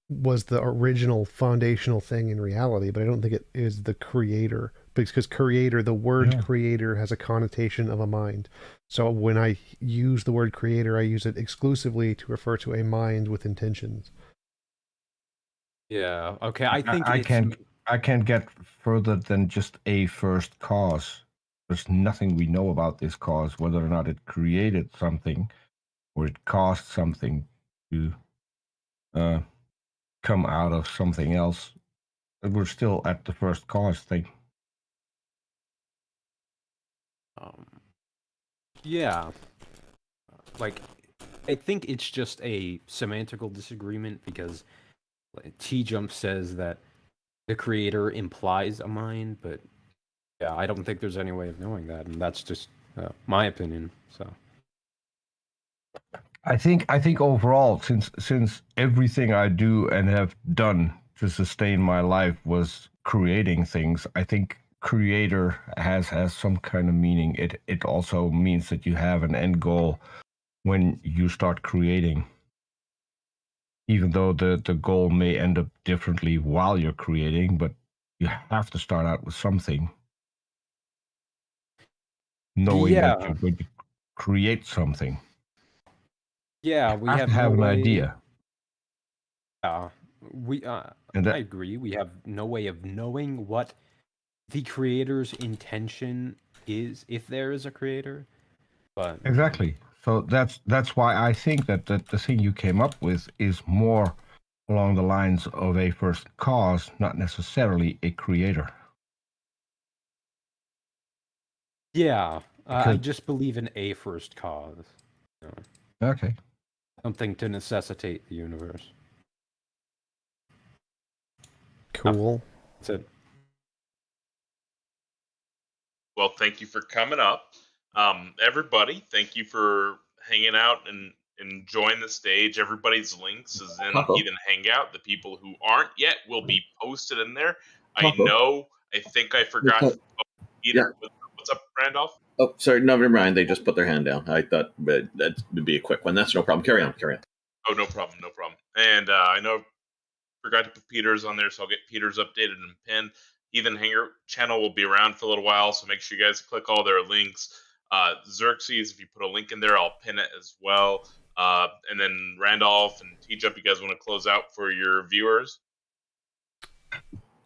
was the original foundational thing in reality, but I don't think it is the creator, because creator, the word creator has a connotation of a mind. So when I use the word creator, I use it exclusively to refer to a mind with intentions. Yeah. Okay. I think I can't get further than just a first cause. There's nothing we know about this cause, whether or not it created something or it caused something to come out of something else. We're still at the first cause thing. Yeah. Like, I think it's just a semantical disagreement because TJumps says that the creator implies a mind, but yeah, I don't think there's any way of knowing that, and that's just my opinion. So I think overall, since everything I do and have done to sustain my life was creating things, I think creator has some kind of meaning. It also means that you have an end goal when you start creating, even though the goal may end up differently while you're creating, but you have to start out with something, knowing that you're going to create something. Yeah, we have an way... idea. I agree. We have no way of knowing what the creator's intention is, if there is a creator. But exactly. So that's why I think that the thing you came up with is more along the lines of a first cause, not necessarily a creator. Yeah, I just believe in a first cause. Okay. Something to necessitate the universe. Cool. That's it. Well, thank you for coming up. Everybody, thank you for hanging out and enjoying the stage. Everybody's links is in Heathen Hangout. The people who aren't yet will be posted in there. I think I forgot. Peter, what's up, Randolph? Oh, sorry. No, never mind. They just put their hand down. I thought that would be a quick one. That's no problem. Carry on. Oh, no problem. And I know I forgot to put Peter's on there, so I'll get Peter's updated and pinned. Heathen Hanger channel will be around for a little while, so make sure you guys click all their links. Xerxes, if you put a link in there, I'll pin it as well. And then Randolph and TJump, you guys want to close out for your viewers?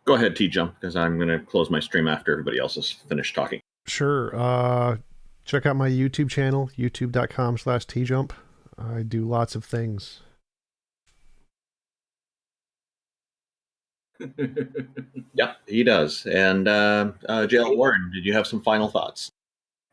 Go ahead, TJump, because I'm going to close my stream after everybody else has finished talking. Sure. Check out my YouTube channel, youtube.com/TJump. I do lots of things. Yeah, he does. And J.L. Warren, did you have some final thoughts?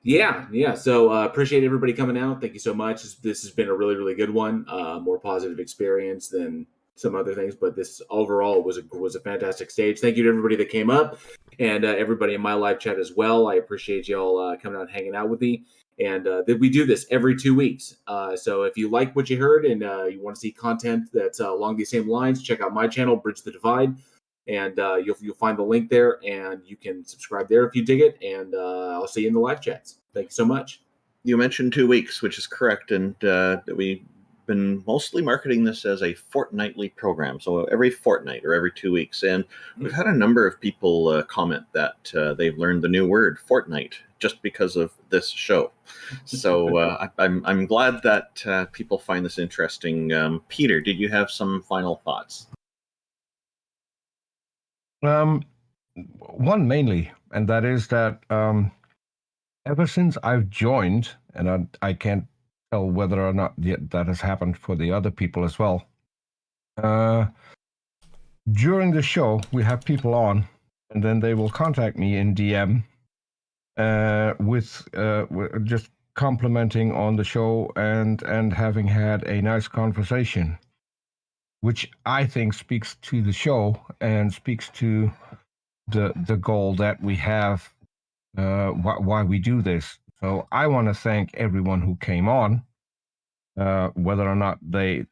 Yeah. So appreciate everybody coming out. Thank you so much. This has been a really, really good one. More positive experience than some other things, but this overall was a fantastic stage. Thank you to everybody that came up and everybody in my live chat as well. I appreciate y'all coming out and hanging out with me. And that we do this every 2 weeks. So if you like what you heard and you want to see content that's along these same lines, check out my channel, Bridge the Divide. And you'll find the link there, and you can subscribe there if you dig it. And I'll see you in the live chats. Thank you so much. You mentioned 2 weeks, which is correct, and we've been mostly marketing this as a fortnightly program, so every fortnight or every 2 weeks. And we've had a number of people comment that they've learned the new word, fortnight, just because of this show. So I'm glad that people find this interesting. Peter, did you have some final thoughts? One mainly, and that is that ever since I've joined, and I can't tell whether or not that has happened for the other people as well. During the show, we have people on, and then they will contact me in DM with just complimenting on the show and having had a nice conversation, which I think speaks to the show and speaks to the goal that we have, why we do this. So I want to thank everyone who came on whether or not they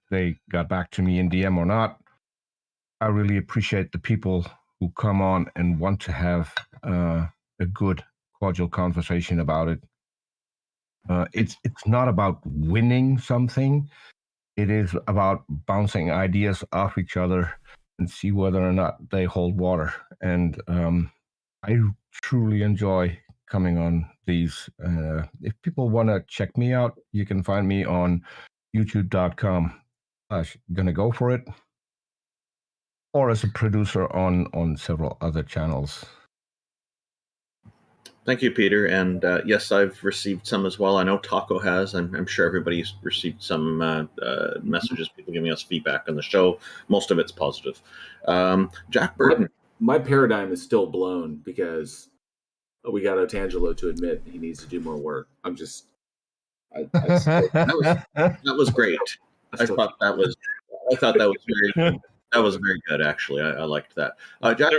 got back to me in DM or not. I really appreciate the people who come on and want to have a good, cordial conversation about it. It's not about winning something. It is about bouncing ideas off each other and see whether or not they hold water. And I truly enjoy coming on these. If people want to check me out, you can find me on youtube.com/gonna go for it, or as a producer on several other channels. Thank you, Peter. And yes, I've received some as well. I know Taco has. I'm sure everybody's received some messages, people giving us feedback on the show. Most of it's positive. Jack Burton. My paradigm is still blown because we got Otangelo to admit he needs to do more work. I'm just... that was great. I thought that was very good, actually. I liked that. Jack,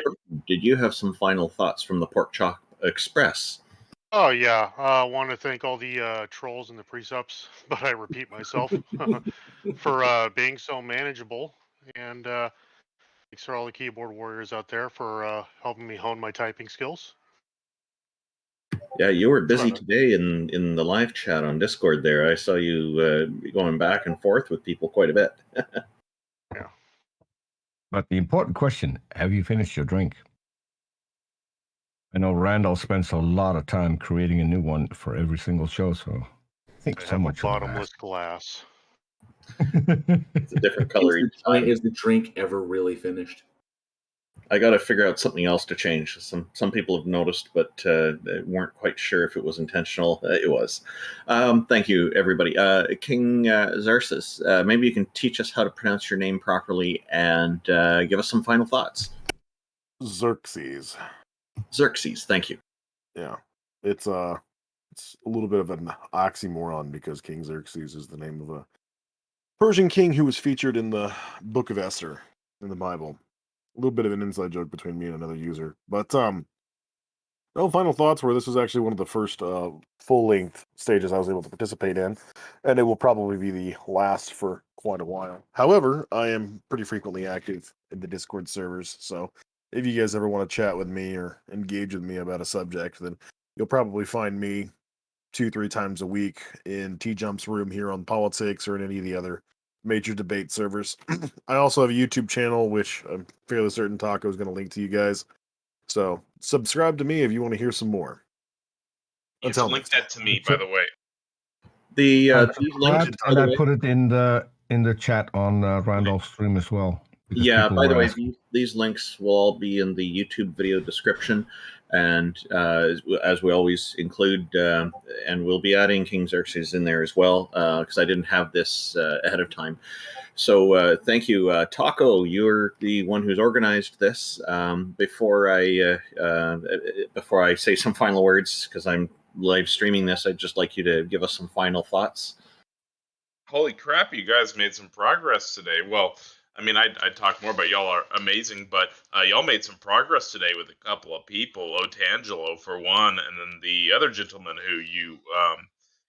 did you have some final thoughts from the Pork Chop Express? Oh yeah, I want to thank all the trolls and the precepts, but I repeat myself for being so manageable, and thanks for all the keyboard warriors out there for helping me hone my typing skills. Yeah, you were busy today in the live chat on Discord there. I saw you going back and forth with people quite a bit. Yeah. But the important question, have you finished your drink? I know Randall spends a lot of time creating a new one for every single show, so I think I so have much a bottomless glass. It's a different color each time. Is the drink ever really finished? I got to figure out something else to change. Some people have noticed, but they weren't quite sure if it was intentional. It was. Thank you, everybody. King Xerxes, maybe you can teach us how to pronounce your name properly and give us some final thoughts. Xerxes. Xerxes, thank you. Yeah, it's a little bit of an oxymoron because King Xerxes is the name of a Persian king who was featured in the Book of Esther in the Bible. A little bit of an inside joke between me and another user, but well, final thoughts were this was actually one of the first full-length stages I was able to participate in, and it will probably be the last for quite a while. However, I am pretty frequently active in the Discord servers, so if you guys ever want to chat with me or engage with me about a subject, then you'll probably find me 2-3 times a week in TJumps room here on politics or in any of the other major debate servers. I also have a YouTube channel, which I'm fairly certain Taco is going to link to you guys. So subscribe to me if you want to hear some more. You have to link that to me, by the way. The links, and I put it in the chat on Randolph's stream as well. Yeah, by the way, these links will all be in the YouTube video description, and as we always include, and we'll be adding King Xerxes in there as well, because I didn't have this ahead of time. So thank you, Taco. You're the one who's organized this. Before I say some final words, because I'm live streaming this, I'd just like you to give us some final thoughts. Holy crap, you guys made some progress today. Well, I mean, I'd talk more, but y'all are amazing. But y'all made some progress today with a couple of people, Otangelo for one, and then the other gentleman who you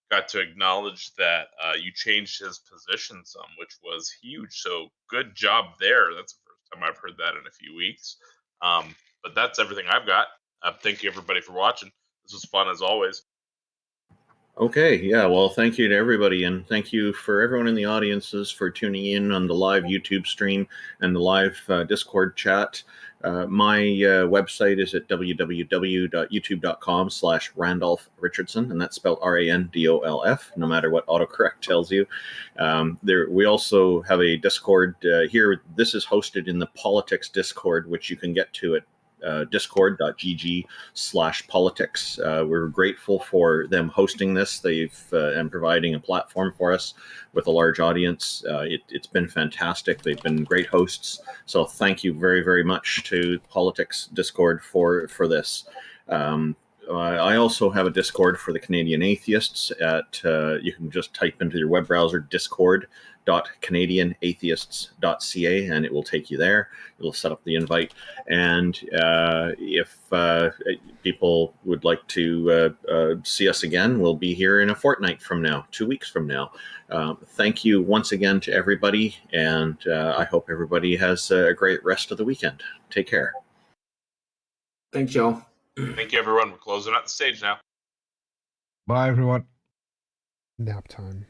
got to acknowledge that you changed his position some, which was huge. So good job there. That's the first time I've heard that in a few weeks. But that's everything I've got. Thank you, everybody, for watching. This was fun as always. Okay, yeah, well, thank you to everybody, and thank you for everyone in the audiences for tuning in on the live YouTube stream and the live Discord chat. My website is at www.youtube.com/Randolph Richardson, and that's spelled RANDOLF, no matter what autocorrect tells you. We also have a Discord here. This is hosted in the Politics Discord, which you can get to at discord.gg/politics. We're grateful for them hosting this. And providing a platform for us with a large audience. It's been fantastic. They've been great hosts. So thank you very, very much to Politics Discord for this. I also have a Discord for the Canadian Atheists. You can just type into your web browser discord.canadianatheists.ca and it will take you there. It'll set up the invite. And if people would like to see us again, we'll be here in a fortnight from now, 2 weeks from now. Thank you once again to everybody, and I hope everybody has a great rest of the weekend. Take care. Thanks, y'all. Thank you, everyone. We're closing out the stage now. Bye, everyone. Nap time.